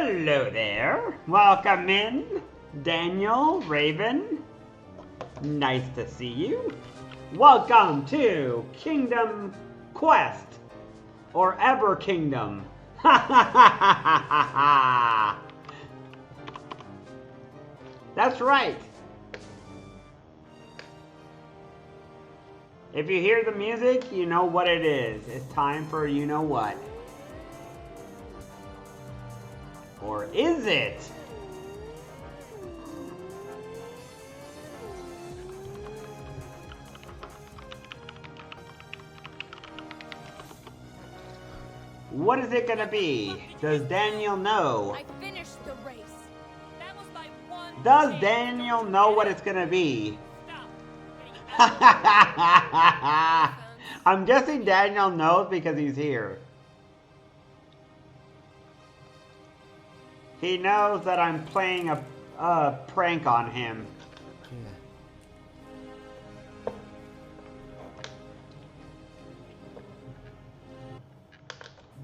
Hello there. Welcome in, Daniel, Raven. Nice to see you. Welcome to Kingdom Quest, or Ever Kingdom. Ha ha ha ha ha ha. That's right. If you hear the music, you know what it is. It's time for you know what. Or is it? What is it gonna be? Does Daniel know? I finished the race. That was my one. Does Daniel know what it's gonna be? I'm guessing Daniel knows because he's here. He knows that I'm playing a prank on him.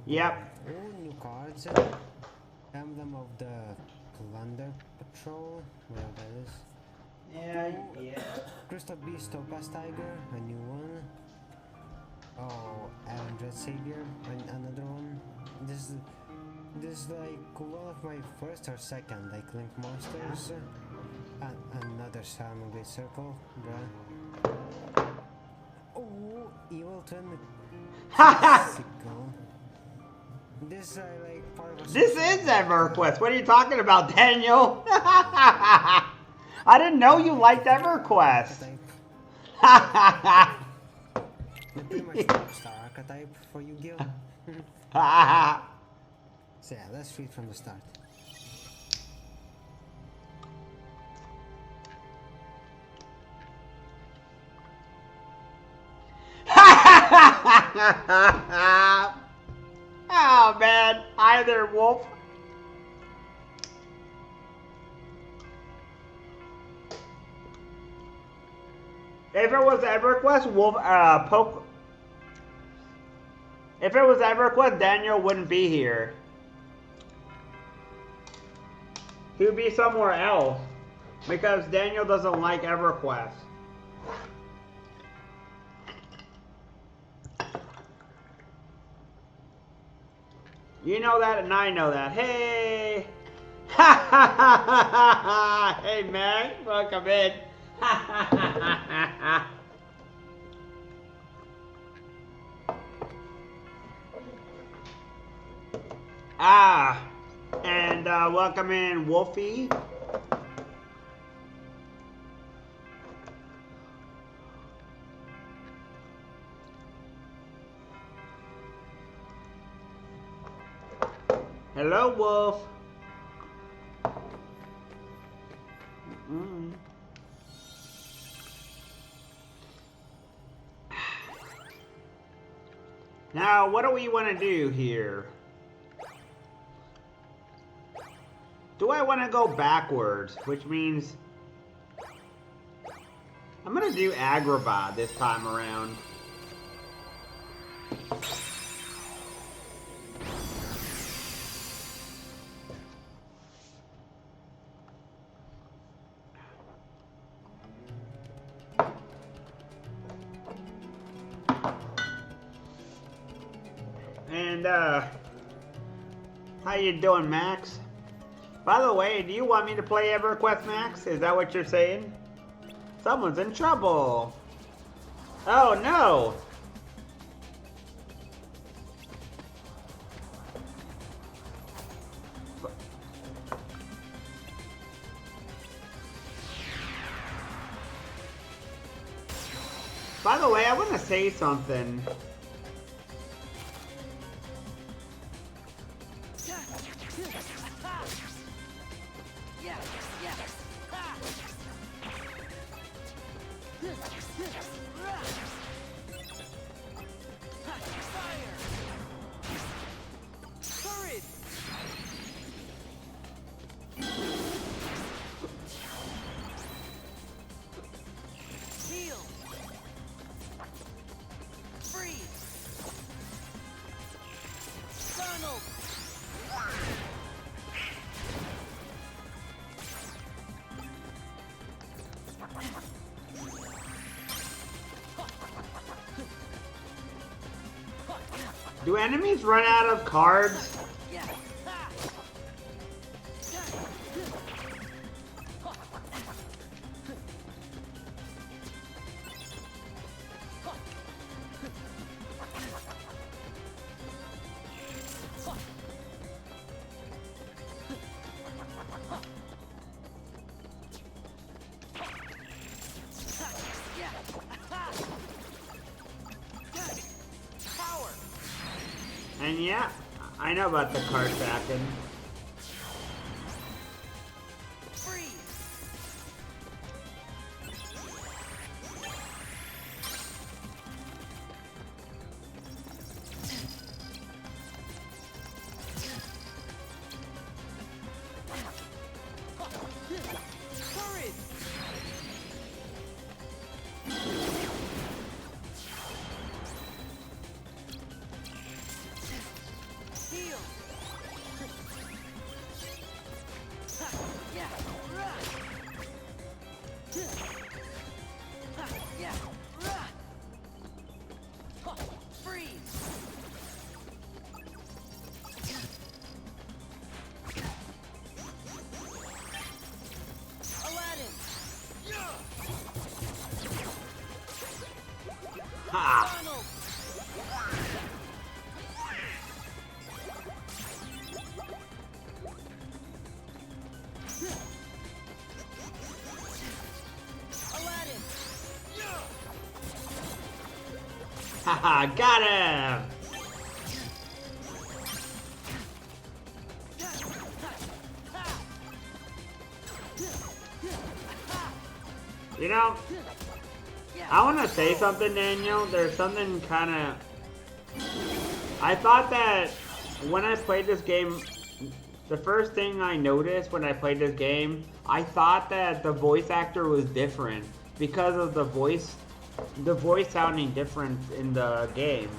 Yep. Oh, new cards. Emblem of the Plunder Patrol. Where that is. Yeah. Crystal Beast Topaz Tiger, a new one. Oh, Andred Savior, another one. This is like one of my first or second like Link monsters. Another Salmon Blade Circle, bruh. Oh, Evil Twin. Sickle. This like part of. This is EverQuest. What are you talking about, Daniel? I didn't know you liked EverQuest. Pretty much star archetype for you, Gil. So yeah, let's read from the start. Oh man, hi there, Wolf. If it was EverQuest, Wolf, If it was EverQuest, Daniel wouldn't be here. He would be somewhere else because Daniel doesn't like EverQuest. You know that, and I know that. Hey! Ha ha ha ha ha! Hey, man, welcome in. Ha ha ha ha ha! Ah, and welcome in, Wolfie. Hello, Wolf. Now, what do we want to do here? Do I want to go backwards, which means I'm going to do Agrabah this time around. And, how you doing, Max? By the way, do you want me to play EverQuest, Max? Is that what you're saying? Someone's in trouble. Oh, no. By the way, I want to say something. Do enemies run out of cards? And yeah, I know about the card tracking. Ha! Haha, got him! You know, I want to say something, Daniel. There's something kind of... I thought that when I played this game, the first thing I noticed when I played this game, I thought that the voice actor was different because of the voice sounding different in the game.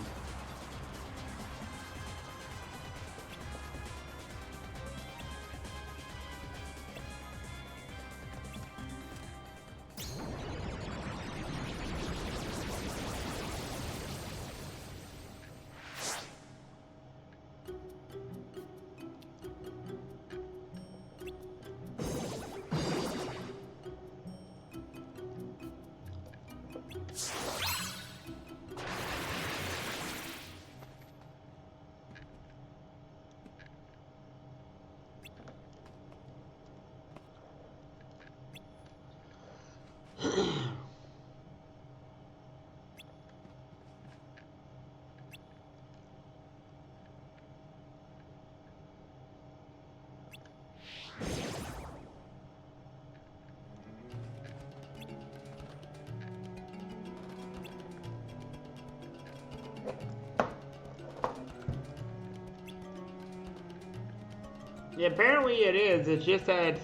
Yeah, apparently it is. It's just that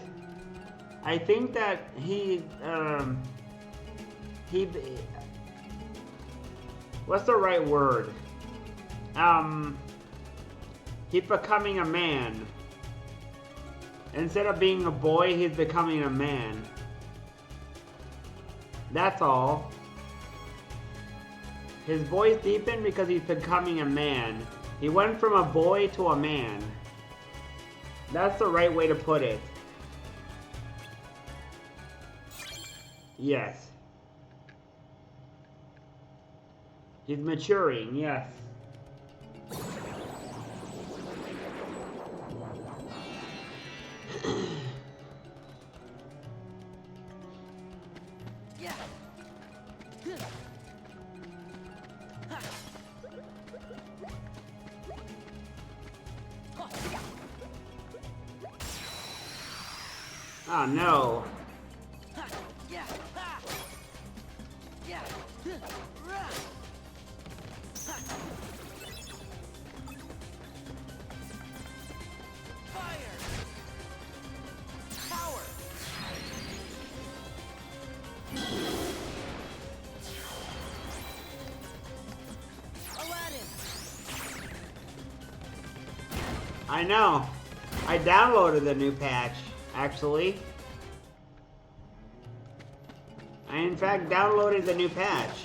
I think that what's the right word? He's becoming a man. Instead of being a boy, he's becoming a man. That's all. His voice deepened because he's becoming a man. He went from a boy to a man. That's the right way to put it. Yes. He's maturing, yes. Oh no. I know. I downloaded the new patch, actually. I in fact downloaded the new patch.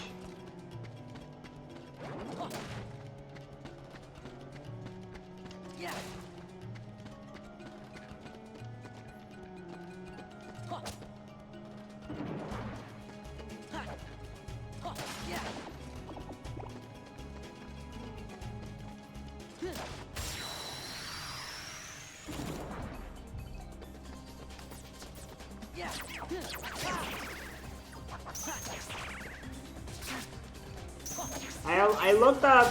I looked up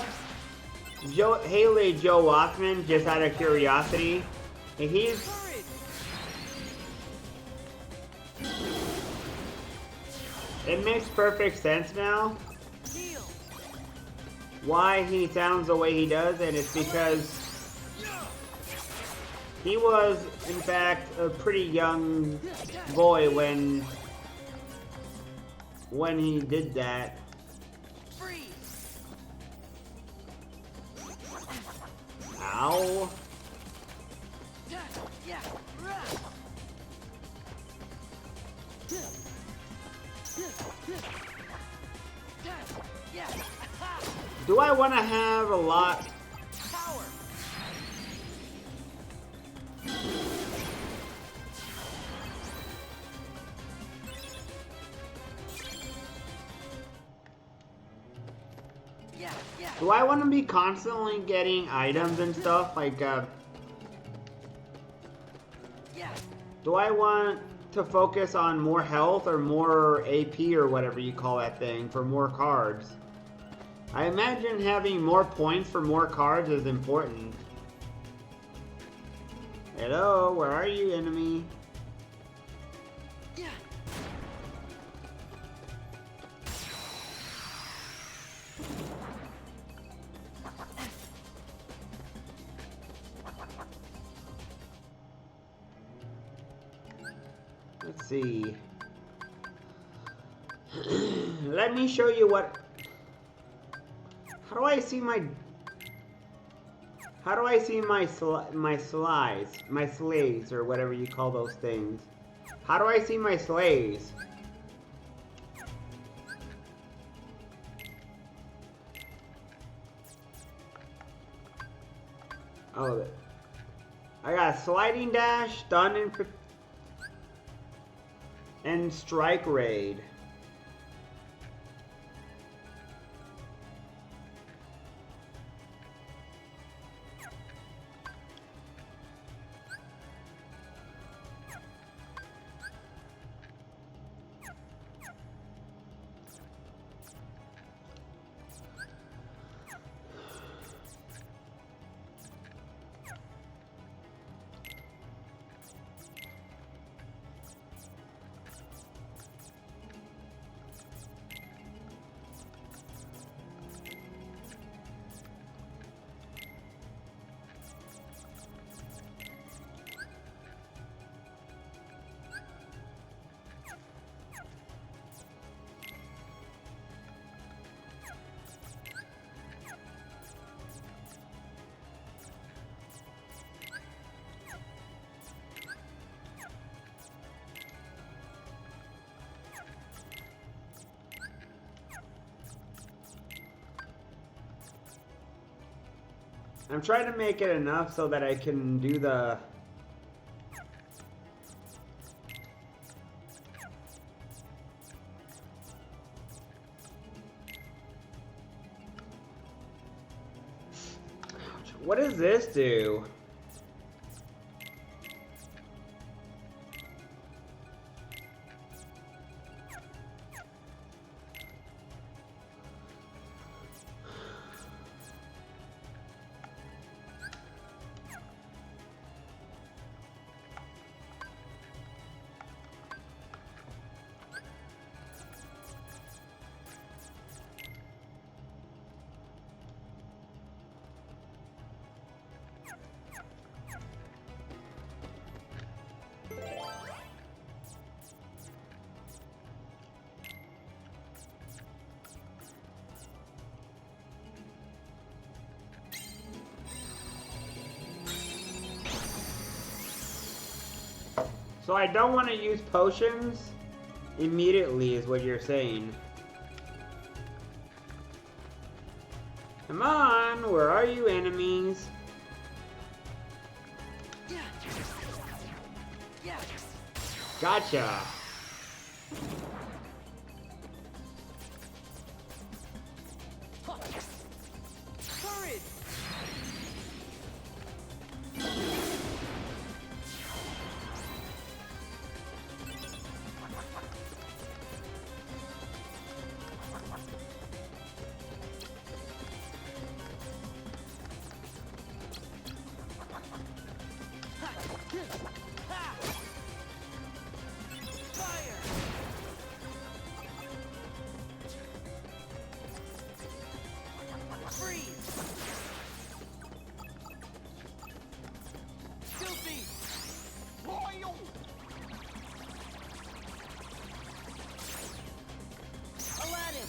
Haley Joe Walkman just out of curiosity. And he's... It makes perfect sense now why he sounds the way he does, and it's because he was, in fact, a pretty young boy when he did that. Ow. Do I want to have a lot? Do I want to be constantly getting items and stuff? Like, do I want to focus on more health or more AP or whatever you call that thing for more cards? I imagine having more points for more cards is important. Hello, where are you, enemy? Let's see. Let me show you what... How do I see my... How do I see my sleighs, or whatever you call those things? How do I see my sleighs? Oh, I got sliding dash, stun, and strike raid. I'm trying to make it enough so that I can do the... What does this do? So I don't want to use potions immediately is what you're saying. Come on, where are you, enemies? Gotcha. Courage. Fire. Freeze. Guilty. Loyal. Aladdin.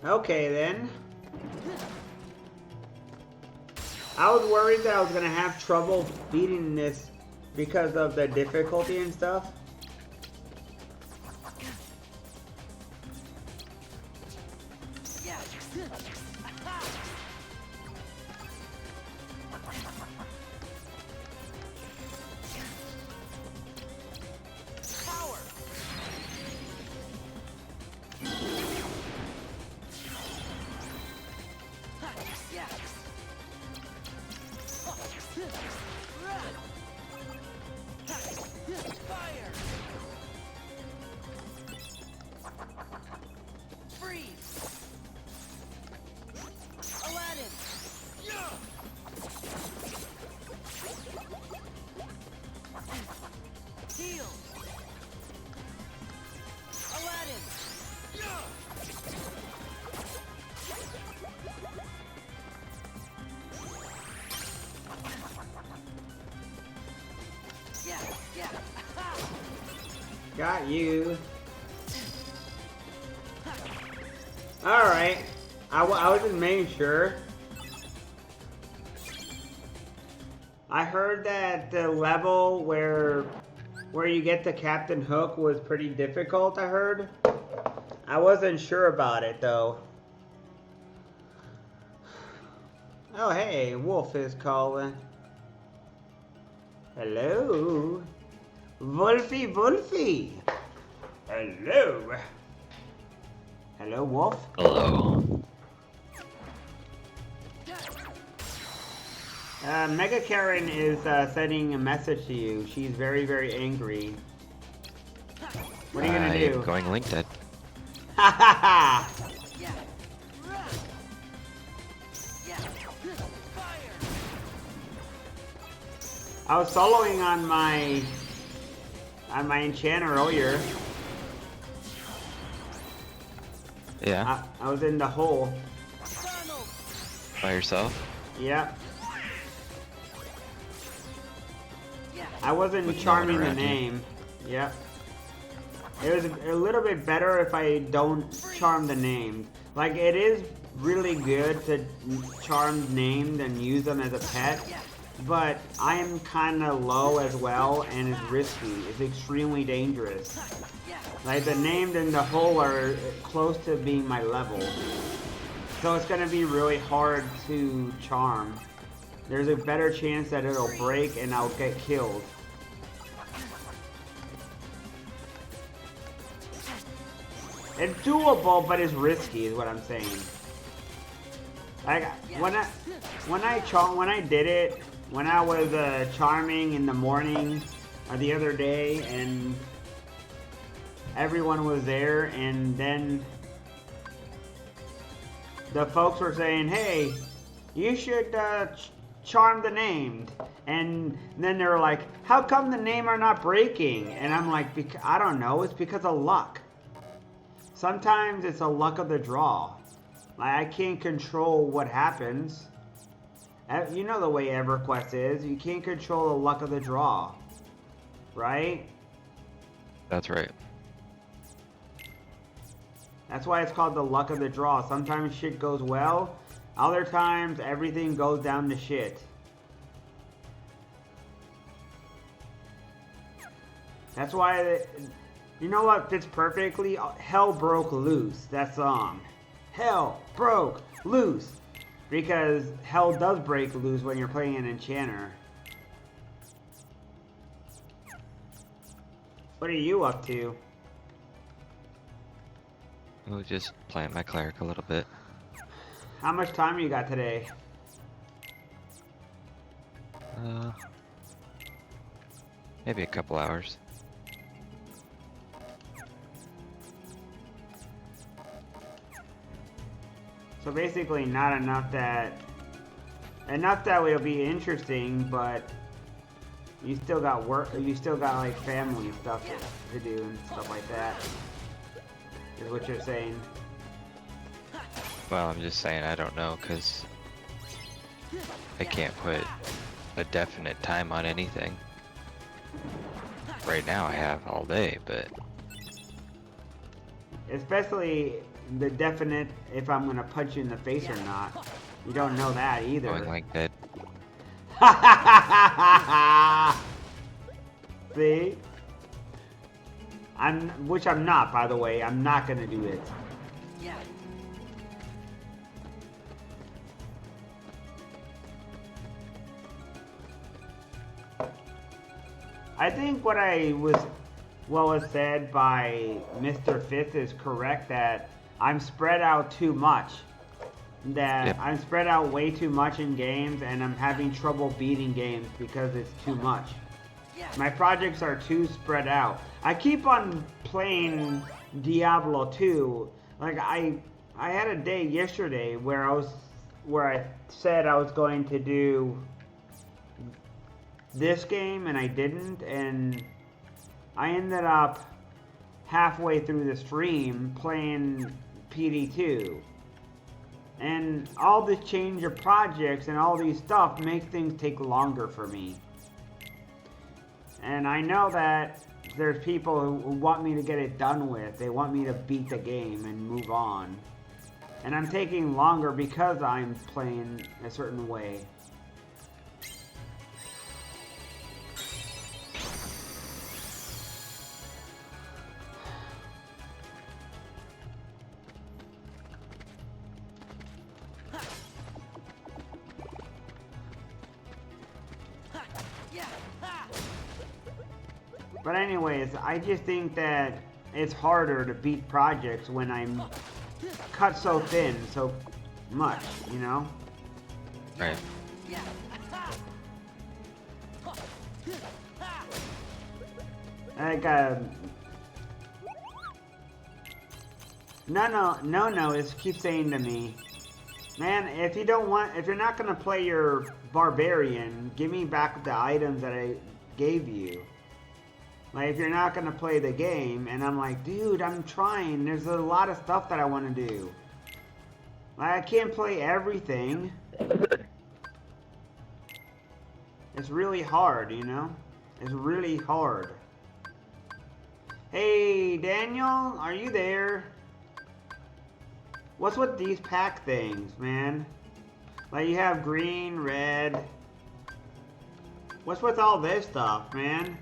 Okay then. I was worried that I was gonna have trouble beating this because of the difficulty and stuff. Yeah. Power. Yeah. Fire. Freeze. Aladdin. Heal. Aladdin. Yeah, yeah. Got you. Alright. I was just making sure. I heard that the level where you get to Captain Hook was pretty difficult, I heard. I wasn't sure about it though. Oh hey, Wolf is calling. Hello. Wolfie, Wolfie. Hello. Hello, Wolf. Hello. Mega Karen is sending a message to you. She's very, very angry. What are you gonna do? I'm going LinkedIn. Ha ha ha! Yeah. Yeah. Fire. I was soloing on my enchanter earlier. Yeah. I was in the hole. Donald. By yourself? Yep. Yeah. I wasn't With no charming one the around you. name. Yep. It was a little bit better if I don't charm the name. Like, it is really good to charm named and use them as a pet, but I am kind of low as well, and it's risky. It's extremely dangerous. Yeah. Like, the named and the hole are close to being my level. So it's gonna be really hard to charm. There's a better chance that it'll break and I'll get killed. It's doable, but it's risky, is what I'm saying. Like when I did it, when I was charming in the morning the other day, and everyone was there, and then the folks were saying, "Hey, you should charm the named," and then they were like, "How come the name are not breaking?" And I'm like, "I don't know. It's because of luck." Sometimes it's a luck of the draw. Like, I can't control what happens. You know the way EverQuest is. You can't control the luck of the draw. Right? That's right. That's why it's called the luck of the draw. Sometimes shit goes well. Other times, everything goes down to shit. That's why... You know what fits perfectly? Hell Broke Loose, that song. hell broke loose. Because hell does break loose when you're playing an enchanter. What are you up to? We'll just plant my cleric a little bit. How much time you got today? Maybe a couple hours. So basically not enough that will be interesting, but you still got work, you still got like family stuff to do and stuff like that, is what you're saying. Well, I'm just saying I don't know, because I can't put a definite time on anything. Right now I have all day, but... Especially the definite if I'm gonna punch you in the face or not. You don't know that either. Going like that. See? Which I'm not, by the way. I'm not gonna do it. Yeah. I think what was said by Mr. Fifth is correct, that I'm spread out too much. That Yep. I'm spread out way too much in games, and I'm having trouble beating games because it's too much. My projects are too spread out. I keep on playing Diablo 2. Like I had a day yesterday where I said I was going to do this game and I didn't, and I ended up halfway through the stream playing PD2. And all this change of projects and all these stuff make things take longer for me. And I know that there's people who want me to get it done with. They want me to beat the game and move on. And I'm taking longer because I'm playing a certain way. But anyways, I just think that it's harder to beat projects when I'm cut so thin, so much, you know? Right. Like, no is keep saying to me, man, if you're not gonna play your barbarian, give me back the items that I gave you. Like, if you're not gonna play the game, and I'm like, dude, I'm trying. There's a lot of stuff that I want to do. Like, I can't play everything. It's really hard, you know? It's really hard. Hey, Daniel, are you there? What's with these pack things, man? Like, you have green, red. What's with all this stuff, man?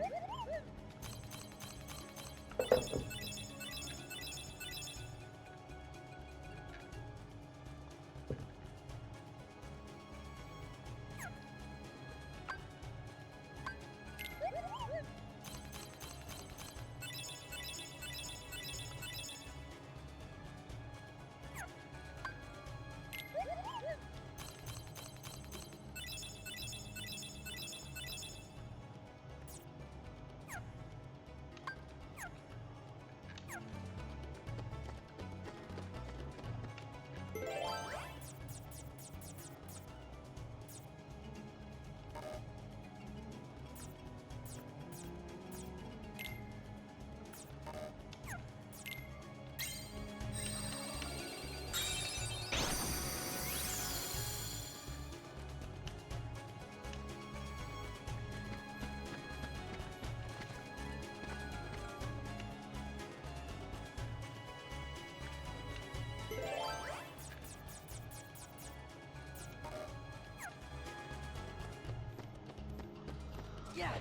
Yeah.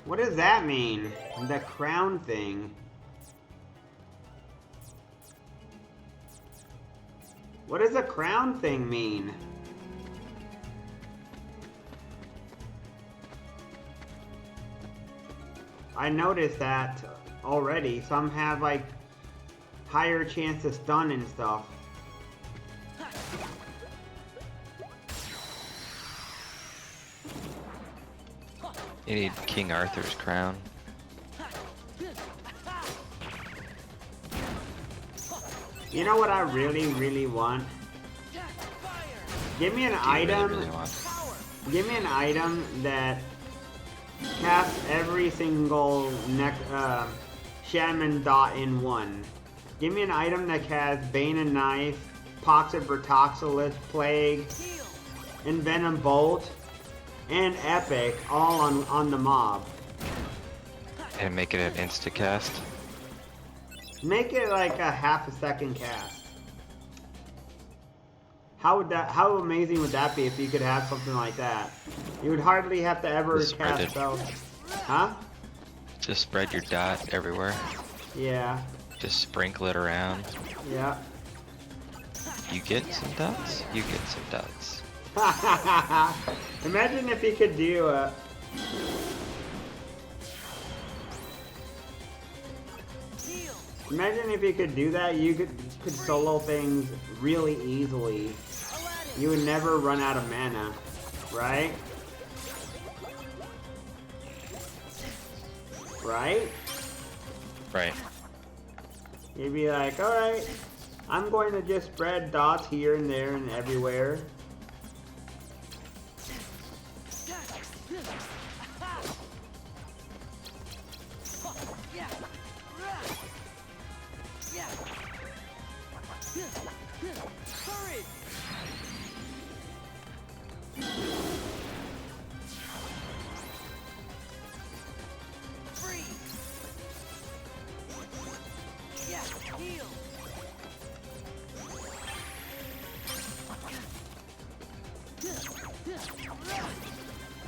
What does that mean? The crown thing. What does the crown thing mean? I noticed that already. Some have like higher chance to stun and stuff. You need King Arthur's crown. You know what I really, really want? Give me an item. Really want? Give me an item that casts every single Shaman dot in one. Give me an item that casts Bane and Knife, Pox of Bertoxilus, Plague, Envenom Bolt, and Epic all on the mob. And make it an insta-cast. Make it like a half a second cast. How amazing would that be if you could have something like that? You would hardly have to ever Just spread cast it. spells. Huh? Just spread your dot everywhere. Yeah. Just sprinkle it around. Yeah. You get some dots, you get some dots. Imagine if you could do a... Imagine if you could do that, you could solo things really easily. You would never run out of mana, right? Right? Right. You'd be like, alright, I'm going to just spread dots here and there and everywhere.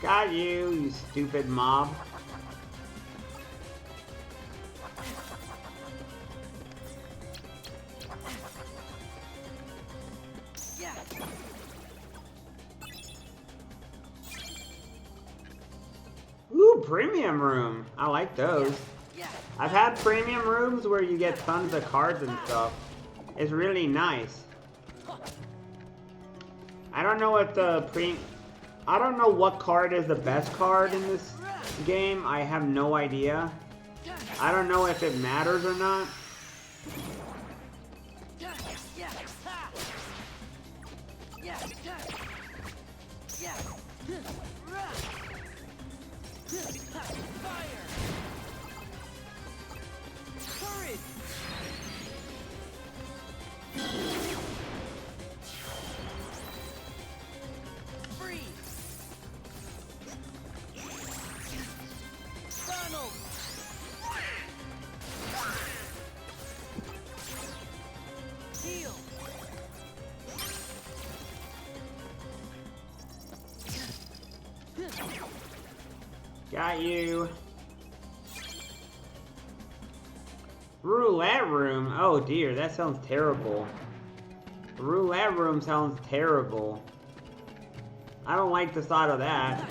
Got you, you stupid mob. Ooh, premium room. I like those. I've had premium rooms where you get tons of cards and stuff. It's really nice. I don't know what I don't know what card is the best card in this game. I have no idea. I don't know if it matters or not. Got you. Roulette room. Oh dear, that sounds terrible. Roulette room sounds terrible. I don't like the thought of that.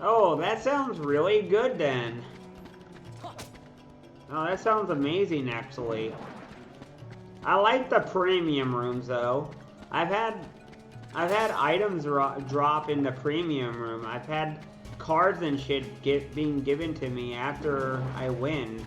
Oh, that sounds really good then. Oh, that sounds amazing actually. I like the premium rooms though. I've had items drop in the premium room. I've had cards and shit being given to me after I win.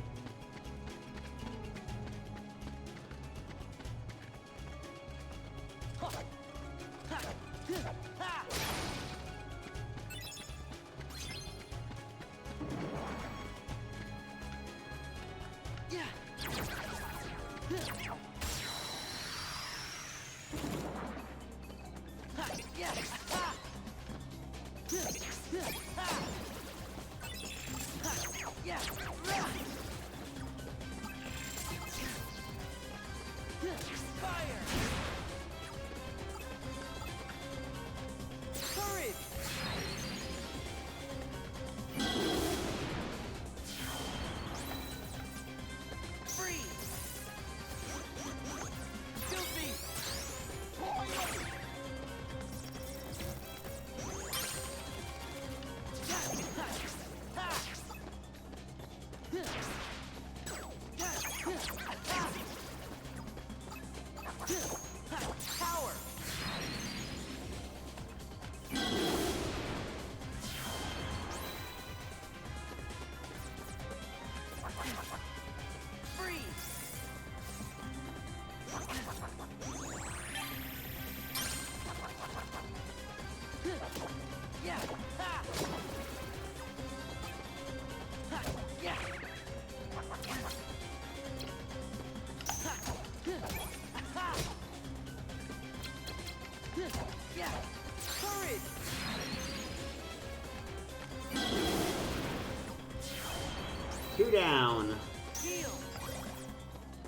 Two down. Heal.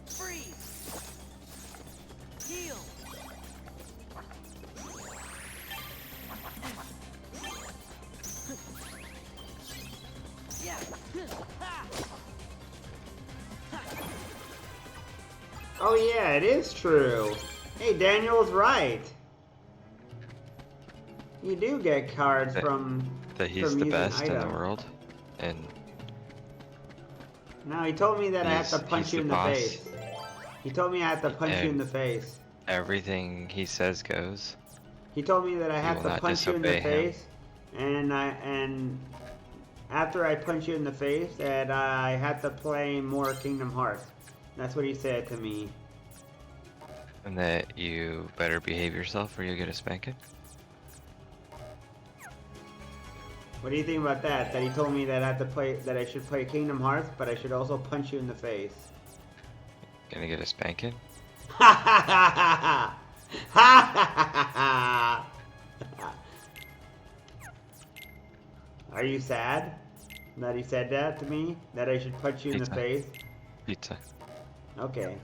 Freeze. Heal. Yeah. Ha. Oh yeah, it is true. Hey, Daniel's right. You do get cards from That he's from the using best in the items. world, and No, he told me that I have to He's- punch he's you the in the boss. face. He told me I have to punch you in the face. everything he says goes. He told me that I You have will to not punch you in the disobey him. face, and after I punch you in the face, that I have to play more Kingdom Hearts. That's what he said to me. And that you better behave yourself or you'll get a spanking. What do you think about that? That he told me that I should play Kingdom Hearts, but I should also punch you in the face. Gonna get a spanking? Ha ha ha ha ha ha ha. Are you sad that he said that to me? That I should punch you in the Pizza. face? Pizza. Okay.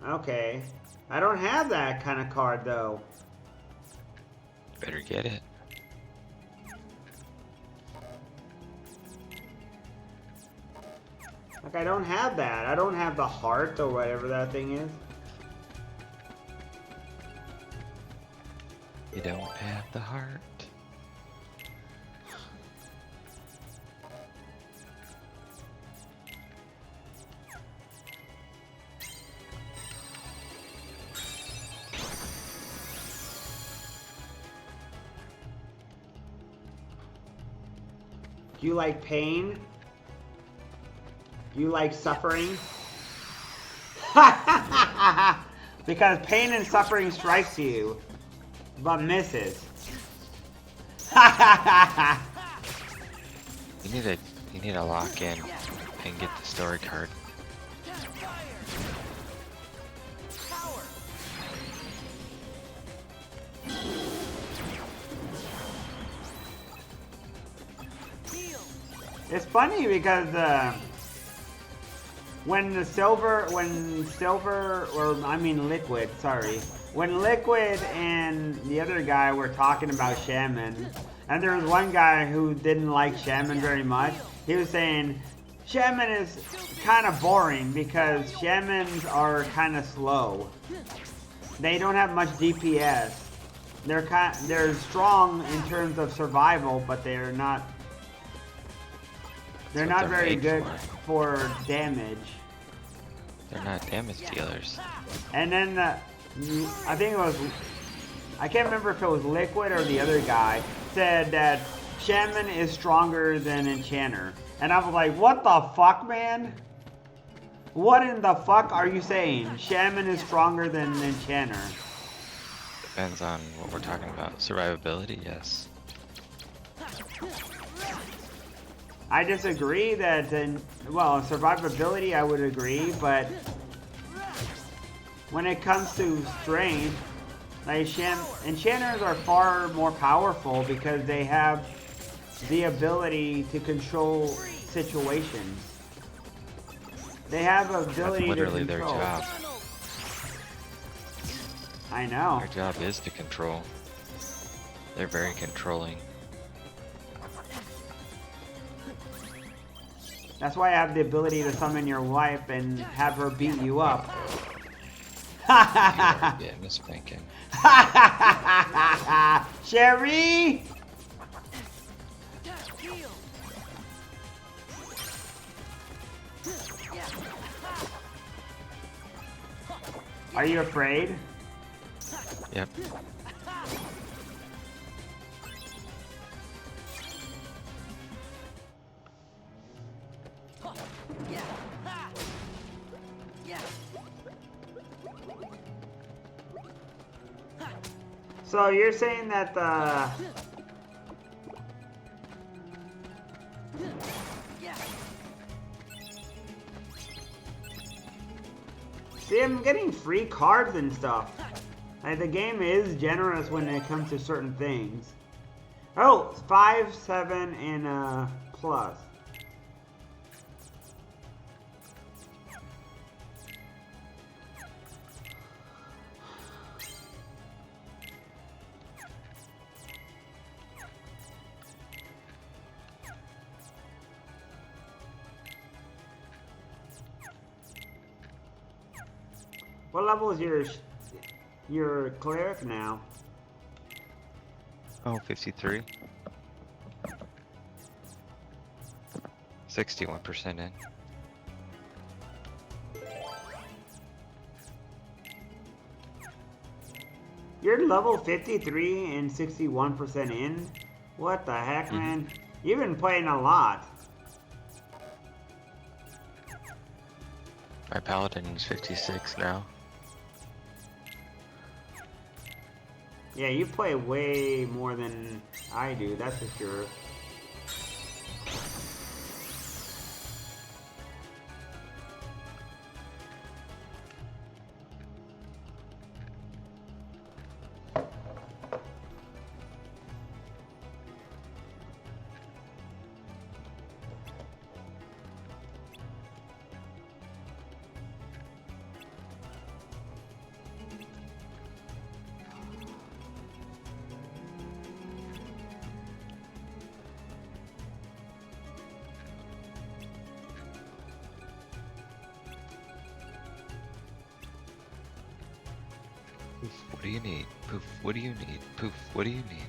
Okay. I don't have that kind of card though. Better get it. Like, I don't have that. I don't have the heart or whatever that thing is. You don't have the heart. Do you like pain? Do you like suffering? Because pain and suffering strikes you, but misses. You need to lock in and get the story card. Power. Heal. It's funny because when Liquid and the other guy were talking about Shaman, and there was one guy who didn't like Shaman very much. He was saying Shaman is kind of boring because Shamans are kind of slow. They don't have much DPS. They're strong in terms of survival, but they're not That's what they're very made good for damage. They're not damage dealers. And then I think it was, I can't remember if it was Liquid or the other guy, said that Shaman is stronger than Enchanter. And I was like, what the fuck, man? What in the fuck are you saying? Shaman is stronger than Enchanter. Depends on what we're talking about. Survivability, yes. I disagree that, well, survivability I would agree, but when it comes to strength, like enchanters are far more powerful because they have the ability to control situations. They have ability That's literally to their control. job. I know. Their job is to control. They're very controlling. That's why I have the ability to summon your wife and have her beat you up. You are getting a spanking. Sherry! Heal. Are you afraid? Yep. Yeah. Yeah. So you're saying that the... Yeah. See, I'm getting free cards and stuff. Like, the game is generous when it comes to certain things. Oh, 5, 7, and plus. What level is your cleric now? Oh, 53. 61% in. You're level 53 and 61% in? What the heck, man? You've been playing a lot. My paladin is 56 now. Yeah, you play way more than I do, that's for sure. Poof, what do you need? Poof, what do you need? Poof, what do you need?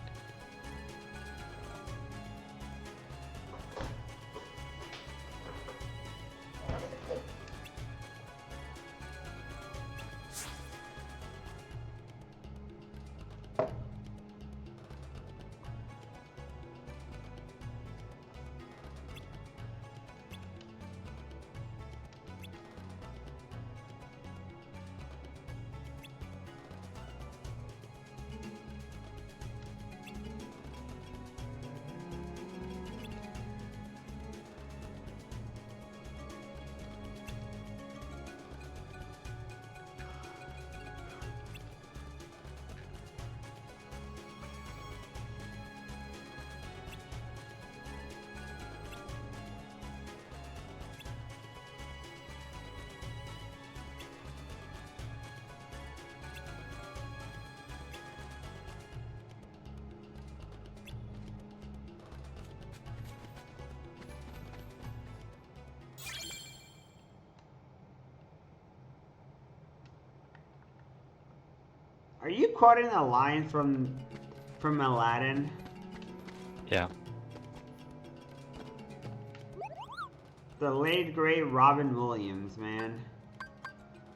Are you quoting a line from Aladdin? Yeah. The late great Robin Williams, man.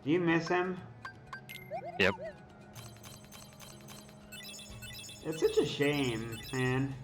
Do you miss him? Yep. It's such a shame, man.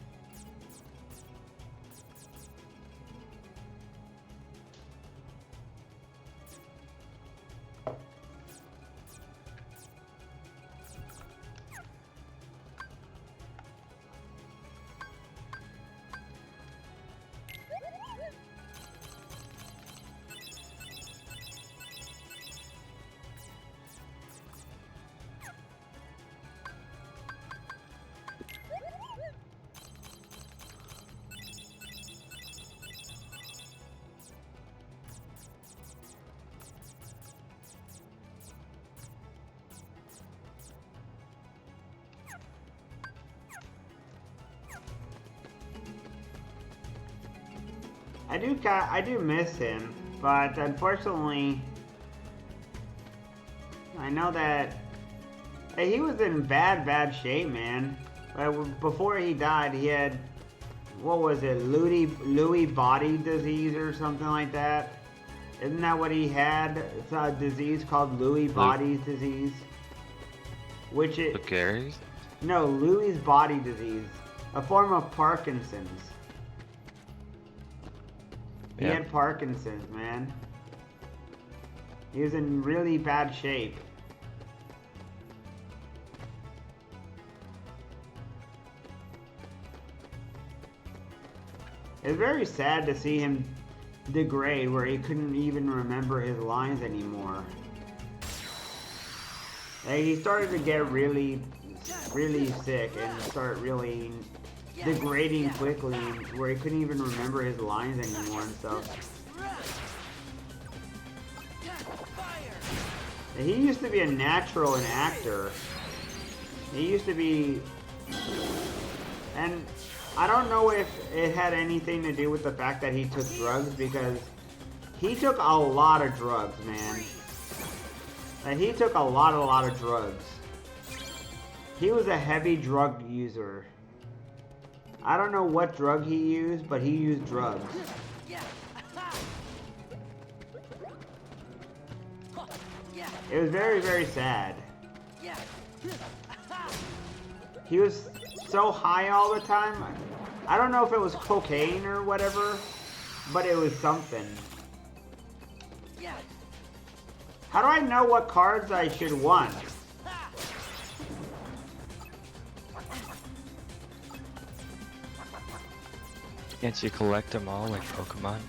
I do miss him, but unfortunately, I know that he was in bad shape, man. Before he died, he had, what was it, Lewy body disease or something like that. Isn't that what he had? It's a disease called Lewy body disease. Which it... Lou Gehrig's? No, Lewy's body disease. A form of Parkinson's. He had Parkinson's, man. He was in really bad shape. It's very sad to see him degrade where he couldn't even remember his lines anymore. Like, he started to get really sick and start really degrading quickly where he couldn't even remember his lines anymore and stuff. He used to be a natural an actor. He used to be... And I don't know if it had anything to do with the fact that he took drugs, because he took a lot of drugs, man. Like, he took a lot of drugs. He was a heavy drug user. I don't know what drug he used, but he used drugs. It was very sad. He was so high all the time. I don't know if it was cocaine or whatever, but it was something. How do I know what cards I should want? Can't you collect them all like Pokemon?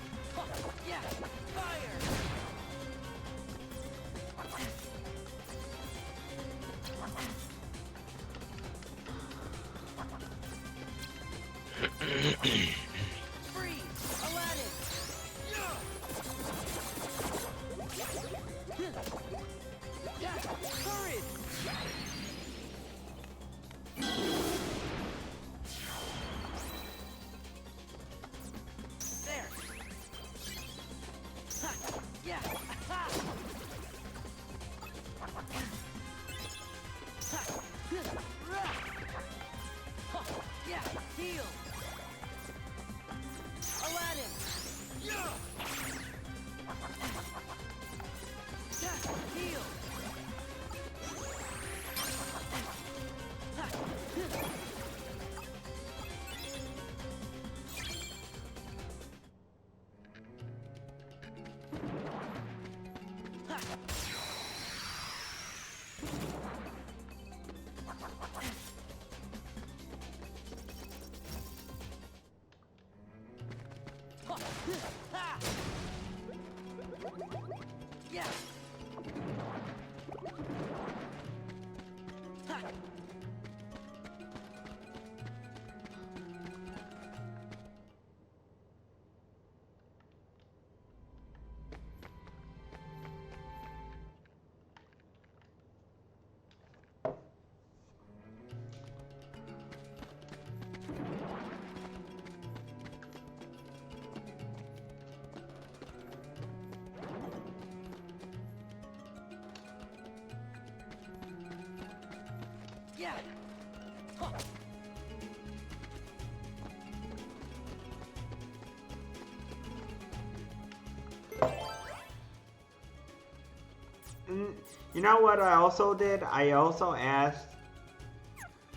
You know what I also did? I also asked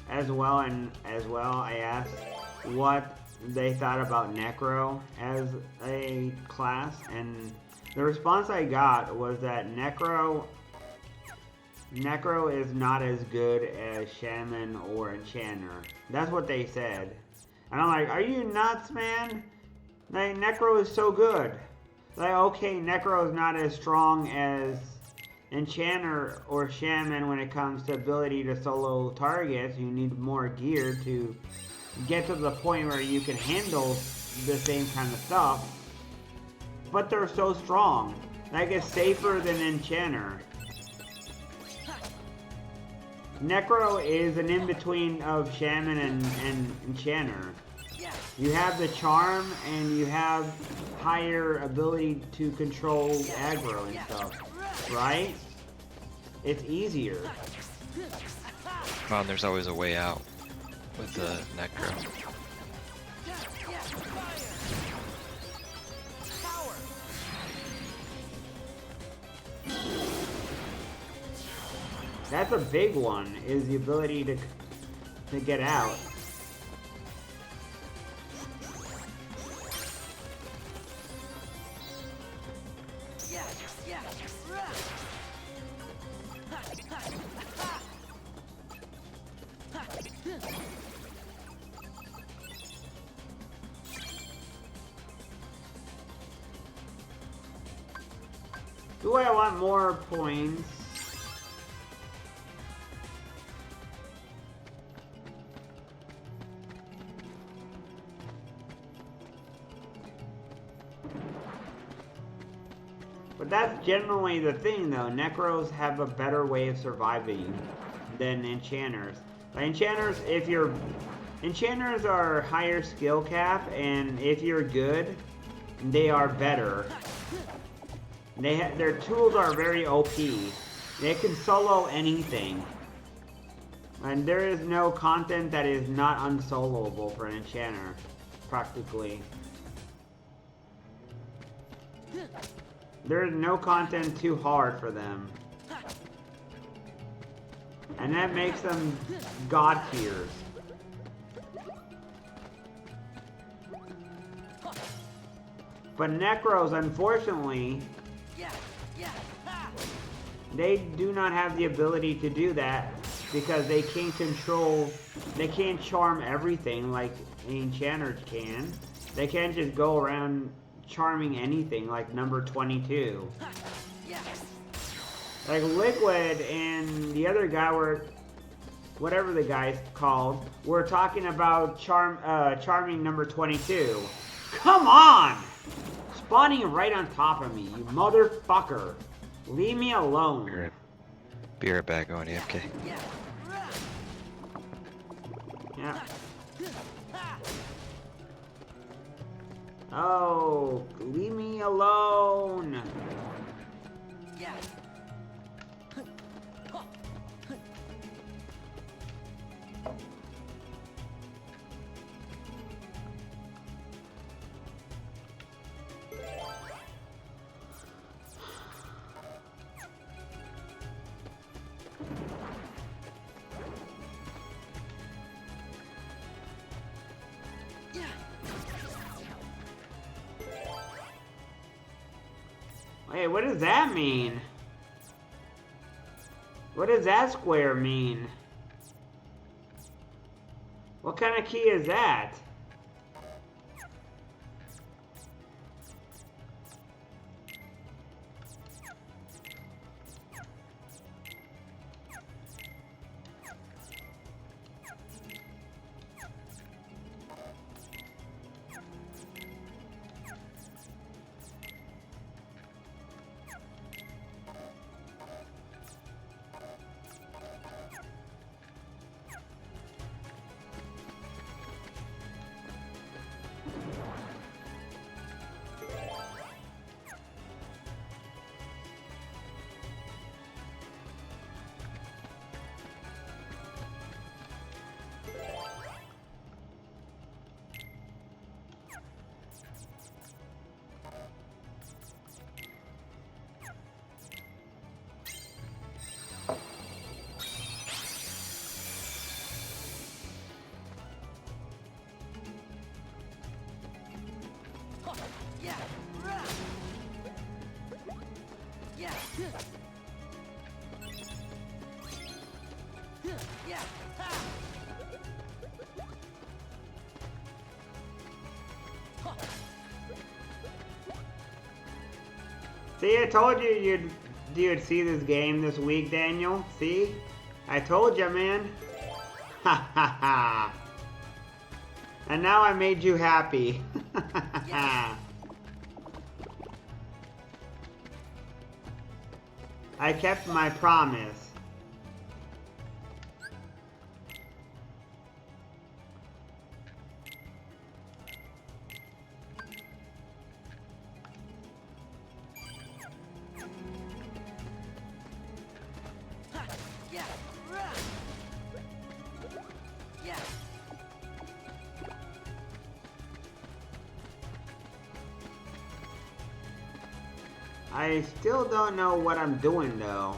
I asked what they thought about Necro as a class, and the response I got was that Necro is not as good as Shaman or Enchanter. That's what they said. And I'm like, are you nuts, man? Like, Necro is so good. Like, okay, Necro is not as strong as Enchanter or Shaman when it comes to ability to solo targets. You need more gear to get to the point where you can handle the same kind of stuff. But they're so strong. Like, it's safer than Enchanter. Necro is an in-between of Shaman and Enchanter. You have the charm, and you have higher ability to control aggro and stuff, right? It's easier. Well, there's always a way out with the Necro. That's a big one, is the ability to get out. Do I want more points? But that's generally the thing, though. Necros have a better way of surviving than enchanters. Like enchanters, enchanters are higher skill cap, and if you're good, they are better. Their tools are very OP. They can solo anything. And there is no content that is not unsoloable for an enchanter, practically. There is no content too hard for them. And that makes them god tiers. But Necros, unfortunately, they do not have the ability to do that because they can't charm everything like enchanters can. They can't just go around charming anything like number 22. Like Liquid and the other guy were, whatever the guy's called, were talking about charming number 22. Come on! Spawning right on top of me, you motherfucker. Leave me alone. Be right back, going AFK. Yeah. Oh, leave me alone. Wait, what does that mean? What does that square mean? What kind of key is that? See, I told you you'd see this game this week, Daniel. See? I told you, man. Ha ha ha. And now I made you happy. I kept my promise. I still don't know what I'm doing though.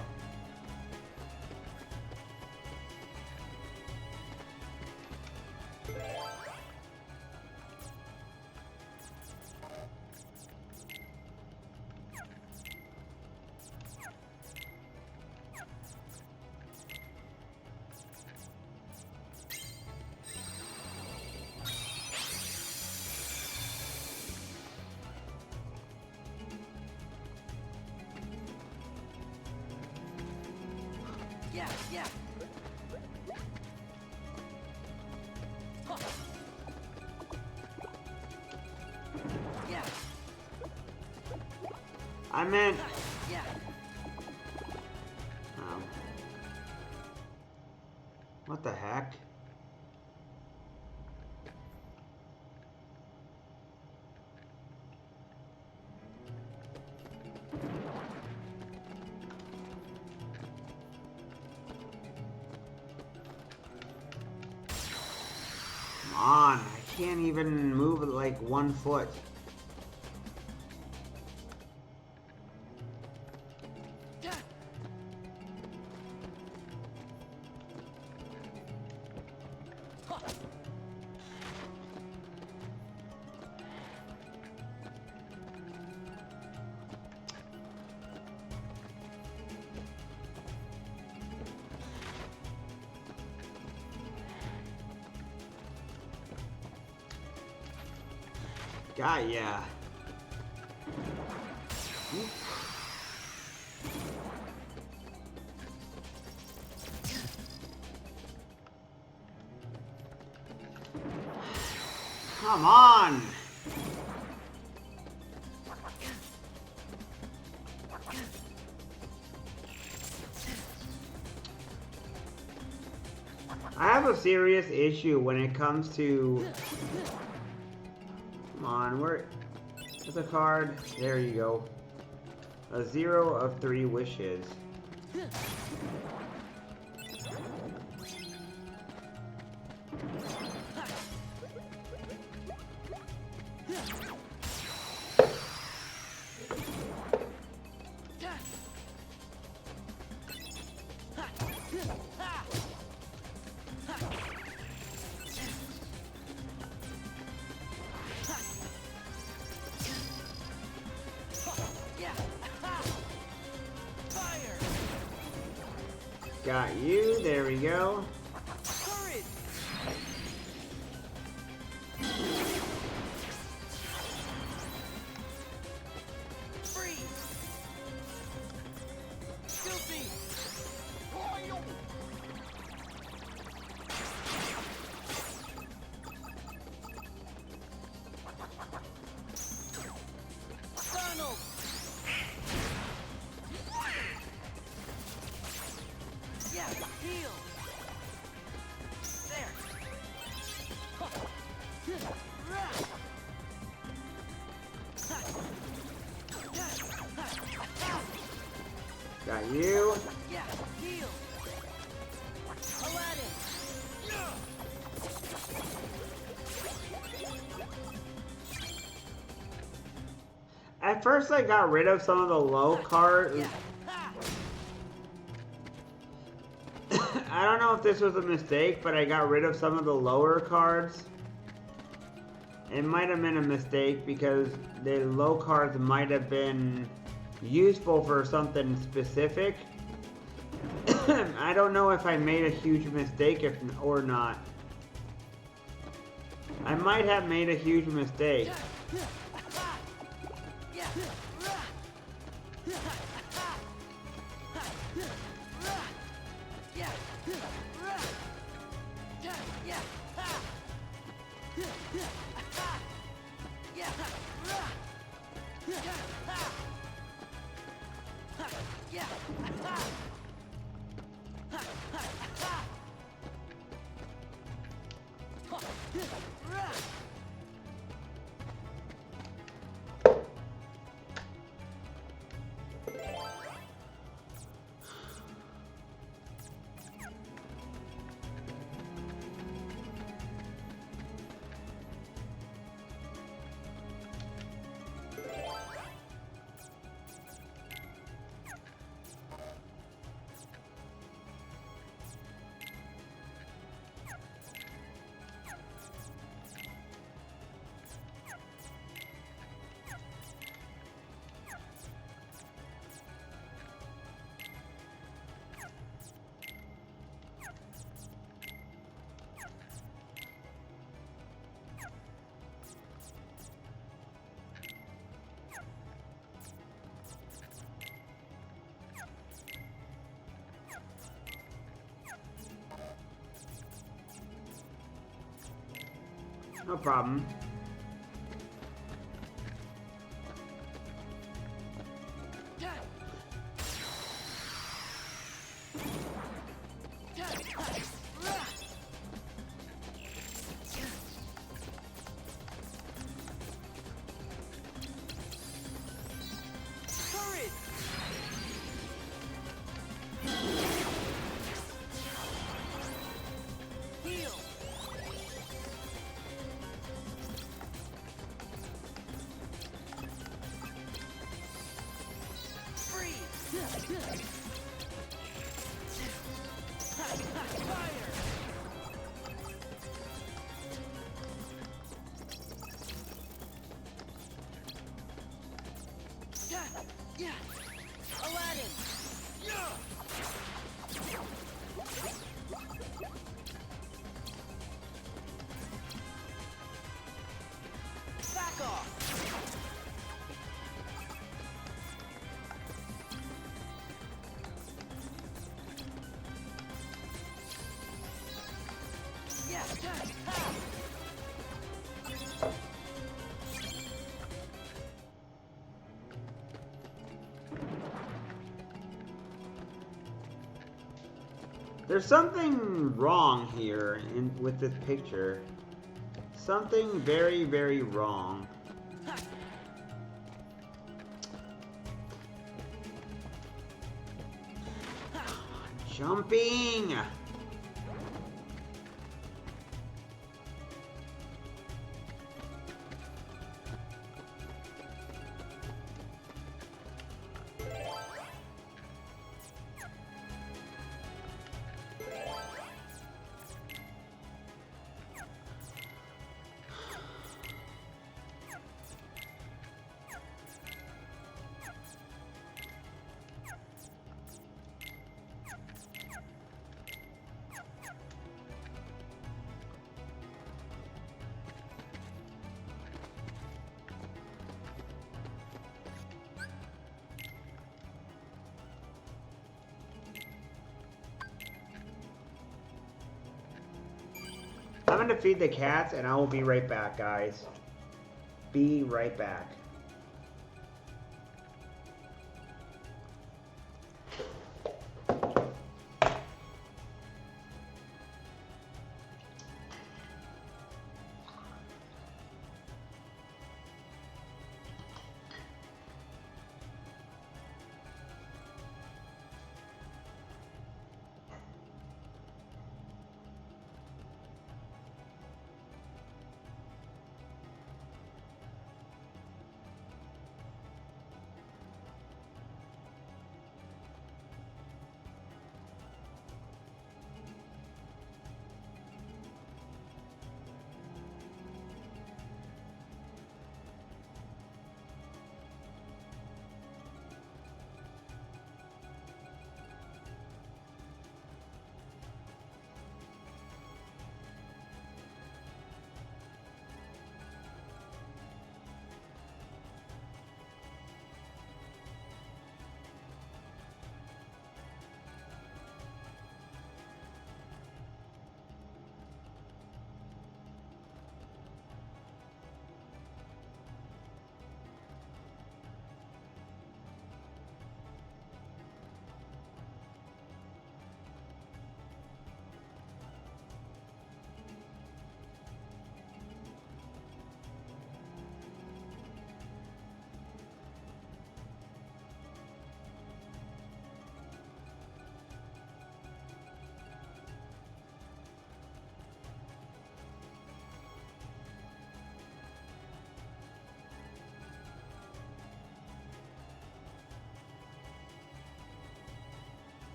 Yeah, yeah. Huh. Yeah, I meant. yeah. What the heck? Come on, I can't even move like 1 foot. Yeah. Huh. Got ya. Come on! I have a serious issue when it comes to... Come on, where... There's a card. There you go. A 0 of 3 wishes. Yeah. Fire. Got you. There we go. Courage. Freeze. Goofy. Donald. Yeah, heal. There. Got you. Yeah, heal. Aladdin. At first I got rid of some of the low cards. Yeah. Ha. I don't know if this was a mistake, but I got rid of some of the lower cards. It might have been a mistake because the low cards might have been useful for something specific. I don't know if I made a huge mistake or not. I might have made a huge mistake. Yeah. Yeah. Yeah. No problem. Yeah. Aladdin. Back off. Yeah. Ha. There's something wrong here with this picture. Something very, very wrong. Jumping! I'm gonna feed the cats and I will be right back, guys. Be right back.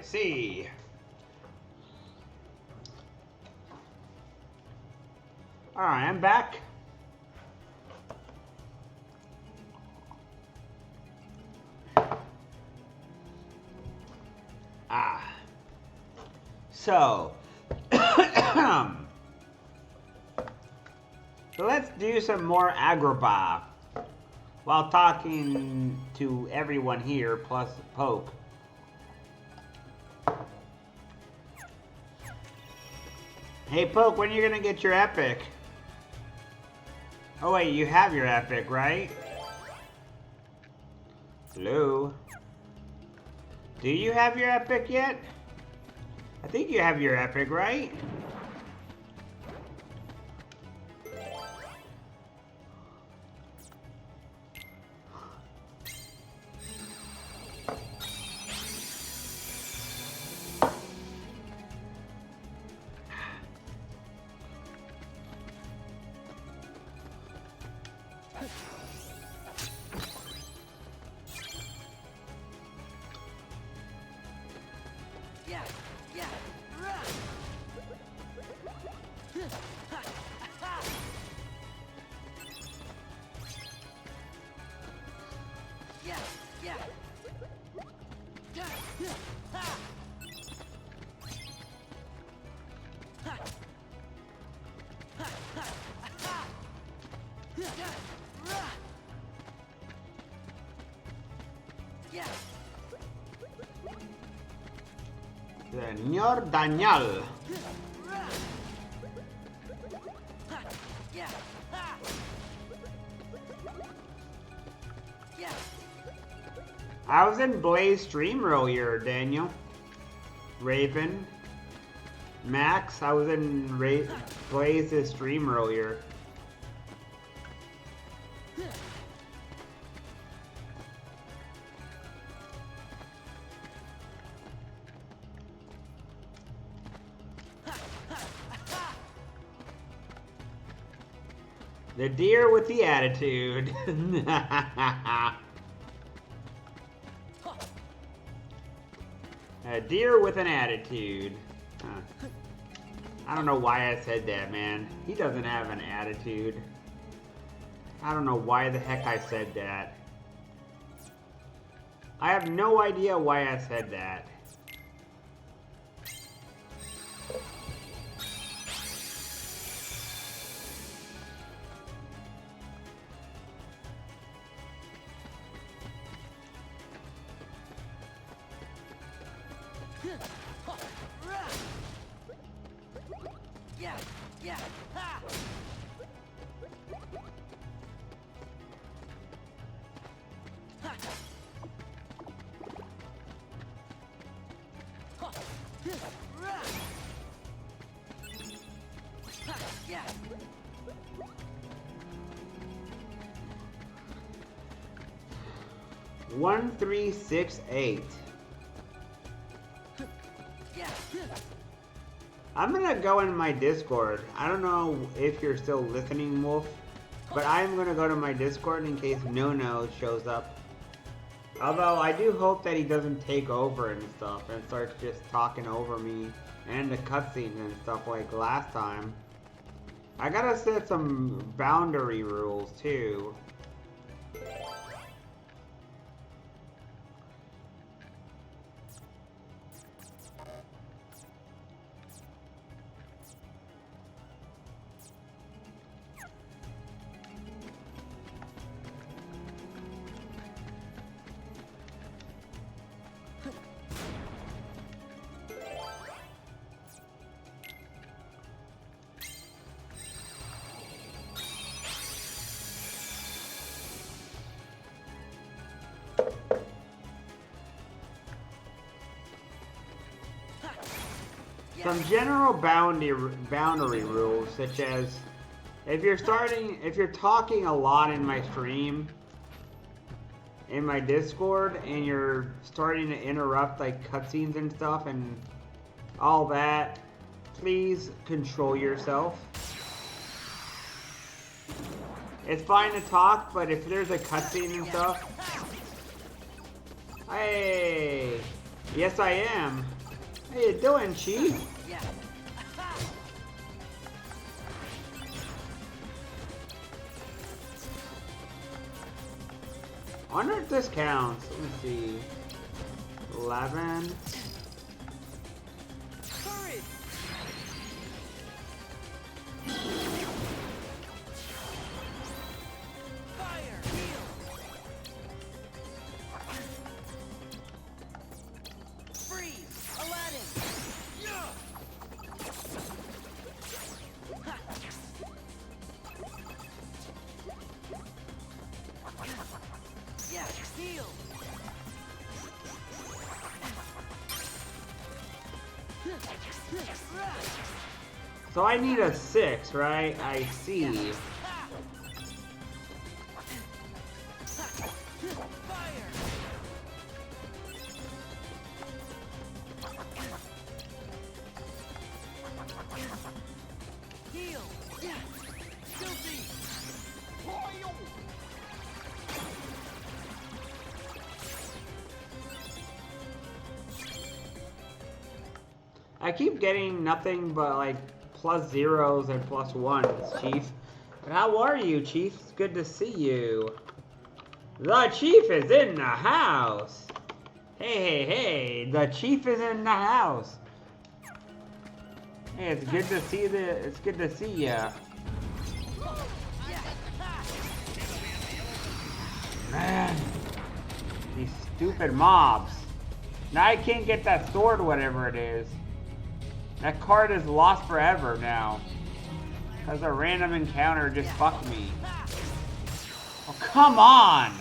Alright, see. Alright, I'm back. So, so let's do some more Agrabah while talking to everyone here plus Poke. Hey Poke, when are you gonna get your epic? Oh wait, you have your epic, right? Hello? Do you have your epic yet? I think you have your epic, right? Señor Daniel. I was in Blaze stream earlier, Daniel. Raven. Max, I was in Blaze's stream earlier. The deer with the attitude. A deer with an attitude. I don't know why I said that, man. He doesn't have an attitude. I don't know why the heck I said that. I have no idea why I said that. One, 3, 6, 8. I'm gonna go in my Discord. I don't know if you're still listening, Wolf, but I'm gonna go to my Discord in case No shows up. Although I do hope that he doesn't take over and stuff and starts just talking over me and the cutscenes and stuff like last time. I gotta set some boundary rules too. Some general boundary rules, such as if you're talking a lot in my stream, in my Discord, and you're starting to interrupt like cutscenes and stuff and all that, please control yourself. It's fine to talk, but if there's a cutscene and stuff, hey. Yes, I am. How you doing, Chief? Yeah. I wonder if this counts. Let me see. 11. Courage. Fire. Heal. Freeze. Aladdin. Yeah. Heal. So I need a 6, right? I see. Fire. Heal. Guilty. I keep getting nothing but like plus zeros and plus ones, Chief. But how are you, Chief? It's good to see you. The Chief is in the house. Hey, hey, hey! The Chief is in the house. Hey, it's good to see It's good to see ya. Man, these stupid mobs. Now I can't get that sword, whatever it is. That card is lost forever now. Because a random encounter just fucked me. Oh, come on!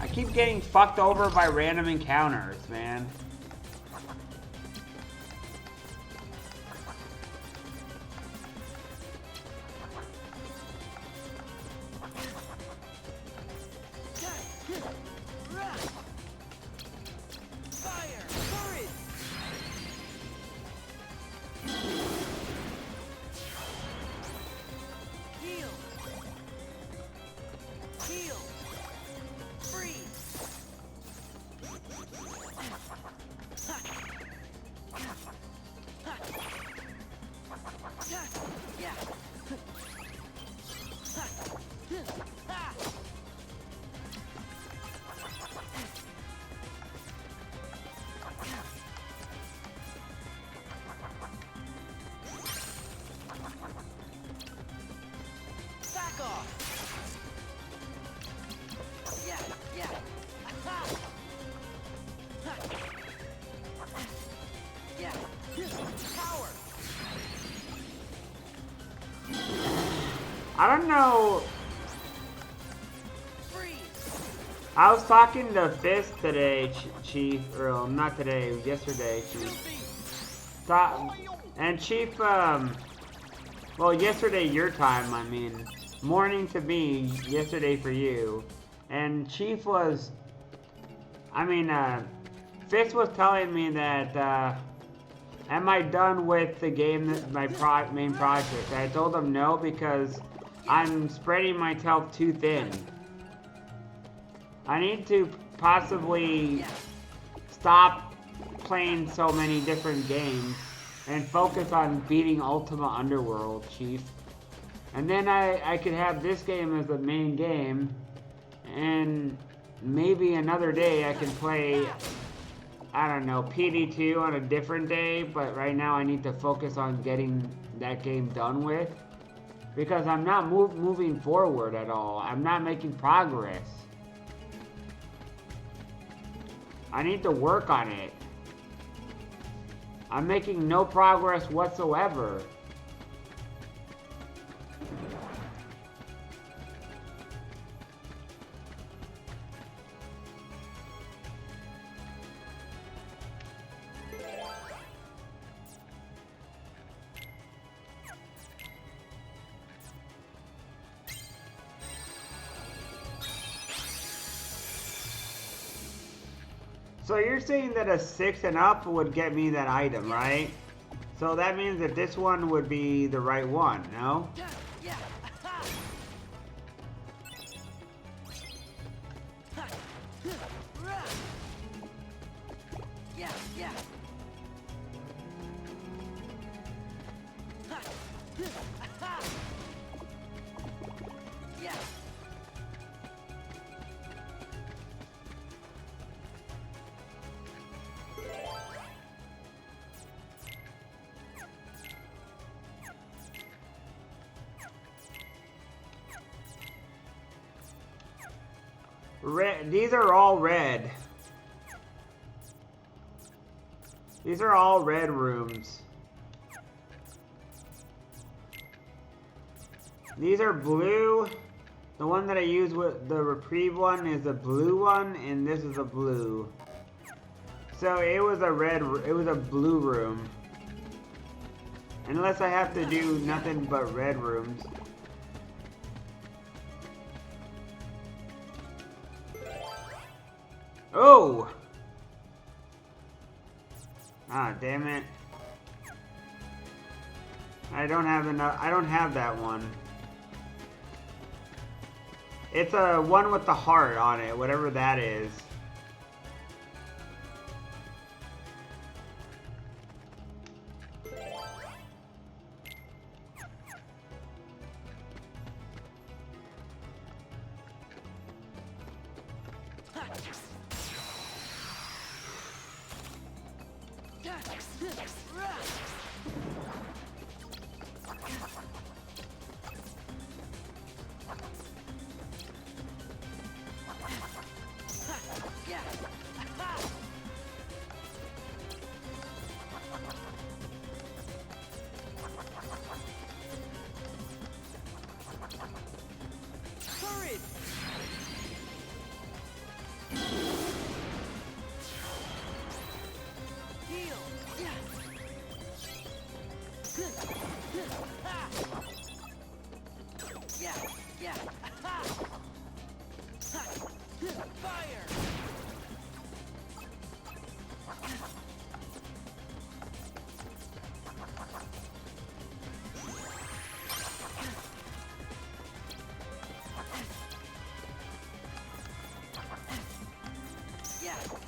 I keep getting fucked over by random encounters, man. Fire. Courage. Heal. Heal. Freeze. Yeah. Back off. Yeah, yeah. Yeah. Power. I don't know. Freeze. I was talking to Fist today, Chief. Or not today, yesterday, Chief. Guilty. And Chief, well, yesterday your time, I mean. Morning to me, yesterday for you. And Chief was, Fist was telling me that, am I done with the game, my main project? I told him no, because I'm spreading myself too thin. I need to possibly stop playing so many different games and focus on beating Ultima Underworld, Chief. And then I could have this game as the main game, and maybe another day I can play, I don't know, PD2 on a different day, but right now I need to focus on getting that game done with, because I'm not moving forward at all. I'm not making progress. I need to work on it. I'm making no progress whatsoever. So you're saying that a 6 and up would get me that item, right? So that means that this one would be the right one, no? Yeah. Yeah, yeah. Yeah. Red. These are all red. These are all red rooms. These are blue. The one that I use with the reprieve one is a blue one, and this is a blue. So it was a red. It was a blue room. Unless I have to do nothing but red rooms. Oh! Ah, damn it. I don't have enough. I don't have that one. It's a one with the heart on it, whatever that is.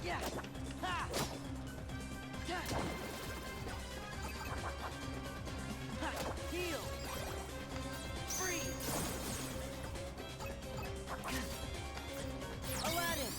Yeah. Ha! Yeah. Ha! Heal. Freeze. Aladdin.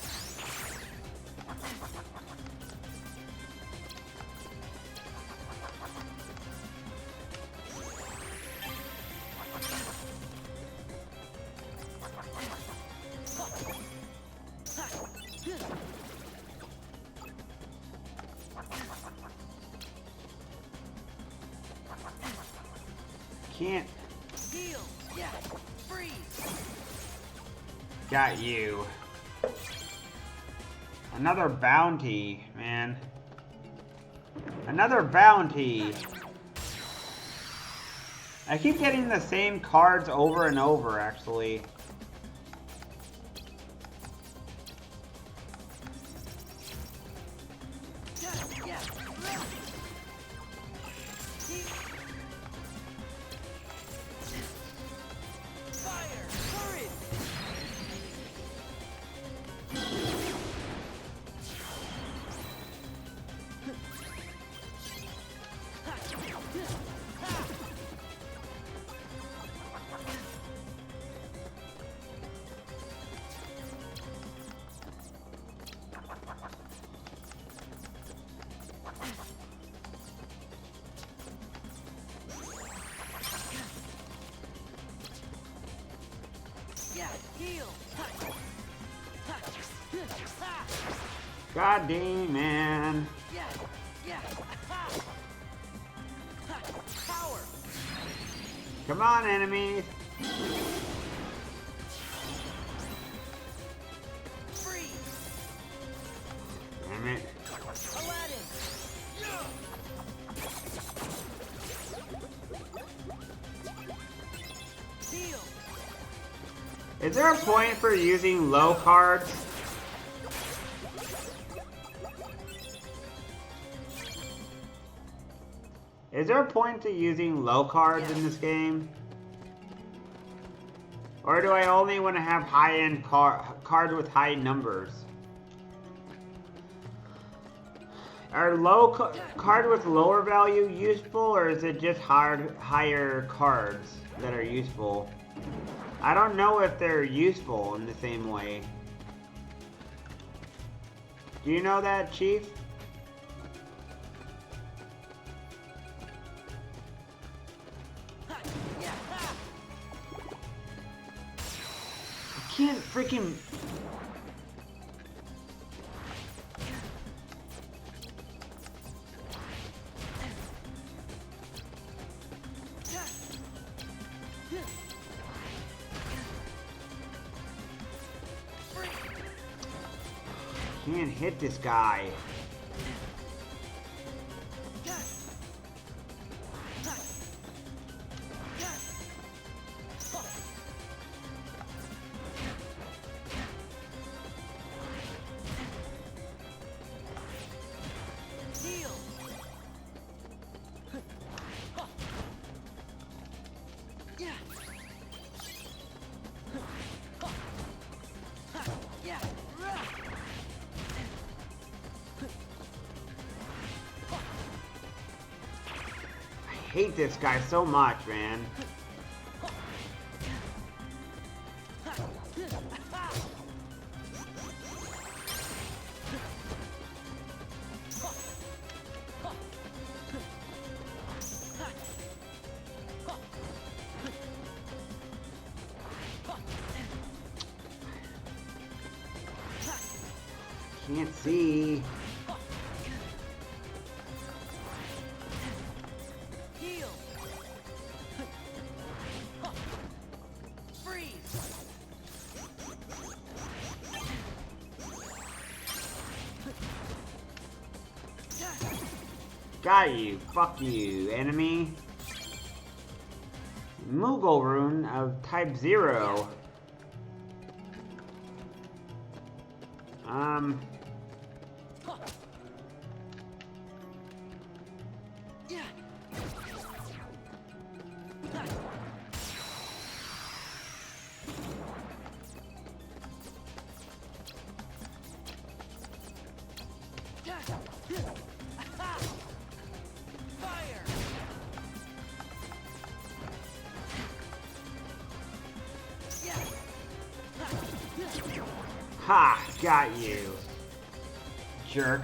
Can't. Heal. Yeah. Freeze. Got you. Another bounty, man. Another bounty. I keep getting the same cards over and over, actually. Yeah. Fire. Courage. Yeah. Heal. God dang, man. Yeah. Yeah. Power. Come on, enemies. Freeze. Damn it. Aladdin. Heal. Is there a point for using low cards? Is there a point to using low cards in this game? Or do I only want to have high-end cards with high numbers? Are card with lower value useful, or is it just higher cards that are useful? I don't know if they're useful in the same way. Do you know that, Chief? I can't freaking... Can't hit this guy. I hate this guy so much, man. Can't see. Got you. Fuck you, enemy. Moogle rune of type 0. Ha! Got you. Jerk.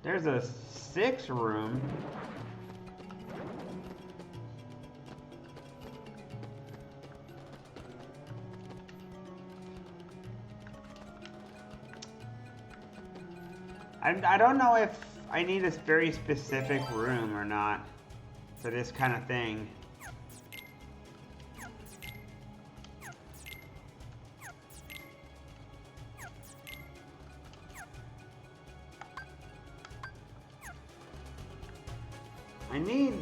There's a 6 room. I don't know if I need a very specific room or not for this kind of thing. I need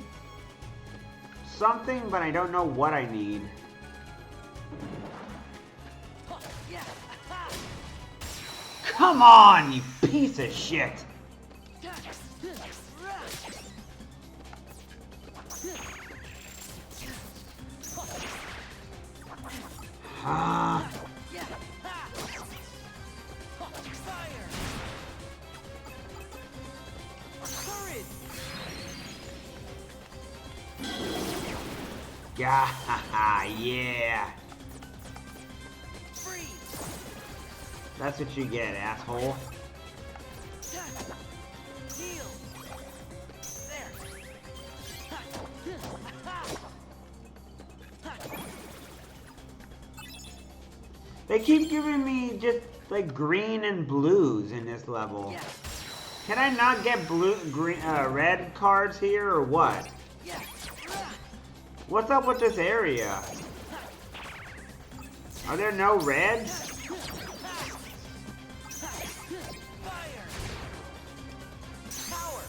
something, but I don't know what I need. Come on, you piece of shit! Ah. Yeah. That's what you get, asshole. Heal. There. They keep giving me just like green and blues in this level. Yeah. Can I not get red cards here or what? Yeah. What's up with this area? Are there no reds? Fire. Power.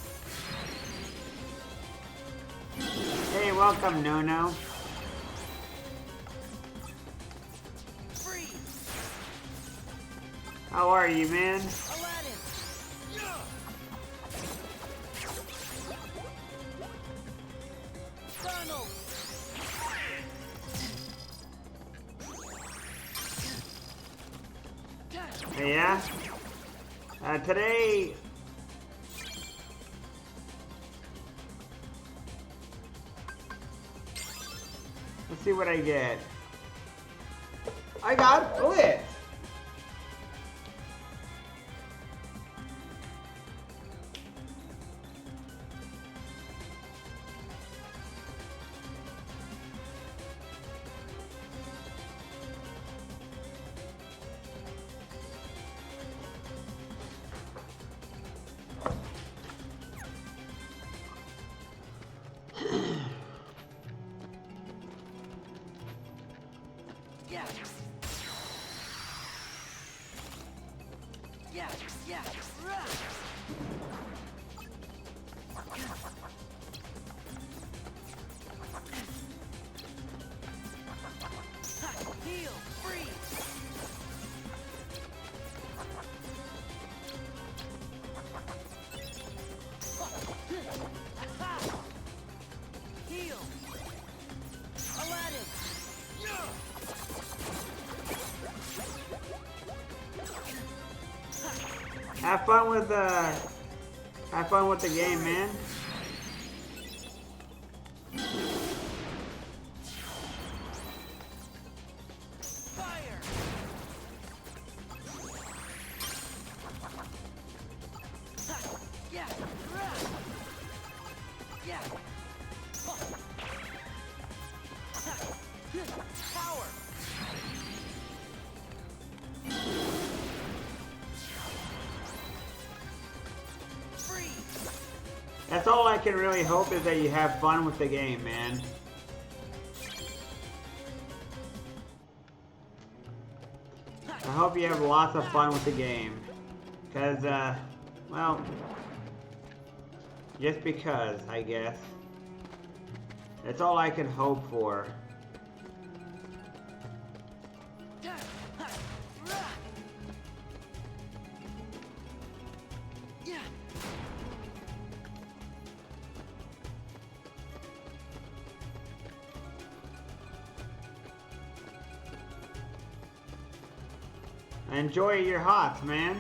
Hey, welcome, Nuno. Freeze. How are you, man? Aladdin. Donald. Hey, yeah? Today... Let's see what I get. I got Blitz! Yeah. Yeah. Yeah. Heal. Freeze. Heal. Aladdin. Have fun with the game, man. Fire. Yeah. Yeah. Power. Freeze. That's all I can really hope is that you have fun with the game, man. I hope you have lots of fun with the game. Because, well, just because, I guess. That's all I can hope for. Yeah. Enjoy your hots, man.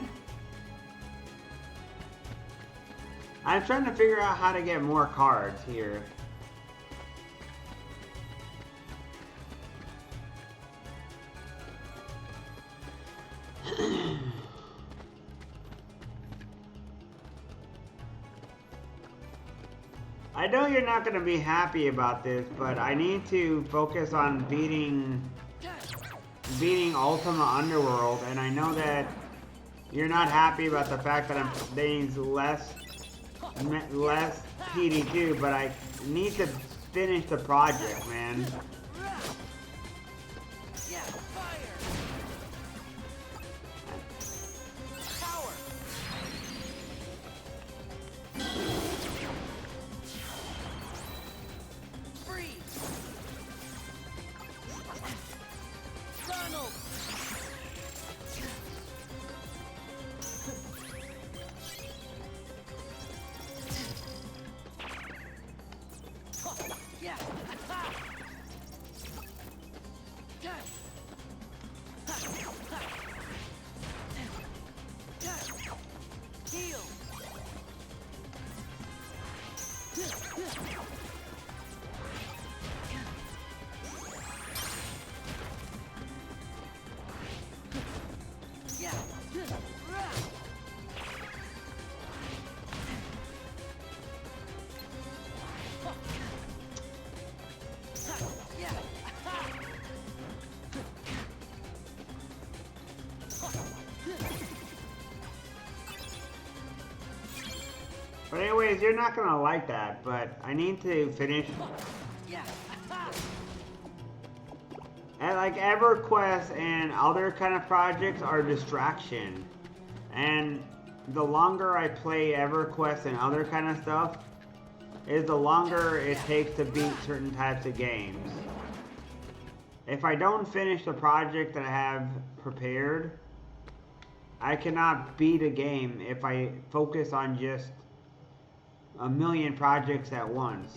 I'm trying to figure out how to get more cards here. I know you're not going to be happy about this, but I need to focus on beating Ultima Underworld, and I know that you're not happy about the fact that I'm playing less PD2, but I need to finish the project, man. Yeah. Fire. Power. Freeze. Donald. Yeah. But anyways, you're not gonna like that, but I need to finish. Yeah. And like EverQuest and other kind of projects are distraction. And the longer I play EverQuest and other kind of stuff, is the longer it takes to beat certain types of games. If I don't finish the project that I have prepared, I cannot beat a game if I focus on just a million projects at once.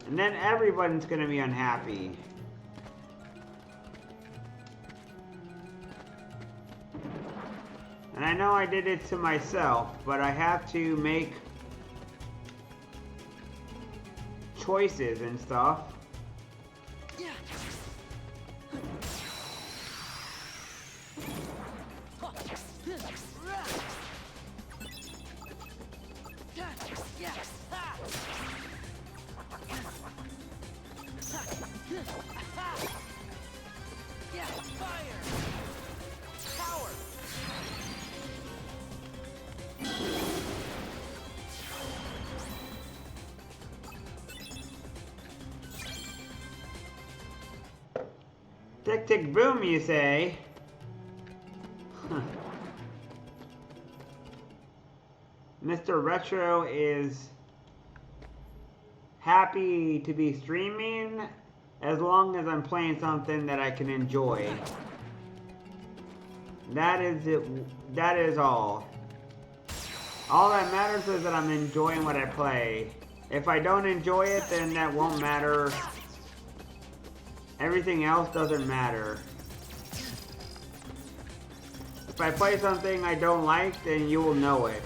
And then everyone's gonna be unhappy. And I know I did it to myself, but I have to make choices and stuff. Yeah. Yeah, fire! Power! Tick tick boom, you say? Huh. Mr. Retro is happy to be streaming as long as I'm playing something that I can enjoy. That is it. That is all. All that matters is that I'm enjoying what I play. If I don't enjoy it, then that won't matter. Everything else doesn't matter. If I play something I don't like, then you will know it.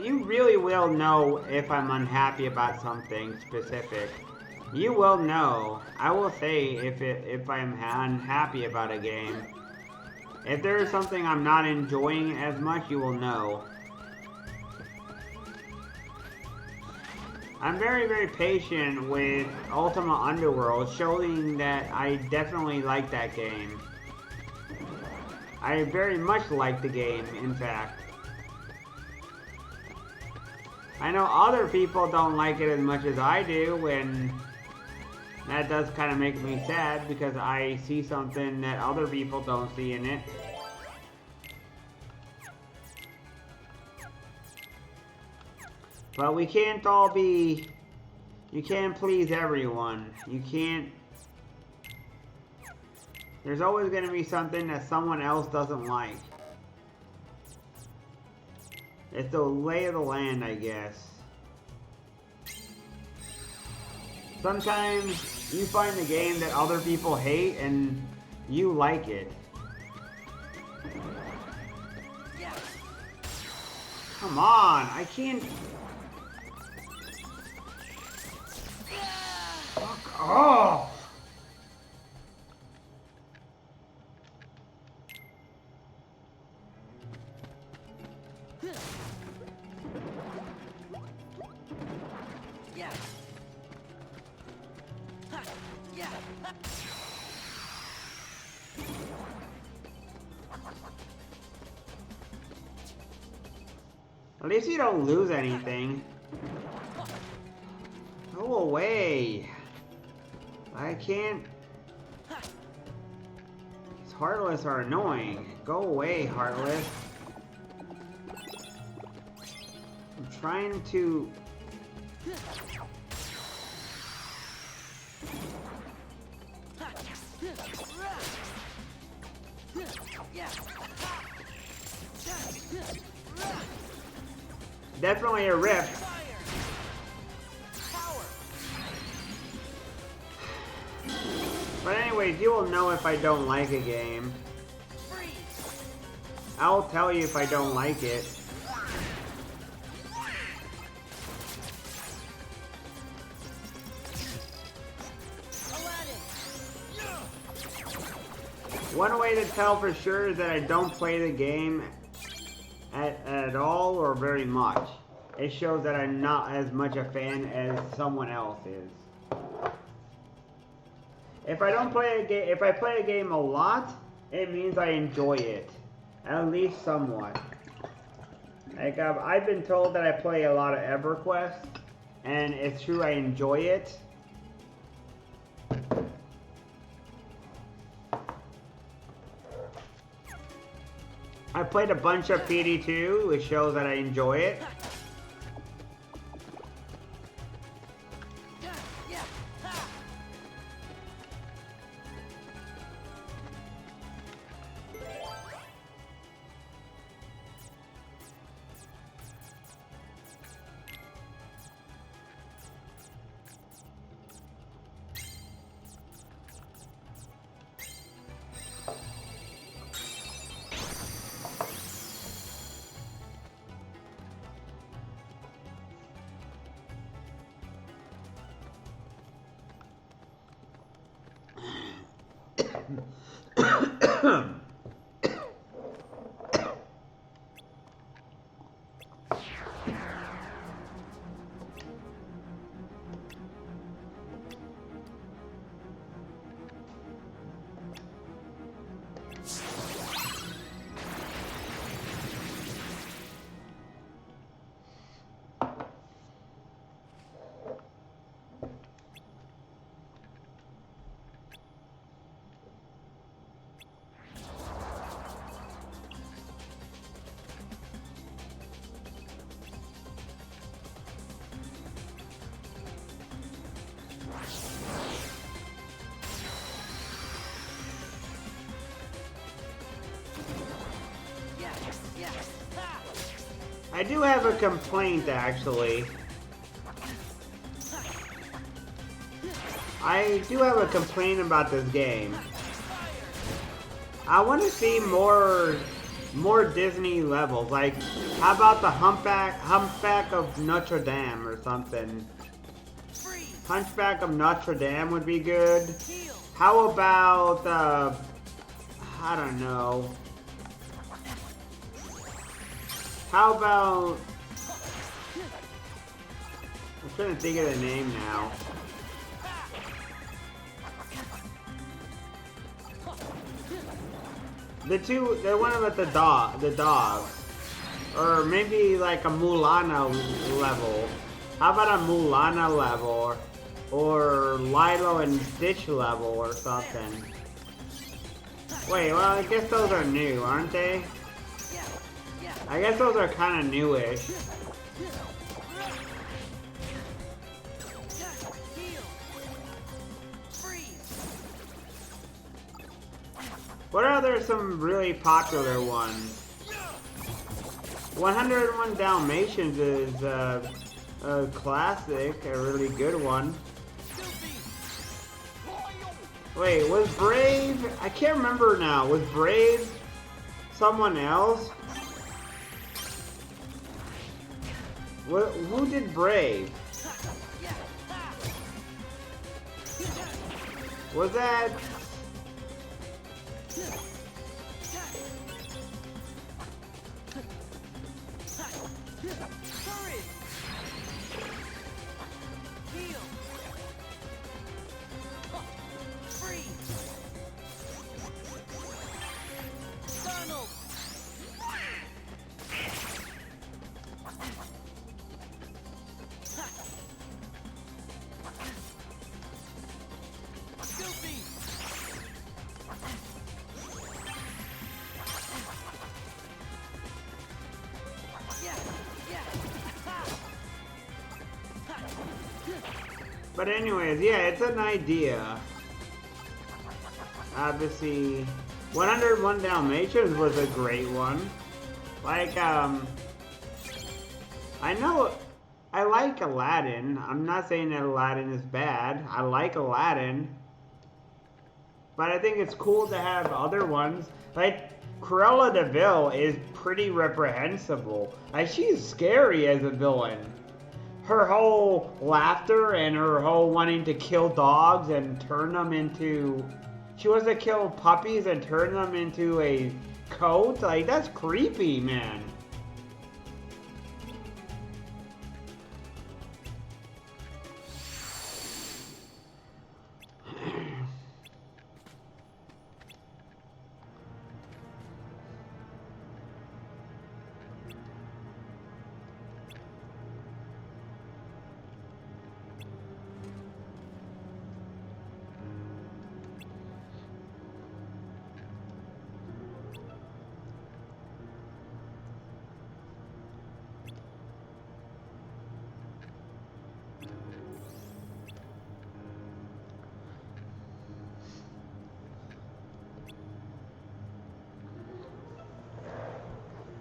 You really will know if I'm unhappy about something specific. You will know. I will say if I'm unhappy about a game. If there is something I'm not enjoying as much, you will know. I'm very, very patient with Ultima Underworld, showing that I definitely like that game. I very much like the game, in fact. I know other people don't like it as much as I do, and that does kind of make me sad because I see something that other people don't see in it. But we can't all be... You can't please everyone. You can't... There's always going to be something that someone else doesn't like. It's the lay of the land, I guess. Sometimes you find a game that other people hate and you like it. Come on, I can't... Fuck off! At least you don't lose anything. Go away. I can't. These Heartless are annoying. Go away, Heartless. I'm trying to. Definitely a rift. But anyways, you will know if I don't like a game. I'll tell you if I don't like it. One way to tell for sure is that I don't play the game at all or very much. It shows that I'm not as much a fan as someone else is. If I don't play a game, if I play a game a lot, it means I enjoy it, at least somewhat. Like I've been told that I play a lot of EverQuest, and it's true, I enjoy it. I played a bunch of PD2, which shows that I enjoy it. I do have a complaint, actually. I do have a complaint about this game. I want to see more Disney levels. Like, how about the Humpback of Notre Dame or something? Hunchback of Notre Dame would be good. How about I don't know. How about... I'm trying to think of the name now. The one about the dogs. Or maybe like a Mulana level. How about a Mulana level? Or Lilo and Stitch level or something. Wait, well, I guess those are new, aren't they? I guess those are kind of newish. What are there some really popular ones? 101 Dalmatians is a classic, a really good one. Wait, was Brave? I can't remember now. Was Brave someone else? Who did Brave? Was that... But anyways, yeah, it's an idea. Obviously, 101 Dalmatians was a great one. Like, I know, I like Aladdin. I'm not saying that Aladdin is bad. I like Aladdin. But I think it's cool to have other ones. Like, Cruella de Vil is pretty reprehensible. Like, she's scary as a villain. Her whole laughter and her whole wanting to kill dogs and turn them into... She wants to kill puppies and turn them into a coat? Like, that's creepy, man.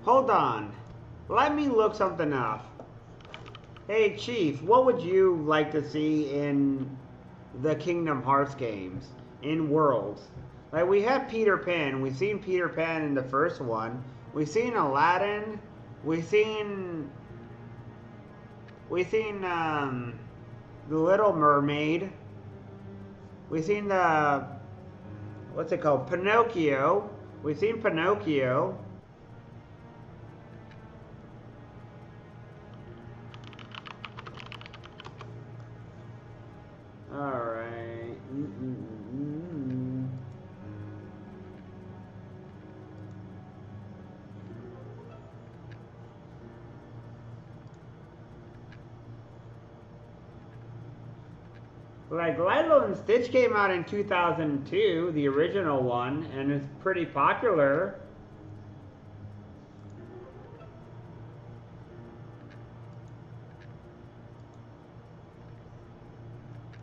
Hold on. Let me look something up. Hey, Chief, what would you like to see in the Kingdom Hearts games? In Worlds? Like, we have Peter Pan. We've seen Peter Pan in the first one. We've seen Aladdin. We've seen... The Little Mermaid. We've seen the... What's it called? Pinocchio. We've seen Pinocchio. Alright. Like, Lilo and Stitch came out in 2002, the original one, and it's pretty popular.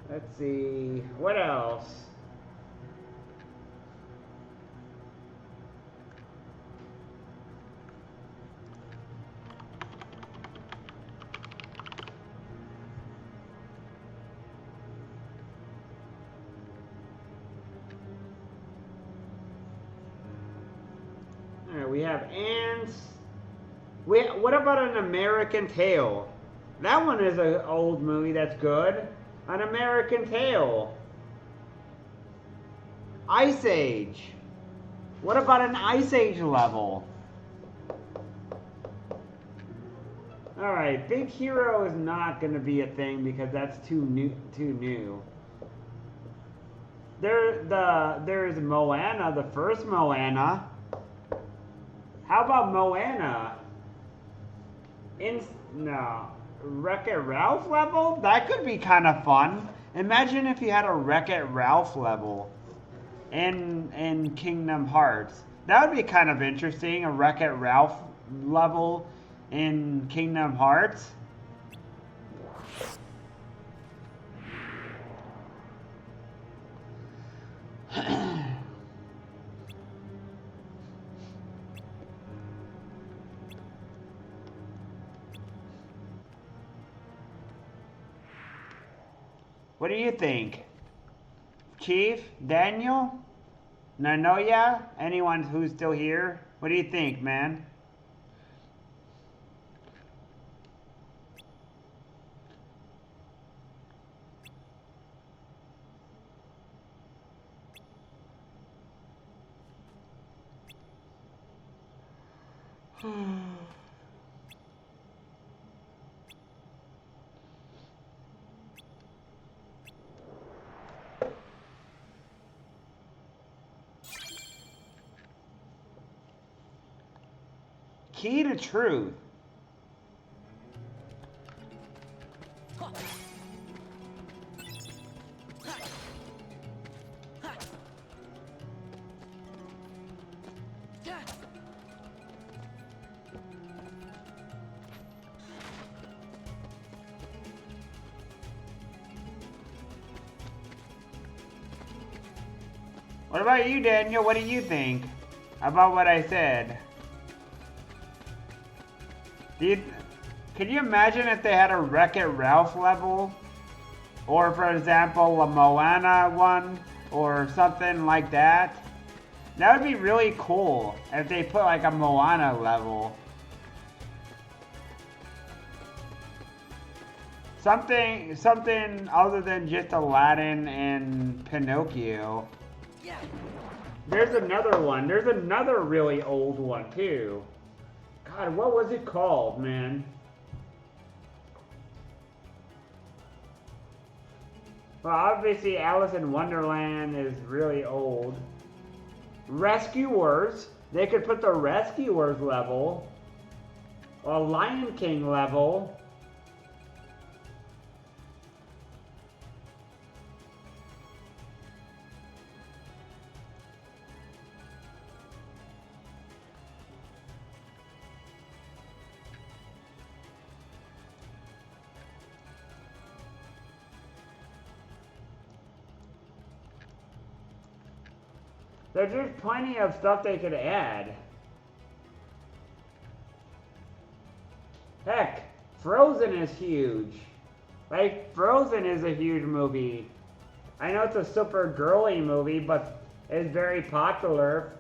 Let's see, what else? Alright, we have Ants. What about An American Tail? That one is an old movie that's good. An American Tail. Ice Age. What about an Ice Age level? Alright, Big Hero is not going to be a thing because that's too new. There's Moana, the first Moana. How about Moana? No. Wreck-It Ralph level? That could be kind of fun. Imagine if you had a Wreck-It Ralph level in Kingdom Hearts. That would be kind of interesting, a Wreck-It Ralph level in Kingdom Hearts. What do you think? Chief? Daniel? Nanoya? Anyone who's still here? What do you think, man? Key to Truth. What about you, Daniel? What do you think about what I said? Can you imagine if they had a Wreck-It Ralph level? Or, for example, a Moana one? Or something like that? That would be really cool if they put like a Moana level. Something other than just Aladdin and Pinocchio. Yeah. There's another one. There's another really old one too. God, what was it called, man? Well, obviously Alice in Wonderland is really old. Rescuers. They could put the Rescuers level. A Lion King level. There's just plenty of stuff they could add. Heck, Frozen is huge. Like, Frozen is a huge movie. I know it's a super girly movie, but it's very popular.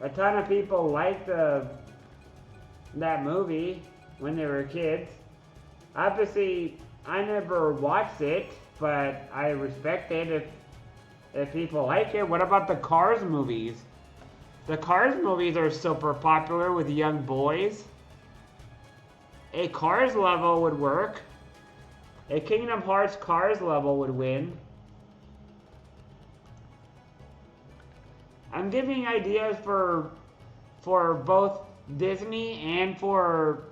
A ton of people liked that movie when they were kids. Obviously, I never watched it, but I respect it if people like it. What about the Cars movies? The Cars movies are super popular with young boys. A Cars level would work. A Kingdom Hearts Cars level would win. I'm giving ideas for both Disney and for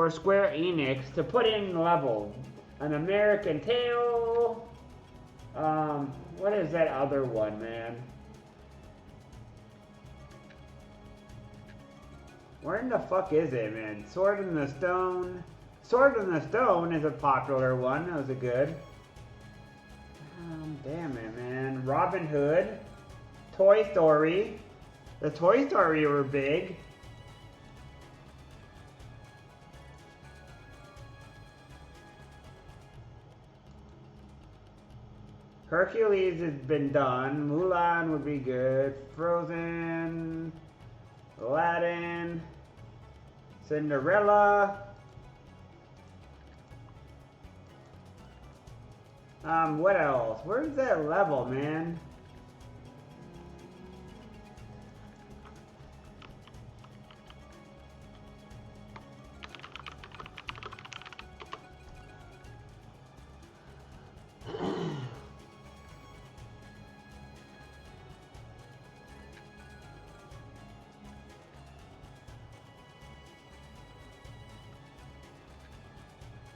Square Enix to put in level. An American Tail. What is that other one, man? Where in the fuck is it, man? Sword in the Stone. Sword in the Stone is a popular one. That was a good. Damn it, man. Robin Hood. Toy Story. The Toy Story were big. Hercules has been done. Mulan would be good. Frozen. Aladdin. Cinderella. What else? Where's that level, man?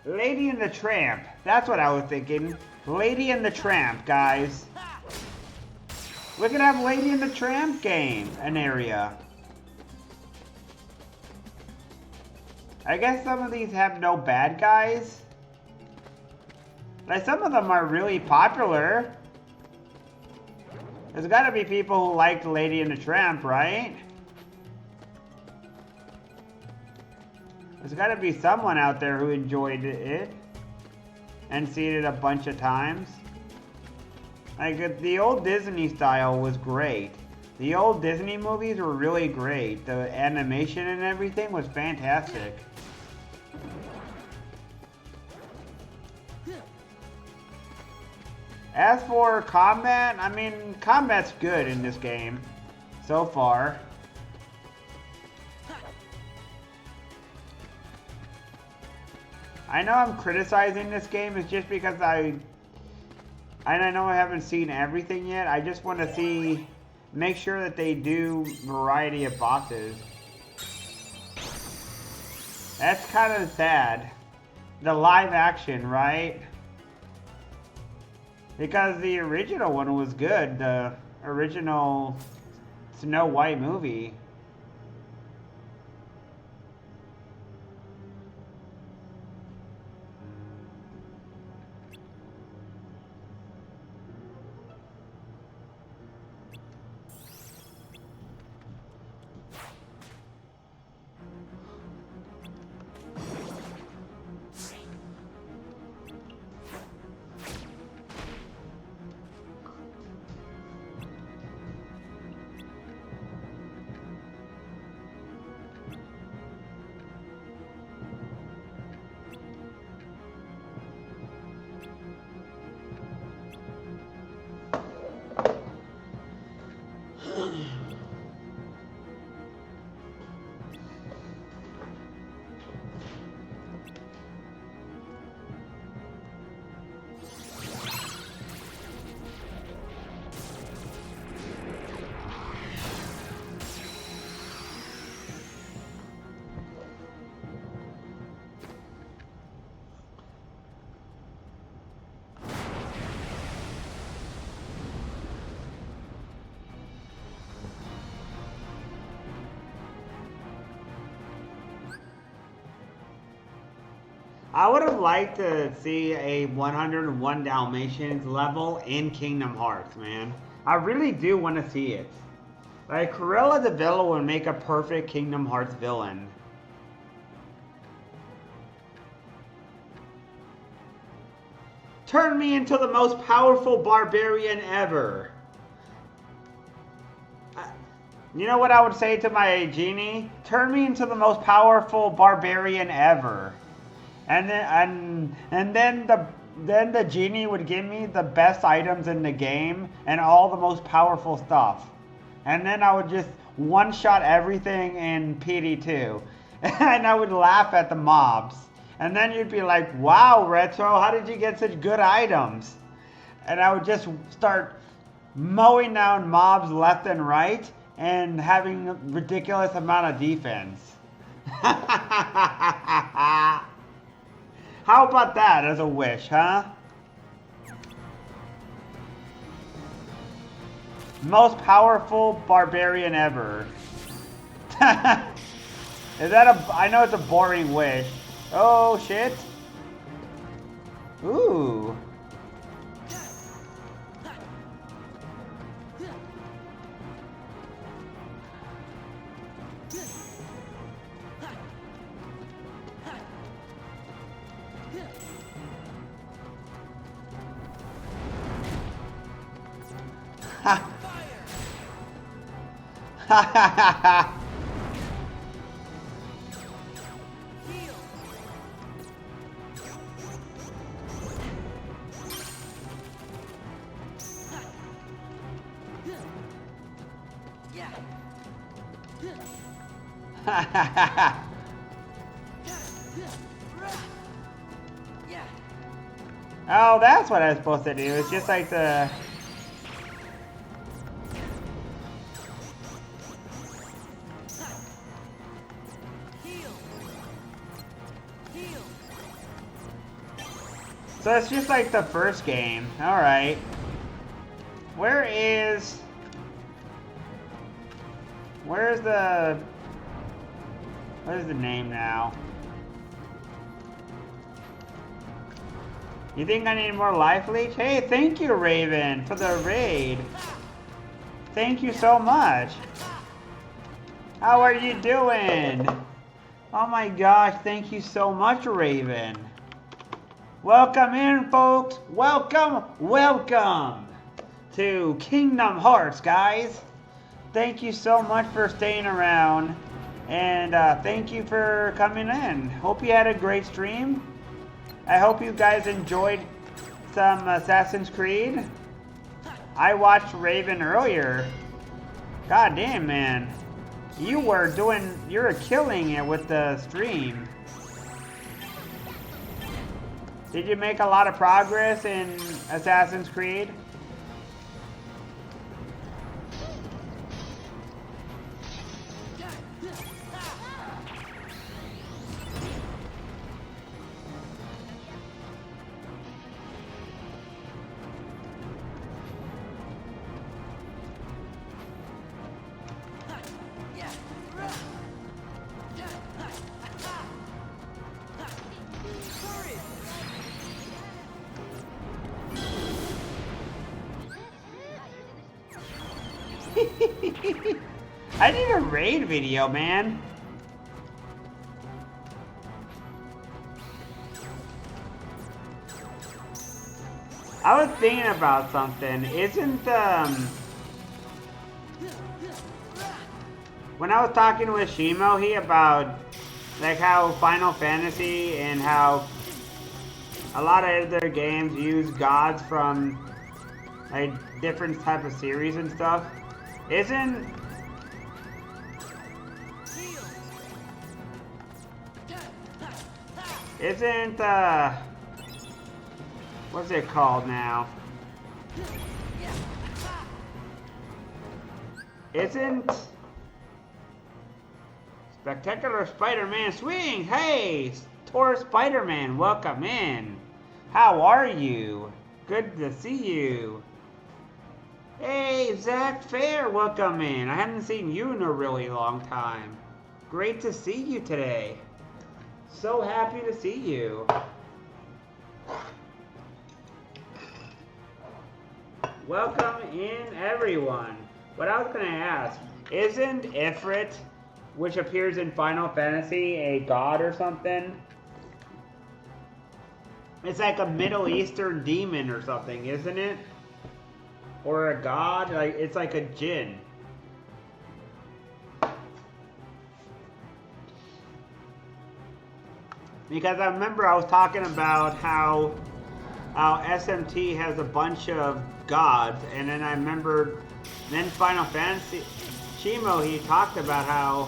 Lady and the Tramp. That's what I was thinking. Lady and the Tramp, guys. We could have Lady and the Tramp game, an area. I guess some of these have no bad guys. Like, some of them are really popular. There's gotta be people who liked Lady and the Tramp, right? There's gotta be someone out there who enjoyed it and seen it a bunch of times. Like, the old Disney style was great. The old Disney movies were really great. The animation and everything was fantastic. As for combat, I mean, combat's good in this game so far. I know I'm criticizing this game, it's just because I know I haven't seen everything yet. I just want to make sure that they do variety of bosses. That's kind of sad. The live action, right? Because the original one was good, the original Snow White movie. I would have liked to see a 101 Dalmatians level in Kingdom Hearts, man. I really do want to see it. Like, Cruella the villain would make a perfect Kingdom Hearts villain. Turn me into the most powerful barbarian ever. You know what I would say to my genie? Turn me into the most powerful barbarian ever. And then the genie would give me the best items in the game and all the most powerful stuff. And then I would just one-shot everything in PD2. And I would laugh at the mobs. And then you'd be like, wow, Retro, how did you get such good items? And I would just start mowing down mobs left and right and having a ridiculous amount of defense. How about that as a wish, huh? Most powerful barbarian ever. Is that I know it's a boring wish. Oh shit. Ooh. Ha ha ha ha. Oh, that's what I was supposed to do. It's just like the... So it's just like the first game. Alright. Where's the... What is the name now? You think I need more life leech? Hey, thank you, Raven, for the raid. Thank you so much. How are you doing? Oh my gosh, thank you so much, Raven. Welcome in, folks. Welcome, welcome to Kingdom Hearts, guys. Thank you so much for staying around. And thank you for coming in. Hope you had a great stream. I hope you guys enjoyed some Assassin's Creed. I watched Raven earlier. God damn, man. You were killing it with the stream. Did you make a lot of progress in Assassin's Creed? I need a raid video, man. I was thinking about something. Isn't when I was talking with Shimo about like how Final Fantasy and how a lot of other games use gods from like different type of series and stuff. Isn't what's it called now? Isn't Spectacular Spider-Man Swing? Hey, Tor Spider-Man, welcome in. How are you? Good to see you. Hey, Zach Fair, welcome in. I haven't seen you in a really long time. Great to see you today. So happy to see you. Welcome in, everyone. What I was going to ask, isn't Ifrit, which appears in Final Fantasy, a god or something? It's like a Middle Eastern demon or something, isn't it? Or a god? Like it's like a djinn. Because I remember I was talking about how SMT has a bunch of gods, and then I remember then Final Fantasy Shimo, he talked about how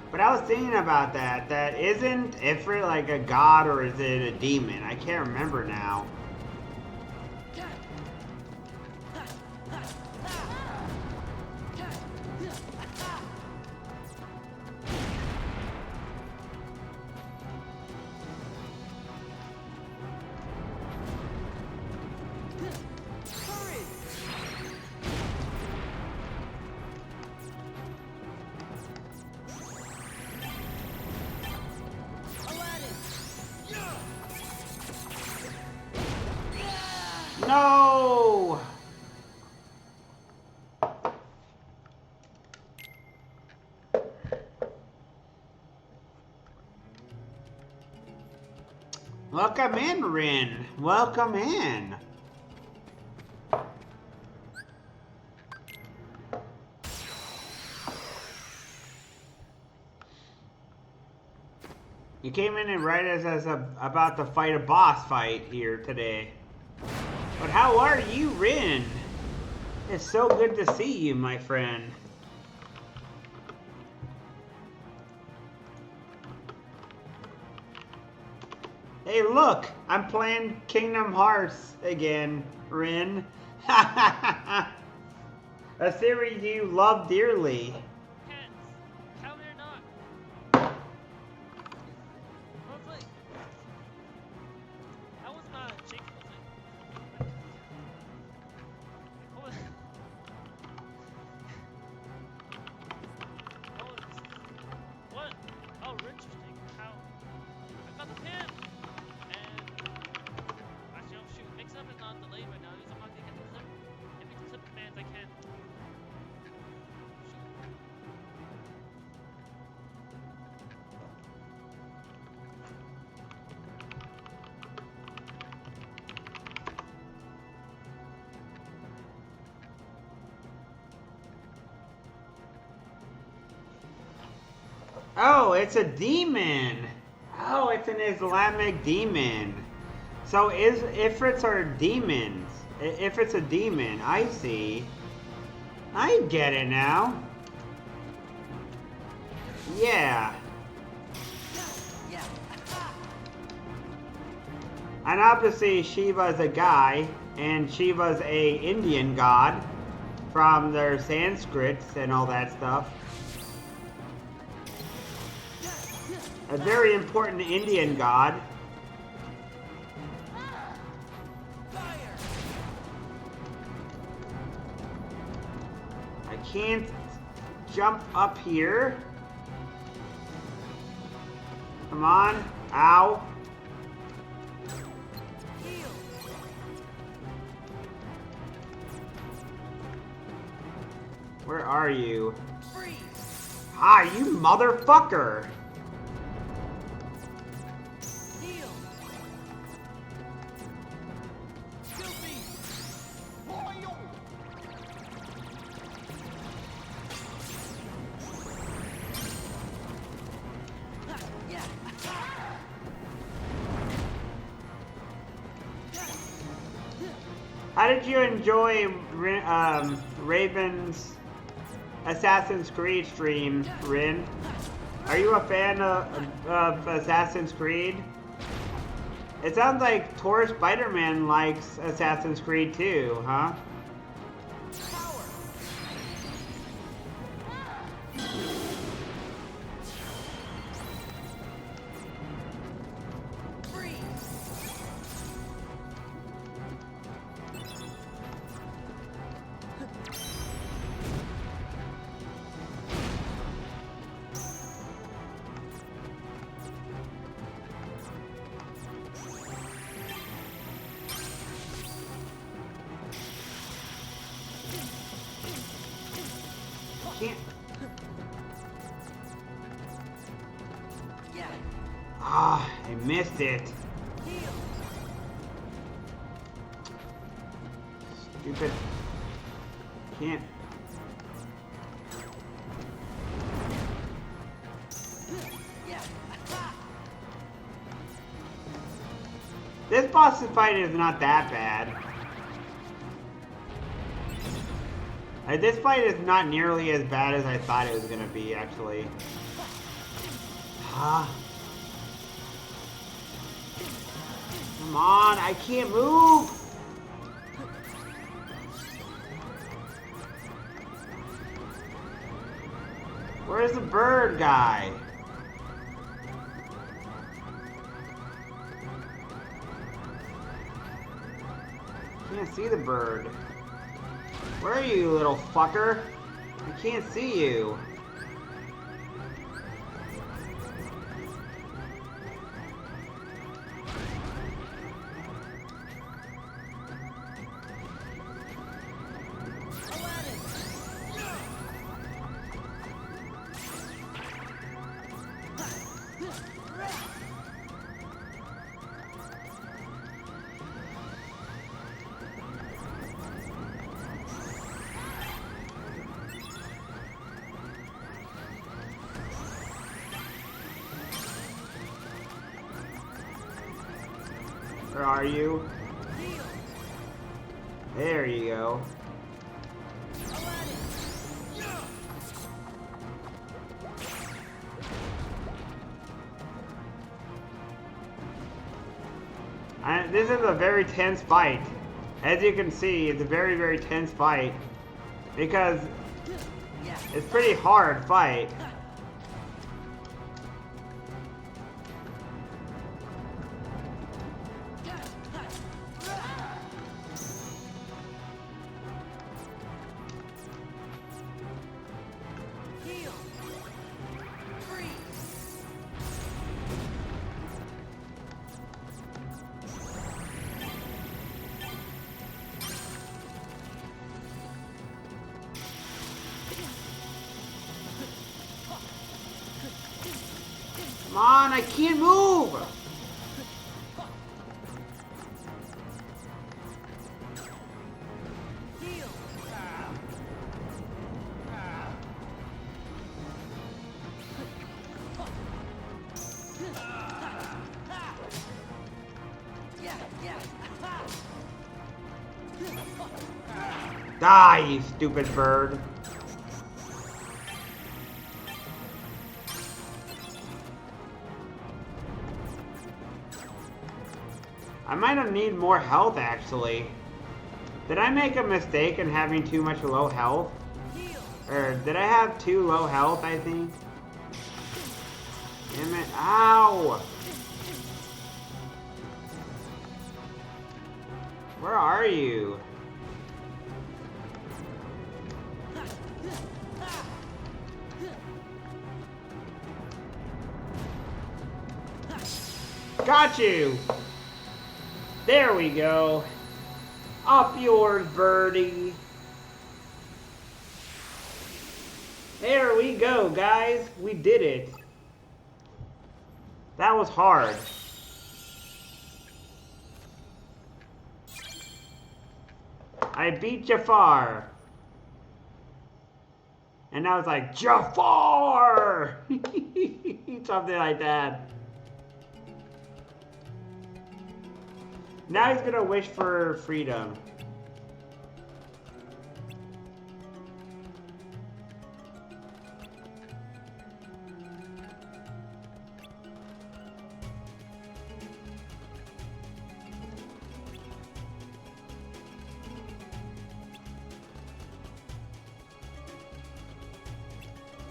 But I was thinking about that. That isn't Ifrit like a god or is it a demon? I can't remember now. No! Welcome in, Rin. Welcome in. You came in and right as I was about to fight a boss fight here today. But how are you, Rin? It's so good to see you, my friend. Hey, look! I'm playing Kingdom Hearts again, Rin. A series you love dearly. How they're not? Hopefully. That was not a chick, was it? What was what? Oh, interesting. How? I got the pin! And actually, oh shoot, mix up is not delayed right now. At least I'm not gonna get the clip. If it's clip commands, I can. Oh, it's a demon. Oh, it's an Islamic demon. So Ifrits are demons. If it's a demon, I see. I get it now. Yeah. And obviously Shiva's a guy, and Shiva's a Indian god from their Sanskrits and all that stuff. A very important Indian god. I can't jump up here. Come on. Ow. Where are you? Hi, you motherfucker! How did you enjoy Raven's Assassin's Creed stream, Rin? Are you a fan of Assassin's Creed? It sounds like Tor Spider-Man likes Assassin's Creed too, huh? Power. Freeze. Can't. Yeah. Ah, I missed it. Heal. Stupid. Can't. Yeah. This boss fight is not that bad. This fight is not nearly as bad as I thought it was gonna be, actually. Ah. Come on, I can't move! Where's the bird guy? Can't see the bird. Where are you, little fucker? I can't see you. Where are you? There you go. This is a very tense fight. As you can see, it's a very, very tense fight. Because it's a pretty hard fight. Heal. Freeze. Come on, I can't move! Heal. Yeah, yeah. Die, you stupid bird. I might have need more health, actually. Did I make a mistake in having too much low health? Heal. Or did I have too low health, I think? Damn it. Ow! Where are you? Got you! There we go. Up yours, birdie. There we go, guys. We did it. That was hard. I beat Jafar. And I was like, Jafar! Something like that. Now he's gonna wish for freedom.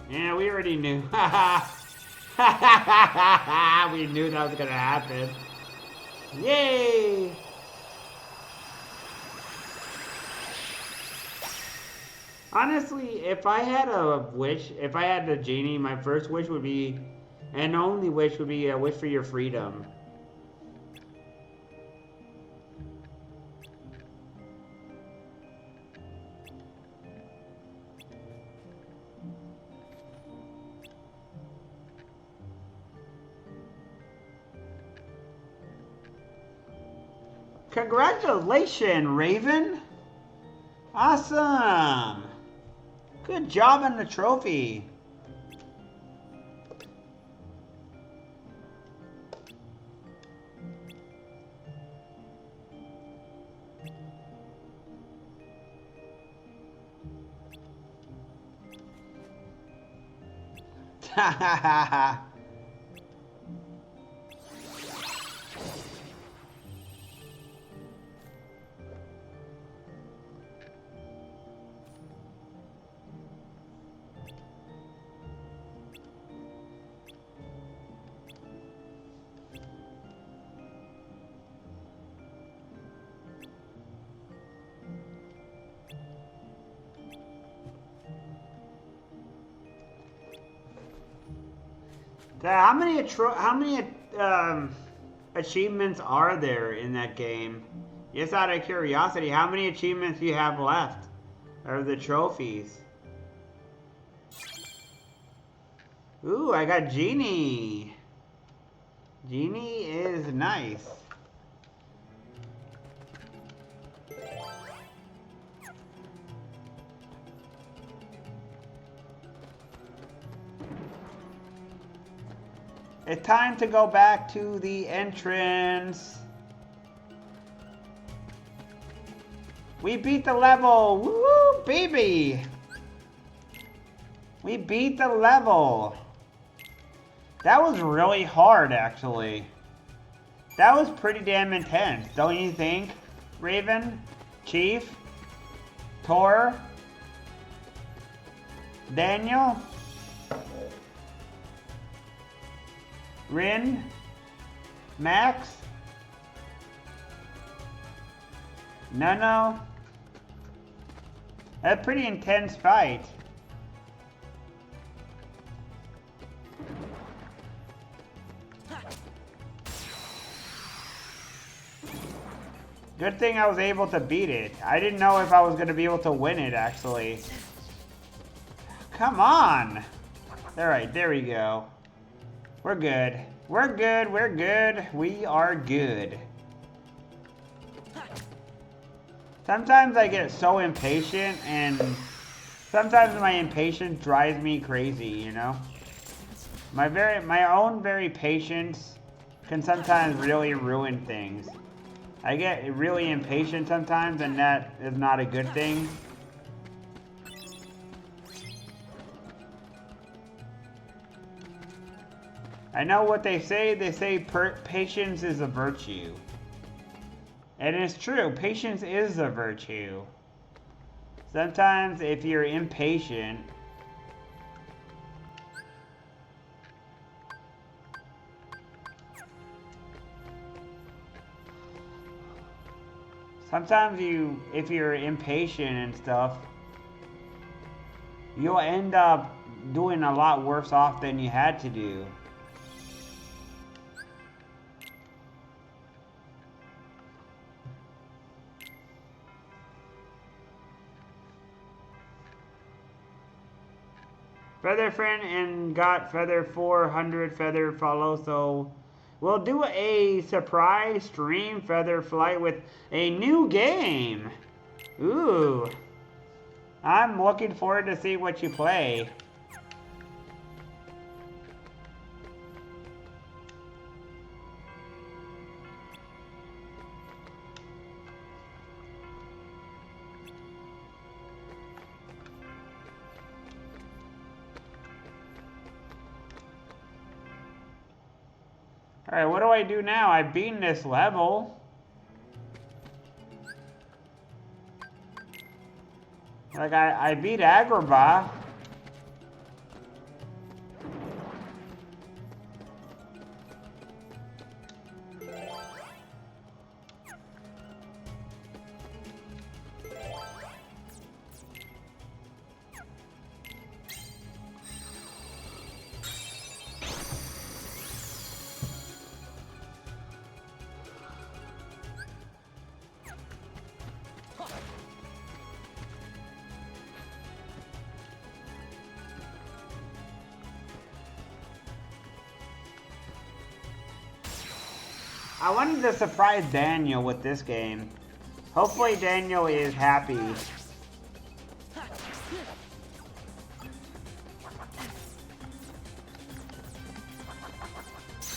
Yeah, we already knew. We knew that was gonna happen. Yay! Honestly, if I had a wish, if I had a genie, my first wish would be, and only wish would be a wish for your freedom. Congratulations, Raven! Awesome! Good job on the trophy. How many achievements are there in that game? Just out of curiosity, how many achievements do you have left? Or the trophies? Ooh, I got Genie. Genie is nice. It's time to go back to the entrance. We beat the level. Woo, baby. We beat the level. That was really hard, actually. That was pretty damn intense, don't you think? Raven? Chief? Tor? Daniel? Rin? Max? No. That's a pretty intense fight. Good thing I was able to beat it. I didn't know if I was going to be able to win it, actually. Come on! Alright, there we go. We're good. We're good. We're good. We are good. Sometimes I get so impatient, and sometimes my impatience drives me crazy, you know? My own very patience can sometimes really ruin things. I get really impatient sometimes, and that is not a good thing. I know what they say. They say patience is a virtue. And it's true. Patience is a virtue. Sometimes if you're impatient, if you're impatient and stuff, you'll end up doing a lot worse off than you had to do. Feather friend and got feather 400 feather follow, so we'll do a surprise stream feather flight with a new game. Ooh. I'm looking forward to see what you play. Alright, what do I do now? I've beaten this level. Like, I beat Agrabah. I wanted to surprise Daniel with this game. Hopefully Daniel is happy.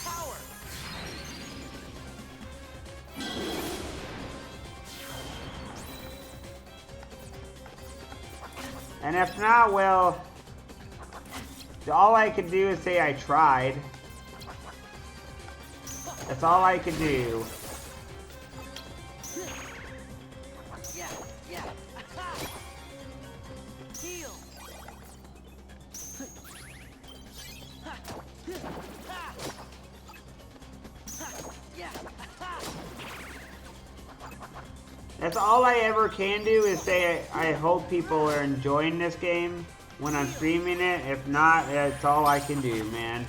Power. And if not, well, all I can do is say I tried. That's all I can do. Yeah, yeah. Heal. Yeah. That's all I ever can do is say I hope people are enjoying this game when I'm streaming it. If not, that's all I can do, man.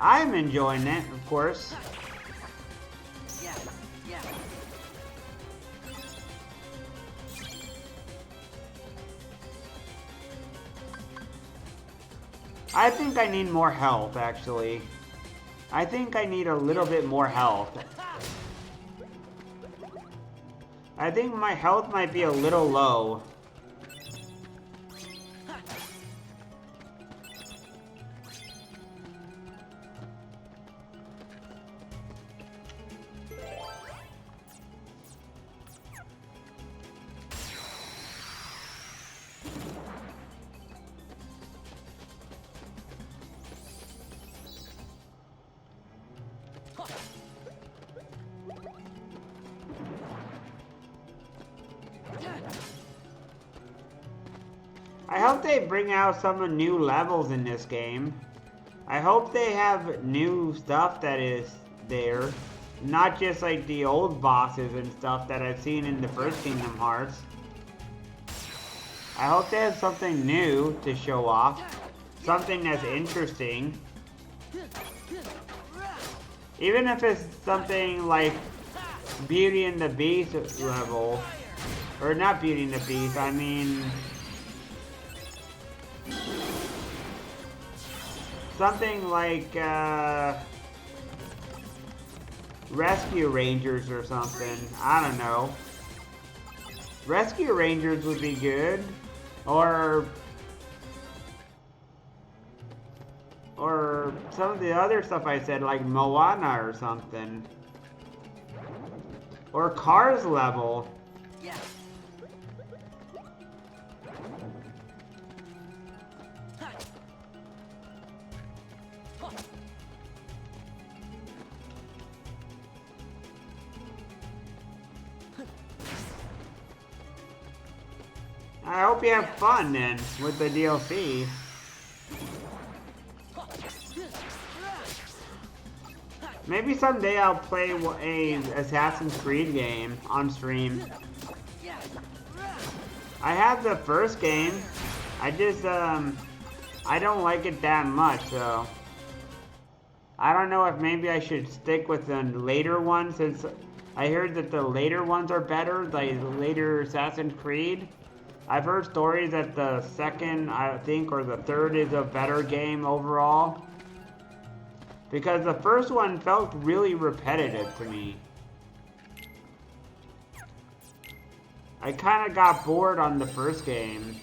I'm enjoying it, of course. Yeah, yeah. I think I need more health, actually. I think I need a little bit more health. I think my health might be a little low. I hope they bring out some new levels in this game. I hope they have new stuff that is there. Not just like the old bosses and stuff that I've seen in the first Kingdom Hearts. I hope they have something new to show off. Something that's interesting. Even if it's something like Beauty and the Beast level. Or not Beauty and the Beast, I mean... something like Rescue Rangers or something. I don't know. Rescue Rangers would be good. Or some of the other stuff I said, like Moana or something. Or Cars level. Yeah. I hope you have fun then with the DLC. Maybe someday I'll play a Assassin's Creed game on stream. I have the first game. I just I don't like it that much, so I don't know if maybe I should stick with the later one, since I heard that the later ones are better, like the later Assassin's Creed. I've heard stories that the second, I think, or the third is a better game overall. Because the first one felt really repetitive to me. I kind of got bored on the first game.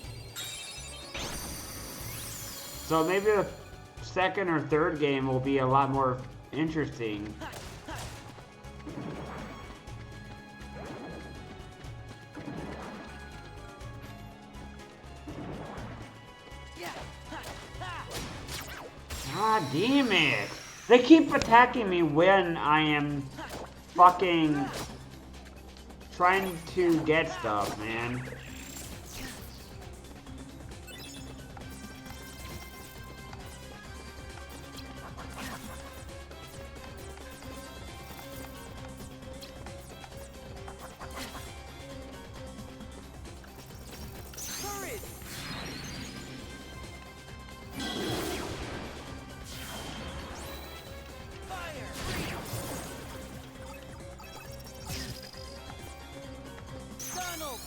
So maybe the second or third game will be a lot more interesting. God damn it! They keep attacking me when I am fucking trying to get stuff, man. Courage. Fire. Donald.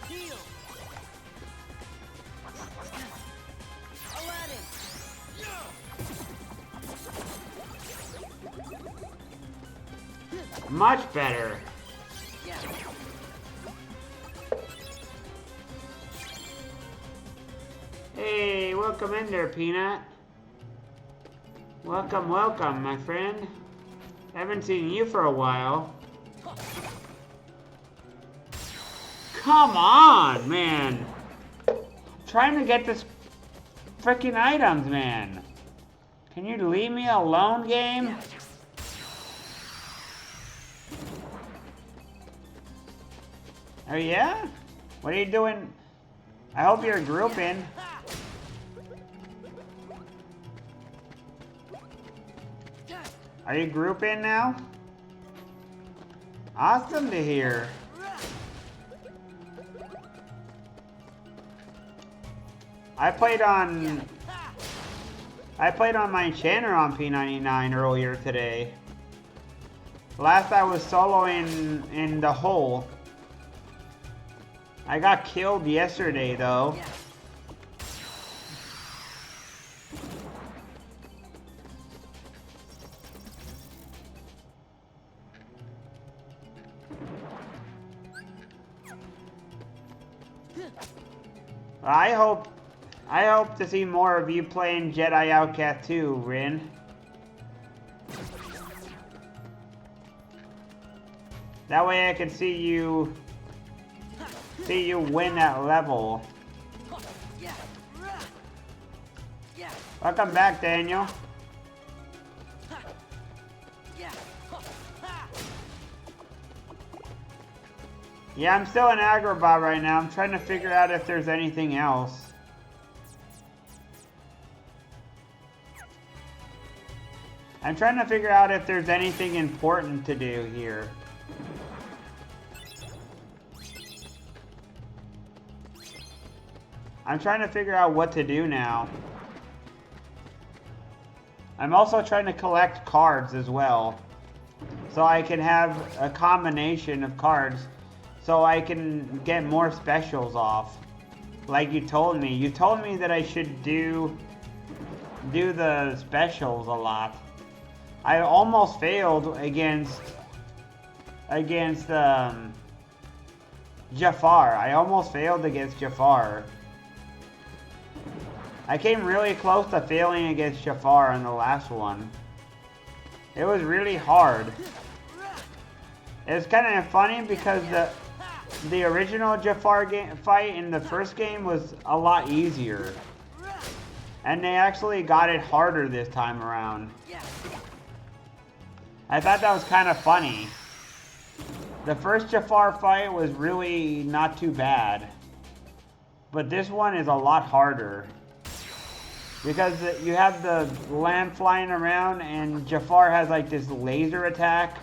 Heal. Aladdin. Much better. Yeah. Hey, welcome in there, Peanut. Welcome, welcome, my friend. Haven't seen you for a while. Come on, man. Trying to get this freaking items, man. Can you leave me alone, game? Oh yeah? What are you doing? I hope you're grouping. Are you grouping now? Awesome to hear. I played on my channel on P99 earlier today. Last I was soloing in the hole. I got killed yesterday though. I hope to see more of you playing Jedi Outcast 2, Rin. That way I can see you win that level. Welcome back, Daniel. Yeah, I'm still in Agrabah right now. I'm trying to figure out if there's anything else. I'm trying to figure out if there's anything important to do here. I'm trying to figure out what to do now. I'm also trying to collect cards as well. So I can have a combination of cards. So I can get more specials off. Like you told me. You told me that I should do the specials a lot. I almost failed against Jafar. I almost failed against Jafar. I came really close to failing against Jafar in the last one. It was really hard. It's kind of funny because the original Jafar fight in the first game was a lot easier. And they actually got it harder this time around. I thought that was kind of funny. The first Jafar fight was really not too bad. But this one is a lot harder. Because you have the lamb flying around and Jafar has like this laser attack.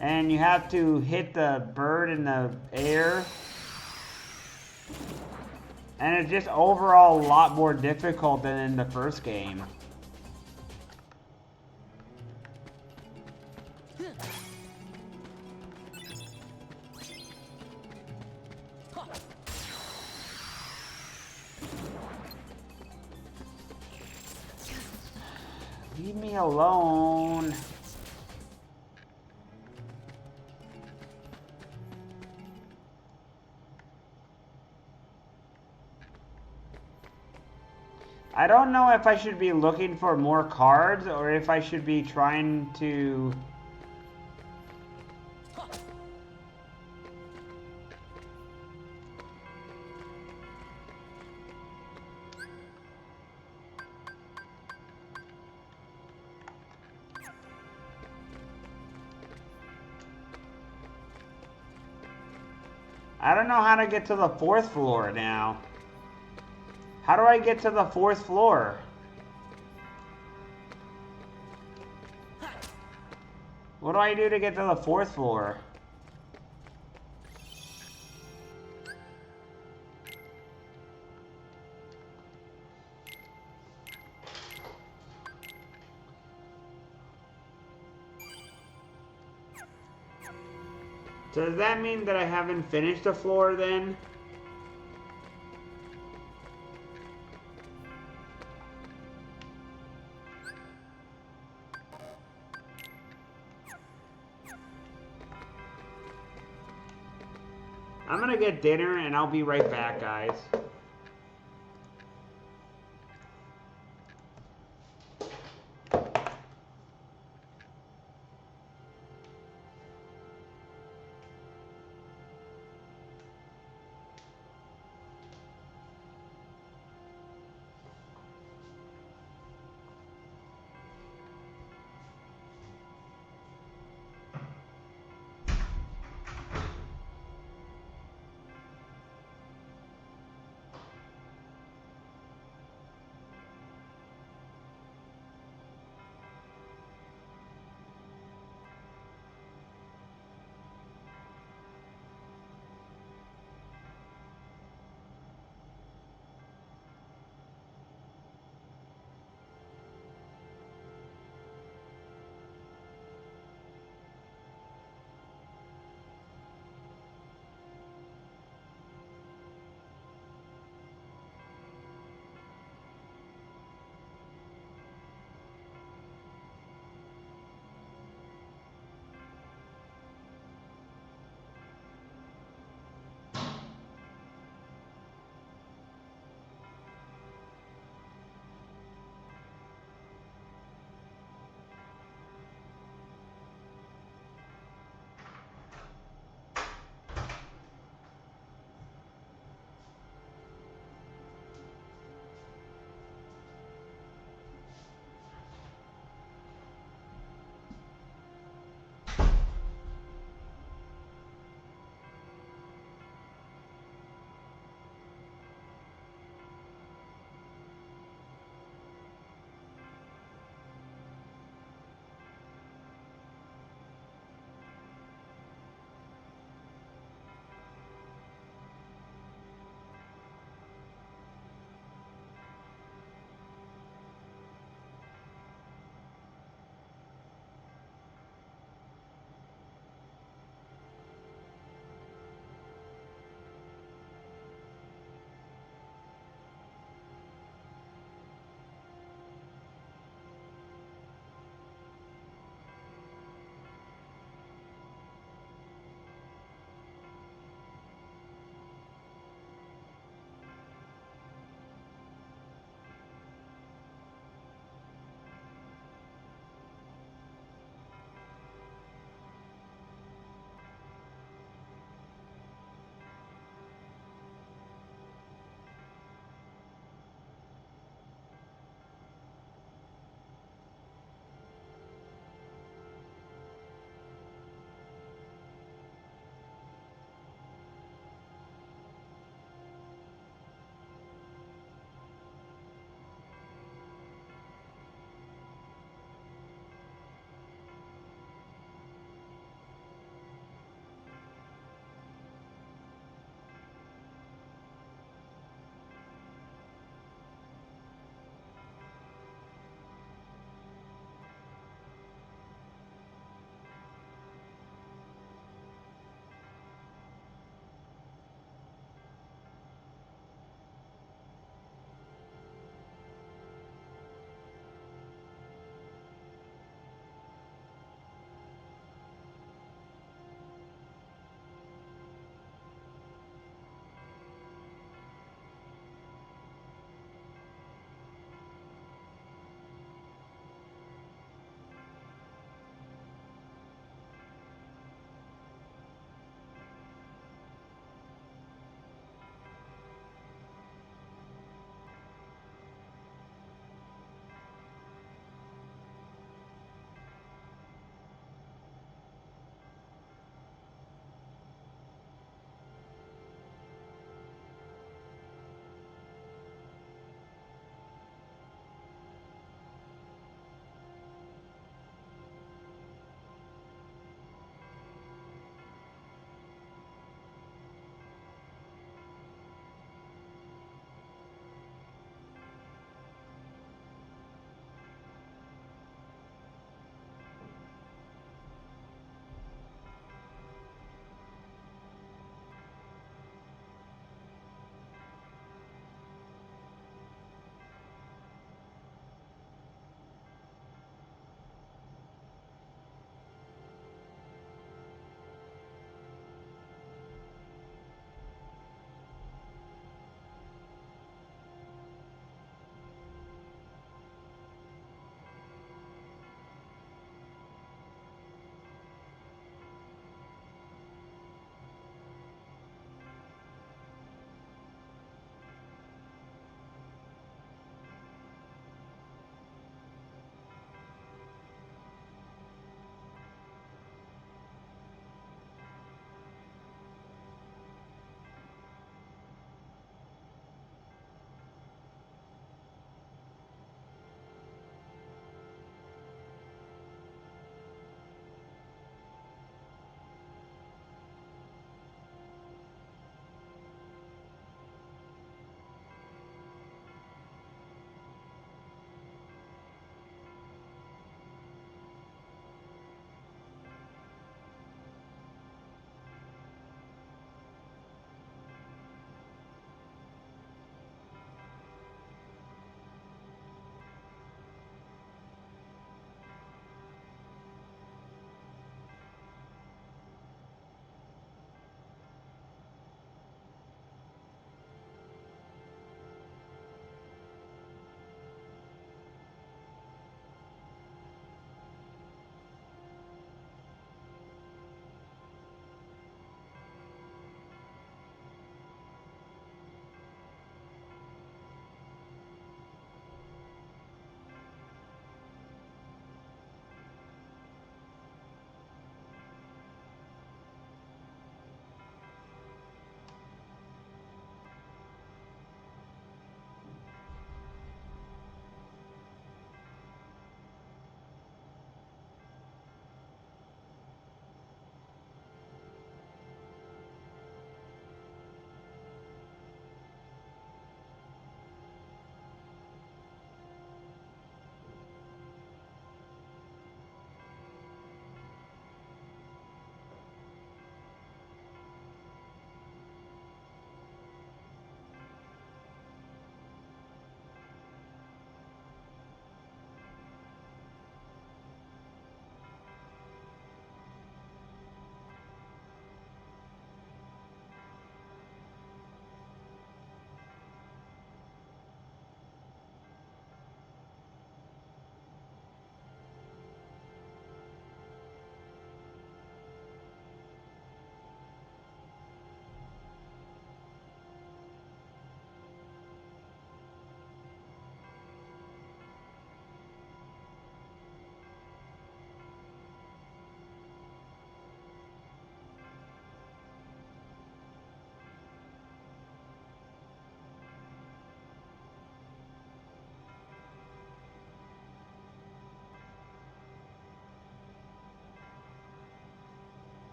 And you have to hit the bird in the air. And it's just overall a lot more difficult than in the first game. Leave me alone. I don't know if I should be looking for more cards or if I should be trying to... I don't know how to get to the 4th floor now. How do I get to the 4th floor? What do I do to get to the 4th floor? So does that mean that I haven't finished the floor then? I'm gonna get dinner and I'll be right back, guys.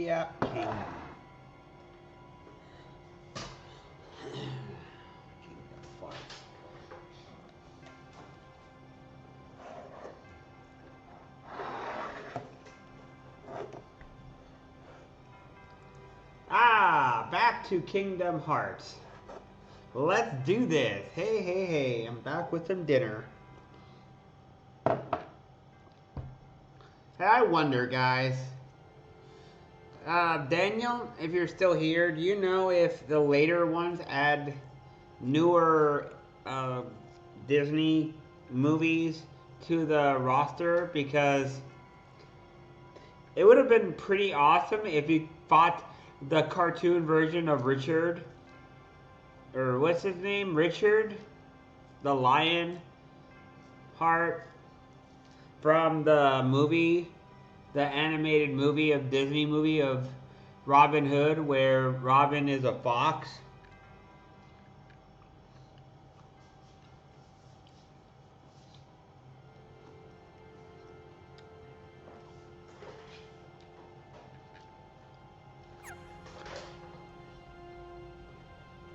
Kingdom. Kingdom Hearts. Ah, back to Kingdom Hearts. Let's do this. Hey, hey, hey, I'm back with some dinner. Hey, I wonder, guys. Daniel, if you're still here, do you know if the later ones add newer Disney movies to the roster? Because it would have been pretty awesome if you fought the cartoon version of Richard. Or what's his name? Richard? The Lion Heart from the movie, the animated movie of Disney movie of Robin Hood, where Robin is a fox.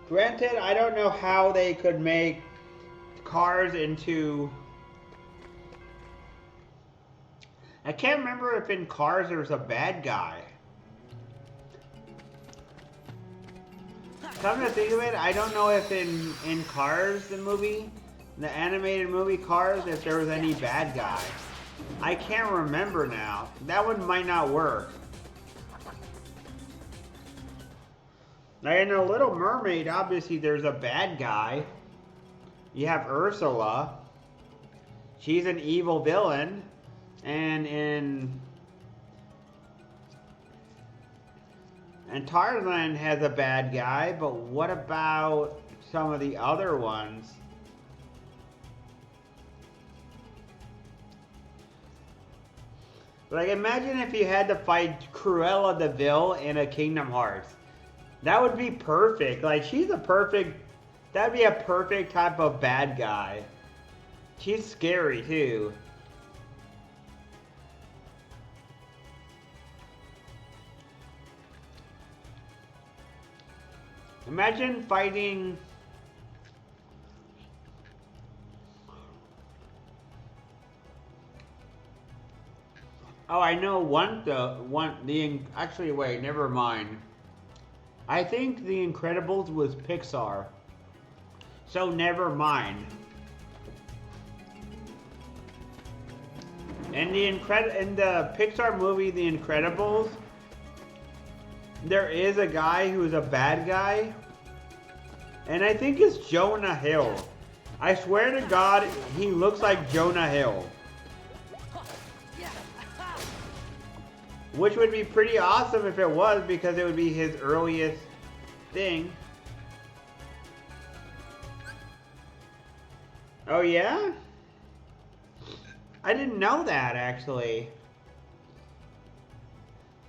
Granted, I don't know how they could make Cars into... I can't remember if in Cars there's a bad guy. Come to think of it, I don't know if in Cars, the movie, the animated movie Cars, if there was any bad guy. I can't remember now. That one might not work. Now in The Little Mermaid, obviously there's a bad guy. You have Ursula. She's an evil villain. And Tarzan has a bad guy, but what about some of the other ones? Like, imagine if you had to fight Cruella de Vil in a Kingdom Hearts. That would be perfect. Like, she's a perfect... That'd be a perfect type of bad guy. She's scary, too. Imagine fighting... Oh, I know actually, wait, never mind. I think The Incredibles was Pixar. So never mind. In the Pixar movie The Incredibles, there is a guy who's a bad guy, and I think it's Jonah Hill. I swear to God, he looks like Jonah Hill. Which would be pretty awesome if it was, because it would be his earliest thing. Oh yeah? I didn't know that, actually.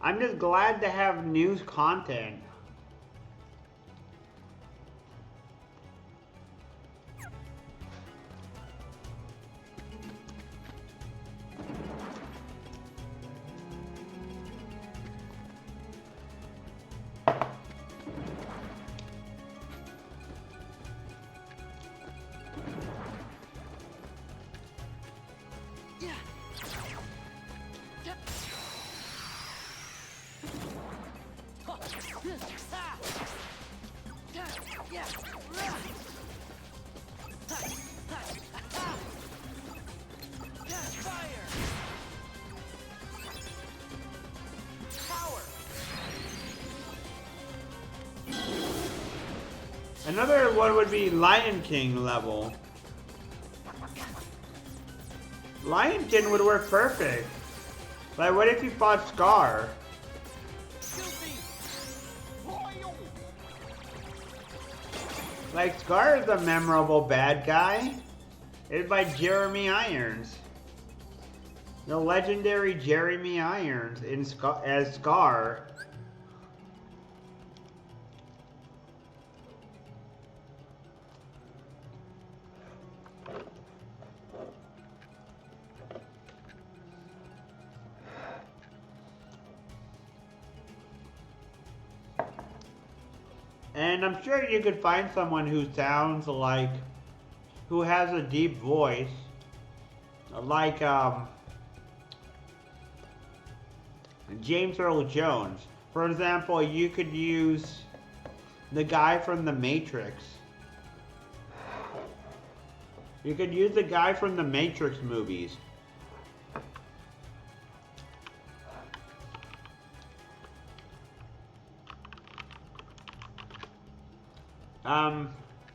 I'm just glad to have news content. Another one would be Lion King level. Lion King would work perfect. Like, what if you fought Scar? Like, Scar is a memorable bad guy. It's by Jeremy Irons. The legendary Jeremy Irons as Scar. And I'm sure you could find someone who sounds like, who has a deep voice, like James Earl Jones. For example, you could use the guy from The Matrix. You could use the guy from the Matrix movies.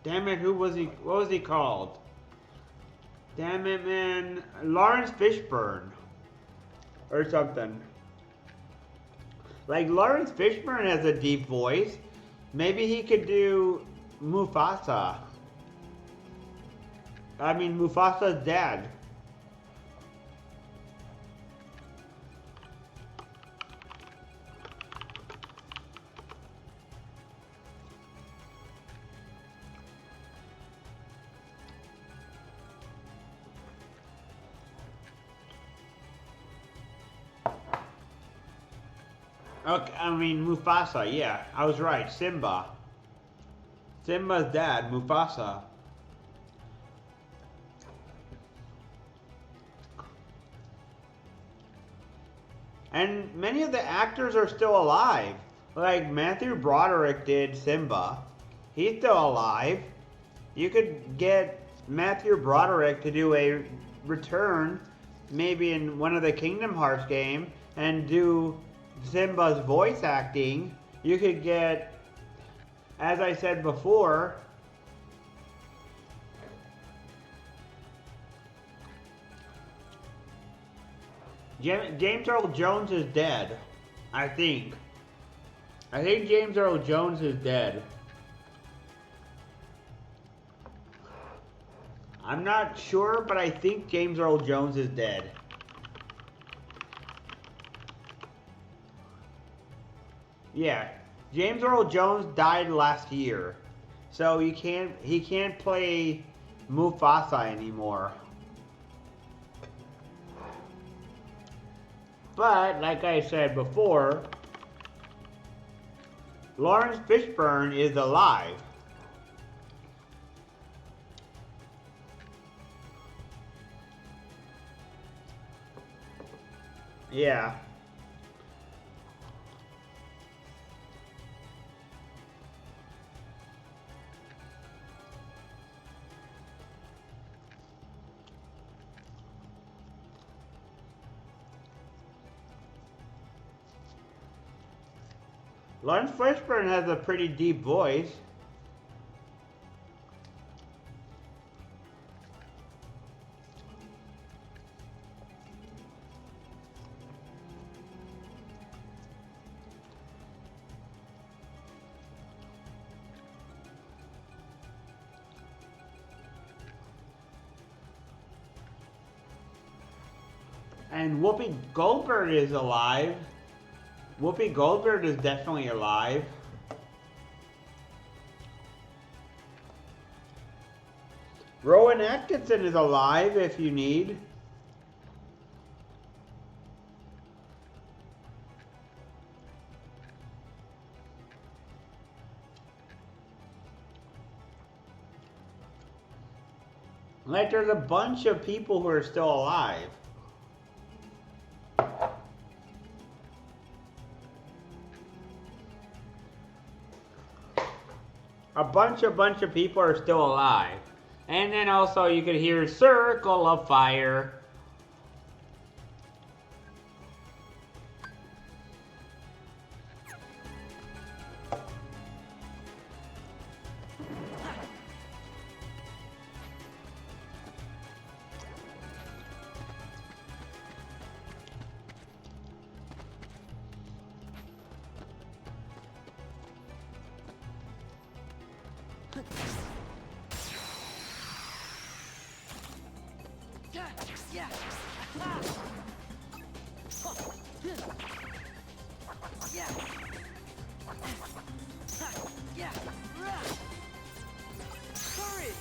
Damn it, what was he called? Damn it, man. Lawrence Fishburne. Or something. Like, Lawrence Fishburne has a deep voice. Maybe he could do Mufasa. I mean, Mufasa's dad. Okay, I mean, Mufasa, yeah. I was right. Simba. Simba's dad, Mufasa. And many of the actors are still alive. Like Matthew Broderick did Simba. He's still alive. You could get Matthew Broderick to do a return, maybe in one of the Kingdom Hearts game, and do Simba's voice acting. You could get, as I said before, James Earl Jones is dead. I think James Earl Jones is dead. I'm not sure, but I think James Earl Jones is dead. Yeah, James Earl Jones died last year, so he can't play Mufasa anymore. But like I said before, Lawrence Fishburne is alive. Yeah. Lawrence Fishburne has a pretty deep voice. And Whoopi Goldberg is alive. Whoopi Goldberg is definitely alive. Rowan Atkinson is alive if you need. Like, there's a bunch of people who are still alive. A bunch of people are still alive. And then also you could hear Circle of Fire. Yeah. Yeah. Yeah. Courage.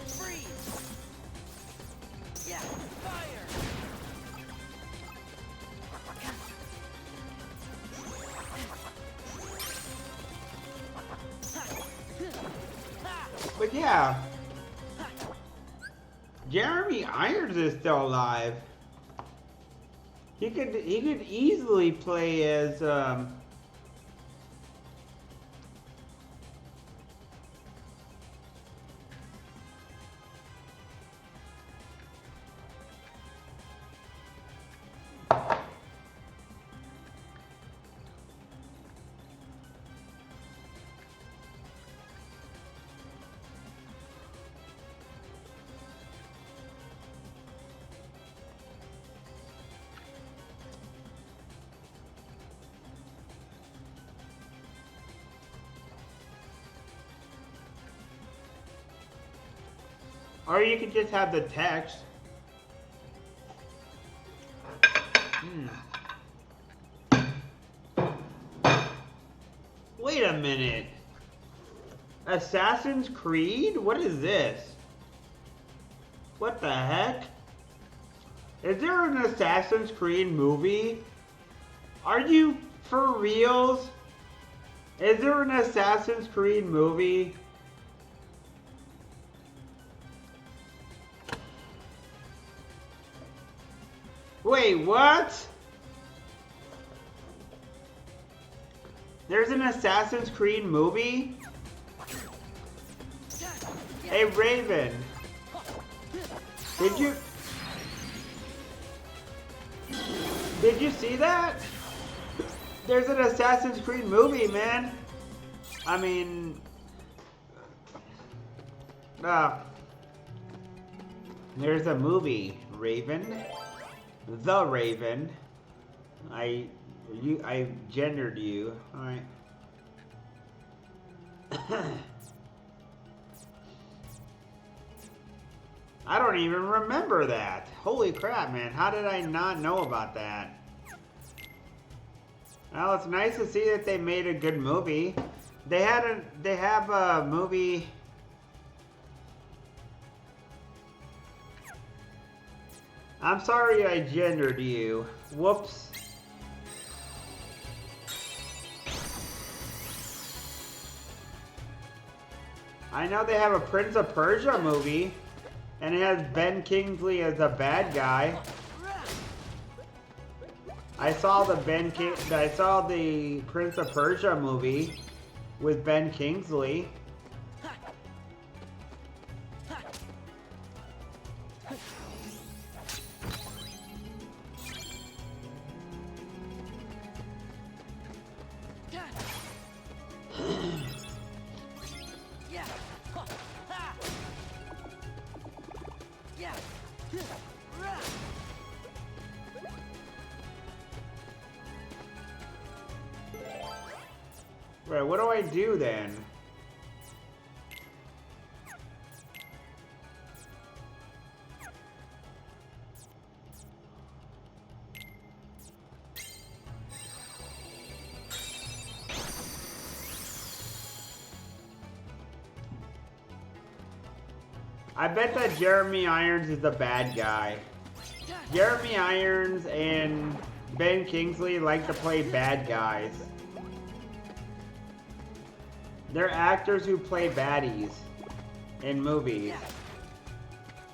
Freeze. Yeah. Yeah. Fire. But yeah, Jeremy Irons is still alive. He could easily play as or you could just have the text. Wait a minute. Assassin's Creed? What is this? What the heck? Is there an Assassin's Creed movie? Are you for reals? Is there an Assassin's Creed movie? Wait, what? There's an Assassin's Creed movie? Hey, Raven. Did you see that? There's an Assassin's Creed movie, man. I mean, there's a movie, Raven. The Raven. I gendered you. All right. I don't even remember that. Holy crap, man. How did I not know about that? Well, it's nice to see that they made a good movie. They have a movie. I'm sorry I gendered you. Whoops. I know they have a Prince of Persia movie, and it has Ben Kingsley as a bad guy. I saw the Prince of Persia movie with Ben Kingsley. Right, what do I do then? I bet that Jeremy Irons is the bad guy. Jeremy Irons and Ben Kingsley like to play bad guys. They're actors who play baddies in movies.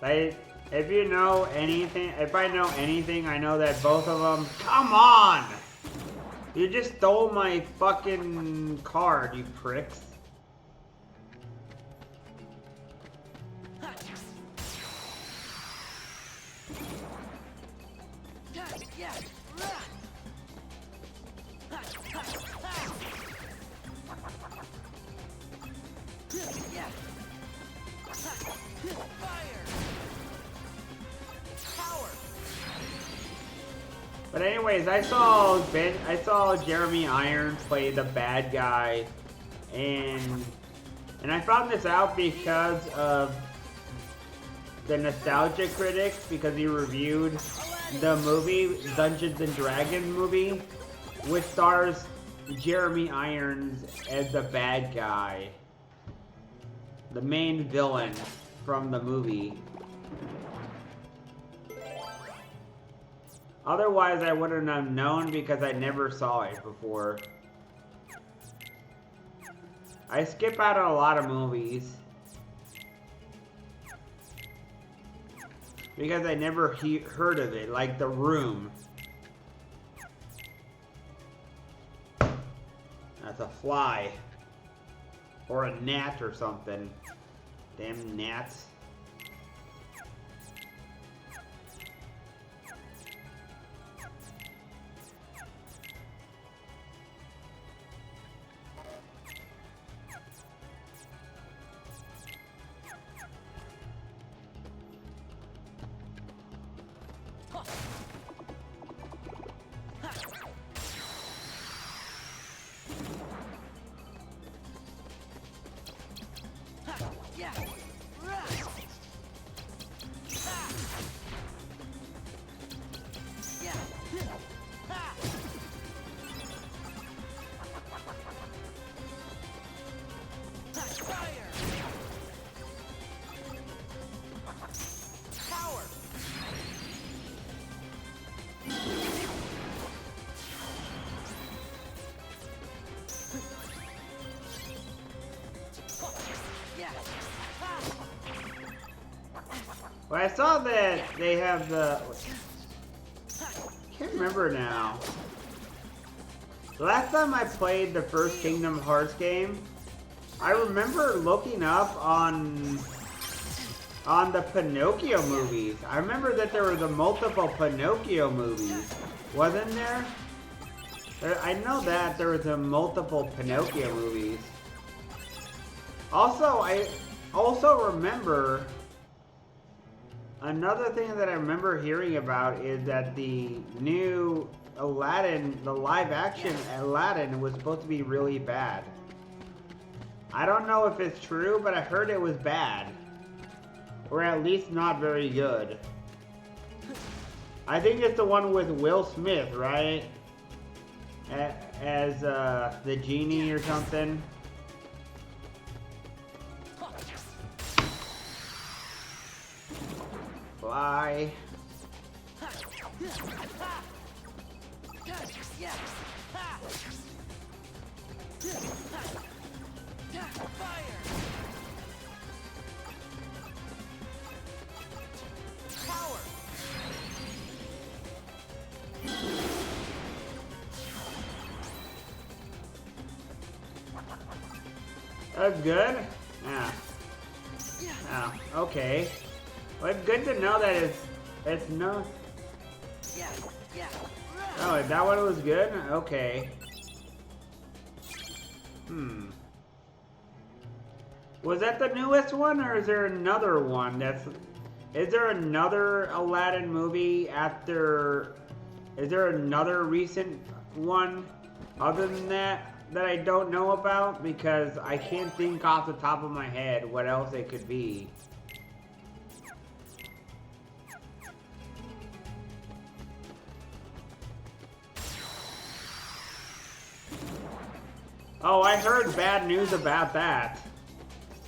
If you know anything, if I know anything, I know that both of them. Come on! You just stole my fucking card, you pricks. But anyways, I saw Jeremy Irons play the bad guy, and I found this out because of the Nostalgia Critics, because he reviewed the movie Dungeons and Dragons movie, which stars Jeremy Irons as the bad guy, the main villain from the movie. Otherwise, I wouldn't have known because I never saw it before. I skip out on a lot of movies because I never heard of it, like The Room. That's a fly. Or a gnat or something. Damn gnats. Well, I saw that they have the... I can't remember now. The last time I played the first Kingdom Hearts game, I remember looking up on the Pinocchio movies. I remember that there were the multiple Pinocchio movies. Wasn't there? I know that there was a multiple Pinocchio movies. Also, I also remember... Another thing that I remember hearing about is that the new Aladdin, the live-action Aladdin, was supposed to be really bad. I don't know if it's true, but I heard it was bad. Or at least not very good. I think it's the one with Will Smith, right? As the genie or something. Fly. That's good? Yeah. Oh, okay. Well, it's good to know that it's no... Oh, is that what it was good? Okay. Was that the newest one, or is there another one that's... Is there another Aladdin movie after... Is there another recent one other than that I don't know about? Because I can't think off the top of my head what else it could be. Oh, I heard bad news about that.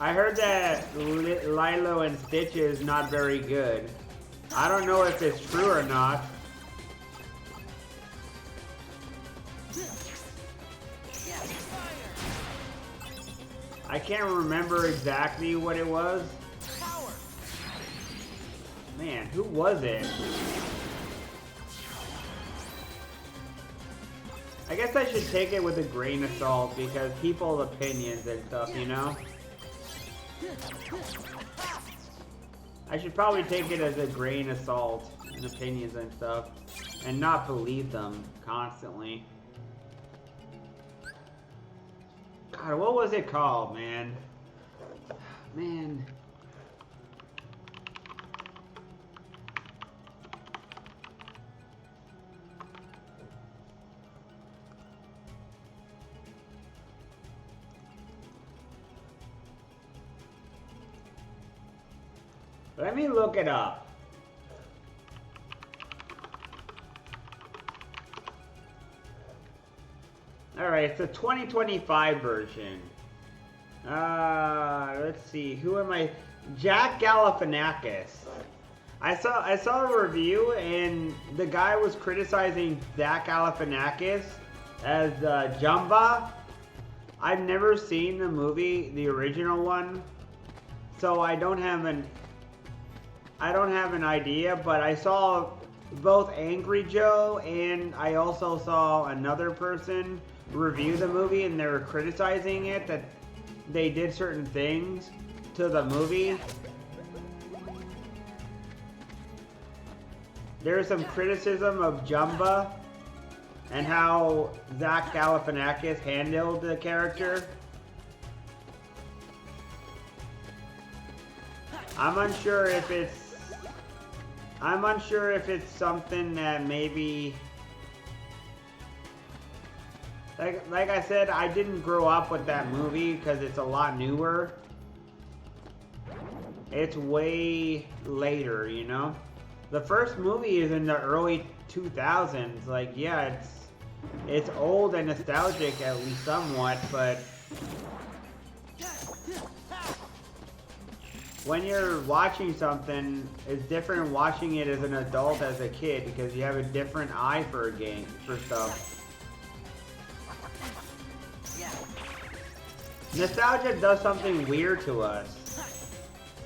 I heard that Lilo and Stitch is not very good. I don't know if it's true or not. I can't remember exactly what it was. Man, who was it? I guess I should take it with a grain of salt because people's opinions and stuff, you know? I should probably take it as a grain of salt and opinions and stuff and not believe them constantly. God, what was it called, man? Man. Let me look it up. Alright, it's a 2025 version. Let's see, who am I? Jack Galifianakis. I saw a review and the guy was criticizing Zach Galifianakis as Jumba. I've never seen the movie, the original one, so I don't have an idea. But I saw both Angry Joe and I also saw another person review the movie, and they were criticizing it that they did certain things to the movie. There's some criticism of Jumba and how Zach Galifianakis handled the character. I'm unsure if it's something that maybe, like I said, I didn't grow up with that movie because it's a lot newer. It's way later, you know? The first movie is in the early 2000s. Like, yeah, it's old and nostalgic at least somewhat, but when you're watching something, it's different watching it as an adult as a kid because you have a different eye for stuff. Nostalgia does something weird to us.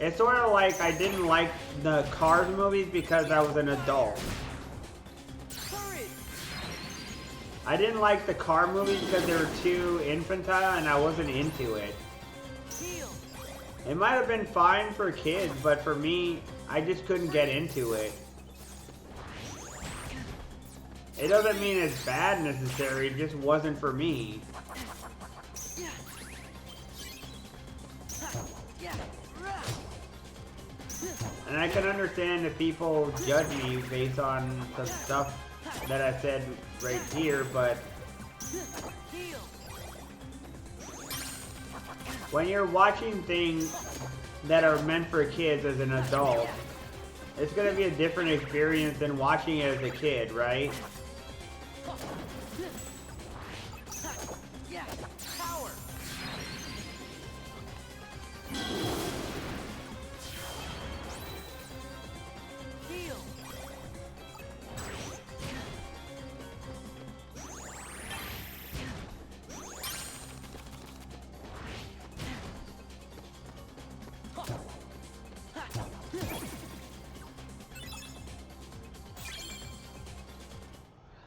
It's sort of like I didn't like the Cars movies because I was an adult. I didn't like the car movies because they were too infantile and I wasn't into it. It might have been fine for kids, but for me, I just couldn't get into it. It doesn't mean it's bad necessarily, it just wasn't for me. And I can understand if people judge me based on the stuff that I said right here, but when you're watching things that are meant for kids as an adult, it's going to be a different experience than watching it as a kid, right?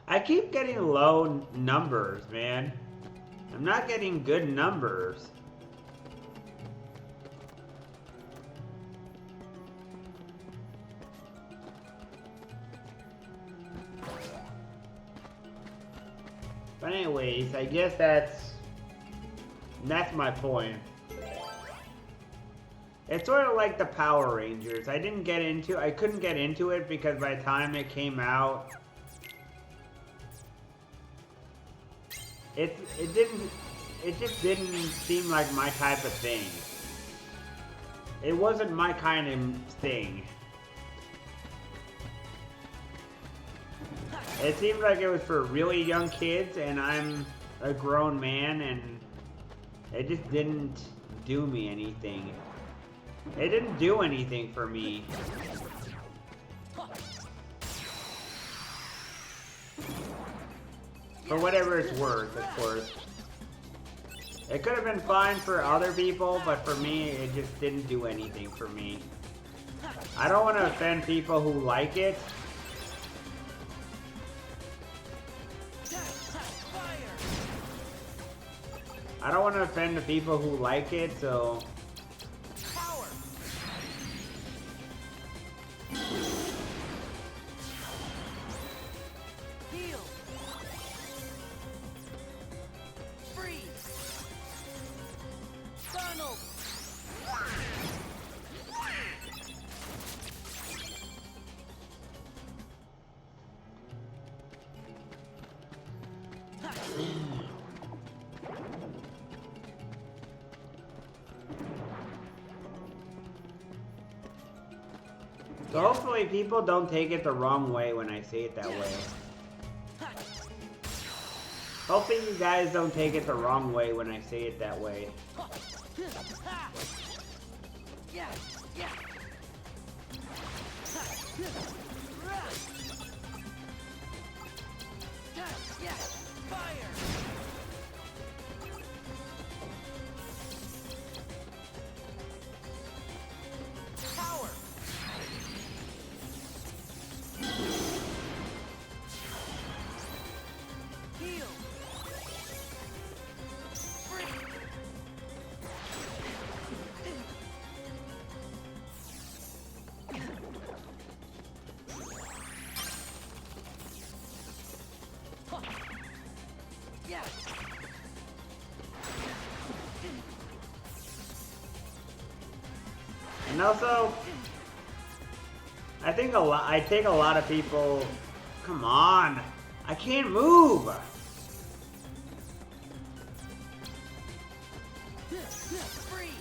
I keep getting low numbers, man. I'm not getting good numbers. But anyways, I guess that's my point. It's sort of like the Power Rangers. I couldn't get into it because by the time it came out, it just didn't seem like my type of thing. It wasn't my kind of thing. It seemed like it was for really young kids, and I'm a grown man, and it just didn't do me anything. It didn't do anything for me. For whatever it's worth, of course. It could have been fine for other people, but for me, it just didn't do anything for me. I don't want to offend people who like it. I don't want to offend the people who like it, so... So hopefully people don't take it the wrong way when I say it that way. Hopefully you guys don't take it the wrong way when I say it that way. Yeah. Fire. Power. Heal. Yeah. And also, I think I take a lot of people. Come on, I can't move. Freeze.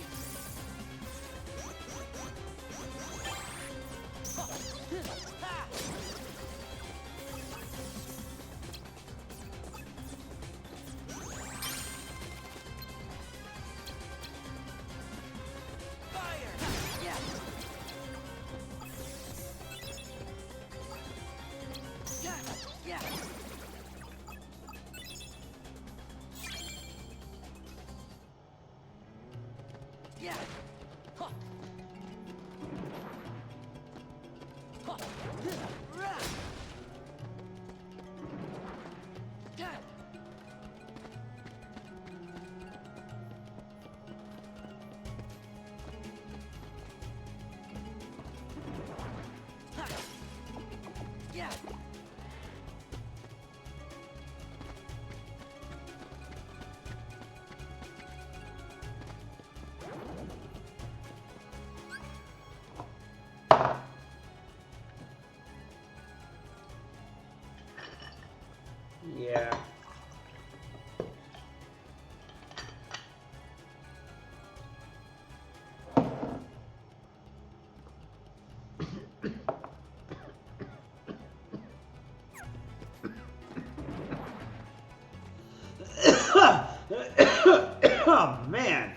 Ha. Fire. Yeah. Yeah. Yeah. Huh. Huh. Rah. Yeah. Ha. Yeah. Yeah. Oh man.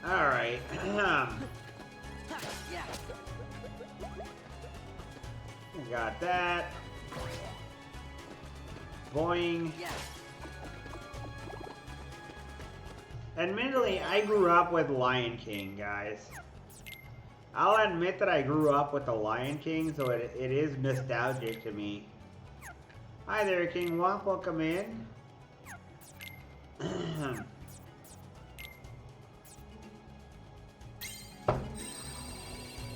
All right. Ha. Yeah. Got that. Boing. Yeah. Admittedly, I grew up with Lion King, guys. I'll admit that I grew up with the Lion King, so it is nostalgic to me. Hi there, King Womp. Welcome in.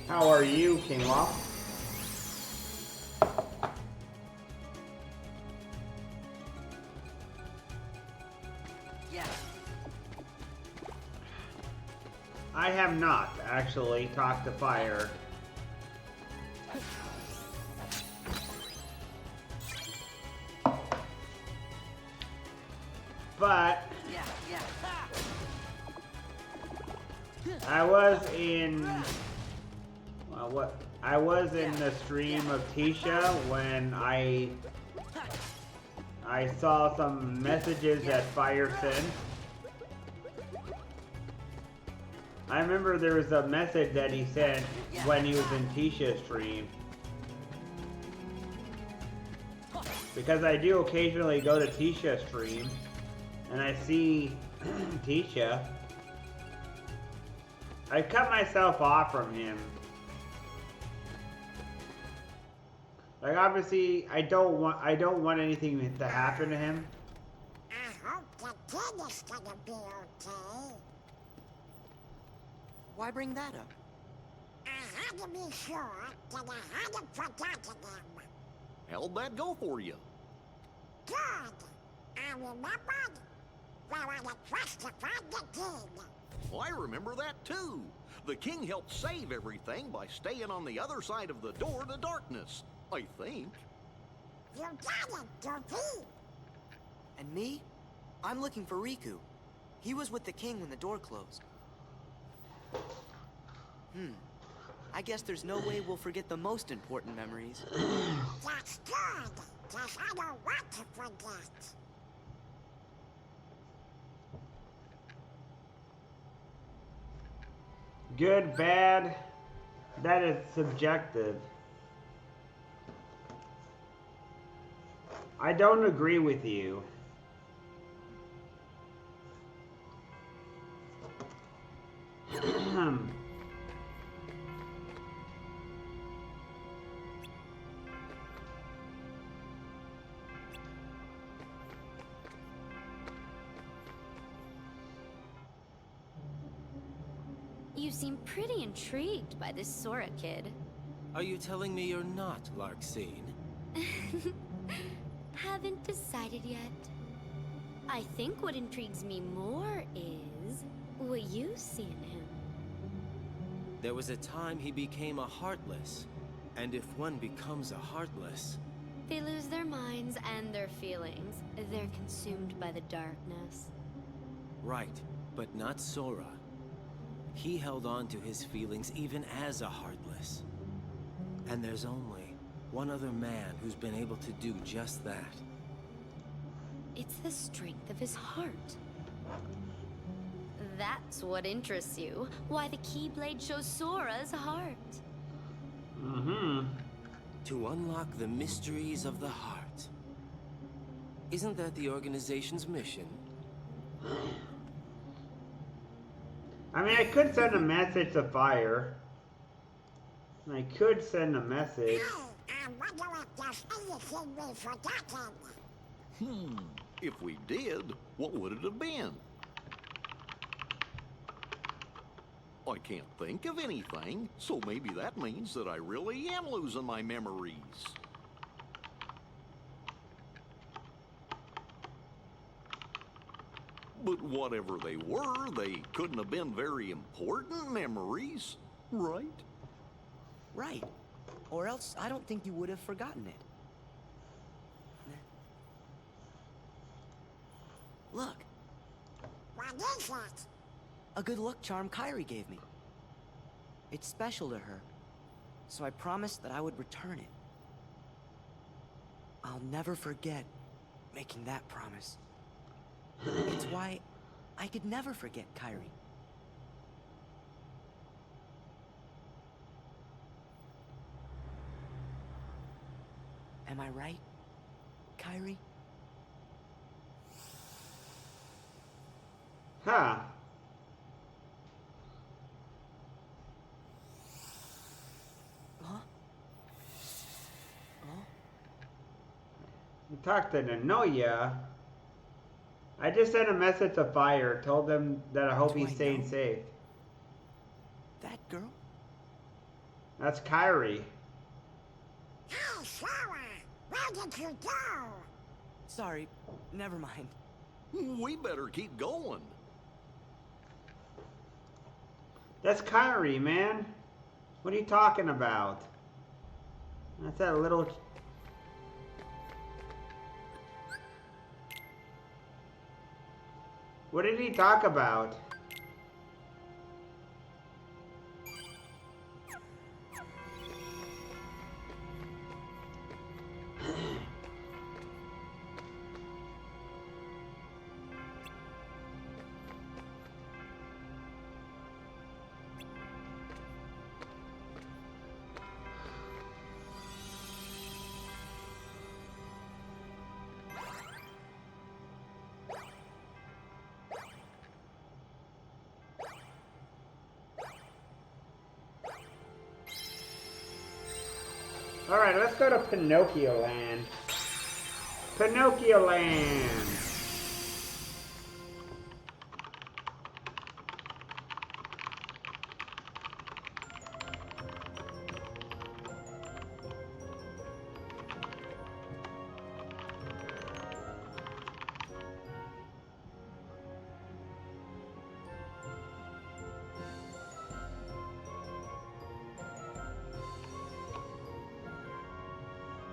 How are you, King Womp? Yeah. I have not actually talked to Fire. But Yeah. Yeah. Ha. I was in I was in the stream of Tisha when I saw some messages that Fire sent. I remember there was a message that he sent when he was in Tisha's stream. Because I do occasionally go to Tisha's stream and I see Tisha. I cut myself off from him. Like obviously I don't want anything to happen to him. I hope the kid is gonna be okay. Why bring that up? I had to be sure that I hadn't forgotten him. How'd that go for you? Good. I remembered where I had justified the king. Well, I remember that too. The king helped save everything by staying on the other side of the door to darkness, I think. You got it, Goofy. And me? I'm looking for Riku. He was with the king when the door closed. I guess there's no way we'll forget the most important memories. That's good, 'cause I don't want to forget. Good, bad, that is subjective. I don't agree with you. You seem pretty intrigued by this Sora kid. Are you telling me you're not Larxene? Haven't decided yet. I think what intrigues me more is what you see in him. There was a time he became a Heartless. And if one becomes a Heartless... They lose their minds and their feelings. They're consumed by the darkness. Right, but not Sora. He held on to his feelings even as a Heartless. And there's only one other man who's been able to do just that. It's the strength of his heart. That's what interests you. Why the Keyblade shows Sora's heart. To unlock the mysteries of the heart. Isn't that the organization's mission? I mean, I could send a message to Fire. I could send a message. Hey, I wonder if there's anything we've forgotten. If we did, what would it have been? I can't think of anything, so maybe that means that I really am losing my memories. But whatever they were, they couldn't have been very important memories, right? Right. Or else I don't think you would have forgotten it. Look, What is it? a good luck charm Kyrie gave me. It's special to her, so I promised that I would return it. I'll never forget making that promise. It's why I could never forget Kyrie. Am I right, Kyrie? Huh. Huh? You talked to Nanoya. I just sent a message to Fire. Told them that I hope Do he's I staying know? safe. That girl? That's Kyrie. Hey, Sora, where did you go? Sorry, never mind. We better keep going. That's Kyrie, man. What are you talking about? That's that little... What did he talk about? Alright, let's go to Pinocchio Land. Pinocchio Land!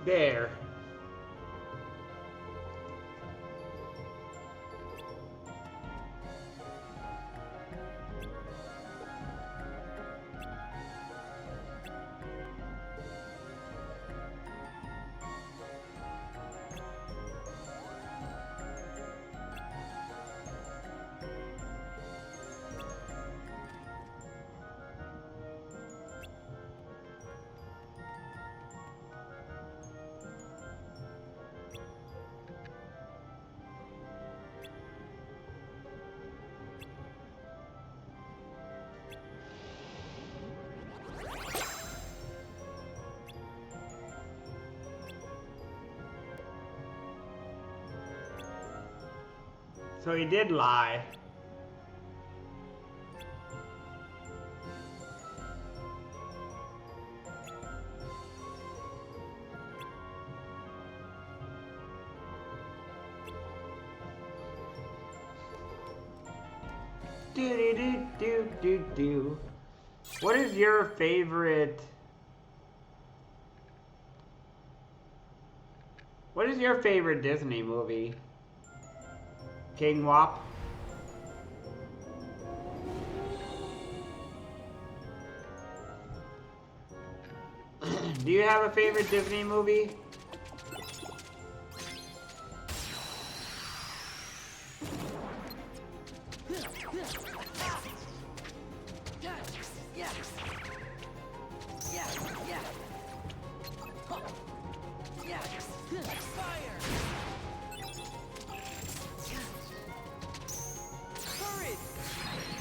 There. So he did lie. Do do do do do. What is your favorite? What is your favorite Disney movie? King Wop? Do you have a favorite Disney movie?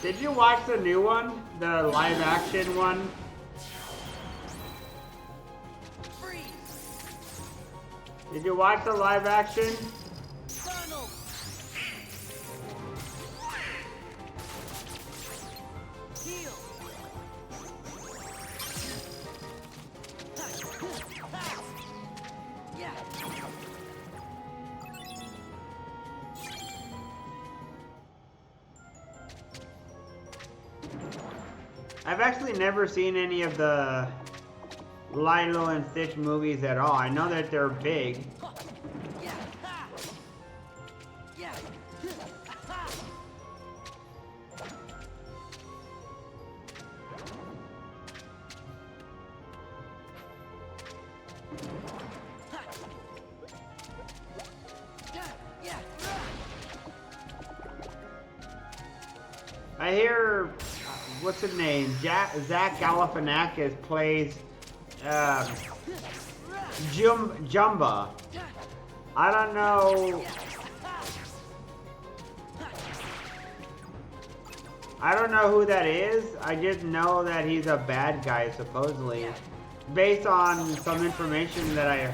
Did you watch the new one? The live action one? Did you watch the live action? I've actually never seen any of the Lilo and Stitch movies at all. I know that they're big. I hear, what's his name? Zach Galifianakis plays Jumba. I don't know. I don't know who that is. I just know that he's a bad guy, supposedly, based on some information that I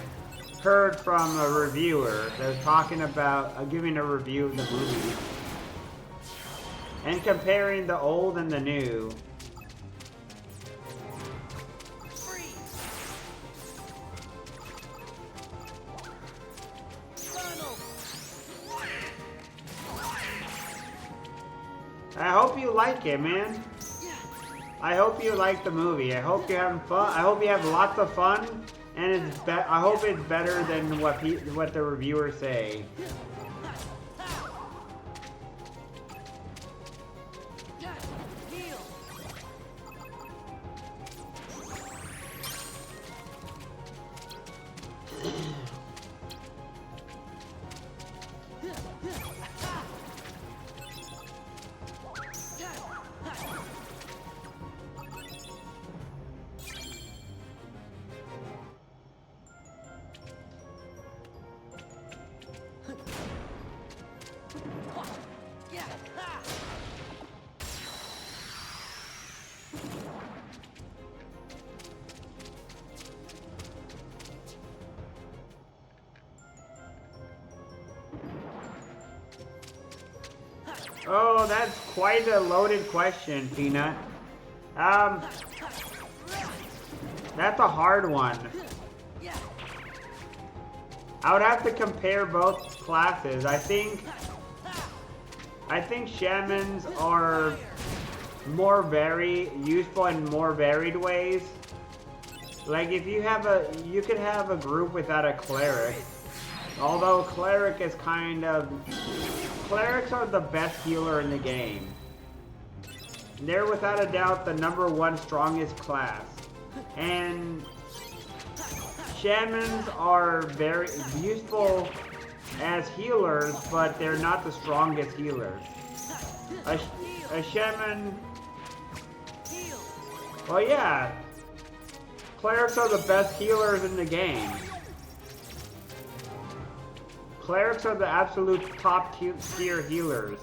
heard from a reviewer that was talking about giving a review of the movie and comparing the old and the new. I hope you like it, man. I hope you like the movie. I hope you're having fun. I hope you have lots of fun, and I hope it's better than what the reviewers say. Oh, that's quite a loaded question, Peanut. That's a hard one. I would have to compare both classes. I think shamans are more useful in more varied ways. Like if you could have a group without a cleric. Although clerics are the best healer in the game. They're without a doubt the #1 strongest class. And shamans are very useful as healers, but they're not the strongest healers. A shaman... Well, yeah. Clerics are the best healers in the game. Clerics are the absolute top tier healers.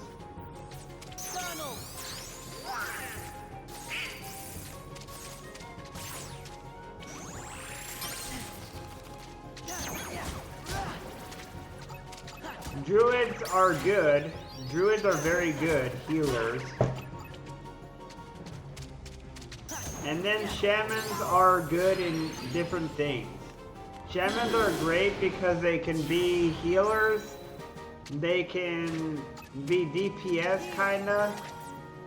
Druids are good. druids are very good healers. And then shamans are good in different things. Shamans are great because they can be healers, they can be DPS kinda,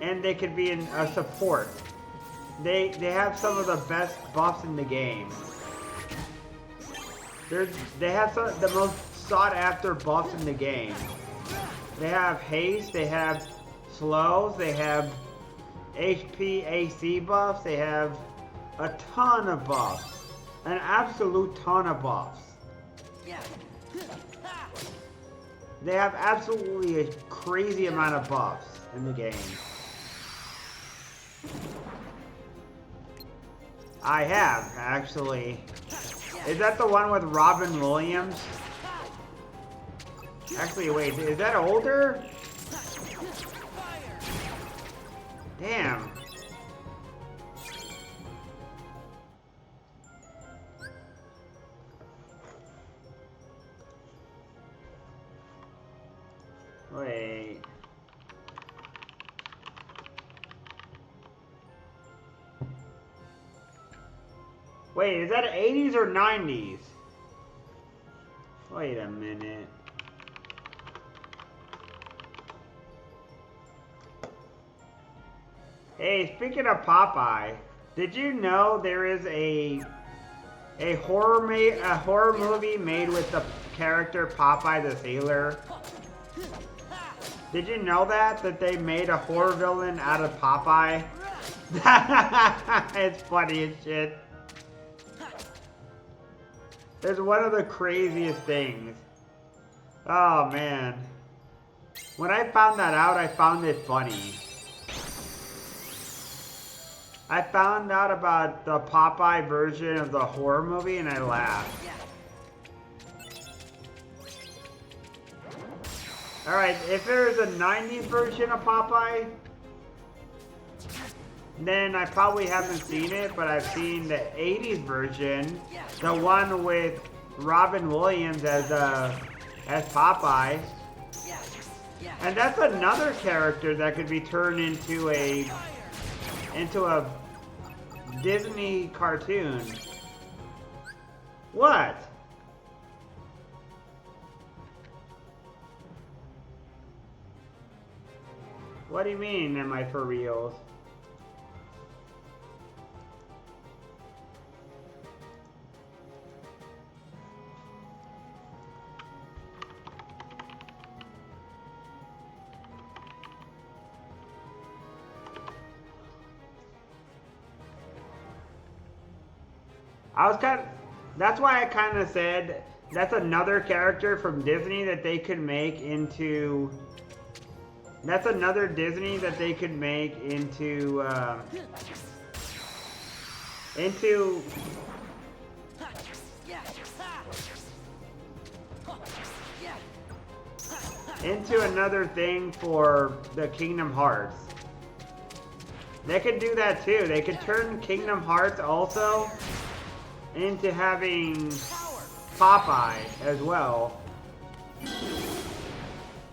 and they can be a support. They have some of the best buffs in the game. They have the most sought after buffs in the game. They have haste, they have slows, they have HP AC buffs, they have a ton of buffs. An absolute ton of buffs. They have absolutely a crazy amount of buffs in the game. I have, actually. Is that the one with Robin Williams? Actually, wait, is that older? Damn. Wait. Wait, is that 80s or 90s? Wait a minute. Hey, speaking of Popeye, did you know there is a horror movie made with the character Popeye the Sailor? Did you know that they made a horror villain out of Popeye? It's funny as shit. It's one of the craziest things. Oh man. When I found that out, I found it funny. I found out about the Popeye version of the horror movie and I laughed. Alright, if there's a 90s version of Popeye, then I probably haven't seen it, but I've seen the 80s version, the one with Robin Williams as Popeye. And that's another character that could be turned into a Disney cartoon. What? What do you mean, am I for reals? That's why I kind of said that's another character from Disney that they could make into. That's another Disney that they could make into another thing for the Kingdom Hearts. They could do that too. They could turn Kingdom Hearts also into having Popeye as well.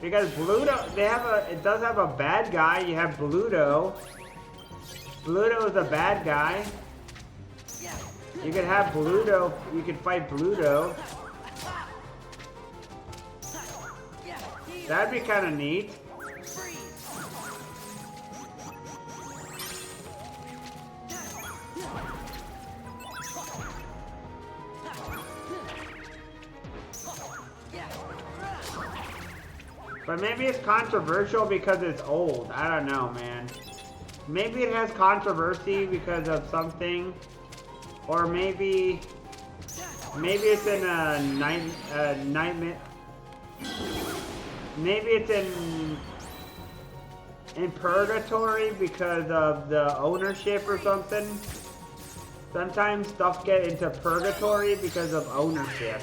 Because Bluto, it does have a bad guy. You have Bluto. Bluto is a bad guy. You could have Bluto, you could fight Bluto. That'd be kind of neat. But maybe it's controversial because it's old. I don't know, man. Maybe it has controversy because of something. Or maybe it's in a nightmare. Maybe it's in purgatory because of the ownership or something. Sometimes stuff get into purgatory because of ownership.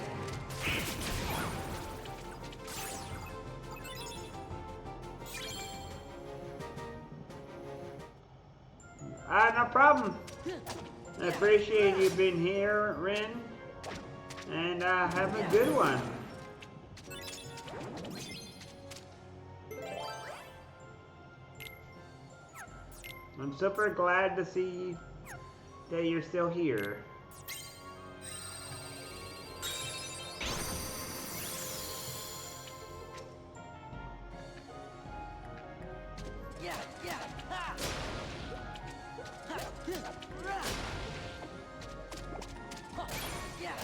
No problem. I appreciate you being here, Rin. And have a good one. I'm super glad to see that you're still here. Yeah, yeah. Ha! Ha! Ra! Ha! Yeah.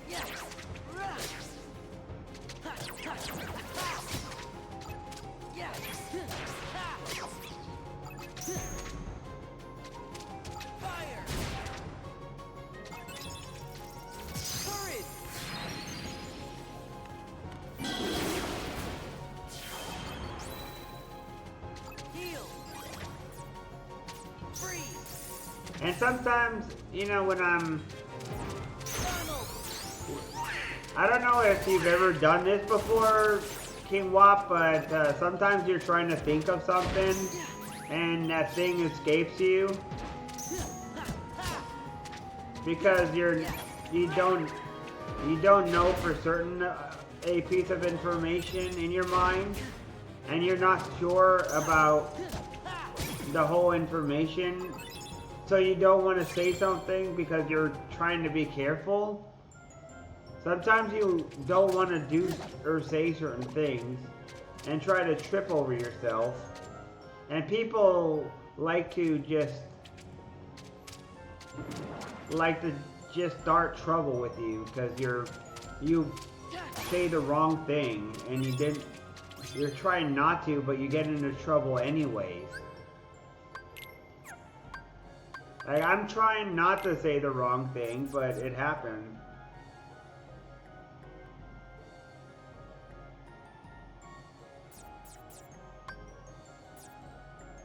Yeah. Ra! Ha! Ha! Ha! Yeah. Ha! Fire! Courage! Heal! Freeze! And sometimes, you know, when Donald! I don't know if you've ever done this before, King Wop, but sometimes you're trying to think of something and that thing escapes you because you don't know for certain a piece of information in your mind and you're not sure about the whole information, so you don't want to say something because you're trying to be careful. Sometimes you don't want to do or say certain things and try to trip over yourself. And people like to just start trouble with you because you say the wrong thing and you're trying not to, but you get into trouble anyways. Like, I'm trying not to say the wrong thing, but it happens.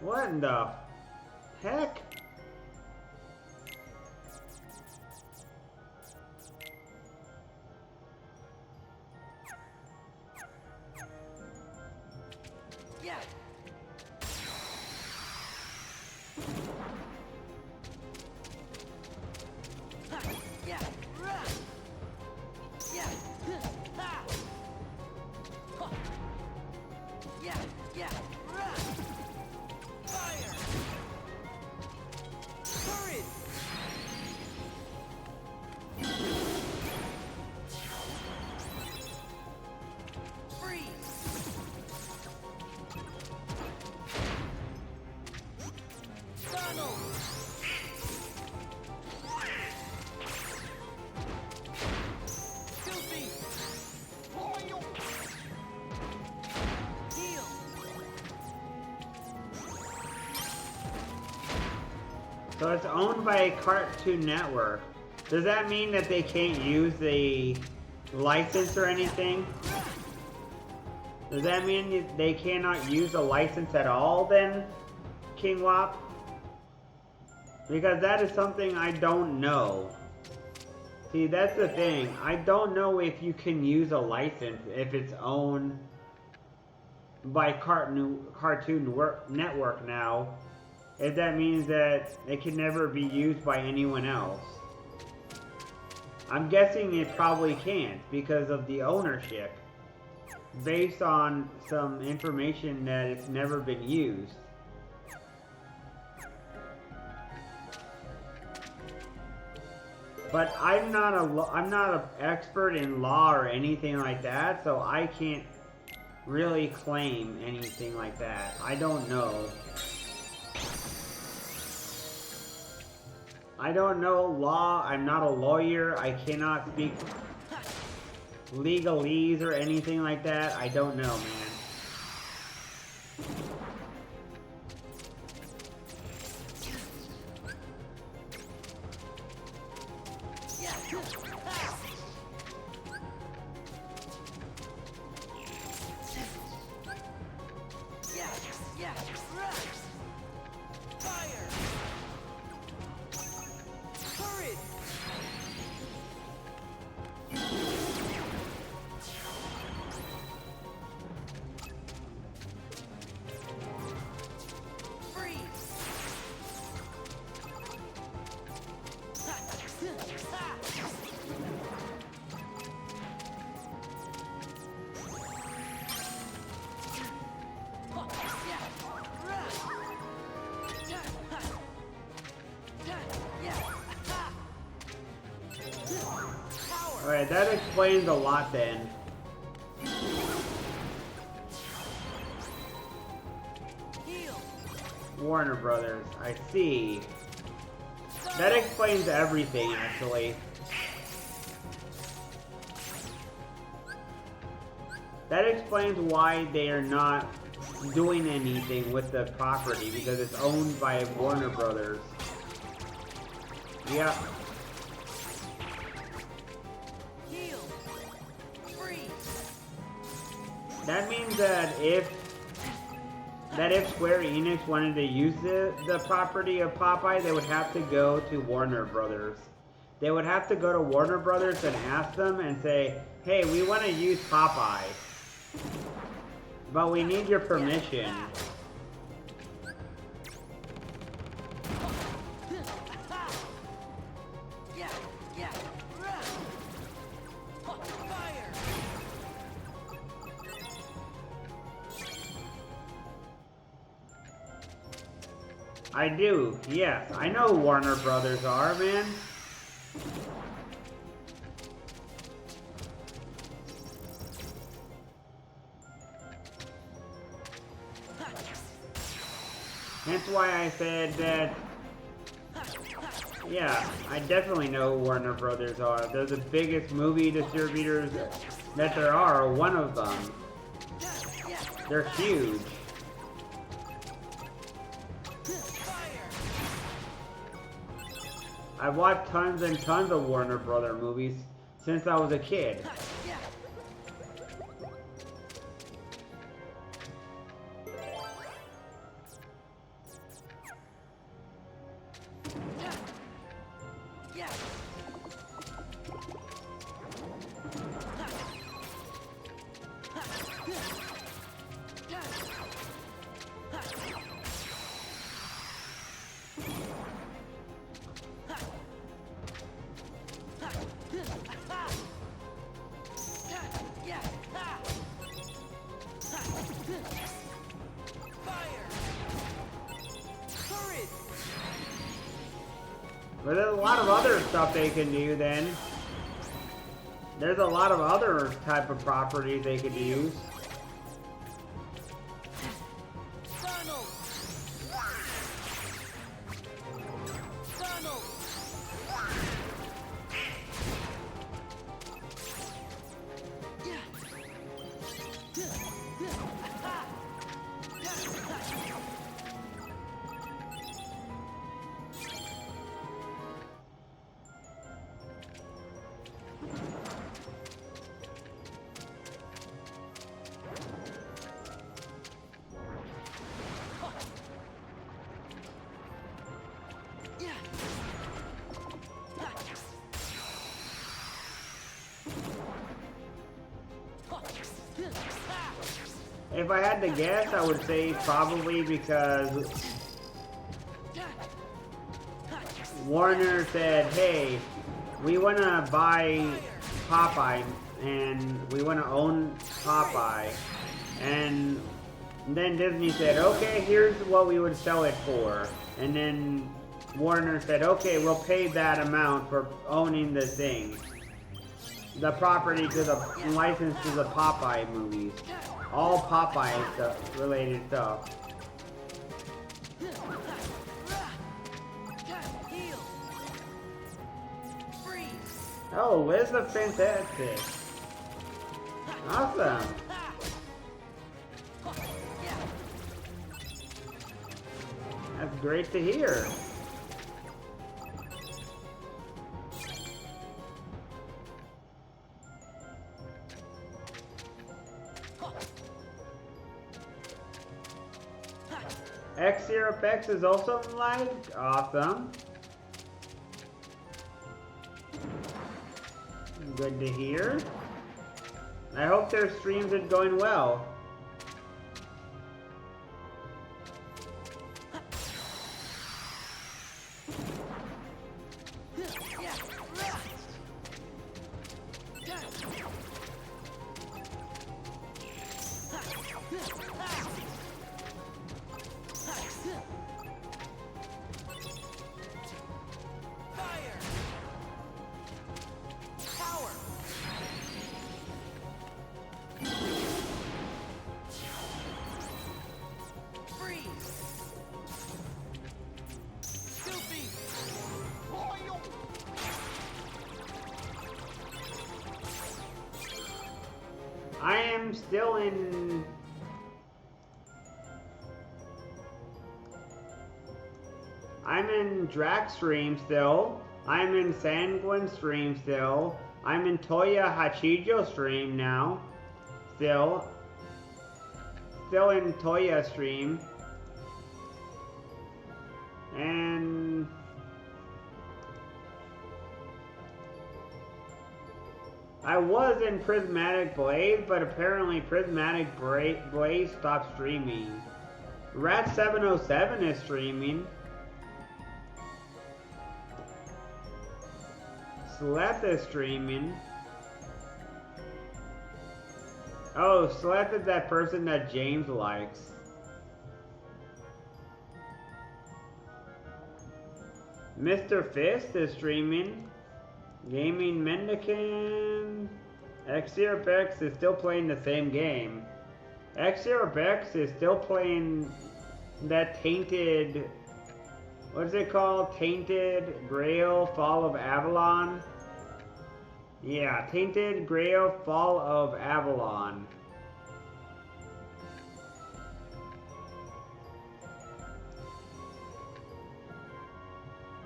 What in the heck? Yeah. Ha! Yeah. Ra! Yeah. Ha! Ha! Yeah. Yeah. Ra! Fire! Courage! Freeze! Donald! Goofy! Heal! So it's owned by Cartoon Network. Does that mean that they can't use the license or anything? Does that mean they cannot use the license at all then, King Wop? Because that is something I don't know. See, that's the thing. I don't know if you can use a license if it's owned by Cartoon Network now. If that means that it can never be used by anyone else. I'm guessing it probably can't because of the ownership. Based on some information that it's never been used. But I'm not an expert in law or anything like that, so I can't really claim anything like that. I don't know. I don't know law. I'm not a lawyer. I cannot speak legalese or anything like that. I don't know, man. Alright, that explains a lot then. Warner Brothers, I see. That explains everything, actually. That explains why they are not doing anything with the property, because it's owned by Warner Brothers. Yeah. That means that if Square Enix wanted to use the property of Popeye, they would have to go to Warner Brothers. They would have to go to Warner Brothers and ask them and say, hey, we want to use Popeye, but we need your permission. I do, yes. I know who Warner Brothers are, man. Hence why I said that, yeah, I definitely know who Warner Brothers are. They're the biggest movie distributors that there are, one of them. They're huge. I've watched tons and tons of Warner Brother movies since I was a kid. But there's a lot of other stuff they can do then. There's a lot of other type of properties they could use. If I had to guess, I would say probably because Warner said, hey, we want to buy Popeye and we want to own Popeye. And then Disney said, okay, here's what we would sell it for. And then Warner said, okay, we'll pay that amount for owning the thing. The property to the license to the Popeye movies. All Popeye stuff, related stuff. Oh, Liz the Fantastic. Awesome. That's great to hear. X0X is also live? Awesome. Good to hear. I hope their streams are going well. still in... I'm in Drax stream still. I'm in Sanguine stream still. I'm in Toya Hachijo stream now. Still in Toya stream. And I was in Prismatic Blaze, but apparently Prismatic Blaze stopped streaming. Rat707 is streaming. Sleth is streaming. Oh, Sleth is that person that James likes. Mr. Fist is streaming. Gaming Mendicant. Xerobex is still playing the same game. Xerobex is still playing that tainted... What's it called? Tainted Grail Fall of Avalon? Yeah, Tainted Grail Fall of Avalon.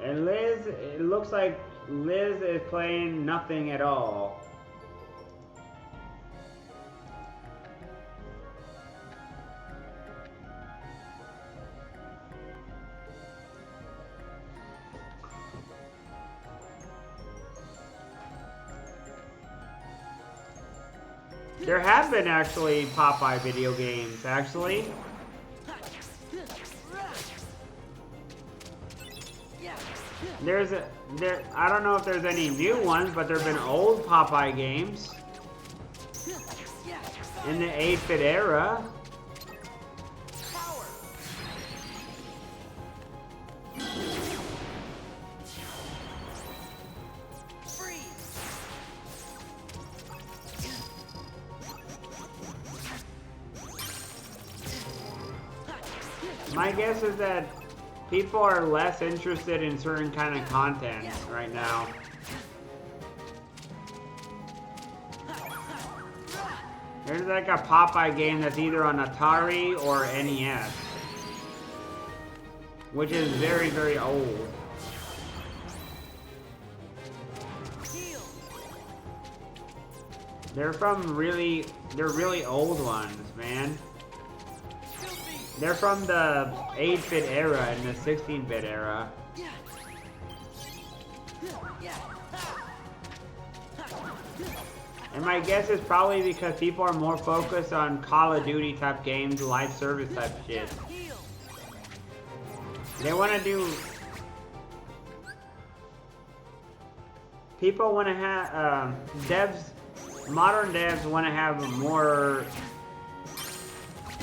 And Liz, it looks like Liz is playing nothing at all. There have been actually Popeye video games, actually. I don't know if there's any new ones, but there have been old Popeye games in the 8-bit era. My guess is that people are less interested in certain kind of content right now. There's like a Popeye game that's either on Atari or NES, which is very, very old. They're really old ones, man. They're from the 8-bit era and the 16-bit era. And my guess is probably because people are more focused on Call of Duty type games, live service type shit. They want to do... People want to have... modern devs want to have more...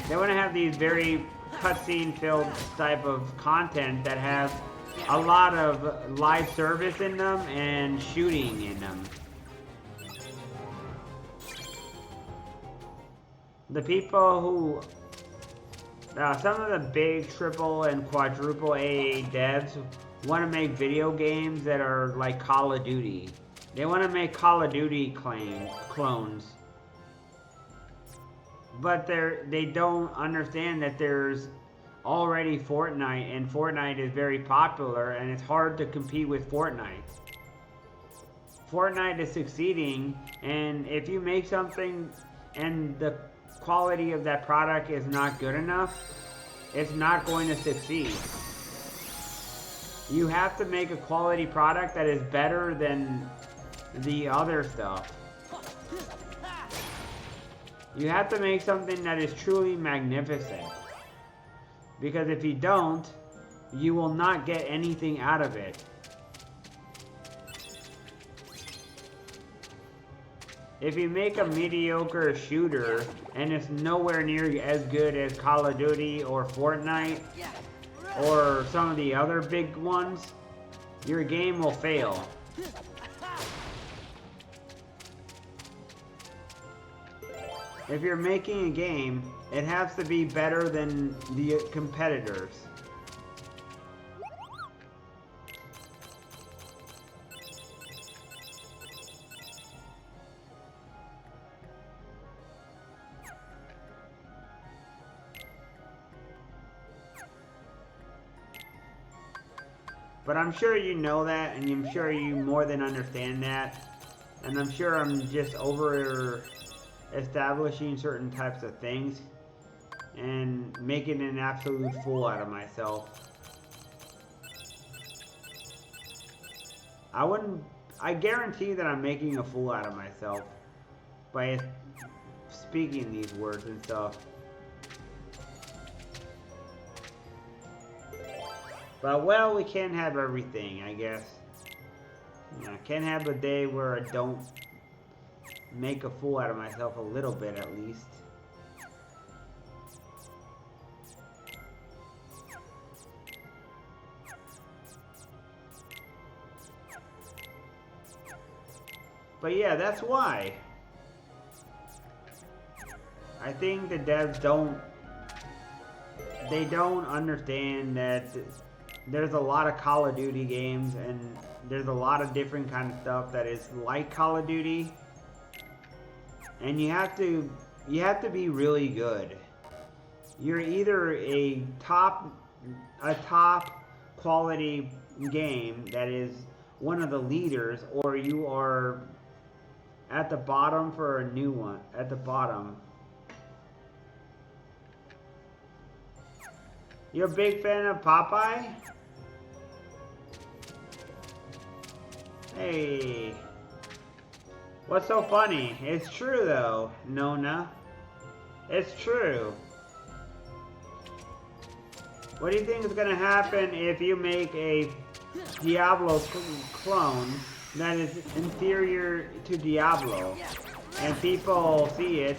They want to have these very cutscene filled type of content that have a lot of live service in them and shooting in them. The people who... some of the big triple and quadruple A devs want to make video games that are like Call of Duty. They want to make Call of Duty clones. But they don't understand that there's already Fortnite, and Fortnite is very popular, and it's hard to compete with Fortnite. Fortnite is succeeding, and if you make something and the quality of that product is not good enough, it's not going to succeed. You have to make a quality product that is better than the other stuff. You have to make something that is truly magnificent. Because if you don't, you will not get anything out of it. If you make a mediocre shooter and it's nowhere near as good as Call of Duty or Fortnite or some of the other big ones, your game will fail. If you're making a game, it has to be better than the competitors. But I'm sure you know that, and I'm sure you more than understand that. And I'm sure I'm just over establishing certain types of things and making an absolute fool out of myself. I guarantee that I'm making a fool out of myself by speaking these words and stuff. But, well, we can't have everything, I guess. You know, I can't have a day where I don't make a fool out of myself a little bit, at least. But yeah, that's why. I think the devs don't understand that there's a lot of Call of Duty games and there's a lot of different kind of stuff that is like Call of Duty. And you have to be really good. You're either a top quality game that is one of the leaders, or you are at the bottom for a new one. At the bottom. You're a big fan of Popeye? Hey. What's so funny? It's true though, Nona. It's true. What do you think is gonna happen if you make a Diablo clone that is inferior to Diablo? And people see it,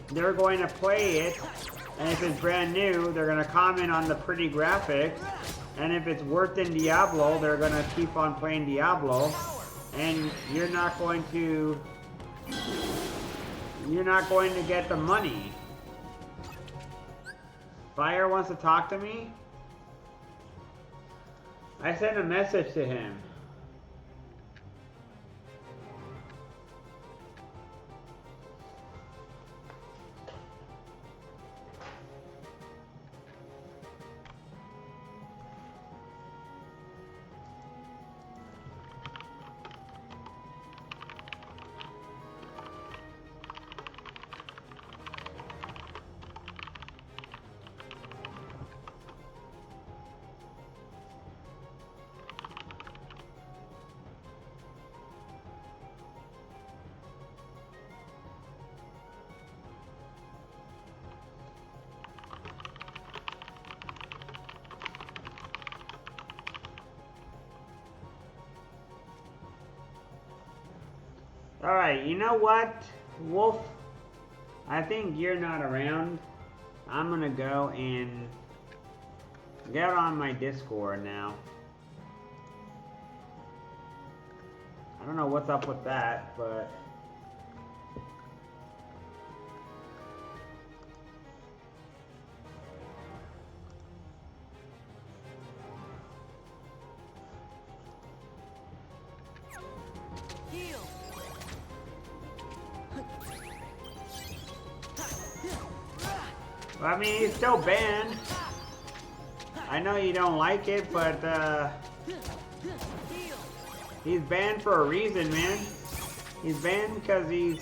they're going to play it, and if it's brand new, they're gonna comment on the pretty graphics, and if it's worse than Diablo, they're gonna keep on playing Diablo, and you're not going to get the money. Fire wants to talk to me? I sent a message to him. Alright, you know what, Wolf? I think you're not around. I'm gonna go and get on my Discord now. I don't know what's up with that, but... Well, I mean, he's still banned. I know you don't like it, but he's banned for a reason, man. He's banned because he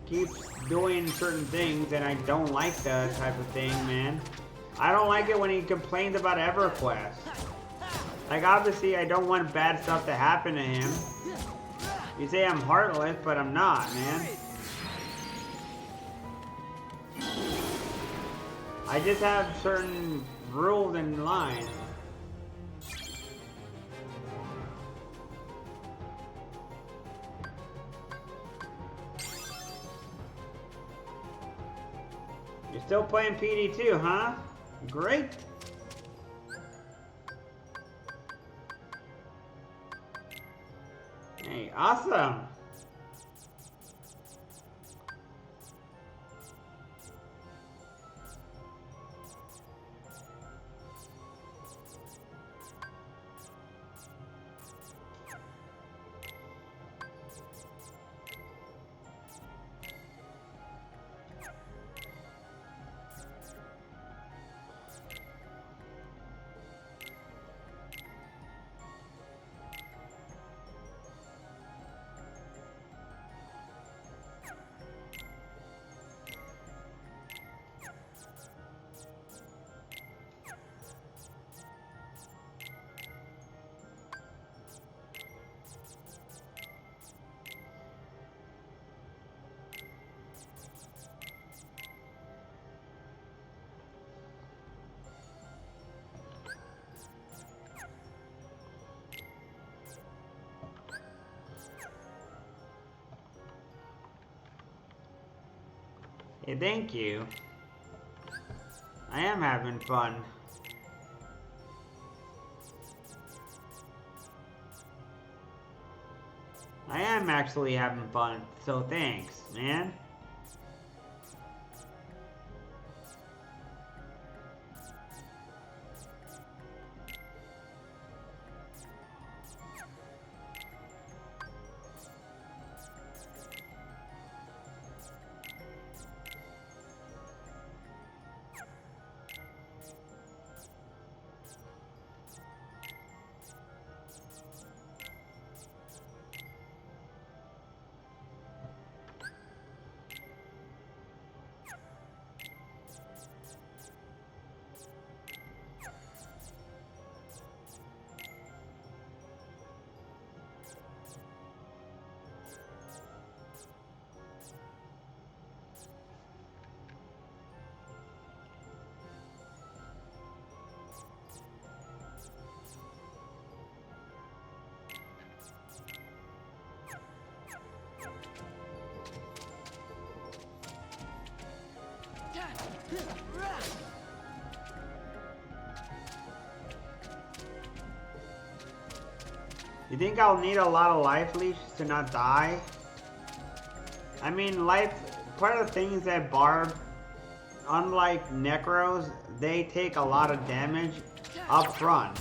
keeps doing certain things, and I don't like that type of thing, man. I don't like it when he complains about EverQuest. Like, obviously, I don't want bad stuff to happen to him. You say I'm heartless, but I'm not, man. I just have certain rules and lines. You're still playing PD2, huh? Great. Hey, awesome. Hey, thank you. I am having fun. I am actually having fun, so thanks, man. You think I'll need a lot of life leaves to not die? I mean, part of the thing is that Barb, unlike Necros, they take a lot of damage up front.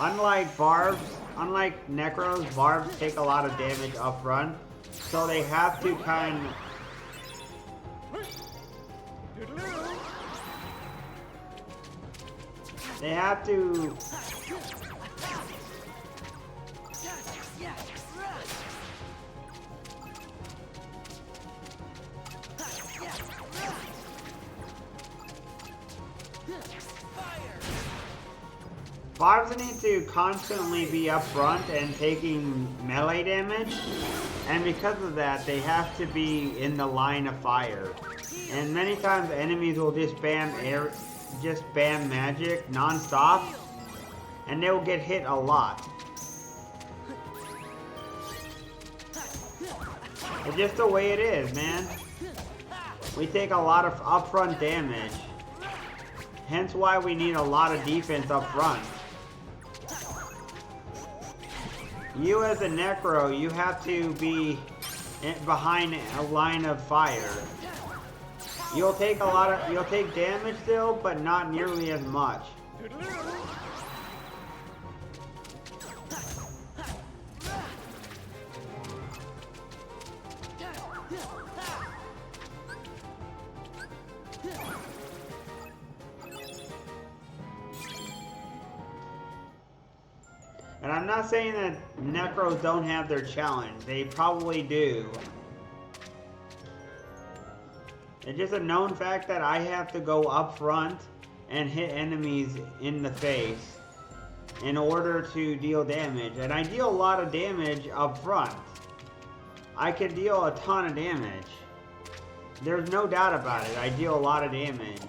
Unlike Necros, Barbs take a lot of damage up front, so they have to kind of... They have to... Barbs need to constantly be up front and taking melee damage, and because of that, they have to be in the line of fire. And many times enemies will just spam magic non-stop, and they will get hit a lot. It's just the way it is, man. We take a lot of upfront damage. Hence why we need a lot of defense up front. You as a Necro, you have to be behind a line of fire. You'll take damage still, but not nearly as much. And I'm not saying that Necros don't have their challenge. They probably do. It's just a known fact that I have to go up front and hit enemies in the face in order to deal damage. And I deal a lot of damage up front. I can deal a ton of damage. There's no doubt about it. I deal a lot of damage.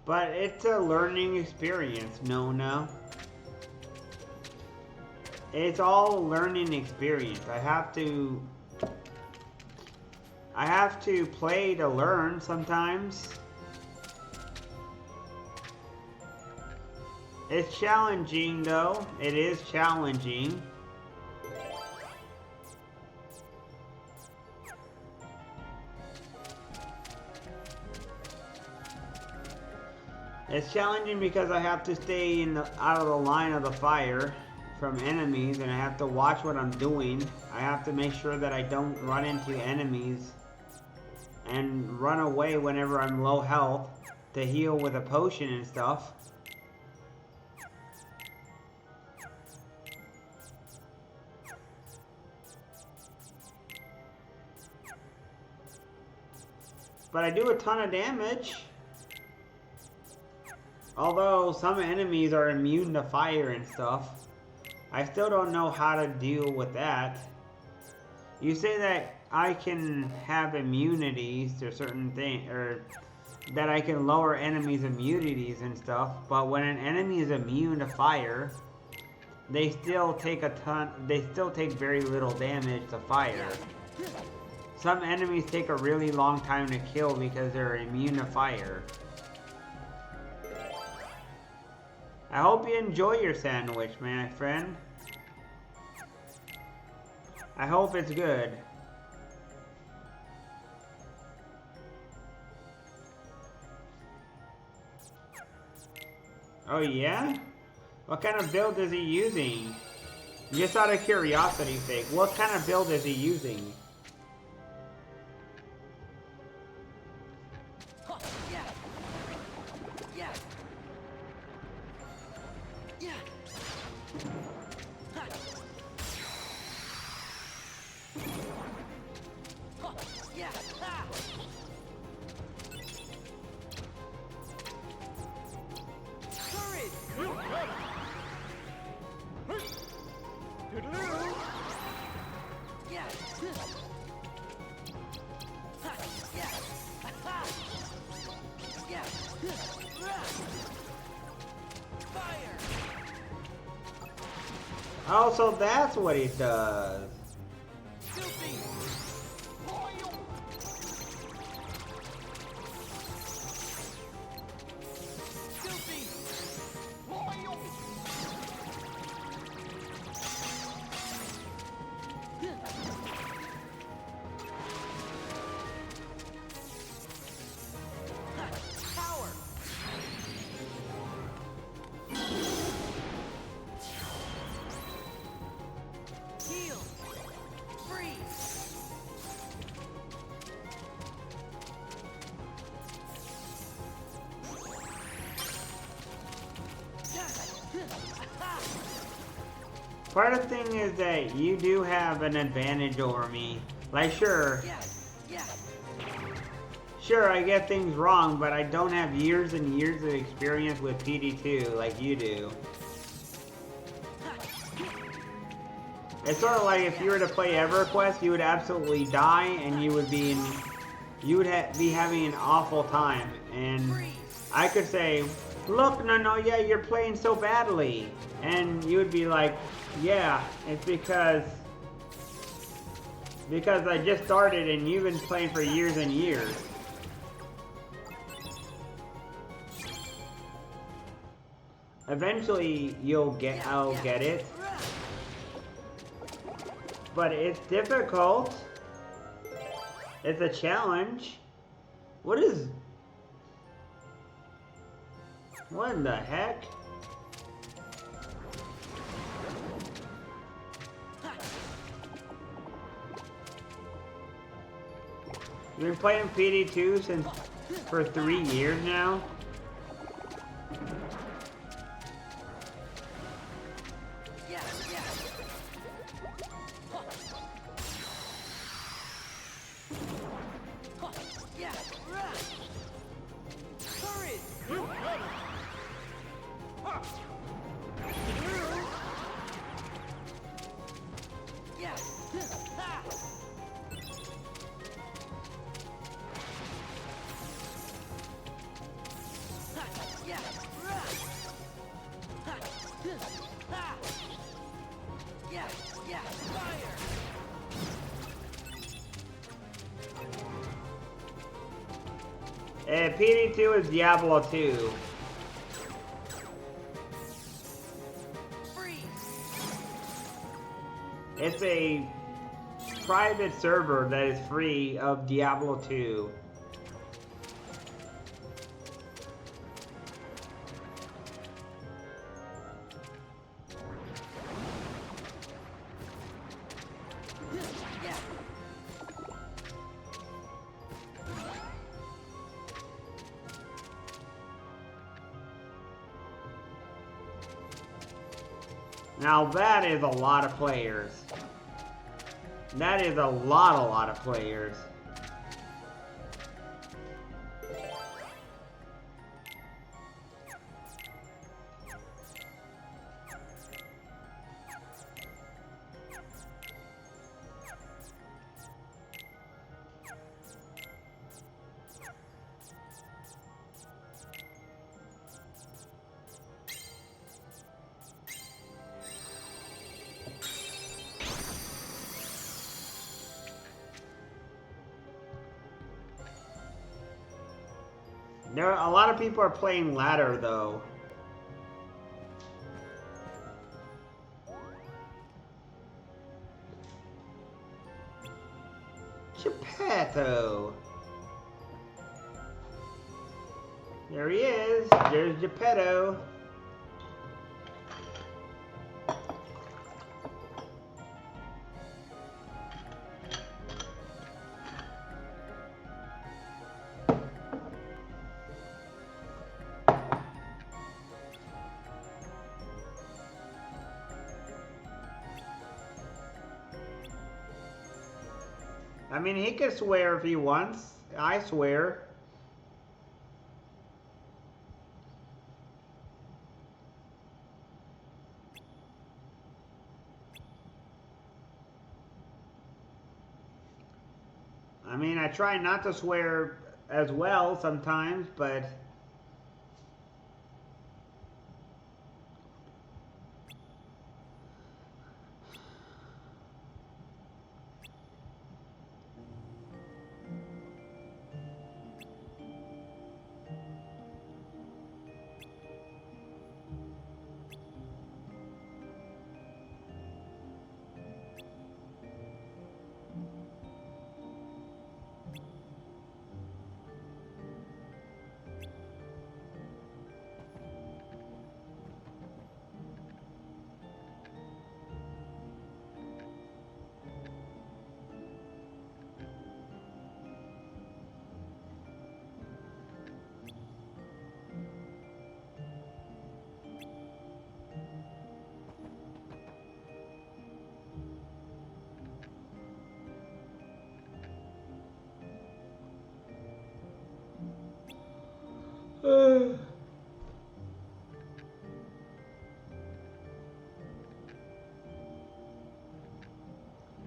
But it's a learning experience, no. It's all a learning experience. I have to play to learn sometimes. It's challenging though. It is challenging. It's challenging because I have to stay out of the line of the fire from enemies, and I have to watch what I'm doing. I have to make sure that I don't run into enemies and run away whenever I'm low health to heal with a potion and stuff. But I do a ton of damage. Although some enemies are immune to fire and stuff. I still don't know how to deal with that. You say that I can have immunities to certain things, or that I can lower enemies' immunities and stuff, but when an enemy is immune to fire, they still take very little damage to fire. Some enemies take a really long time to kill because they're immune to fire. I hope you enjoy your sandwich, my friend. I hope it's good. Oh yeah? What kind of build is he using? Just out of curiosity's sake, what kind of build is he using? Oh, so that's what he does. Part of the thing is that you do have an advantage over me. Like, sure, I get things wrong, but I don't have years and years of experience with PD2 like you do. It's sort of like if you were to play EverQuest, you would absolutely die, and you would be having an awful time. And I could say, look, no, yeah, you're playing so badly. And you would be like, yeah, it's because I just started and you've been playing for years and years. Eventually, I'll get it. But it's difficult. It's a challenge. What in the heck? You've been playing PD2 for 3 years now? PD2 is Diablo 2. It's a private server that is free of Diablo 2. Now that is a lot of players. That is a lot of players. There are a lot of people are playing ladder though. Geppetto. There he is. There's Geppetto. I mean, he can swear if he wants. I swear. I mean, I try not to swear as well sometimes, but...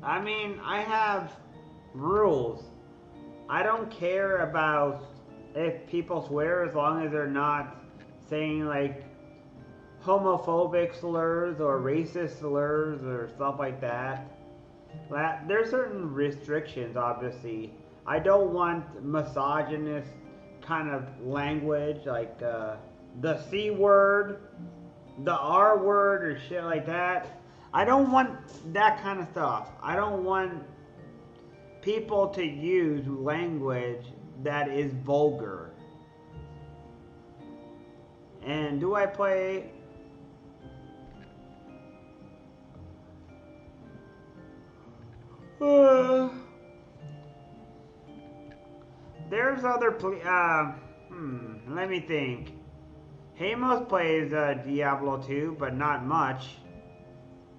I mean, I have rules. I don't care about if people swear as long as they're not saying like homophobic slurs or racist slurs or stuff like that. There's certain restrictions, obviously. I don't want misogynist kind of language like the C word, the R word, or shit like that. I don't want that kind of stuff. I don't want people to use language that is vulgar. And do I play... There's other let me think. Hamos plays Diablo 2, but not much.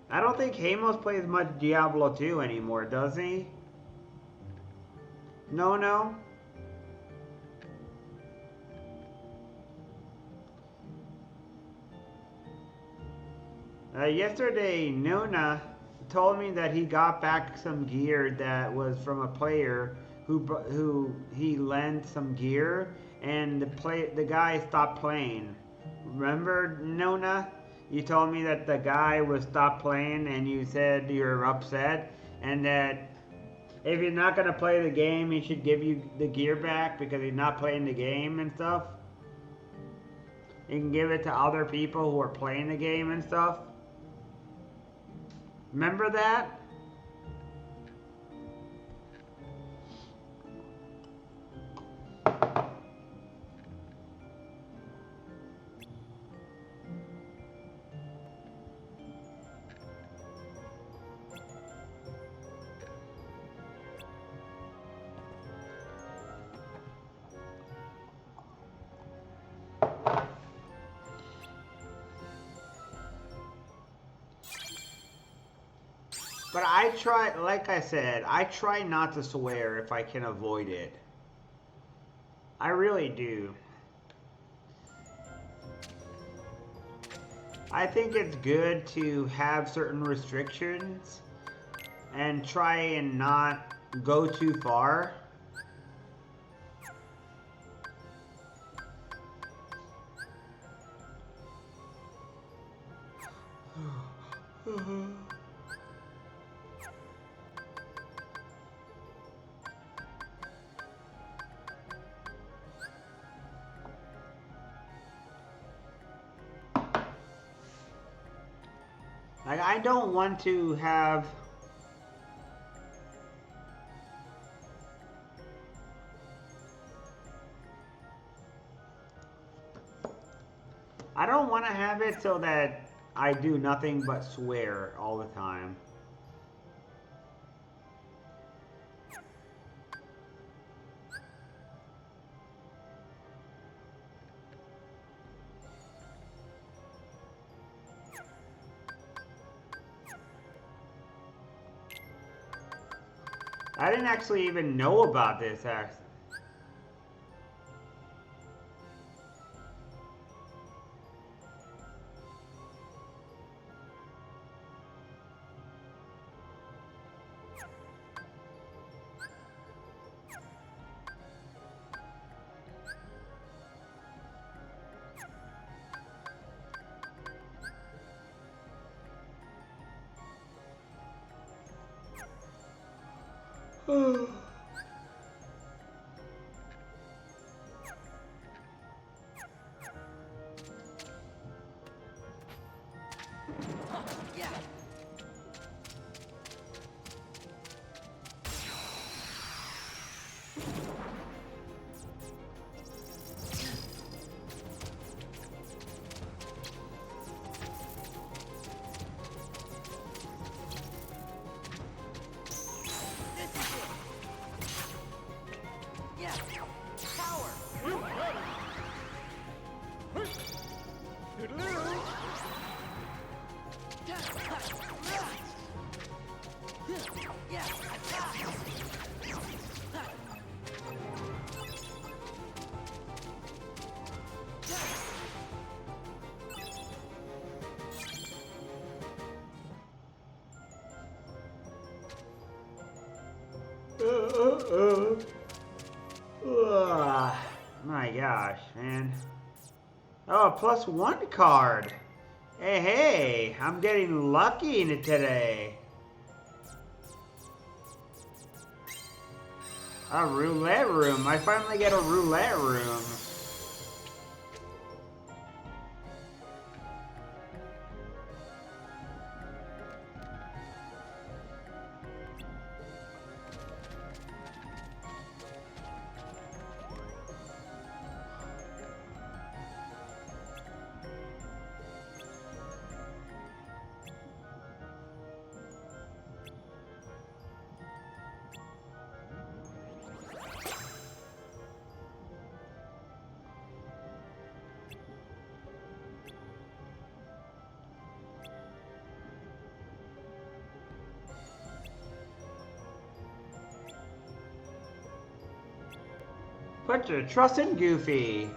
I don't think Hamos plays much Diablo 2 anymore, does he? No? Yesterday, Nona told me that he got back some gear that was from a player who he lent some gear, and the guy stopped playing. Remember, Nona? You told me that the guy was stopped playing, and you said you're upset, and that if you're not gonna play the game, he should give you the gear back because he's not playing the game and stuff. You can give it to other people who are playing the game and stuff. Remember that? But I try, like I said, I try not to swear if I can avoid it. I really do. I think it's good to have certain restrictions and try and not go too far. Like, I don't want to have... I don't want to have it so that I do nothing but swear all the time. I didn't actually even know about this, actually. My gosh, man. Oh, a +1 card. Hey, hey, I'm getting lucky today. A roulette room. I finally get a roulette room. Put your trust in Goofy.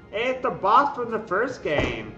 Hey, it's the boss from the first game.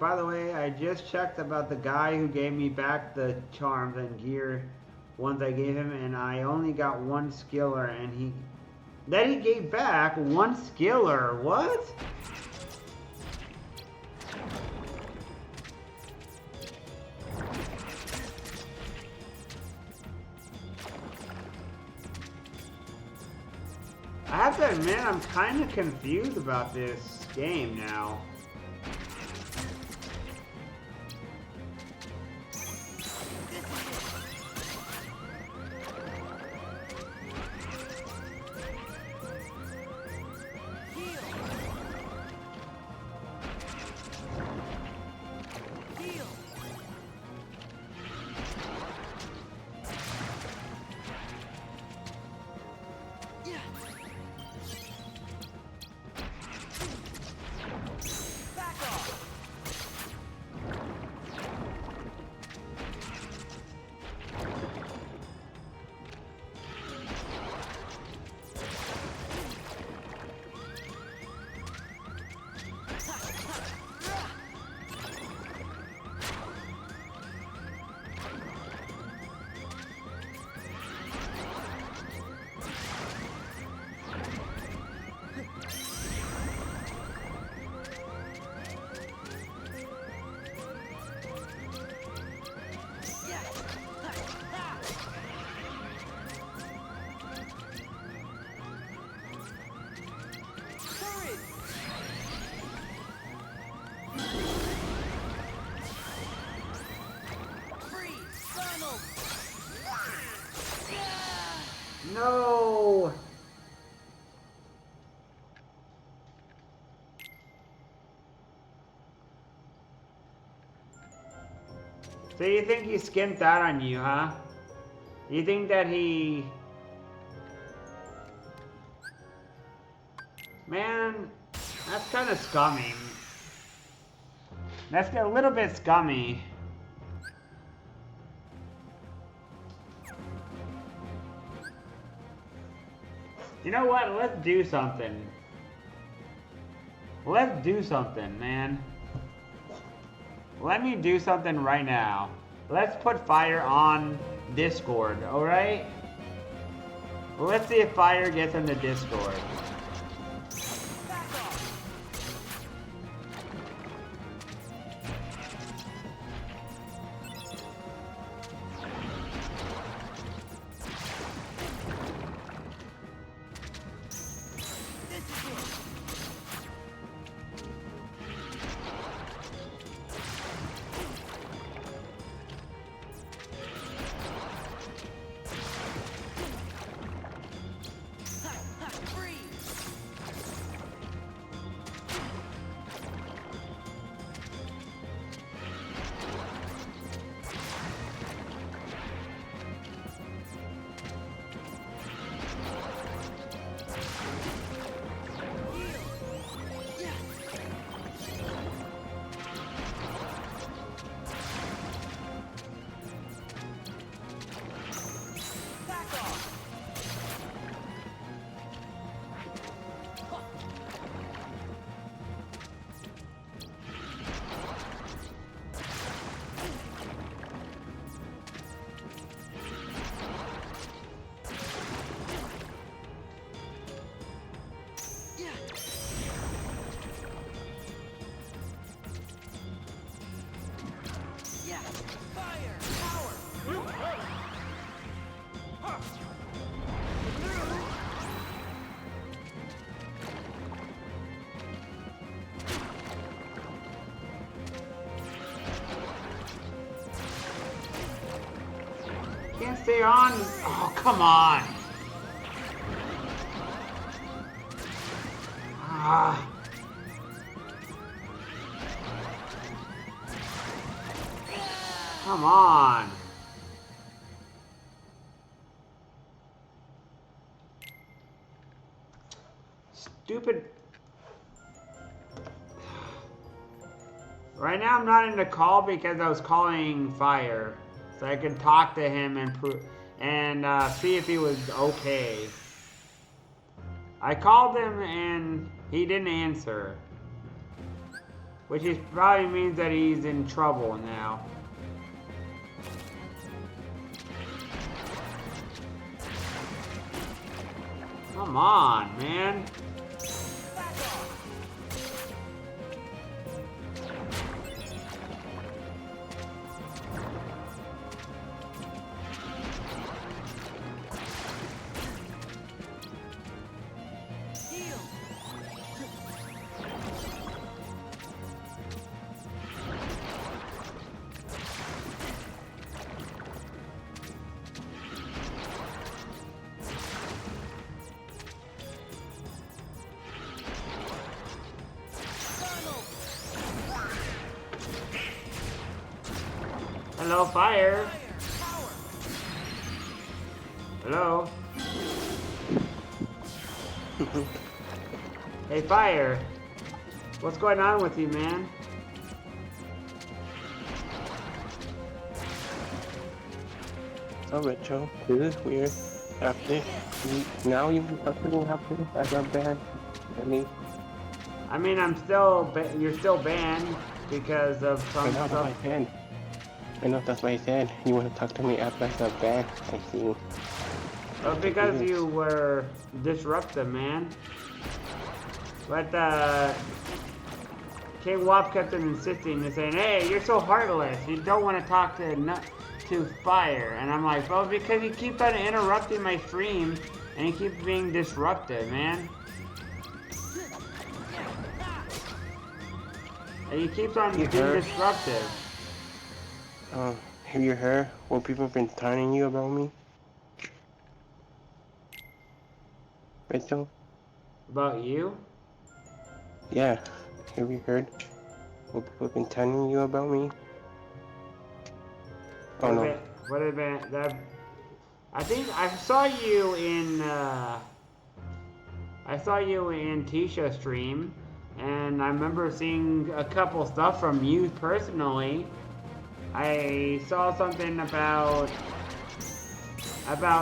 By the way, I just checked about the guy who gave me back the charms and gear ones I gave him, and I only got one skiller, and he gave back one skiller. What? have to admit, I'm kind of confused about this game now. No! So you think he skimped out on you, huh? You think that he... Man, that's kind of scummy. That's a little bit scummy. You know what? Let's do something. Let's do something, man. Let me do something right now. Let's put Fire on Discord, alright? Let's see if Fire gets into Discord. Can't stay on. Oh, come on. Ah. Come on. Stupid. Right now I'm not in the call because I was calling Fire. So I could talk to him and see if he was okay. I called him and he didn't answer. Which probably means that he's in trouble now. Come on, man. Hello, fire. Hello. Hey, fire. What's going on with you, man? So Retro, this is weird. After now you fucking happy I got banned. Really? I mean, I'm still, you're still banned because of I some know that's what I stuff. said. I know that's what I said. You want to talk to me after I got banned? I see. Well, because you were disruptive, man. But King Wop kept on insisting and saying, "Hey, you're so heartless. You don't want to talk to Fire." And I'm like, "Well, because you keep on interrupting my stream, and you keep being disruptive, man." And you keep on being disruptive. Have you heard what people have been telling you about me? Rachel? About you? Yeah. Have you heard what people have been telling you about me? Oh no. What have been that? I think I saw you in Tisha's stream, and I remember seeing a couple stuff from you personally. I saw something about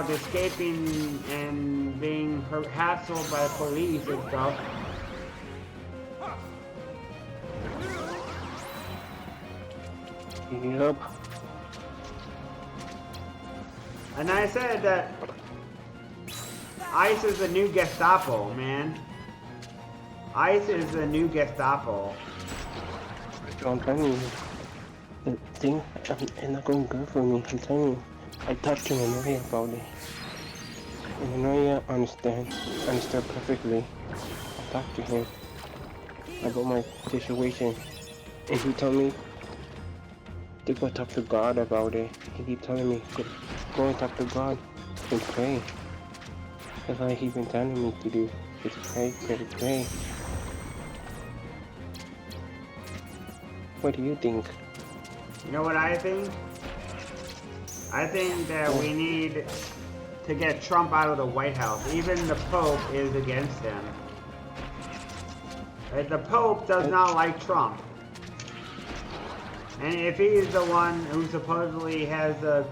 escaping and being hassled by police and stuff. Yep. And I said that ICE is the new Gestapo, man. ICE is the new Gestapo. I'm telling you, the thing is not going good for me. I'm telling you, I talked to Manoia about it. And Manoia understood perfectly. I talked to him about my situation, and he told me to go talk to God about it. He keep telling me, go and talk to God and pray. That's what he's been telling me to do. Just pray, pray, pray. What do you think? You know what I think? I think that we need to get Trump out of the White House. Even the Pope is against him. Right? The Pope does not like Trump. And if he's the one who supposedly has the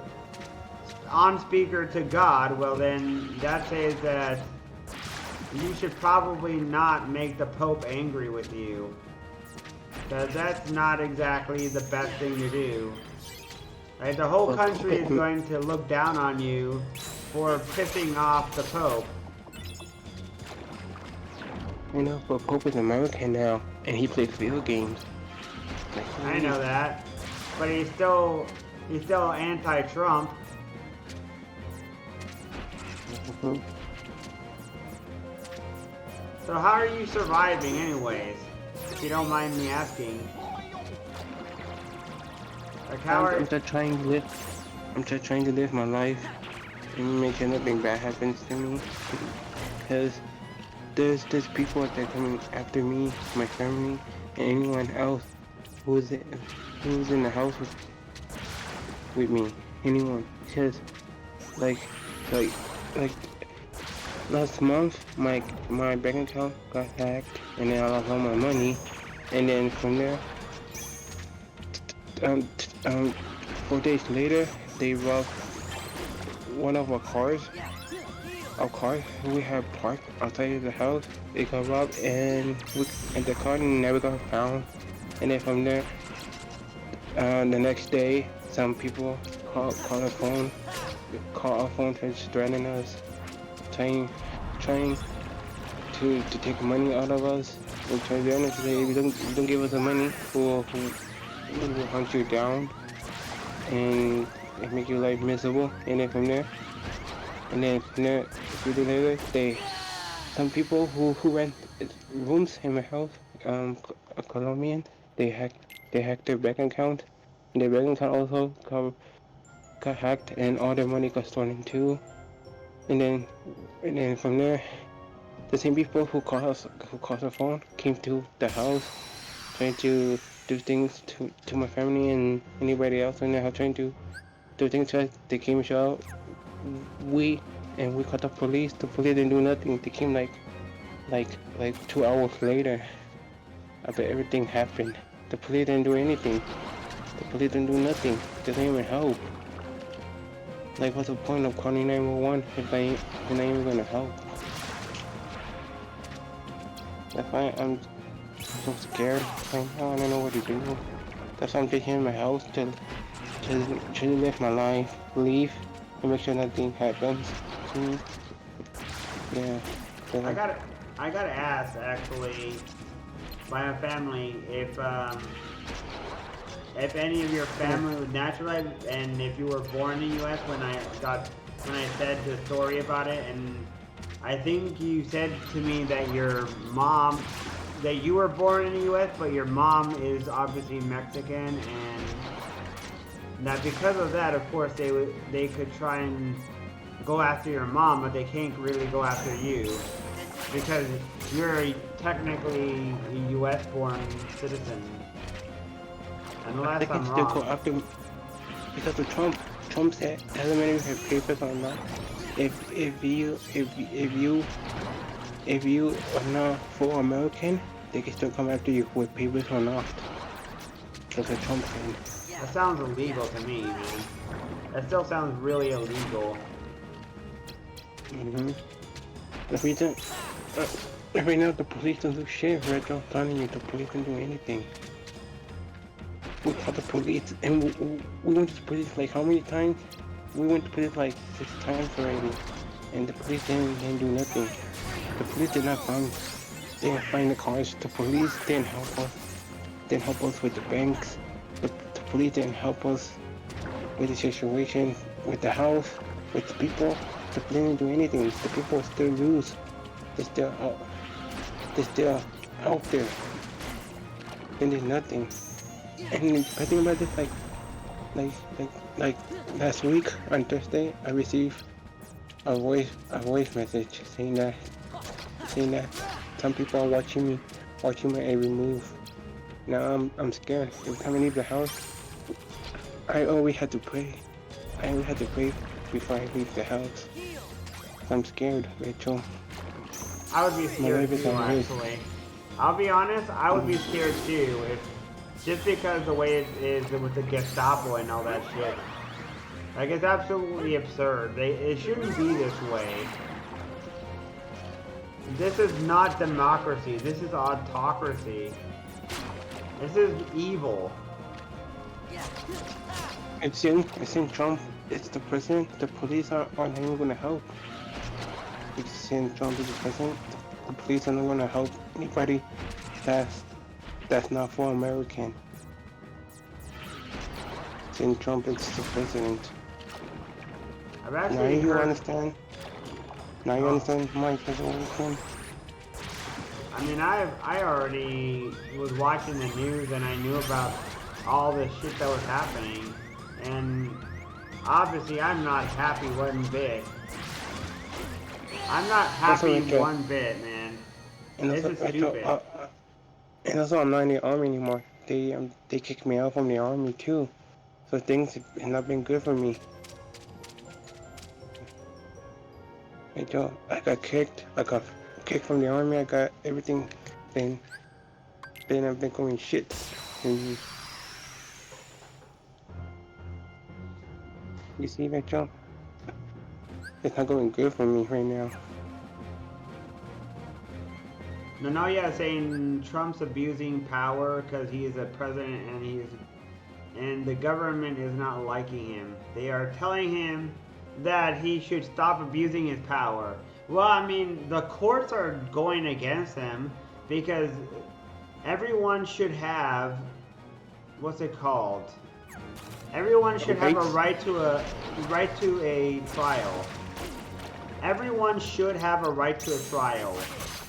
on speaker to God, well then that says that you should probably not make the Pope angry with you. Because that's not exactly the best thing to do. Right? The whole country is going to look down on you for pissing off the Pope. You know, but Pope is American now, and he plays video games. I know that. But he's still anti-Trump. So how are you surviving anyways? If you don't mind me asking. Like how are I'm just trying to live my life and make sure nothing bad happens to me. Because there's people out there coming after me, my family, and anyone else who's in the house with me. Anyone. Because like last month my bank account got hacked and then I lost all my money, and then from there 4 days later they robbed one of our cars we had parked outside of the house. They got robbed and the car never got found. And then from there the next day some people call our phone to threaten us, trying to take money out of us. We're trying to be honest, if you don't give us the money, we'll hunt you down and make your life miserable. And then from there, a few days later, some people who rent rooms in my house, a Colombian, they hacked their bank account. And their bank account also got hacked, and all their money got stolen too. And then from there, the same people who called our phone came to the house trying to do things to my family and anybody else when they're trying to do things to us. They came out. We we called the police. The police didn't do nothing. They came like 2 hours later after everything happened. The police didn't do anything. The police didn't do nothing. They didn't even help. Like, what's the point of calling 911 if they're not even gonna help? That's why I'm so scared right now. I don't know what to do. That's why I'm taking in my house to live my life, leave, and make sure nothing happens to me. Yeah. So I gotta ask actually, my family if any of your family was naturalized, and if you were born in the U.S. when I said the story about it, and I think you said to me that your mom, that you were born in the U.S., but your mom is obviously Mexican, and that because of that, of course, they could try and go after your mom, but they can't really go after you because you're technically a U.S. born citizen. Unless they can I'm still go wrong. after because of Trump. Trump said doesn't matter if you have papers or not. If you are not full American, they can still come after you with papers or not. That's what Trump said. That sounds illegal to me, man. That still sounds really illegal. The reason, right now the police don't do shit. Right now, I'm telling you, the police don't do anything. We called the police, and we went to the police like how many times? We went to police like 6 times already, and the police didn't do nothing. The police did not find. They didn't find the cars. The police didn't help us. Didn't help us with the banks. The police didn't help us with the situation, with the house, with the people. The police didn't do anything. The people are still loose. They're still out. They're still out there. They did nothing. And the thing about this, like last week on Thursday, I received a voice message saying that some people are watching my every move. Now I'm scared. Every time I leave the house, I always have to pray. I always have to pray before I leave the house. I'm scared, Rachel. I would be scared too, actually. I'll be honest, I would be scared too if just because the way it is with the Gestapo and all that shit. Like, it's absolutely absurd. It shouldn't be this way. This is not democracy. This is autocracy. This is evil. It's in Trump. It's the president. The police aren't even gonna help. It's in Trump is the president. The police are not gonna help anybody that's not for American. Since Trump is the president. Now you understand? Now you understand my situation? I mean, I already was watching the news and I knew about all the shit that was happening. And obviously I'm not happy one bit. I'm not happy one bit, man. This is stupid. And also, I'm not in the army anymore. They kicked me out from the army too, so things have not been good for me. I got kicked. I got kicked from the army. I got everything. Then I've been going shit. And you see that, Joe? It's not going good for me right now. No, now yeah, saying Trump's abusing power because he is a president and the government is not liking him. They are telling him that he should stop abusing his power. Well, I mean, the courts are going against him because everyone should have, what's it called? Everyone should have a right to a trial. Everyone should have a right to a trial.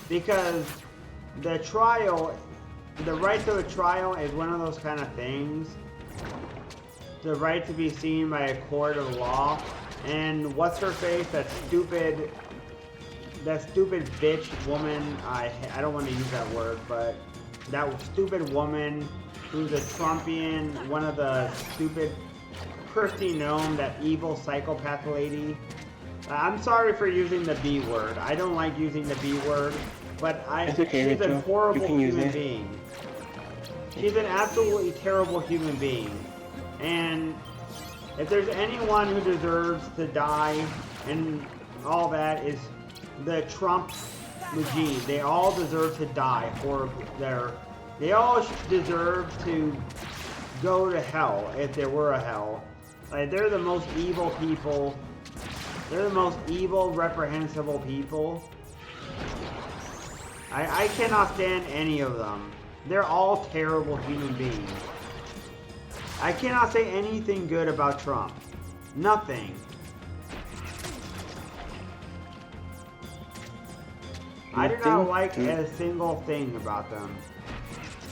Because the right to a trial is one of those kind of things. The right to be seen by a court of law. And what's her face? That stupid bitch woman. I don't want to use that word, but that stupid woman who's a Trumpian, one of the stupid Kirsty Gnome, that evil psychopath lady. I'm sorry for using the B word. I don't like using the B word, but It's okay, she's a Rachel. horrible You can use human it. being. She's an absolutely terrible human being. And if there's anyone who deserves to die and all that, is the Trump regime. They all deserve to die for they all deserve to go to hell if there were a hell. Like, they're the most evil people. They're the most evil, reprehensible people. I cannot stand any of them. They're all terrible human beings. I cannot say anything good about Trump. Nothing. I do not like a single thing about them.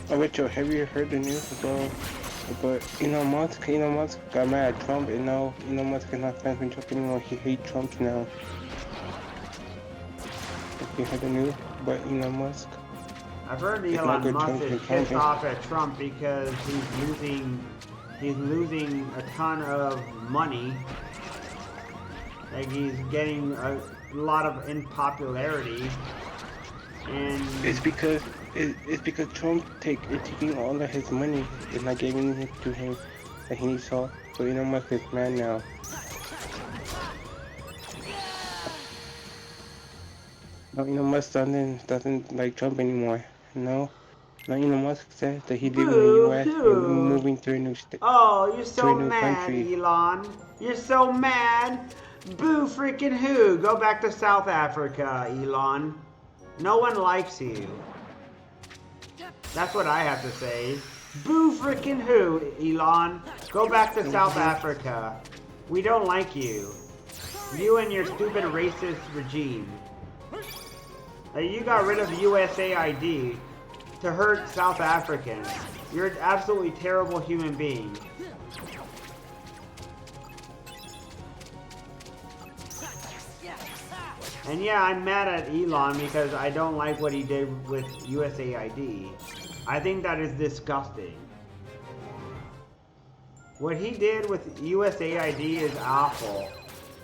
Oh, Rachel, have you heard the news about Elon Musk? Elon Musk got mad at Trump, and now Elon Musk is not friends with Trump anymore. He hates Trump now. Have you heard the news about Elon Musk? I've heard It's not Elon good Musk Trump is is Trump, pissed yeah. off at Trump because he's losing a ton of money. Like, he's getting a lot of unpopularity. And It's because Trump is taking all of his money and not giving it to him that he needs all. So Elon Musk is mad now. No, Elon Musk doesn't like Trump anymore. No. Now Elon Musk said that he's leaving the US and moving to a new state. oh, you're To so a new mad, country. Elon. You're so mad. Boo freaking who? Go back to South Africa, Elon. No one likes you. That's what I have to say. Boo freaking who, Elon. Go back to South Africa. We don't like you. You and your stupid racist regime. You got rid of USAID to hurt South Africans. You're an absolutely terrible human being. And yeah, I'm mad at Elon because I don't like what he did with USAID. I think that is disgusting. What he did with USAID is awful.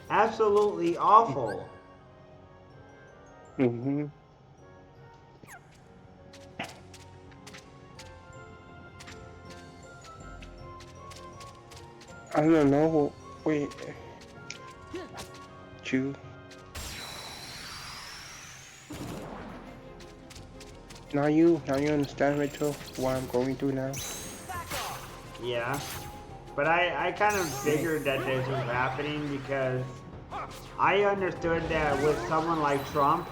Absolutely awful. Mm-hmm. I don't know. Wait. Chew. Now you understand, Rachel, what I'm going through now? Yeah. But I kind of figured that this was happening because I understood that with someone like Trump,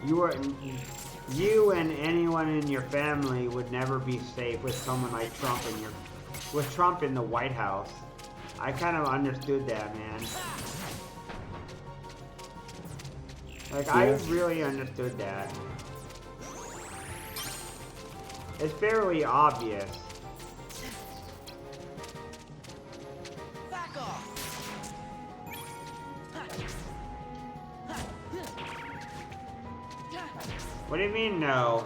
you and anyone in your family would never be safe with someone like Trump with Trump in the White House. I kind of understood that, man. Like, I really understood that. It's fairly obvious. What do you mean no?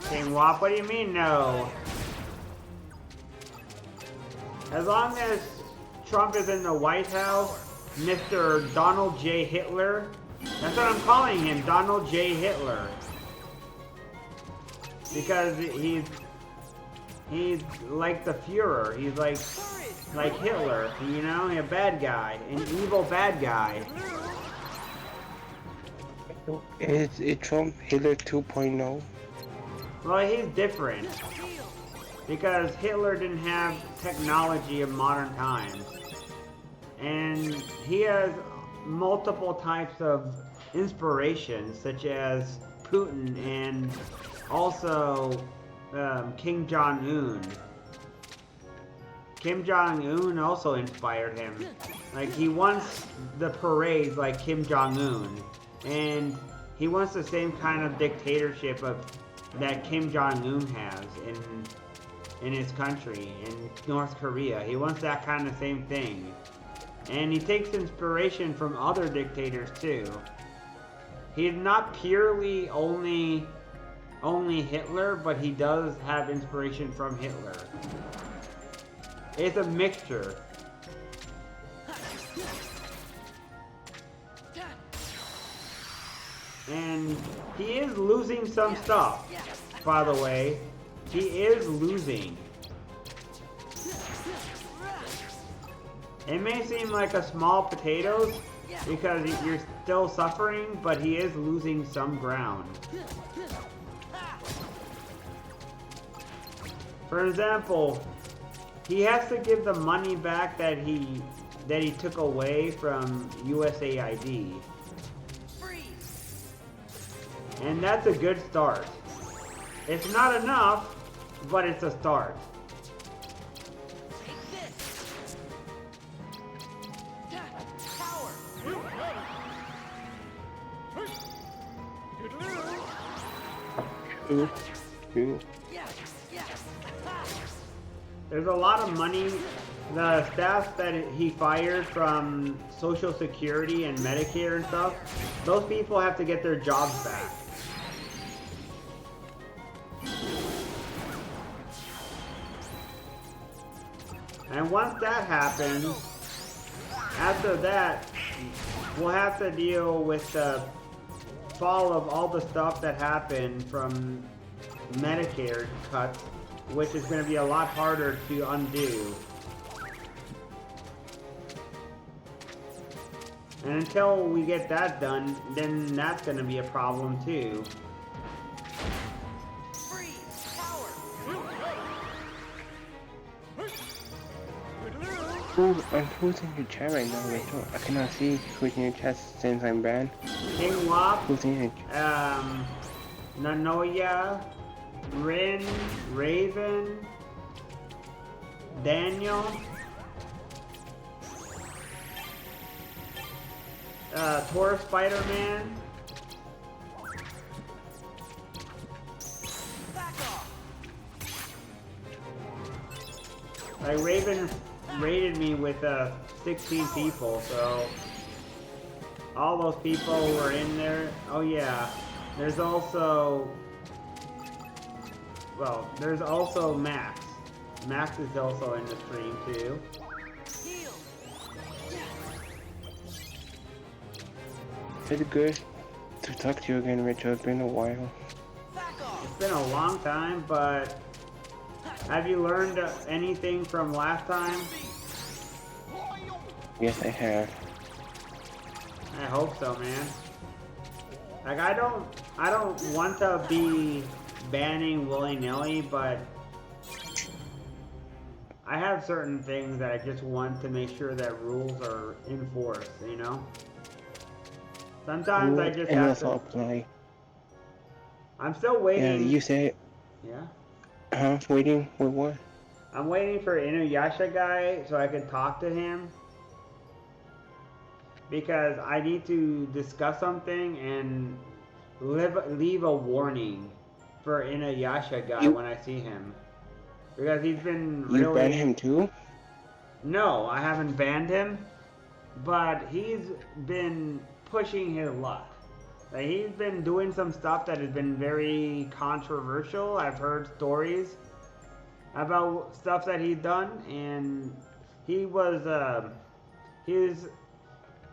King Wop, what do you mean no? As long as Trump is in the White House, Mr. Donald J. Hitler, that's what I'm calling him, Donald J. Hitler. Because he's like the Fuhrer. He's like Hitler, you know, a bad guy, an evil bad guy. Is Trump Hitler 2.0? Well, he's different. Because Hitler didn't have technology of modern times. And he has multiple types of inspiration, such as Putin and also Kim Jong-un. Kim Jong-un also inspired him. Like, he wants the parades like Kim Jong-un. And he wants the same kind of dictatorship that Kim Jong-un has in his country, in North Korea. He wants that kind of same thing. And he takes inspiration from other dictators too. He's not purely only only Hitler, but he does have inspiration from Hitler. It's a mixture. And he is losing some stuff, by the way. He is losing. It may seem like a small potatoes because you're still suffering, but he is losing some ground. For example, he has to give the money back that he took away from USAID. And that's a good start. It's not enough, but it's a start. There's a lot of money. The staff that he fired from Social Security and Medicare and stuff, those people have to get their jobs back. And once that happens, after that, we'll have to deal with the fall of all the stuff that happened from Medicare cuts, which is going to be a lot harder to undo. And until we get that done, then that's going to be a problem too. Who's in your chat right now, Rachel? I cannot see who's in your chat since I'm banned. King Wop, Who's in your chat? Nanoya, Rin, Raven, Daniel, Tor Spider-Man, like Raven raided me with 16 people, so all those people were in there. Oh yeah, there's also, well, there's also Max. Max is also in the stream too. It's good to talk to you again, Rachel. It's been a while. It's been a long time, but have you learned anything from last time? Yes, I have. I hope so, man. Like, I don't want to be banning willy-nilly, but I have certain things that I just want to make sure that rules are enforced, you know? Sometimes I just have to apply. I'm still waiting. Yeah, you said. Yeah? Waiting for what? I'm waiting for Inuyasha guy so I can talk to him. Because I need to discuss something and leave a warning for Inuyasha guy when I see him. Because he's been really... You banned him too? No, I haven't banned him. But he's been pushing his luck. Like, he's been doing some stuff that has been very controversial. I've heard stories about stuff that he's done, and he was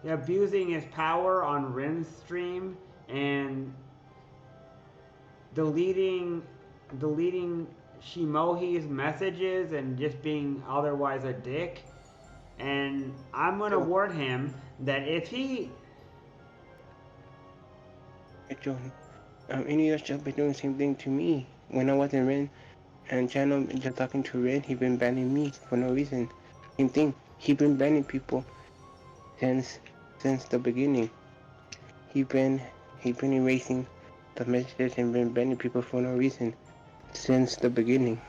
abusing his power on Rin's stream and deleting Shimohi's messages and just being otherwise a dick. And I'm gonna warn him that if he... Inuyasha been doing the same thing to me. When I was in Rin and channel just talking to Rin, he been banning me for no reason. Same thing. He been banning people since the beginning. He been erasing the messages and been banning people for no reason since the beginning.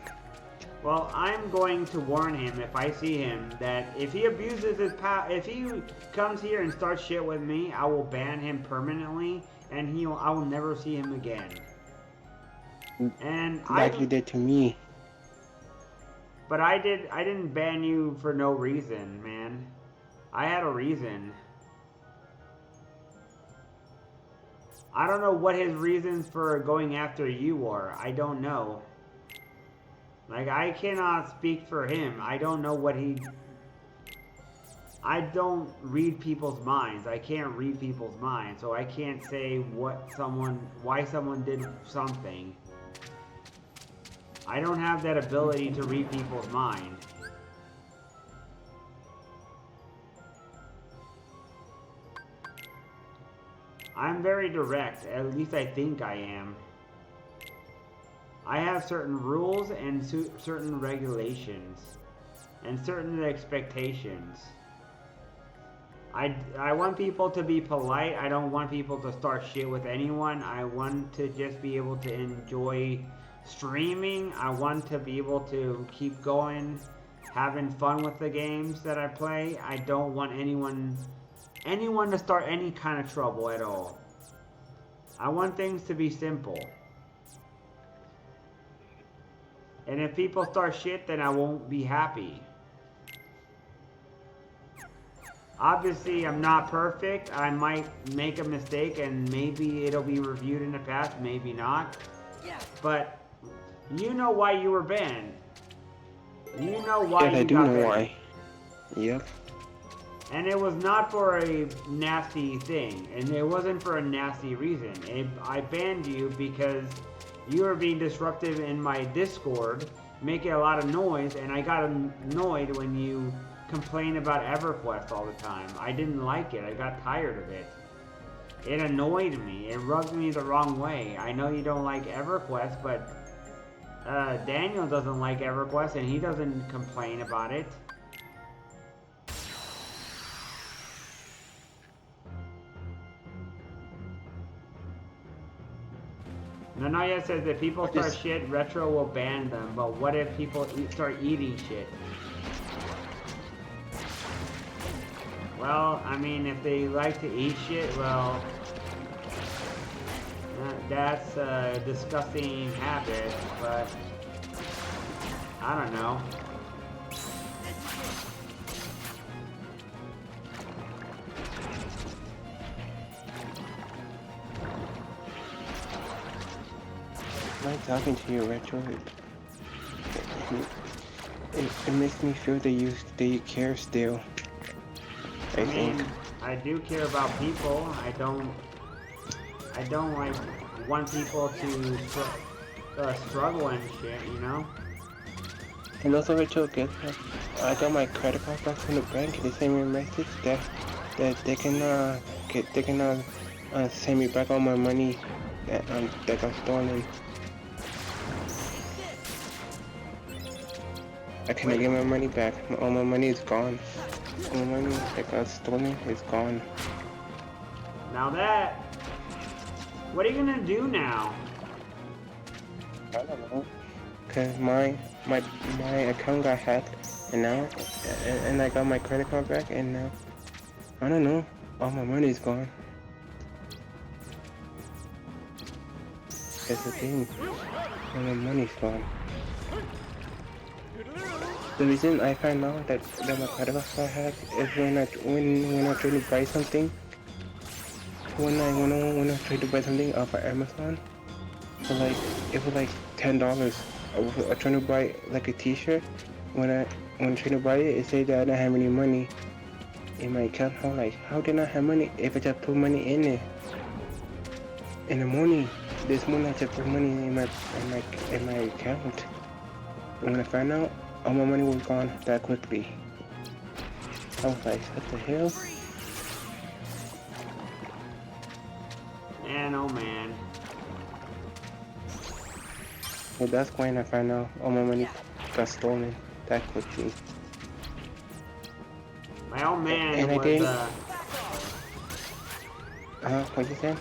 Well, I'm going to warn him if I see him that if he abuses his power, if he comes here and starts shit with me, I will ban him permanently, and I will never see him again. And like you did to me. But I didn't ban you for no reason, man. I had a reason. I don't know what his reasons for going after you are. I don't know. Like, I cannot speak for him. I don't know what he... I don't read people's minds. I can't read people's minds, so I can't say why someone did something. I don't have that ability to read people's mind. I'm very direct, at least I think I am. I have certain rules and certain regulations and certain expectations. I want people to be polite. I don't want people to start shit with anyone. I want to just be able to enjoy streaming. I want to be able to keep going, having fun with the games that I play. I don't want anyone to start any kind of trouble at all. I want things to be simple. And if people start shit, then I won't be happy. Obviously, I'm not perfect. I might make a mistake and maybe it'll be reviewed in the past, maybe not. But you know why you were banned. You know why Yes, I you do got know banned. why. Yep. And it was not for a nasty thing. And it wasn't for a nasty reason. I banned you because you were being disruptive in my Discord, making a lot of noise, and I got annoyed when you complained about EverQuest all the time. I didn't like it. I got tired of it. It annoyed me. It rubbed me the wrong way. I know you don't like EverQuest, but Daniel doesn't like EverQuest, and he doesn't complain about it. Nanaya says if people start shit, Retro will ban them. But what if people start eating shit? Well, I mean, if they like to eat shit, well, that's a disgusting habit, but I don't know. I'm talking to you, Retro. It makes me feel that you care still. I think. I do care about people. I don't like want people to struggle and shit, you know? And also, Rachel, guess what? I got my credit card back from the bank. They sent me a message that they can send me back all my money that got stolen. I cannot get my money back. All my money is gone. All my money that got stolen is gone. Now that, what are you gonna do now? I don't know. Cause my account got hacked, and now, and I got my credit card back, and now, I don't know. All my money is gone. That's the thing. All my money's gone. The reason I find out that my credit card got hacked is when I try to buy something. When I try to buy something off of Amazon, it was like $10. I was trying to buy like a T-shirt. When I trying to buy it, it said that I didn't have any money in my account. I'm like, how did I have money if I just put money in it? In the morning, this morning I just put money in my account. And when I found out, all my money was gone that quickly. I was like, what the hell? Man, oh man. So that's when I found out all my money got stolen that quickly. My old man And I was, didn't... what you said?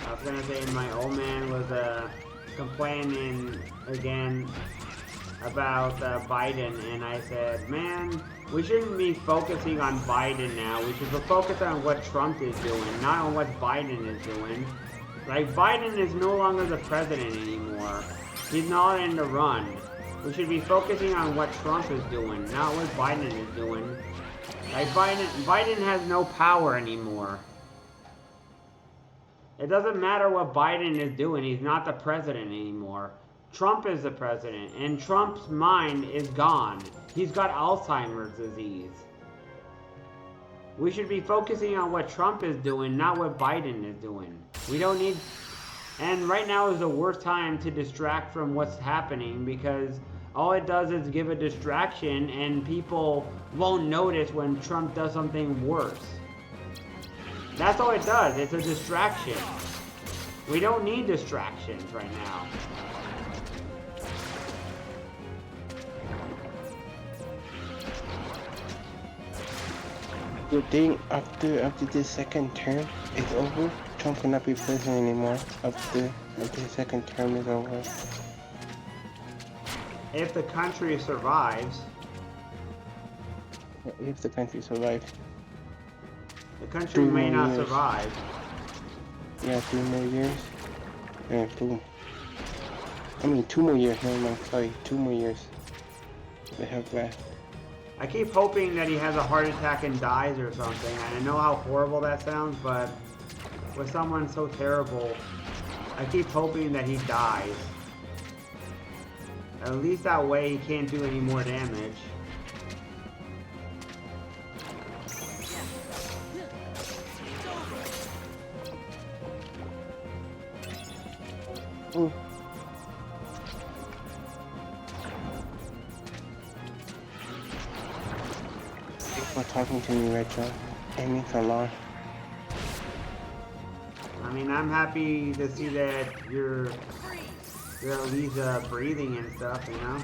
I was gonna say my old man was, complaining again about Biden, and I said, man, we shouldn't be focusing on Biden now. We should focus on what Trump is doing, not on what Biden is doing. Like, Biden is no longer the president anymore. He's not in the run. We should be focusing on what Trump is doing, not what Biden is doing. Like, Biden has no power anymore. It doesn't matter what Biden is doing. He's not the president anymore. Trump is the president, and Trump's mind is gone. He's got Alzheimer's disease. We should be focusing on what Trump is doing, not what Biden is doing. We don't need... And right now is the worst time to distract from what's happening, because all it does is give a distraction and people won't notice when Trump does something worse. That's all it does. It's a distraction. We don't need distractions right now. Good thing after this second term is over, Trump cannot be president anymore. After the second term is over. If the country survives. If the country survives. The country may not survive. Yeah, 3 more years. Yeah, 2 more years, never mind, sorry, 2 more years they have left. I keep hoping that he has a heart attack and dies or something. And I know how horrible that sounds, but with someone so terrible, I keep hoping that he dies. At least that way he can't do any more damage. Ooh. For talking to me, Rachel. It means a lot. I mean, I'm happy to see that you're at least breathing and stuff, you know?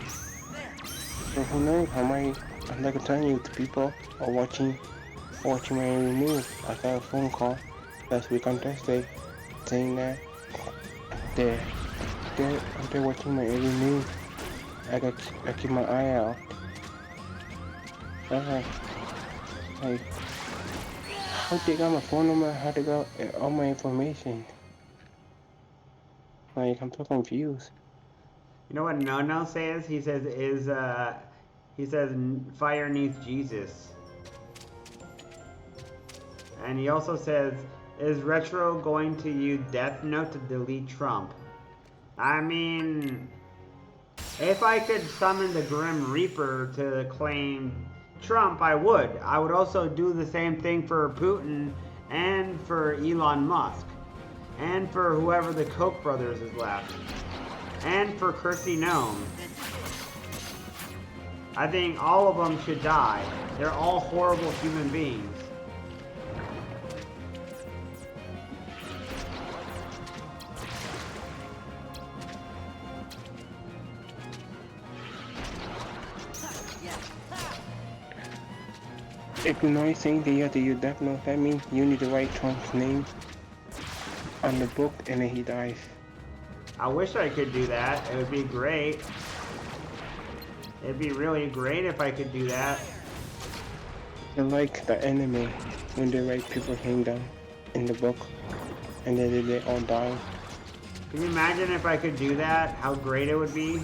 So who knows, I'm like telling you, the people are watching my every move. I got a phone call last week on Thursday saying that they're watching my every move. I keep my eye out. Okay. Like, how they got my phone number? How they got all my information? Like, I'm so confused. You know what No says? He says fire needs Jesus. And he also says, is Retro going to use Death Note to delete Trump? I mean, if I could summon the Grim Reaper to claim Trump, I would. I would also do the same thing for Putin and for Elon Musk and for whoever the Koch brothers is left and for Kirsty Gnome. I think all of them should die. They're all horrible human beings. If you know anything that you have to use Death Note, that means you need to write Trump's name on the book and then he dies. I wish I could do that. It would be great. It'd be really great if I could do that. It's like the anime when they write people's name down in the book and then they all die. Can you imagine if I could do that? How great it would be?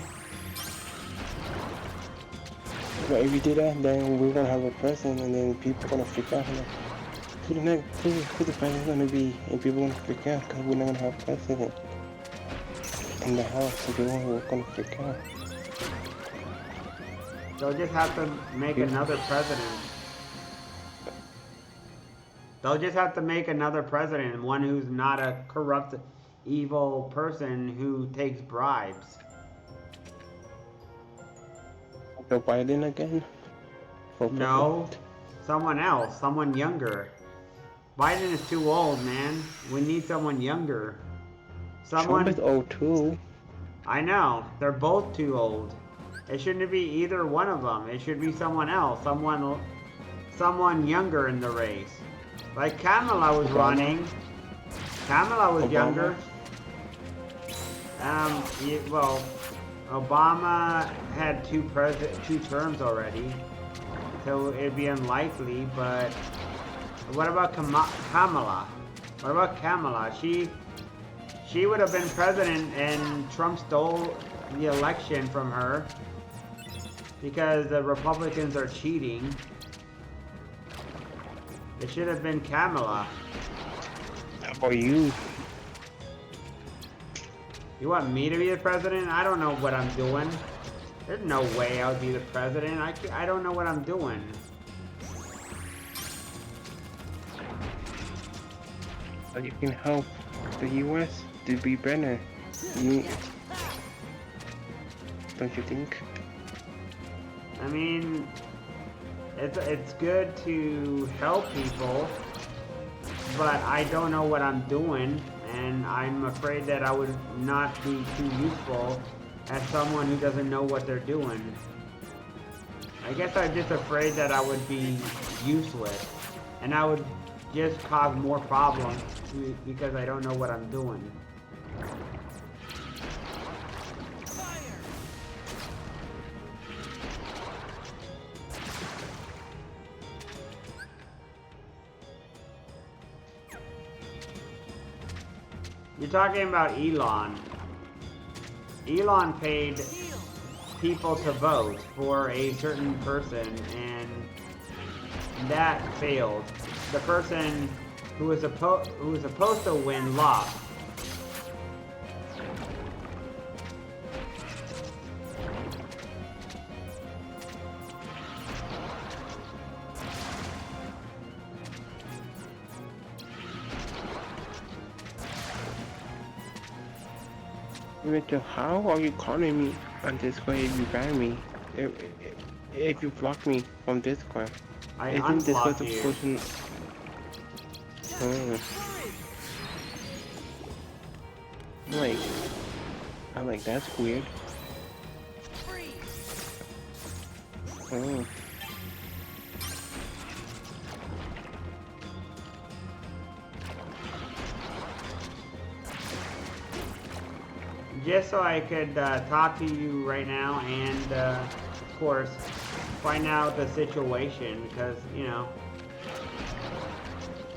But if you do that, then we're gonna have a president and then people are gonna freak out. Like, who the president's gonna be? And people are gonna freak out because we're not gonna have a president in the house, so people are gonna freak out. They'll just have to make another president. They'll just have to make another president, one who's not a corrupt, evil person who takes bribes. Joe Biden again? No, someone else, someone younger. Biden is too old, man. We need someone younger. Someone. Trump is old too. I know, they're both too old. It shouldn't be either one of them. It should be someone else, someone younger in the race. Like Kamala was running. Kamala was younger. Well, Obama had two terms already, so it'd be unlikely. But what about Kamala? What about Kamala? She would have been president, and Trump stole the election from her because the Republicans are cheating. It should have been Kamala. Or you. You want me to be the president? I don't know what I'm doing. There's no way I would be the president. I don't know what I'm doing. So you can help the US to be better. You, don't you think? I mean, it's good to help people, but I don't know what I'm doing, and I'm afraid that I would not be too useful as someone who doesn't know what they're doing. I guess I'm just afraid that I would be useless, and I would just cause more problems because I don't know what I'm doing. You're talking about Elon. Elon paid people to vote for a certain person, and that failed. The person who was supposed to win lost. Mitchell, how are you calling me on Discord if you ban me? If you block me from Discord? I Isn't this what unblocked the you. person? Oh. I'm like, that's weird. Oh. Just so I could talk to you right now and, of course, find out the situation because, you know,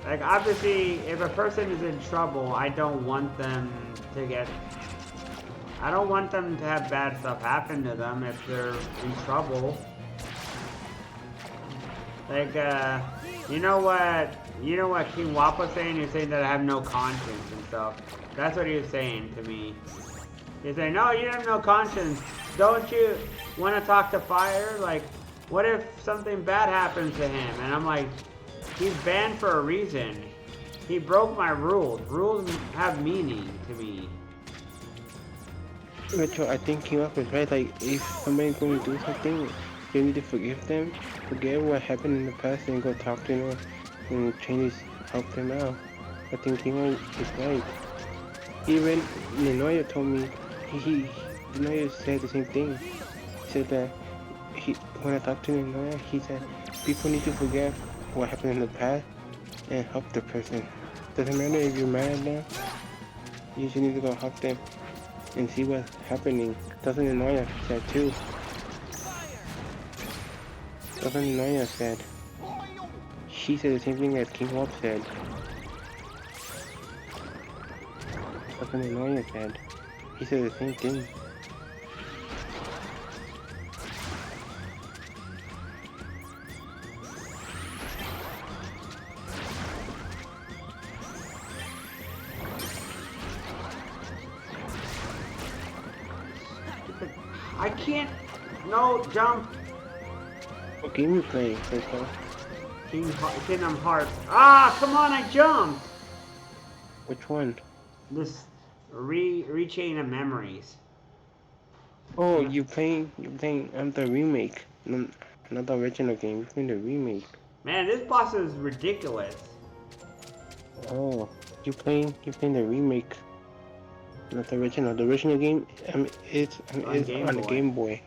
like, obviously, if a person is in trouble, I don't want them to have bad stuff happen to them if they're in trouble. Like, you know what King Wap was saying? He was saying that I have no conscience and stuff. That's what he was saying to me. He's saying, no, you have no conscience. Don't you want to talk to Fire? Like, what if something bad happens to him? And I'm like, he's banned for a reason. He broke my rules. Rules have meaning to me. Mitchell, I think King Up is right. Like, if somebody's going to do something, you need to forgive them, forget what happened in the past, and go talk to them and change, help them out. I think King Up is right. Even Ninoya told me, Ninoya said the same thing. He said that when I talked to Ninoya, he said people need to forget what happened in the past and help the person. Doesn't matter if you're mad at them, you just need to go help them and see what's happening. Doesn't Ninoya said too. Doesn't Ninoya said. She said the same thing as King Wolf said. Doesn't Ninoya said. He said the same thing. I can't. No, jump. What game you playing, Crystal? Kingdom Hearts. Ah, come on, I jumped. Which one? This Rechain of Memories. Oh, you playing the remake, not the original game. You playing the remake. Man, this boss is ridiculous. Oh, you playing the remake, not the original. The original game, it's on the Game Boy.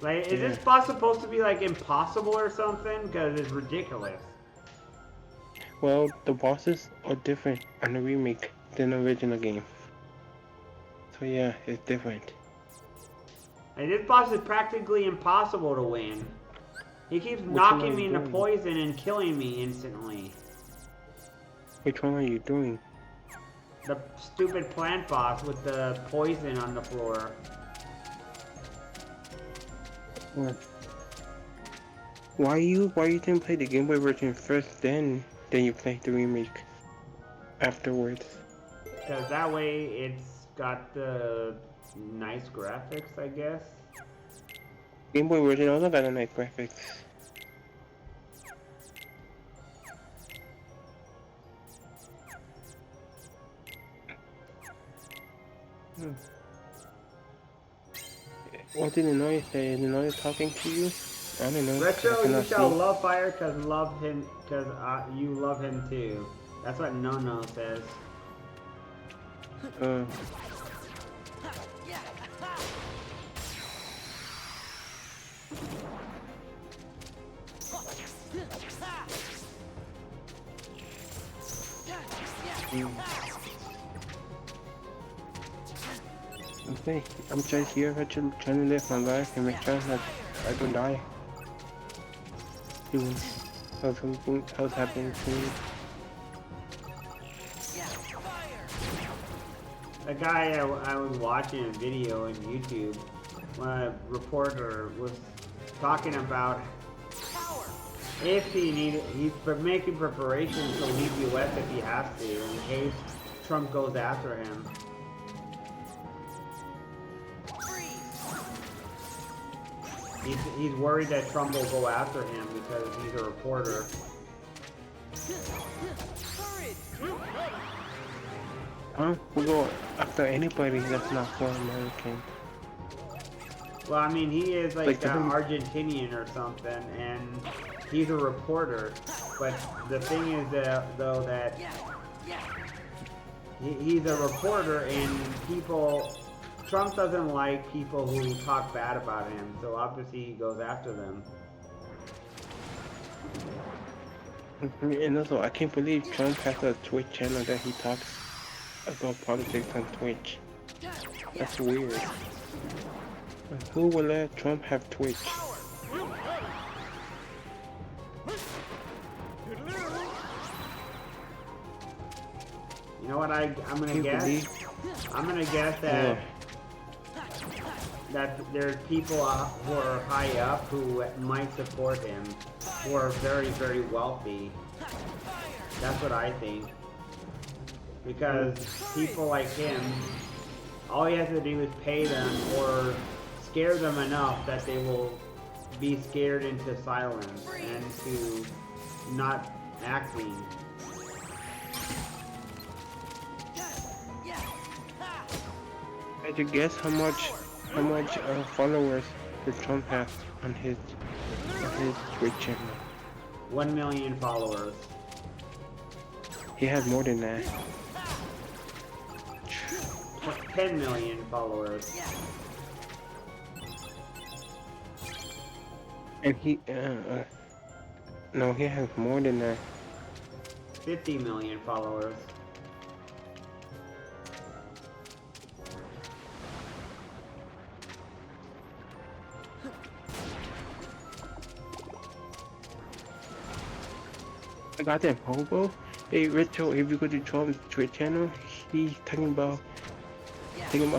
Like, is this boss supposed to be like impossible or something? Because it's ridiculous. Well, the bosses are different on the remake than the original game. So yeah, it's different. Like, this boss is practically impossible to win. He keeps knocking me into poison and killing me instantly. Which one are you doing? The stupid plant boss with the poison on the floor. Why you didn't play the Game Boy version first, then you play the remake afterwards? Because that way it's got the nice graphics, I guess. Game Boy version also got a nice graphics. What did the noise say? The noise talking to you? I don't know. Retro, I you cannot shall see. love fire cause you love him too. That's what No says. Okay, I'm just here trying to live my life and make sure that I don't die. See how something else happening to me. A guy I was watching a video on YouTube when a reporter was talking about if he's making preparations to leave US if he has to in case Trump goes after him. He's worried that Trump will go after him because he's a reporter. We'll go after anybody that's not for American. Well, I mean, he is like Like Argentinian or something, and he's a reporter. But the thing is though that he's a reporter, and Trump doesn't like people who talk bad about him, so obviously he goes after them. And also, I can't believe Trump has a Twitch channel that he talks about politics on Twitch. That's weird. Who will let Trump have Twitch? You know what I'm gonna guess? I'm gonna guess that there's people who are high up who might support him, who are very, very wealthy. That's what I think. Because people like him, all he has to do is pay them or scare them enough that they will be scared into silence and to not acting. Could you guess how much followers does Trump has on his Twitch channel? 1 million followers. He has more than that. 10 million followers. And no, he has more than that. 50 million followers. I got that hobo. Hey, Retro, if you go to Trump's Twitch channel, he's talking about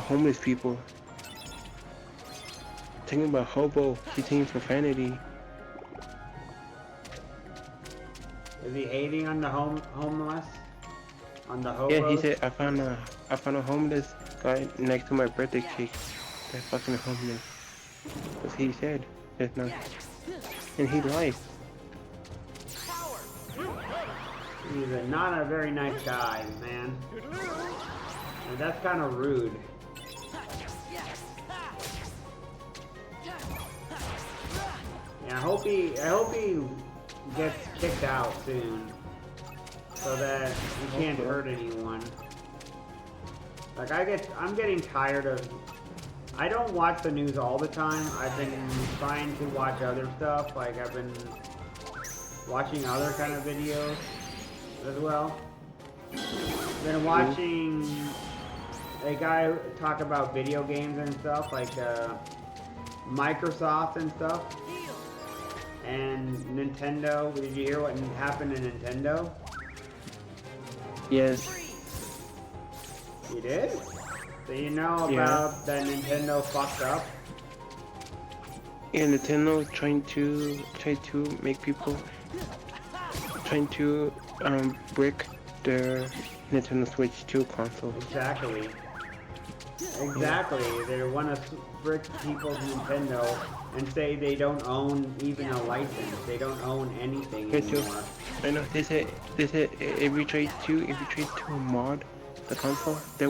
homeless people. Talking about hobo. He's saying profanity. Is he hating on the homeless? On the hobos? Yeah, he said I found a homeless guy next to my birthday cake. That's fucking homeless. That's what he said just now. And he lied. He's not a very nice guy, man. And that's kind of rude. Yeah, I hope he gets kicked out soon, so that he can't hurt anyone. Like I'm getting tired of. I don't watch the news all the time. I've been trying to watch other stuff. Like I've been watching other kind of videos as well. Been watching a guy talk about video games and stuff, like Microsoft and stuff, and Nintendo. Did you hear what happened to Nintendo? Yes. You did? So you know about that Nintendo fucked up? Yeah, Nintendo trying to make people trying to brick their Nintendo Switch 2 console. Exactly. Exactly. They want to frick people's Nintendo and say they don't own even a license. They don't own anything Rachel, anymore. I know they said if you trade to mod the console, they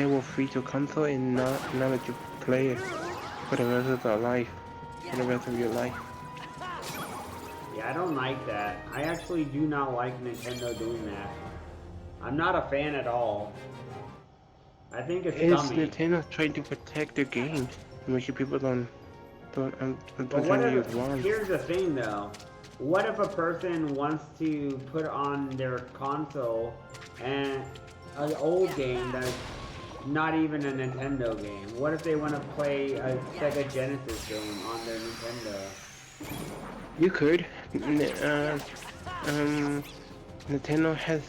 were free to console and not let you play it for the rest of their life, for the rest of your life. Yeah, I don't like that. I actually do not like Nintendo doing that. I'm not a fan at all. I think it's It's scummy. Nintendo trying to protect their games and make sure people But don't what try to use if, ROMs. here's the thing though. What if a person wants to put on their console and an old game that's not even a Nintendo game? What if they want to play a Sega Genesis game on their Nintendo? You could. Nintendo has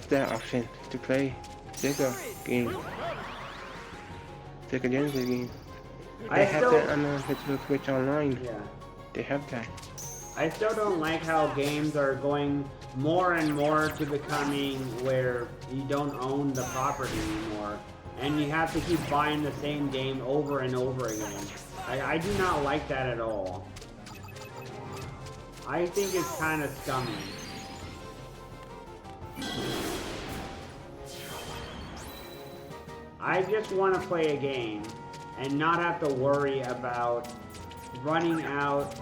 that option to play Sega games, Sega Genesis games. They have that on the Nintendo Switch Online. Yeah. They have that. I still don't like how games are going more and more to becoming where you don't own the property anymore. And you have to keep buying the same game over and over again. I do not like that at all. I think it's kind of scummy. I just want to play a game and not have to worry about running out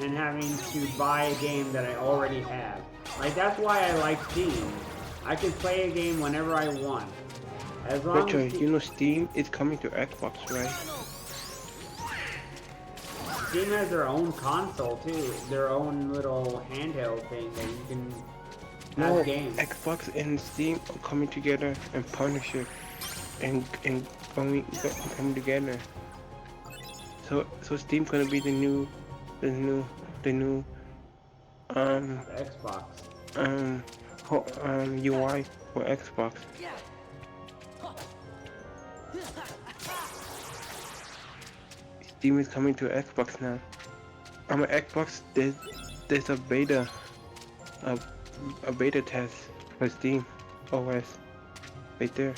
and having to buy a game that I already have. Like, that's why I like Steam. I can play a game whenever I want. As long Retro, as you know Steam is coming to Xbox, right? Steam has their own console too, their own little handheld thing that you can have No, games. Xbox and Steam are coming together in partnership and coming together. So Steam gonna be the new Xbox. UI for Xbox. Steam is coming to Xbox now. On Xbox, there's a beta, a beta test for Steam OS right there.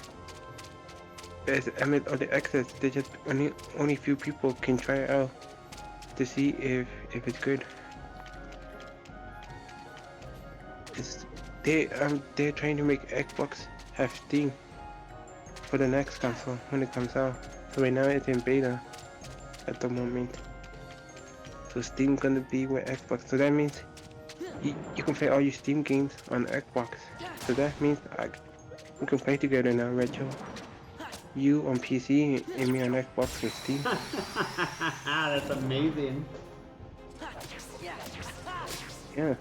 I mean, on the access, they just only few people can try it out to see if it's good. They're trying to make Xbox have Steam for the next console when it comes out. So right now it's in beta at the moment. So Steam gonna be with Xbox. So that means you can play all your Steam games on Xbox. So that means we can play together now, Rachel. You on PC and me on Xbox and Steam. That's amazing. Yeah.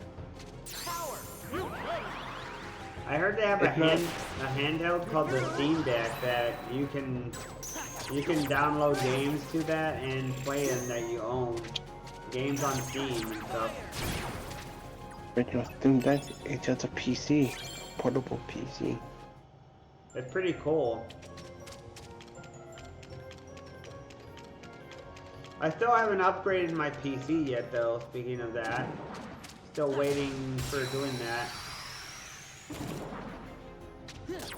I heard they have a handheld called the Steam Deck that you can download games to that and play them that you own. Games on Steam and stuff. Rachel, Steam Deck is just a PC, portable PC. It's pretty cool. I still haven't upgraded my PC yet though, speaking of that. Still waiting for doing that.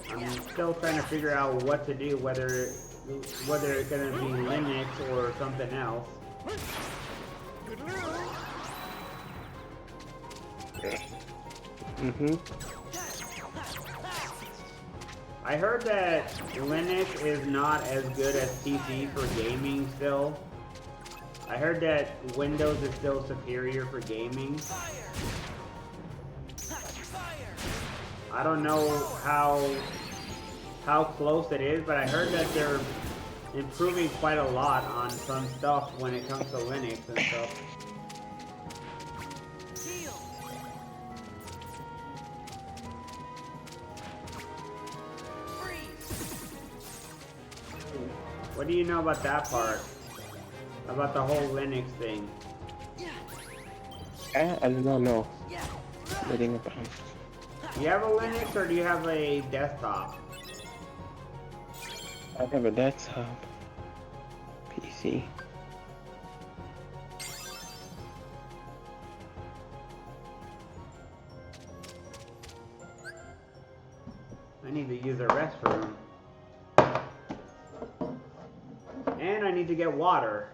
I'm still trying to figure out what to do, whether it's gonna be Linux or something else. I heard that Linux is not as good as PC for gaming still. I heard that Windows is still superior for gaming. I don't know how close it is, but I heard that they're improving quite a lot on some stuff when it comes to Linux and stuff. What do you know about that part? About the whole Linux thing? I do not know anything about it. Do you have a Linux or do you have a desktop? I have a desktop PC. I need to use the restroom. And I need to get water.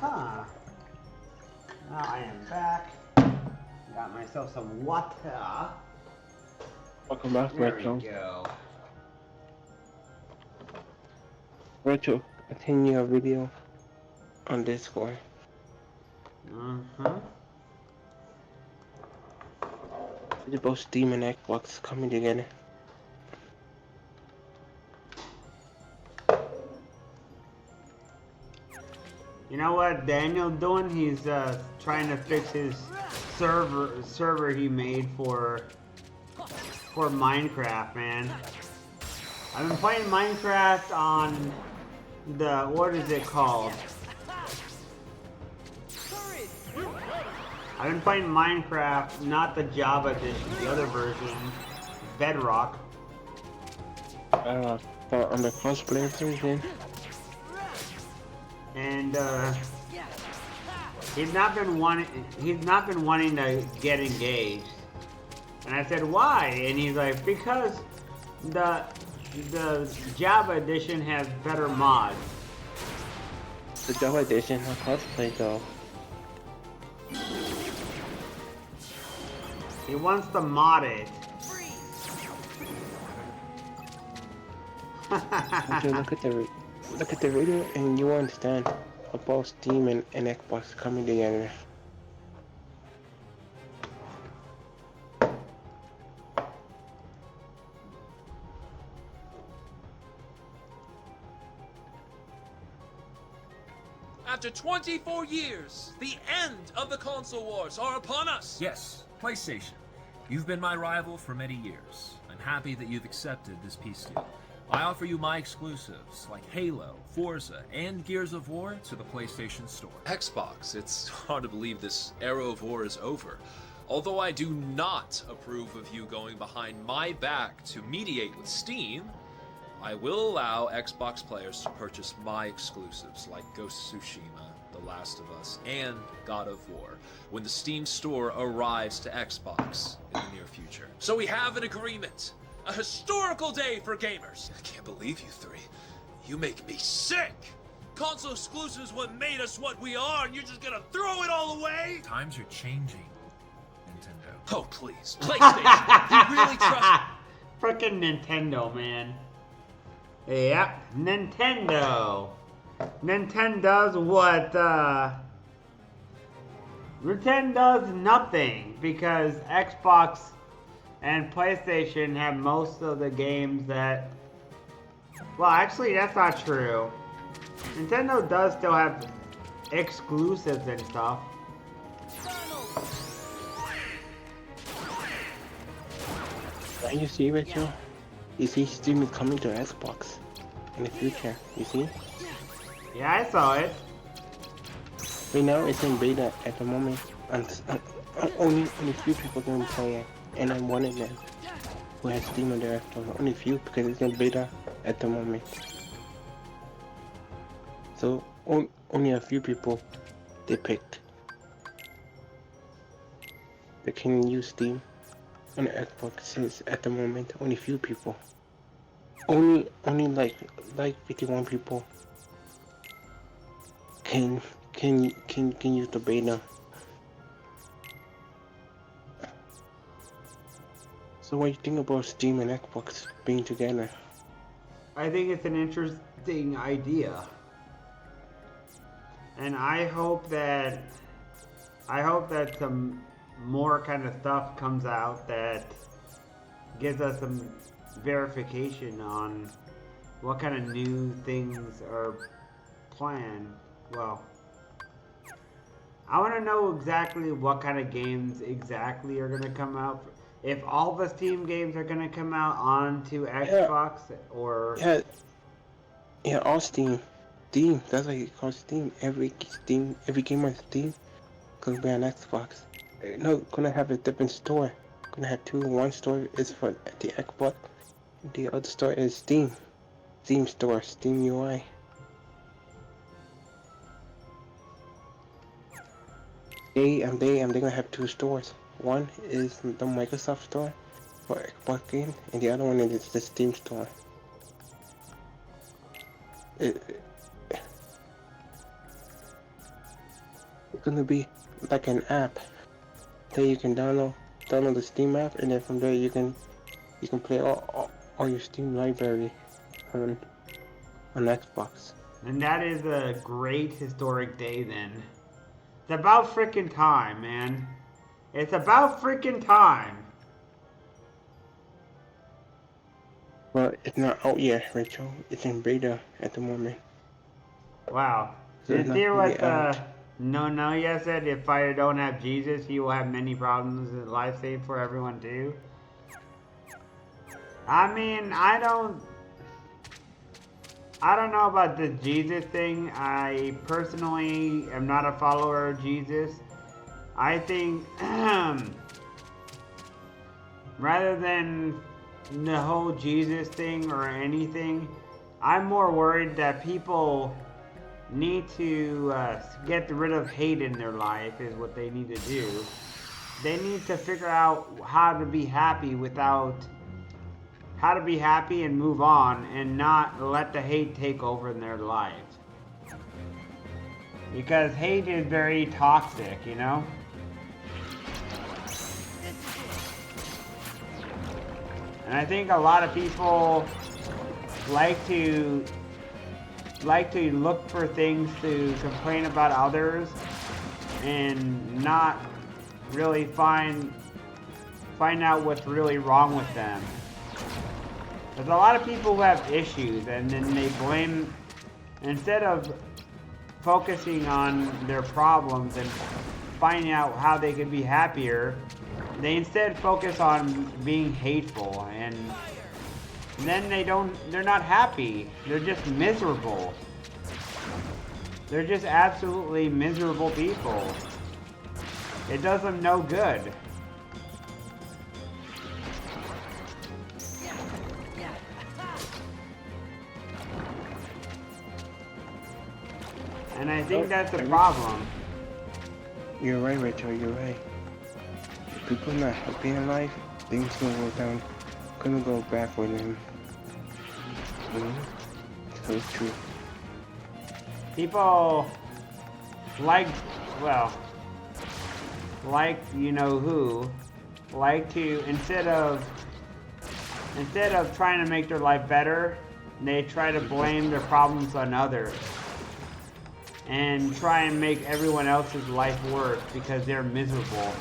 Huh. Now I am back. Got myself some water. Welcome back, There Retro. we go. Retro, continue your video on Discord. Mm-hmm. It's both Steam and Xbox coming together. You know what Daniel doing? He's trying to fix his server he made for Minecraft, man. I've been playing Minecraft on the, what is it called? I've been playing Minecraft, not the Java edition, the other version, Bedrock. On the crossplay version. And he's not been wanting to get engaged. And I said, why? And he's like, because the Java edition has better mods. The Java edition has crossplay though. He wants to mod it. If you look at the video and you understand about Steam and Xbox coming together. After 24 years, the end of the console wars are upon us! Yes, PlayStation. You've been my rival for many years. I'm happy that you've accepted this peace deal. I offer you my exclusives, like Halo, Forza, and Gears of War to the PlayStation Store. Xbox, it's hard to believe this era of war is over. Although I do not approve of you going behind my back to mediate with Steam, I will allow Xbox players to purchase my exclusives like Ghost of Tsushima, The Last of Us, and God of War when the Steam store arrives to Xbox in the near future. So we have an agreement. A historical day for gamers. I can't believe you three. You make me sick. Console exclusives what made us what we are, and you're just gonna throw it all away? Times are changing, Nintendo. Oh, please. PlayStation, you really trust... Frickin' Nintendo, man. Yep, Nintendo. Nintendo's what, Nintendo's nothing, because Xbox and PlayStation have most of the games that... Well, actually, that's not true. Nintendo does still have exclusives and stuff. And you see, Rachel? You see Steam is coming to Xbox in the future, you see? Yeah, I saw it. Right now, it's in beta at the moment. And only few people can play it. And I'm one of them who has Steam on their laptop. Only few because it's in beta at the moment. So only a few people they picked. They can use Steam on the Xbox at the moment. Only few people. Only like 51 people can use the beta. So what do you think about Steam and Xbox being together? I think it's an interesting idea. And I hope that some more kind of stuff comes out that gives us some verification on what kind of new things are planned. Well, I want to know exactly what kind of games exactly are going to come out. If all the Steam games are going to come out onto Xbox, or... Yeah, all Steam. Steam, that's why it's called Steam. Every game on Steam gonna be on Xbox. No, gonna have a different store. Gonna have two. One store is for the Xbox. The other store is Steam. Steam store, Steam UI. They're gonna have two stores. One is the Microsoft store for Xbox games, and the other one is the Steam store. It's gonna be like an app that you can download the Steam app, and then from there you can play all your Steam library on Xbox. And that is a great historic day then. It's about freaking time, man. It's about freaking time. Well, it's not out yet, Rachel. It's in beta at the moment. Wow. so it's Is not here fully what out. No said? If I don't have Jesus, he will have many problems in life, save for everyone too. I mean, I don't know about the Jesus thing. I personally am not a follower of Jesus. I think rather than the whole Jesus thing or anything, I'm more worried that people need to get rid of hate in their life is what they need to do. They need to figure out how to be happy and move on and not let the hate take over in their lives. Because hate is very toxic, you know? And I think a lot of people like to look for things to complain about others and not really find out what's really wrong with them. There's a lot of people who have issues and then they blame, instead of focusing on their problems and finding out how they could be happier, they instead focus on being hateful, and then they're not happy. They're just miserable. They're just absolutely miserable people. It does them no good. And I think that's a problem. You're right, Rachel, you're right. If people not happy in life, things gonna go bad for them. So true. People like you know who, like to, instead of trying to make their life better, they try to blame their problems on others. And try and make everyone else's life worse because they're miserable.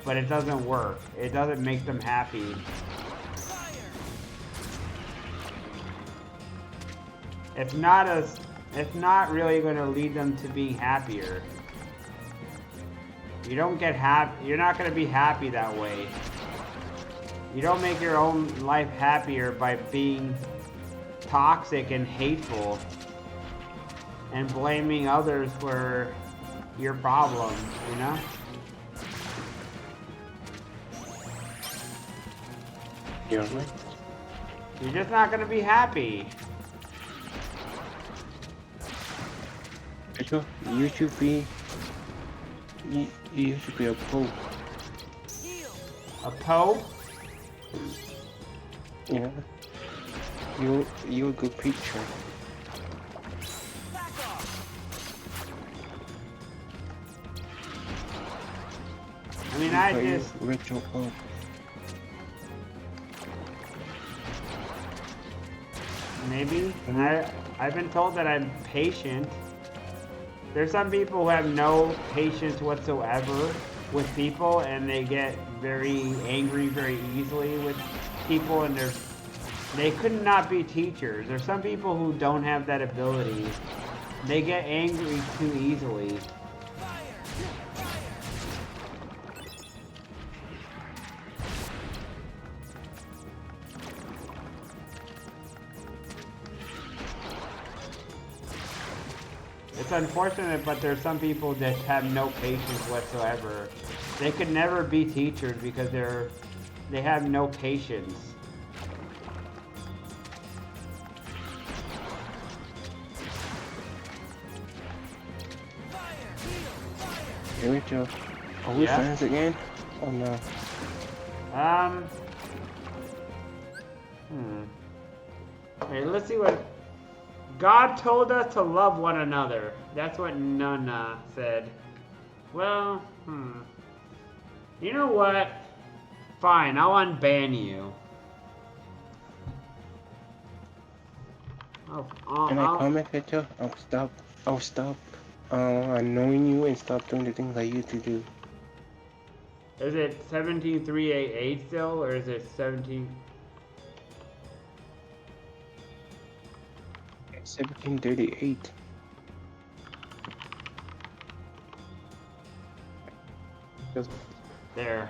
But it doesn't work. It doesn't make them happy. It's not really going to lead them to being happier. You're not going to be happy that way. You don't make your own life happier by being toxic and hateful and blaming others for your problems, you know? You're right. You're just not gonna be happy. Rachel, you should be a pope. A pope? Yeah. You're a good preacher. I mean, I just... Rachel Pope. Maybe. I've been told that I'm patient. There's some people who have no patience whatsoever with people, and they get very angry very easily with people, and they could not be teachers. There's some people who don't have that ability. They get angry too easily. It's unfortunate, but there's some people that have no patience whatsoever. They could never be teachers because they have no patience. Hey Rachel, are we friends again? Oh no. Okay, let's see what... God told us to love one another. That's what Nana said. Well, You know what? Fine, I'll unban you. Can I comment, Rachel? I'll stop annoying you and stop doing the things I used to do. Is it 17388 still, or is it 17... 1738. Just There.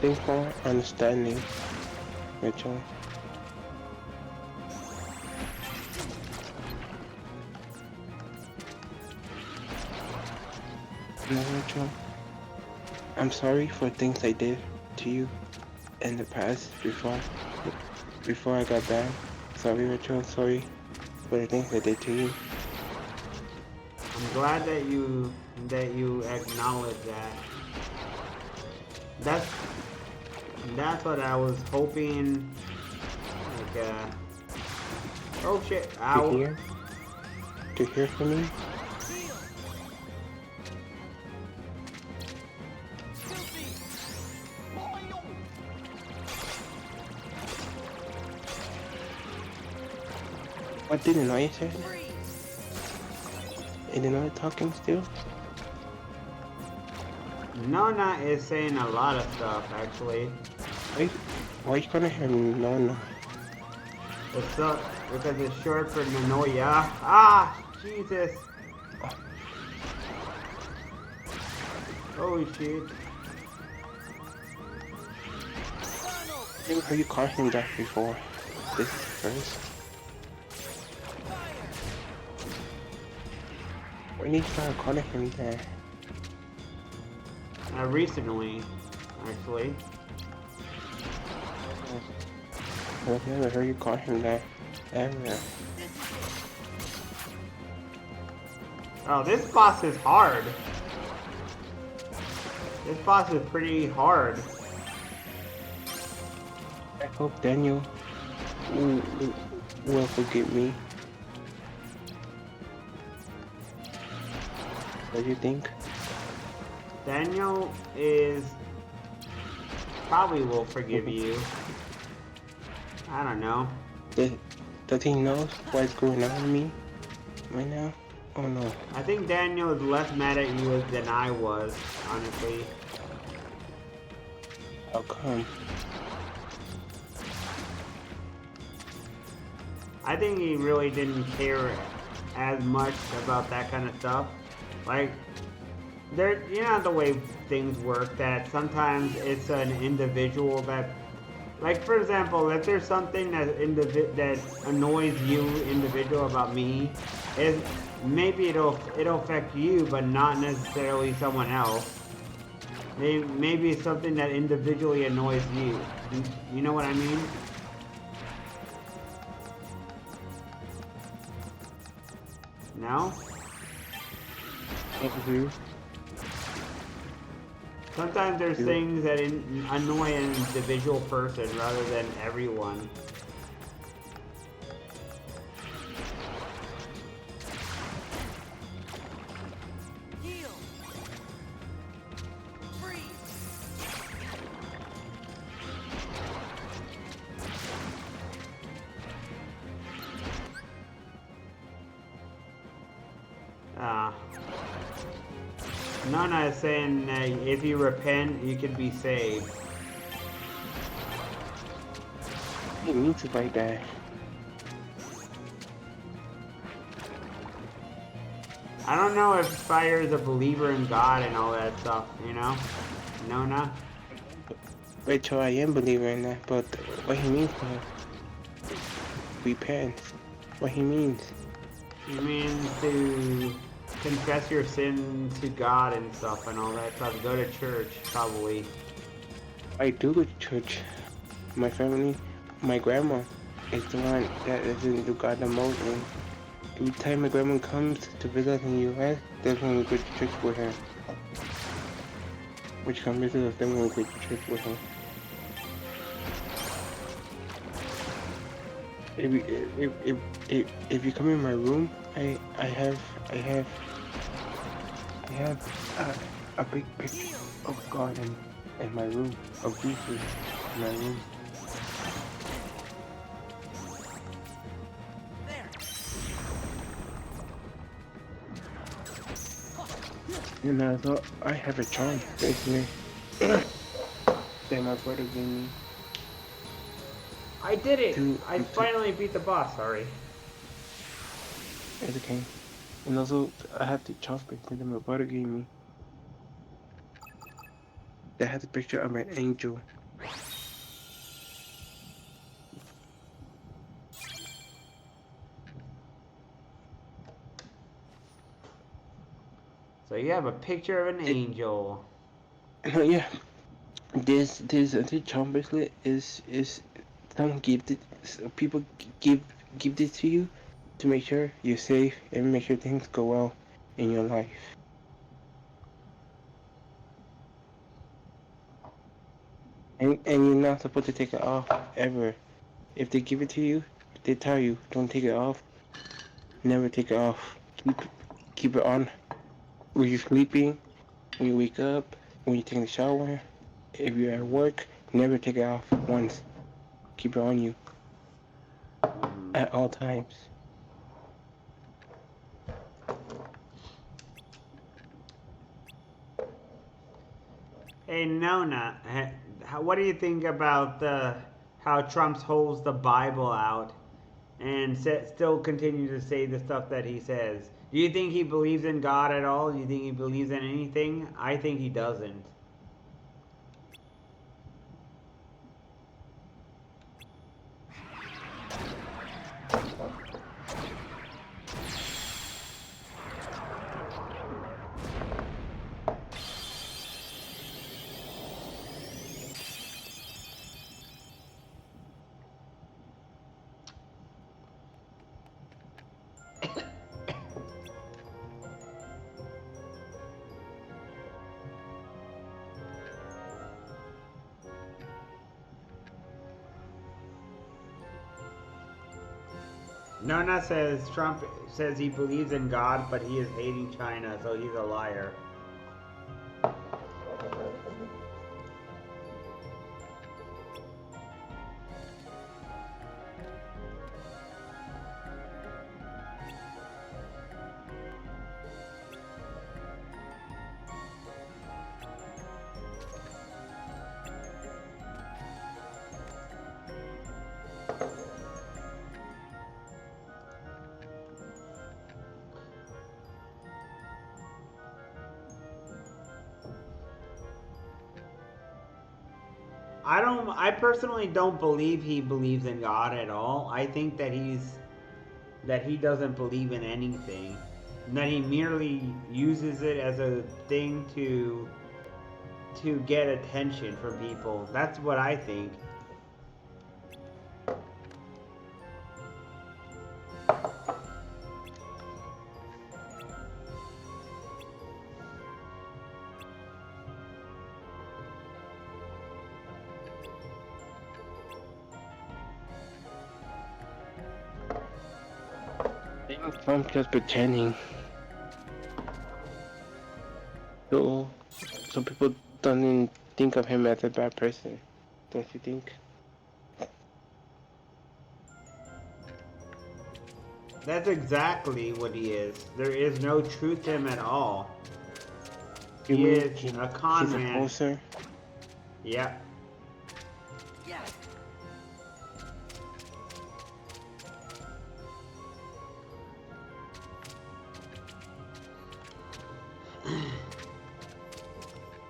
thanks for understanding, Rachel. No, Rachel. I'm sorry for things I did to you in the past before I got bad. Sorry, Rachel. Sorry for the things I did to you. I'm glad that you acknowledge that. That's what I was hoping. Like, oh shit! Ow. To hear from me. What didn't I say? Isn't I talking still? Nona is saying a lot of stuff, actually. Why you gonna hear Nona? What's up? Because it's short for Nonoya. Ah! Jesus! Holy shit. I never heard you call him that before. This is first. When did you start calling him that? Recently, actually. I've never heard you call him that ever. Oh, this boss is hard. This boss is pretty hard. I hope Daniel will forgive me. What do you think? Daniel is probably will forgive you. I don't know. Does he know what's going on with me right now? Oh no. I think Daniel is less mad at you than I was, honestly. How come? I think he really didn't care as much about that kind of stuff. Like, you know the way things work, that sometimes it's an individual that, like for example, if there's something that annoys you individual about me, maybe it'll affect you, but not necessarily someone else. Maybe it's something that individually annoys you. You know what I mean? No? Mm-hmm. Sometimes there's things that annoy an individual person rather than everyone. Nana is saying if you repent, you can be saved. He means it like that. I don't know if Fire is a believer in God and all that stuff, you know? Nona? Rachel, I am believer in that, but what he means by repent, what he means. He means to confess your sin to God and stuff and all that stuff. Go to church, probably. I do go to church. My family, my grandma is the one that doesn't do God the most. And every time my grandma comes to visit in the U.S., that's when we go to church with her. Which comes visit us, then we go to church with her. If you come in my room, I have a big picture of God in my room, of Jesus in my room. And I thought I have a charm, basically, that my brother gave me. I did it! to I finally beat the boss, sorry. it's okay. And also, I have the chocolate that my brother gave me. That has a picture of an angel. So you have a picture of an angel. No, yeah. This charm bracelet is someone gifted. People give give this to you to make sure you're safe and make sure things go well in your life. And you're not supposed to take it off ever. If they give it to you, they tell you don't take it off. Never take it off. Keep it on when you're sleeping, when you wake up, when you're taking a shower. If you're at work, never take it off once. Keep it on you at all times. Hey Nona, what do you think about how Trump holds the Bible out and still continues to say the stuff that he says? Do you think he believes in God at all? Do you think he believes in anything? I think he doesn't. Nona says Trump says he believes in God, but he is hating China, so he's a liar. I personally don't believe he believes in God at all. I think that he doesn't believe in anything. And that he merely uses it as a thing to get attention from people. That's what I think. I'm just pretending. So, so people don't think of him as a bad person, don't you think? That's exactly what he is. There is no truth to him at all. You He mean is a con he's a man. poser? Yep.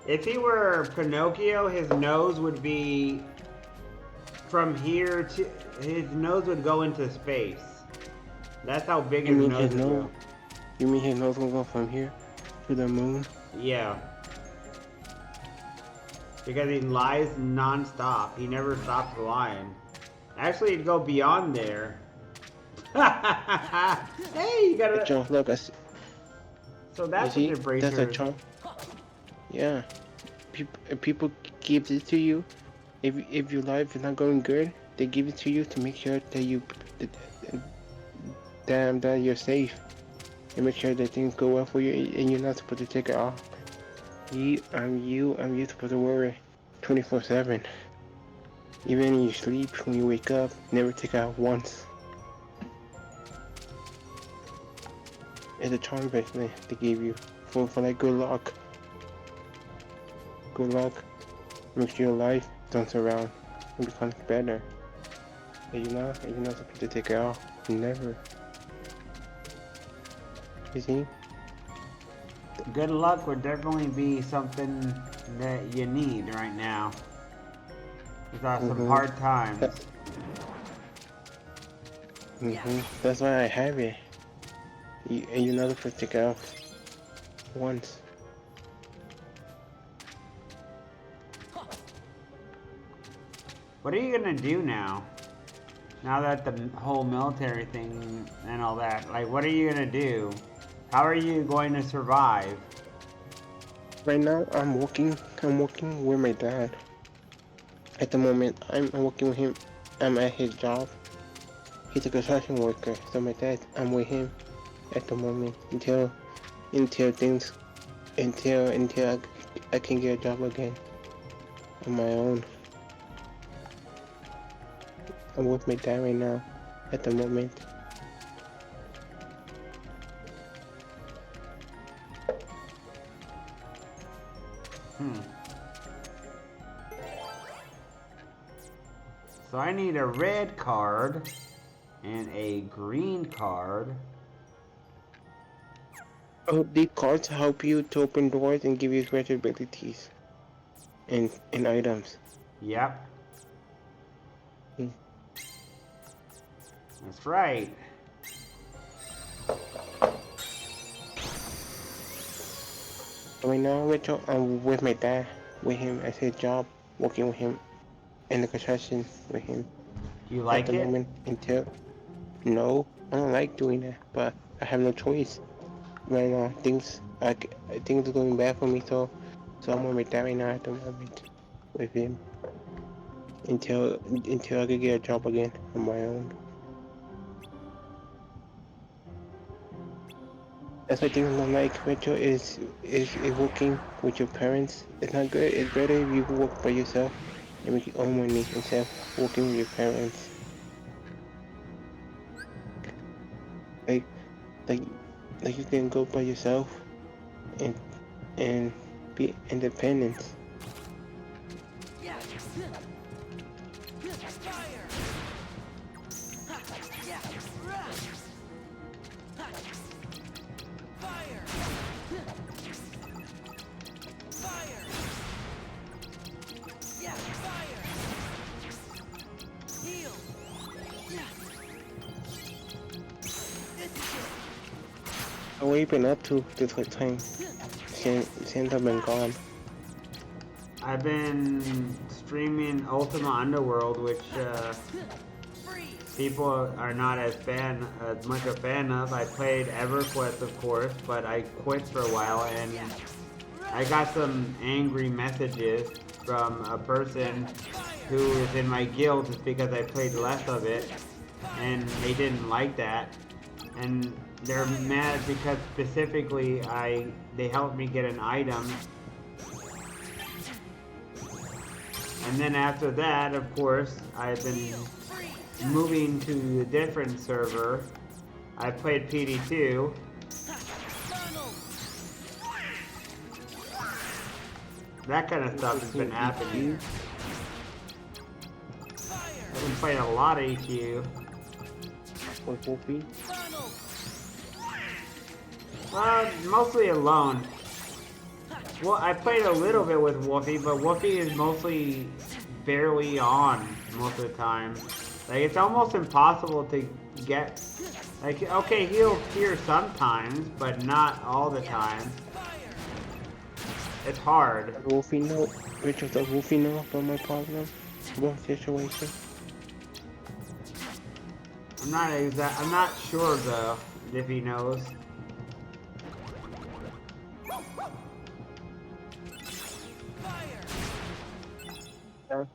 If he were Pinocchio, his nose would be from here to his nose would go into space. That's how big You his mean nose his would nose? go. You mean his nose will go from here to the moon? Yeah. Because he lies non-stop. He never stops lying. Actually, it'd go beyond there. Hey, you gotta. John, look, So that's what you the see, bracer that's a is. charm. Yeah, people give it to you. If your life is not going good, they give it to you to make sure that that you're safe and make sure that things go well for you, and you're not supposed to take it off. I'm supposed to worry 24/7. Even when you sleep, when you wake up, never take it off once. It's a charm bracelet they gave you for like good luck. Good luck. Makes your life turns around and becomes better. You're not supposed to take it off. Never. You see? Good luck would definitely be something that you need right now. These are some Mm-hmm. hard times. That's why I have it. And you're not supposed to take it off once. What are you gonna do now? Now that the whole military thing and all that, like, what are you gonna do? How are you going to survive? Right now, I'm working. I'm working with my dad. At the moment, I'm working with him. I'm at his job. He's a construction worker. So my dad, I'm with him at the moment until things until I can get a job again on my own. I'm with my dad right now at the moment. So I need a red card and a green card. Oh, the cards help you to open doors and give you special abilities and items. Yep, Hmm. that's right. Right now, Rachel, I'm with my dad, with him at his job, working with him in the construction with him Do you at like the it? moment until no, I don't like doing that, but I have no choice. Right now, things are going bad for me, so I'm with my dad right now at the moment with him until I could get a job again on my own. That's why things don't like Rachel is working with your parents. It's not good. It's better if you work by yourself and make your own money instead of working with your parents. Like like like you can go by yourself and and be independent. So what you been up to this whole time since I've been gone? I've been streaming Ultima Underworld, which people are not as much a fan of. I played EverQuest, of course, but I quit for a while, and I got some angry messages from a person who is in my guild just because I played less of it, and they didn't like that, and they're mad because specifically they helped me get an item. And then after that, of course, I've been moving to a different server. I played PD2. That kind of stuff has been happening. I've been playing a lot of EQ. With Wolfie? Mostly alone. Well, I played a little bit with Wolfie, but Wolfie is mostly barely on most of the time. Like, it's almost impossible to get... Like, okay, he'll hear sometimes, but not all the time. It's hard. Does Wolfie know? Rachel, does Wolfie know about my problem? What situation? I'm not sure, though, if he knows. The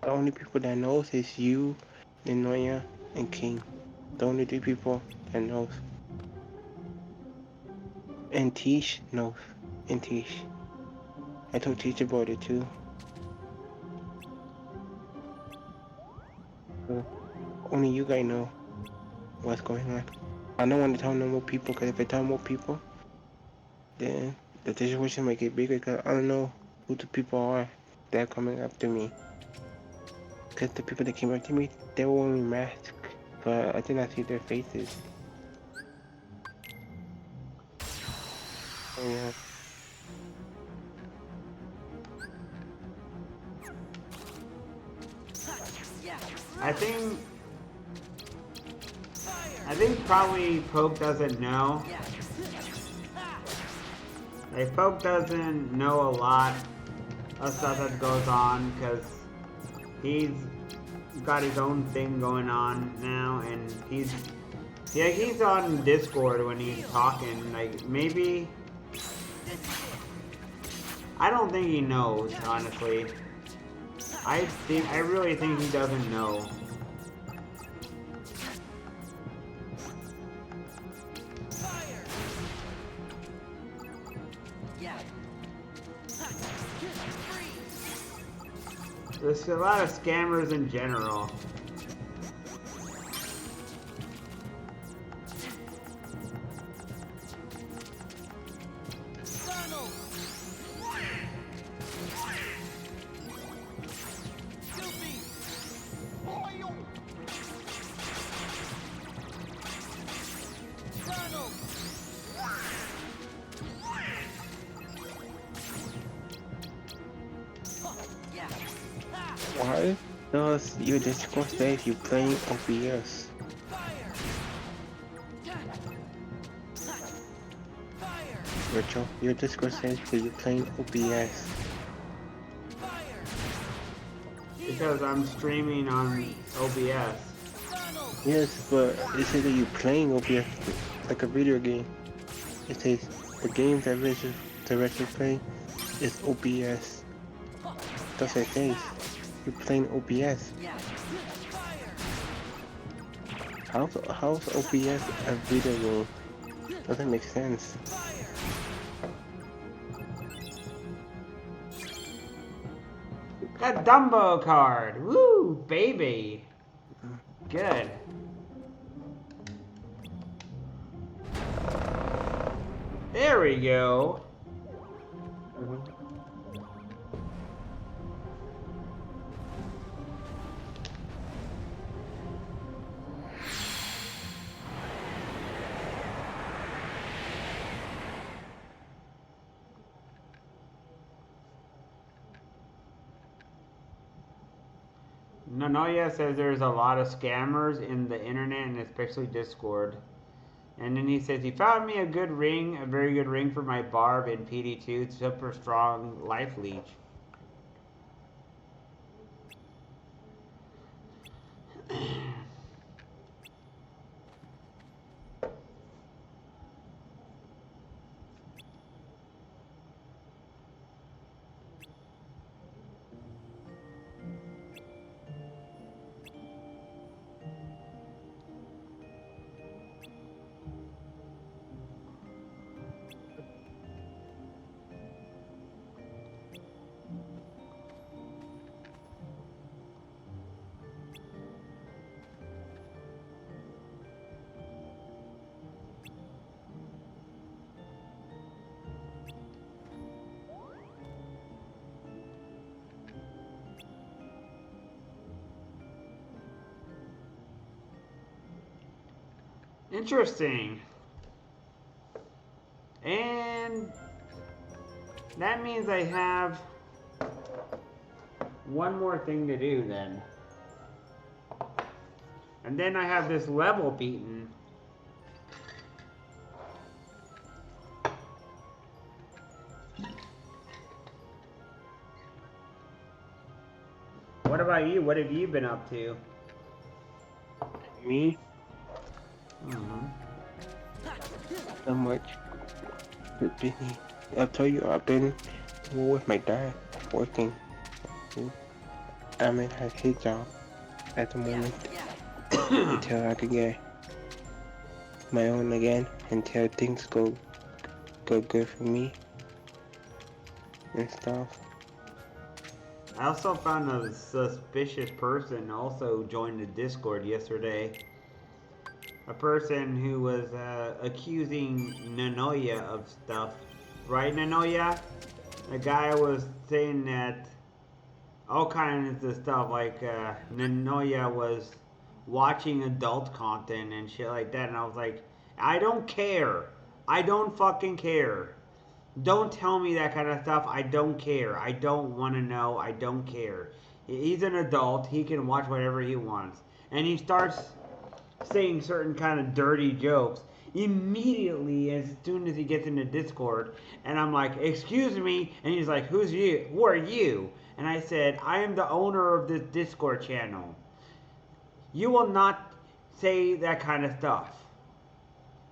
only people that knows is you, Ninoya, and King. The only three people that knows. And Tish knows. And Tish. I told Tish about it too. So only you guys know what's going on. I don't want to tell no more people, because if I tell more people, then the situation might get bigger, because I don't know who the people are that are coming after me. Because the people that came up to me, they were wearing masks, but I did not see their faces. Oh, yeah. I think probably Poke doesn't know. Like, Poke doesn't know a lot of stuff that goes on because he's got his own thing going on now, and he's on Discord when he's talking. Like, maybe I don't think he knows, honestly. I really think he doesn't know. There's a lot of scammers in general. Why does your Discord say if you're playing OBS? Rachel, your Discord says that you're playing OBS. Because I'm streaming on OBS. Yes, but it says that you're playing OBS like a video game. It says the game that Rachel play is OBS. That's what it says. You're playing OBS. How's OBS a video game? Doesn't make sense. A Dumbo card! Woo, baby! Good. There we go. Nonoya says there's a lot of scammers in the internet and especially Discord. And then he says, he found me a good ring, a very good ring for my Barb in PD2, super strong life leech. Interesting. And that means I have one more thing to do then. And then I have this level beaten. What about you? What have you been up to? Me? Mm-hmm. Not much. Busy. I'll tell you, I've been with my dad working. I'm in his job at the moment until I can get my own again, until things go good for me and stuff. I also found a suspicious person also joined the Discord yesterday. A person who was accusing Nanoya of stuff. Right, Nanoya? The guy was saying that all kinds of stuff. Like Nanoya was watching adult content and shit like that, and I was like, I don't care. I don't fucking care. Don't tell me that kind of stuff. I don't care. I don't want to know. I don't care. He's an adult. He can watch whatever he wants. And he starts saying certain kind of dirty jokes immediately as soon as he gets into Discord. And I'm like, excuse me. And he's like, who's you? Who are you? And I said, I am the owner of this Discord channel. You will not say that kind of stuff.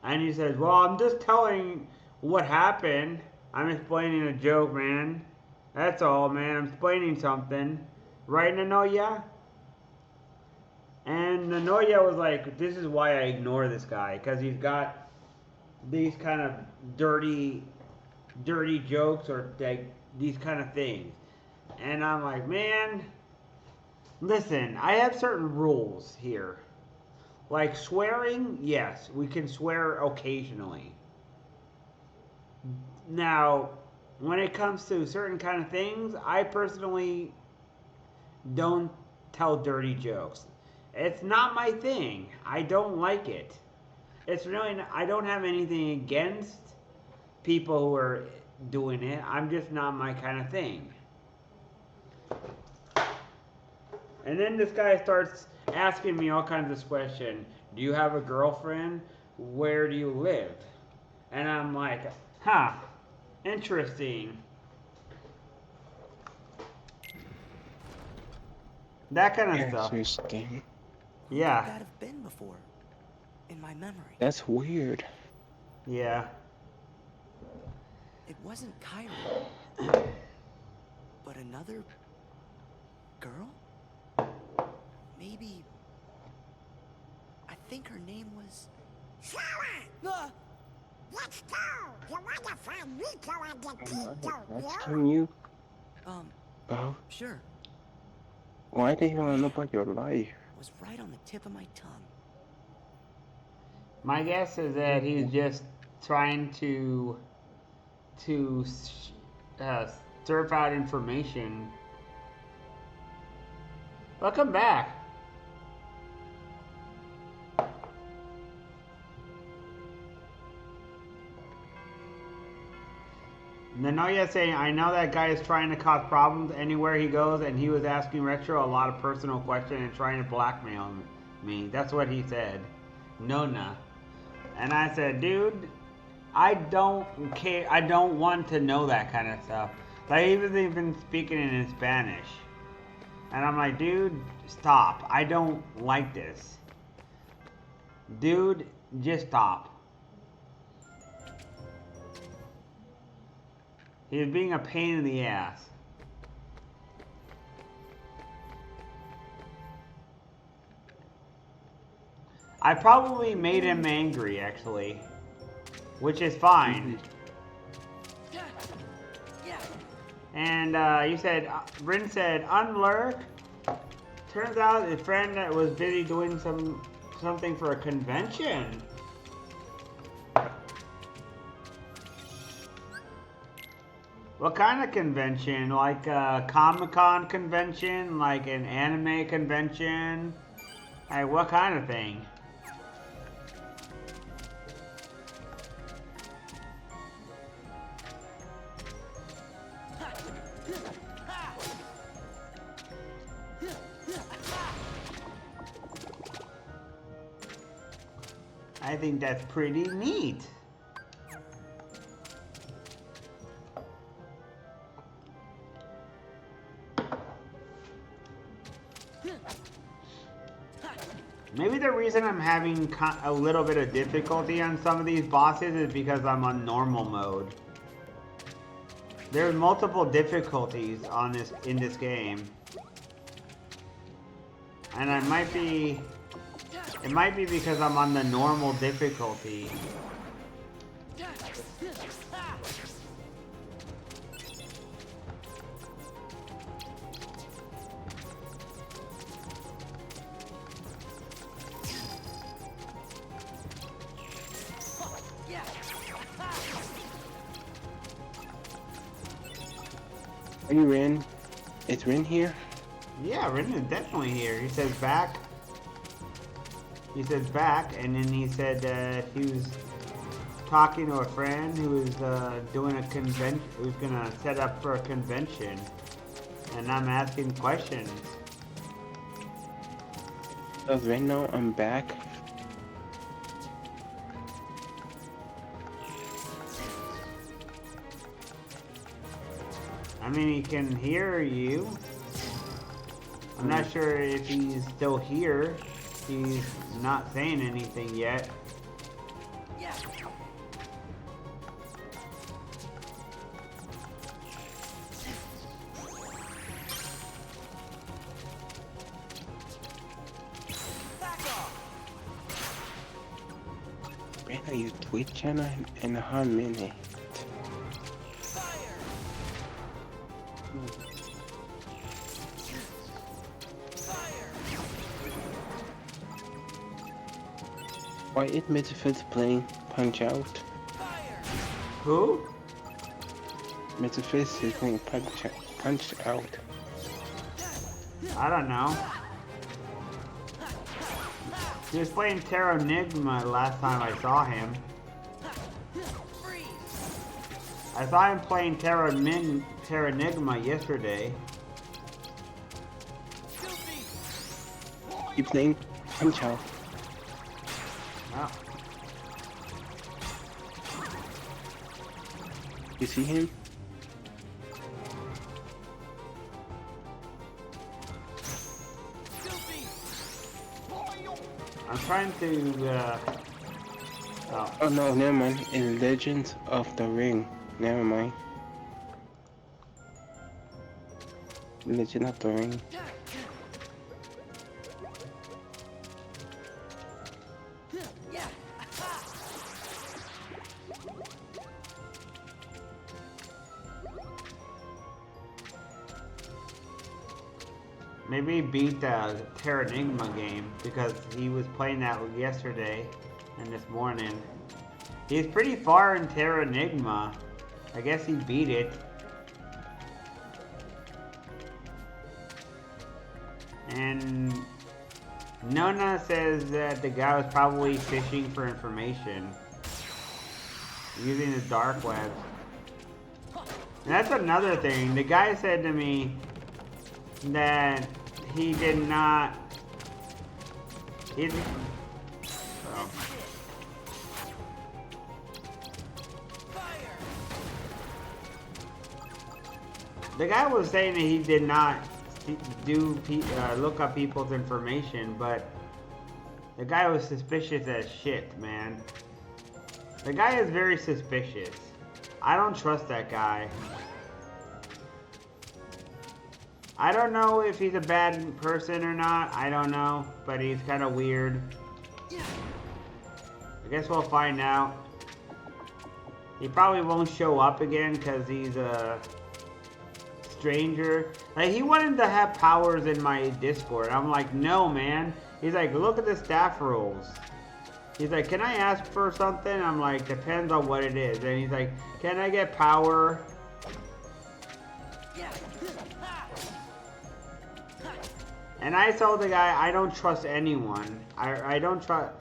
And he says, well, I'm just telling what happened. I'm explaining a joke, man. That's all, man. I'm explaining something. Right, Nanoya? And Nanoya was like, this is why I ignore this guy. Because he's got these kind of dirty jokes or like these kind of things. And I'm like, man, listen, I have certain rules here. Like swearing, yes, we can swear occasionally. Now, when it comes to certain kind of things, I personally don't tell dirty jokes. It's not my thing. I don't like it. It's really not, I don't have anything against people who are doing it. I'm just not my kind of thing. And then this guy starts asking me all kinds of questions. Do you have a girlfriend? Where do you live? And I'm like, huh, interesting. That kind of stuff. Interesting. Yeah. Where would that have been before? In my memory. That's weird. Yeah. It wasn't Kyrie. But another girl? Maybe. I think her name was. Sarah! Let's go! You wanna find Rico and the kid, don't you? Can you? Oh. Sure. Why do you want to know about your life? Was right on the tip of my tongue. My guess is that he's just trying to surf out information. Welcome back. Nanoya saying, I know that guy is trying to cause problems anywhere he goes, and he was asking Retro a lot of personal questions and trying to blackmail me. That's what he said. Nona. And I said, dude, I don't care. I don't want to know that kind of stuff. Like, he was even speaking in Spanish. And I'm like, dude, stop. I don't like this. Dude, just stop. He was being a pain in the ass. I probably made him angry, actually. Which is fine. And you said, Bryn said, unlurk. Turns out his friend that was busy doing something for a convention. What kind of convention? Like a Comic-Con convention? Like an anime convention? Like what kind of thing? I think that's pretty neat. Maybe the reason I'm having a little bit of difficulty on some of these bosses is because I'm on normal mode. There are multiple difficulties on in this game. And it might be because I'm on the normal difficulty. Are you in? Is Rin here? Yeah, Rin is definitely here. He says back. He says back, and then he said that he was talking to a friend who was doing a convention, who's gonna set up for a convention, and I'm asking questions. Does Rin know I'm back? I mean, he can hear you. I'm not sure if he's still here. He's not saying anything yet. Rin, are you Twitch channel in a hard minute? Why is Mr. Fitz playing Punch Out? Who? Mr. Fitz is playing Punch Out. I don't know. He was playing Terranigma last time I saw him. I saw him playing Terranigma yesterday. He's playing Punch Out. Oh. You see him? I'm trying to, Oh no, never mind. It's Legends of the Ring. Never mind. Legend of the Ring. maybe beat the Terranigma game because he was playing that yesterday and this morning. He's pretty far in Terranigma. I guess he beat it. And Nona says that the guy was probably fishing for information using the dark web. And that's another thing. The guy said to me that he did not. The guy was saying that he did not look up people's information, but the guy was suspicious as shit, man. The guy is very suspicious. I don't trust that guy. I don't know if he's a bad person or not. I don't know, but he's kind of weird. I guess we'll find out. He probably won't show up again because he's a stranger. Like, he wanted to have powers in my Discord. I'm like, no, man. He's like, look at the staff rules. He's like, can I ask for something? I'm like, depends on what it is. And he's like, can I get power? And I told the guy, I don't trust anyone. I don't trust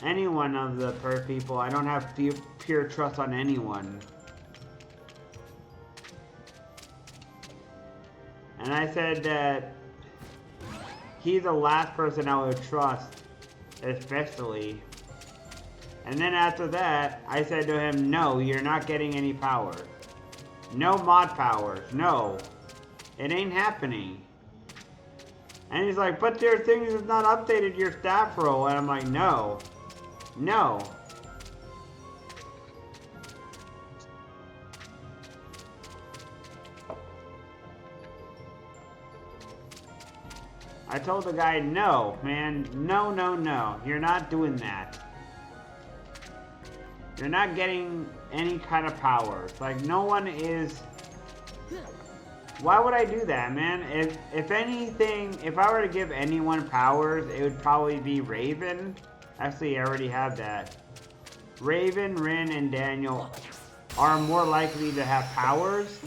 any one of the people. I don't have pure trust on anyone. And I said that he's the last person I would trust, especially. And then after that, I said to him, no, you're not getting any powers. No mod powers, no. It ain't happening. And he's like, but their thing is not updated your staff role. And I'm like, no. No. I told the guy, no, man. No, no, no. You're not doing that. You're not getting any kind of powers. Like, no one is... Why would I do that, man? If anything, if I were to give anyone powers, it would probably be Raven. Actually, I already have that. Raven, Rin, and Daniel are more likely to have powers.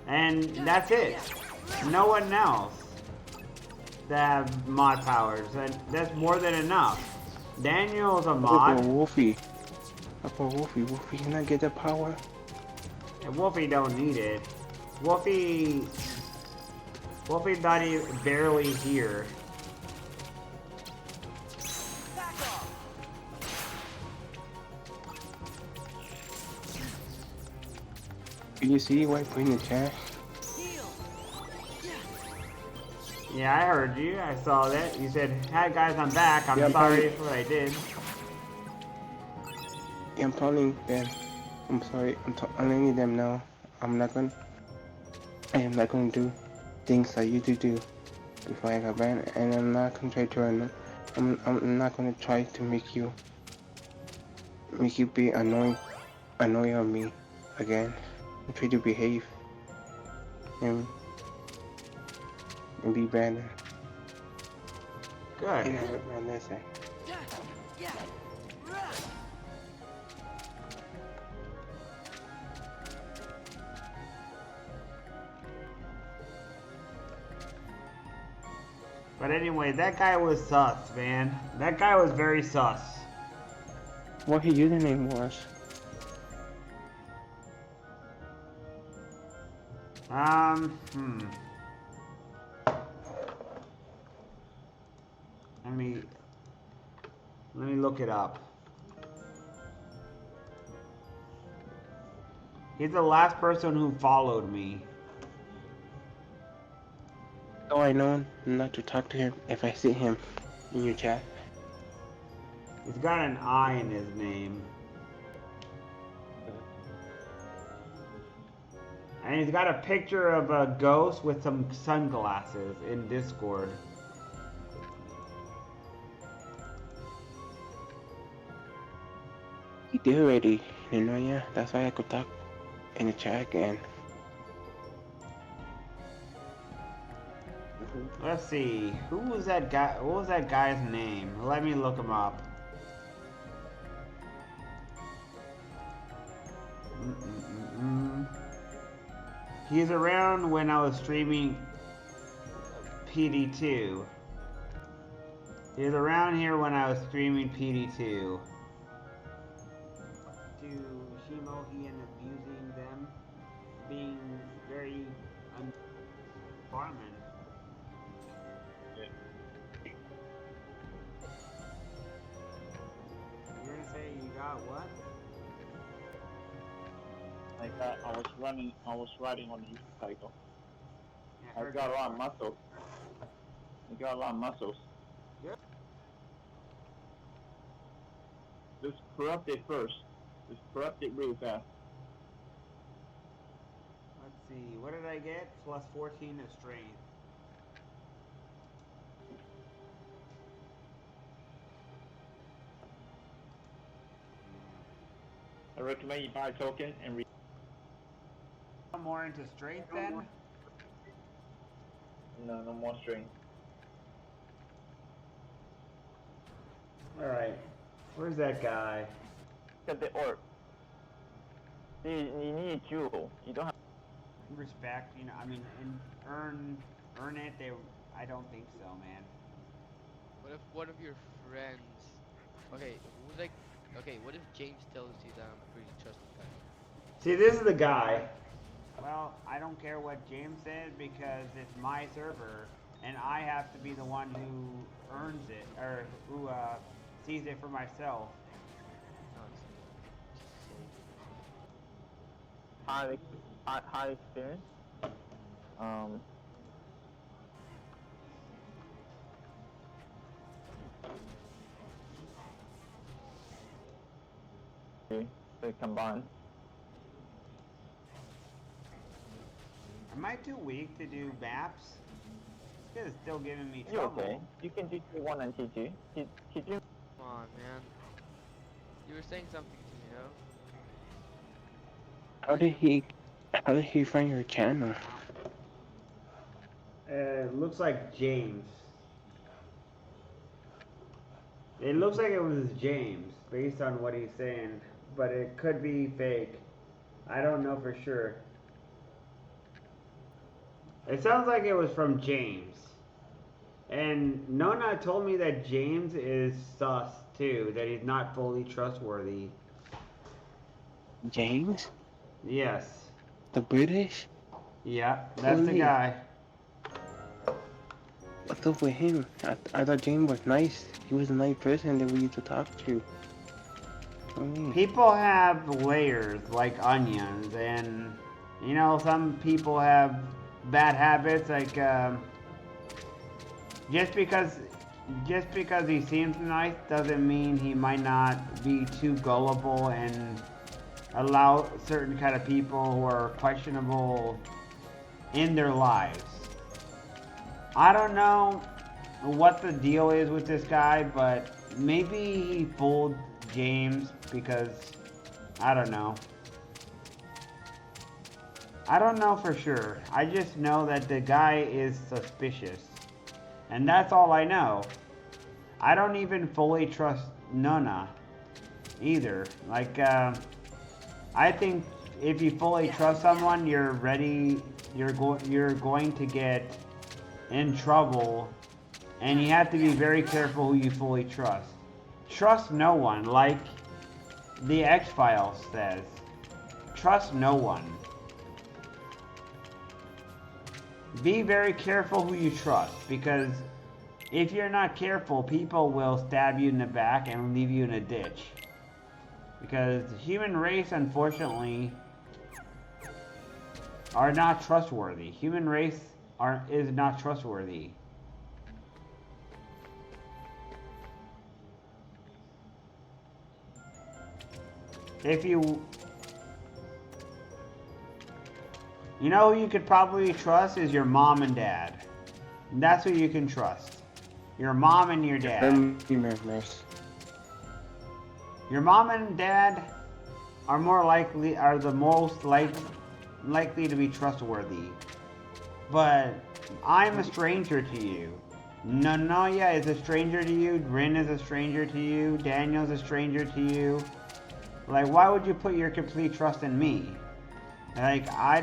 And that's it. no one else that have mod powers, and that's more than enough. Daniel's a How mod, about Wolfie? How about Wolfie? Wolfie can I get the power? and Wolfie don't need it. Wolfie thought he barely here. Can you see what I put in the chat? Yeah, I heard you. I saw that. You said, "Hi guys, I'm back. I'm Yeah, I'm sorry probably- for what I did." Yeah, I'm calling them. I'm sorry. I'm letting them know. I am not going to do things I used to do before I got banned, and I'm not going to try to. I'm not going to try to make you be annoying of me again. I try to behave and be better. Good. And I learned my lesson. But anyway, that guy was sus, man. That guy was very sus. What his username was? Hmm. Let me look it up. He's the last person who followed me. So I know not to talk to him if I see him in your chat. He's got an I in his name. And he's got a picture of a ghost with some sunglasses in Discord. He did already, you know, yeah. That's why I could talk in the chat again. Let's see. Who was that guy? What was that guy's name? Let me look him up. He's around when I was streaming PD2. He was around here when I was streaming PD2. To Shimo, he ended up abusing them, being very unfarming. You're gonna say you got what? I was riding on the motorcycle. Yeah, I got a lot of muscles. I got a lot of muscles. Good. Just corrupt it first. Just corrupt it really fast. Let's see, what did I get? Plus 14 to strength. I recommend you buy a token and More into strength then? no more string. Alright. Where's that guy? Get the orb. You need a jewel. You don't have Respect, you know, I mean, and earn it, I don't think so, man. What if one of your friends, what if James tells you that I'm a pretty trusted guy? See, this is the guy. Well, I don't care what James said because it's my server, and I have to be the one who earns it, or who sees it for myself. high experience. They combine. Am I too weak to do maps? This is still giving me You're trouble. okay. You can do T1 and T2. T2. Come on, man. You were saying something to me, no? How did he find your channel? It looks like James. It looks like it was James, based on what he's saying, but it could be fake. I don't know for sure. It sounds like it was from James. And Nona told me that James is sus too, that he's not fully trustworthy. James? Yes. The British? Yeah, that's Who's the he? guy. What's up with him? I thought James was nice. He was a nice person that we used to talk to. People have layers like onions, and you know, some people have bad habits. Like just because just because he seems nice doesn't mean he might not be too gullible and allow certain kind of people who are questionable in their lives. I don't know what the deal is with this guy, but maybe he fooled James because I don't know. I don't know for sure. I just know that the guy is suspicious. And that's all I know. I don't even fully trust Nona either. Like, I think if you fully trust someone, you're ready. You're going to get in trouble, and you have to be very careful who you fully trust. Trust no one, like the X-Files says. Trust no one. Be very careful who you trust, because if you're not careful, people will stab you in the back and leave you in a ditch. Because the human race, unfortunately, are not trustworthy. Human race is not trustworthy. If you know who you could probably trust is your mom and dad. And that's who you can trust. Your mom and your dad. Family members. Your mom and dad are the most likely to be trustworthy. But I'm a stranger to you. Nonoya is a stranger to you. Rin is a stranger to you. Daniel's a stranger to you. Like, why would you put your complete trust in me? Like, I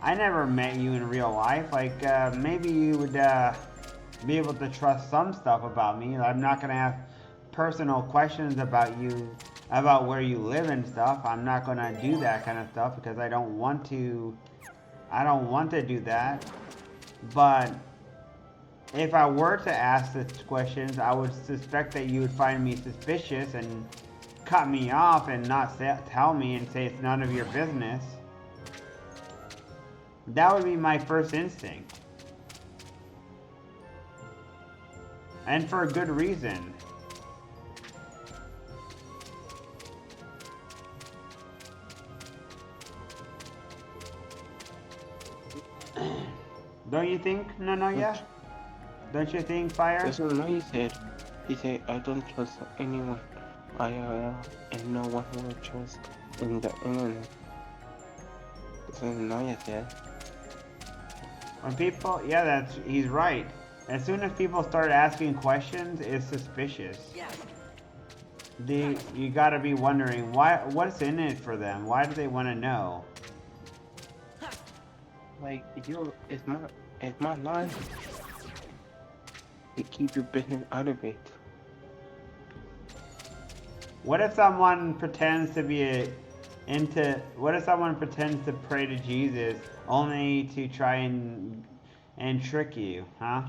never met you in real life. Like, maybe you would be able to trust some stuff about me. I'm not gonna ask personal questions about you, about where you live and stuff. I'm not gonna do that kind of stuff because I don't want to. I don't want to do that. But if I were to ask such questions, I would suspect that you would find me suspicious and cut me off and not tell me and say it's none of your business. That would be my first instinct. And for a good reason. Don't you think, Nonoya? Don't you think, Fire? That's what he said. He said, I don't trust anyone, IRL, and no one will trust in the internet. That's what Naya said. When people, yeah, he's right. As soon as people start asking questions, it's suspicious. You gotta be wondering what's in it for them? Why do they want to know? Like, it's my life. You keep your business out of it. What if someone pretends to be what if someone pretends to pray to Jesus only to try and trick you, huh?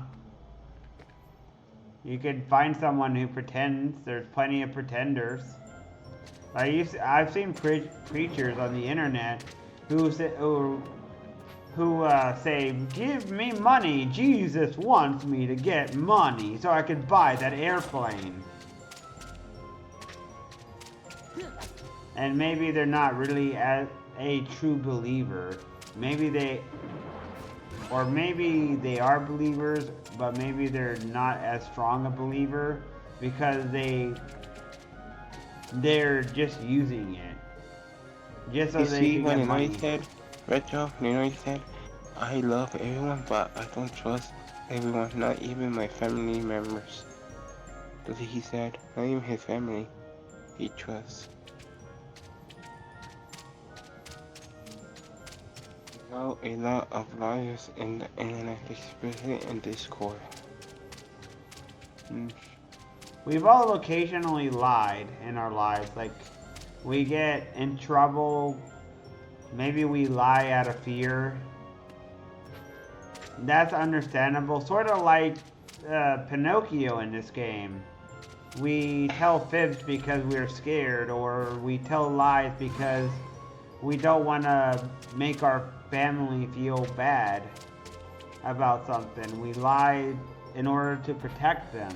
You could find someone who pretends. There's plenty of pretenders. I've seen preachers on the internet who say, give me money. Jesus wants me to get money so I could buy that airplane. And maybe they're not really a true believer. Maybe they are believers, but maybe they're not as strong a believer because they're just using it. Just so they can get money. He said, Retro, he said, I love everyone, but I don't trust everyone, not even my family members. That's what he said. Not even his family he trusts. know a lot of liars in the internet, especially in Discord. We've all occasionally lied in our lives. Like, we get in trouble. Maybe we lie out of fear. That's understandable. Sort of like Pinocchio in this game. We tell fibs because we're scared, or we tell lies because we don't want to make our family feel bad about something. We lie in order to protect them.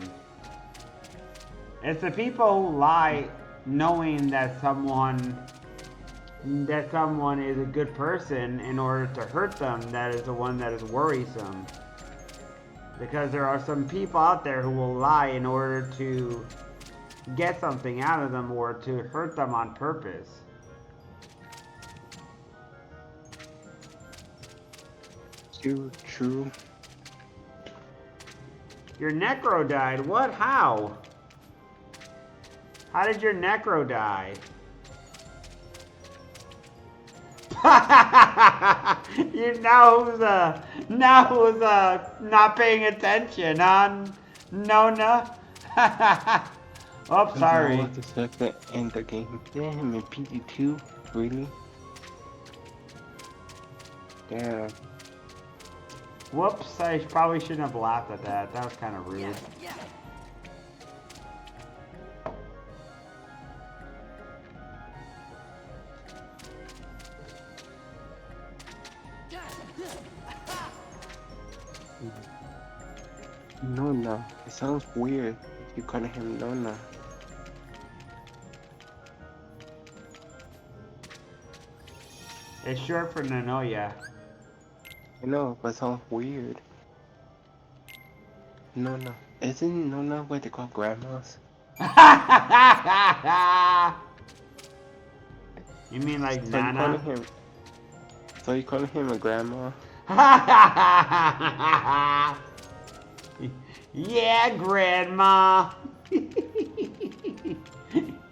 It's the people who lie knowing that someone is a good person in order to hurt them that is the one that is worrisome. Because there are some people out there who will lie in order to get something out of them or to hurt them on purpose. True. Your Necro died? What? How? How did your Necro die? You know who's not paying attention, huh? Nona? Oh, sorry. I was the second in the game. Damn, in PT2? Really? Damn. Whoops, I probably shouldn't have laughed at that. That was kind of rude. Nona. It sounds weird. You calling him Nona. It's short for Nanoya. I know, but it sounds weird. Nona. Isn't Nona what they call grandmas? You mean like So Nana? you calling him a grandma? Yeah, Grandma.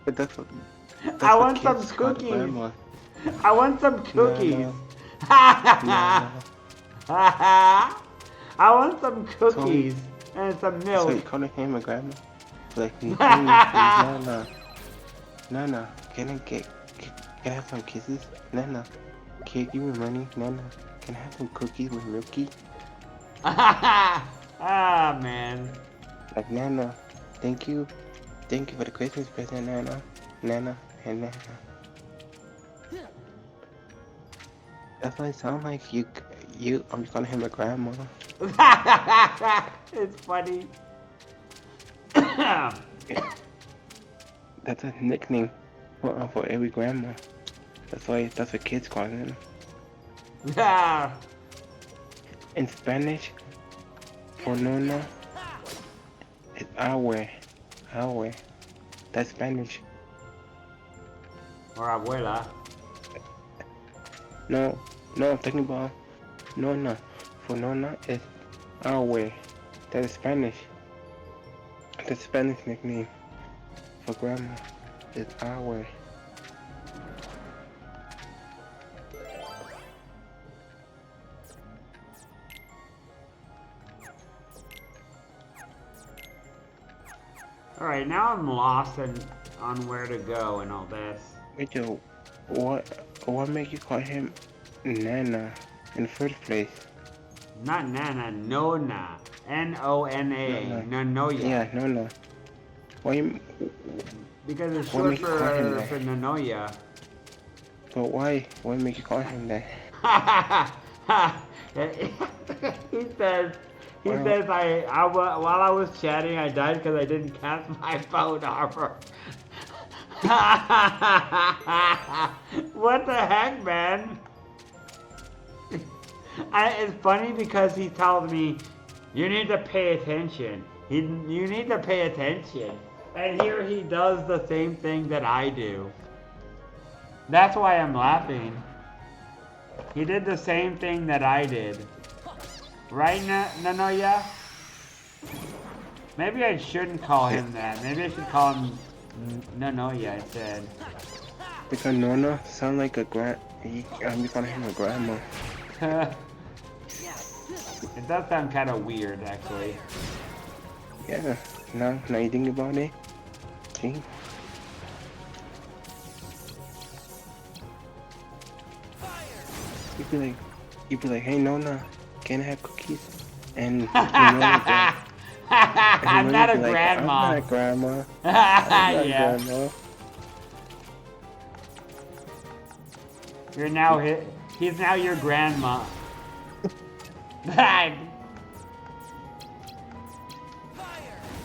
But that's I what want some kids call cookies. grandma. I want some cookies. No. I want some cookies and some milk. So you calling him a grandma? Like, Nana, can I have some kisses? Nana, can you give me money? Nana, can I have some cookies with milky? Ah, man. Like, Nana, thank you for the Christmas present, Nana, and Nana. That's why it sounds like I'm calling him a grandma. It's funny. That's a nickname for every grandma. That's what kids call them. Yeah. In Spanish, for Nona, it's Awe. That's Spanish. Or abuela. No, I'm talking about Nona. For Nona, it's Awe. That is Spanish. The Spanish nickname for grandma is Awe. Alright, now I'm lost on where to go and all this. Wait, yo, what make you call him Nana in the first place? Not Nana, Nona. N-O-N-A. Nanoya. Yeah, Nona. Because it's What short make you call him that? for Nanoya. But why? Why make you call him that? He says while I was chatting, I died because I didn't cast my phone armor. What the heck, man? It's funny because he tells me, you need to pay attention. You need to pay attention. And here he does the same thing that I do. That's why I'm laughing. He did the same thing that I did. Right, Nanoya? Maybe I shouldn't call him that. Maybe I should call him Nanoya instead. Because Nona sound like a you calling him a grandma. It does sound kind of weird, actually. Yeah. Now you think about it. See? You'd be like, hey Nona, can I have cookies? And your mom would I'm not a be like, grandma. I'm not a grandma. I'm not a Yeah. grandma. You're now he's now your grandma.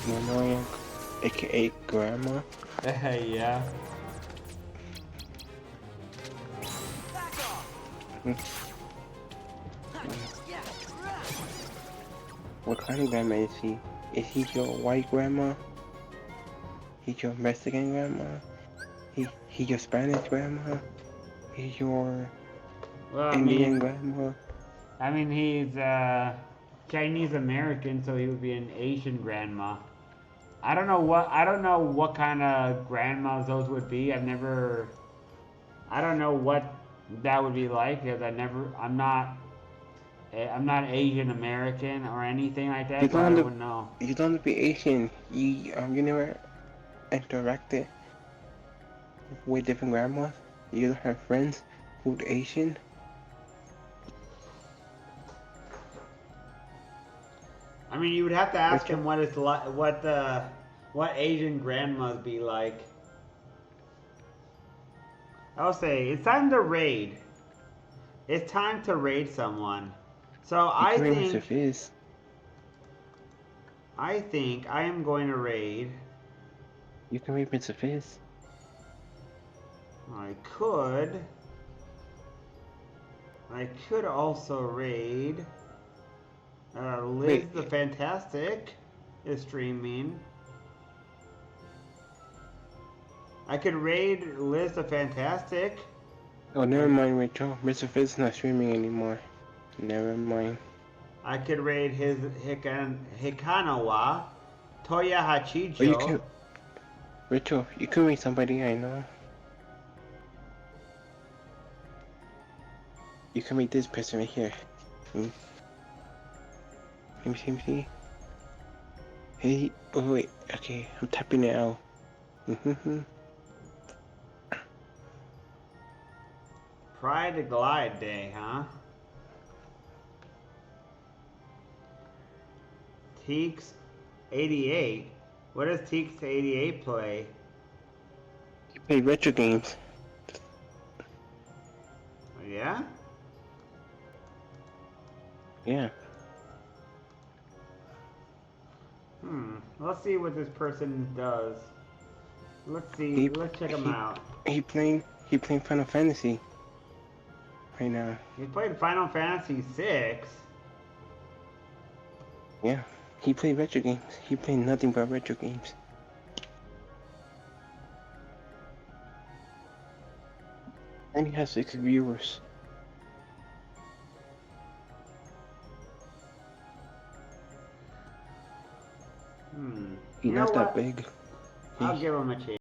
Nona, aka grandma. Yeah. What kind of grandma is he? Is he your white grandma? He's your Mexican grandma? He your Spanish grandma? He's your Indian grandma? I mean, he's Chinese American, so he would be an Asian grandma. I don't know what kind of grandmas those would be. I don't know what that would be like because I'm not Asian American or anything like that, so I wouldn't know. You don't have to be Asian. You never interacted with different grandmas. You don't have friends who's Asian. I mean, you would have to ask him what it's like, what Asian grandmas be like. I'll say it's time to raid. It's time to raid someone. So I think I am going to raid. You can raid Mr. Fizz. I could also raid Liz the Fantastic is streaming. I could raid Liz the Fantastic. Oh, never mind, Rachel. Mr. Fizz is not streaming anymore. Never mind. I could raid his Hikanawa, Toya Hachijo. Oh, you can. Rachel, you can raid somebody I know. You can raid this person right here. Let me see. Hey, oh wait, okay, I'm tapping it out. Pride to Glide Day, huh? Teeks 88. What does Teeks 88 play? You play retro games. Yeah? Yeah. Let's see what this person does. Let's see. Let's check him out. He playing Final Fantasy right now. He played Final Fantasy 6. Yeah. He played retro games. He played nothing but retro games. And he has 6 viewers. He's not that big. I'll give him a chance.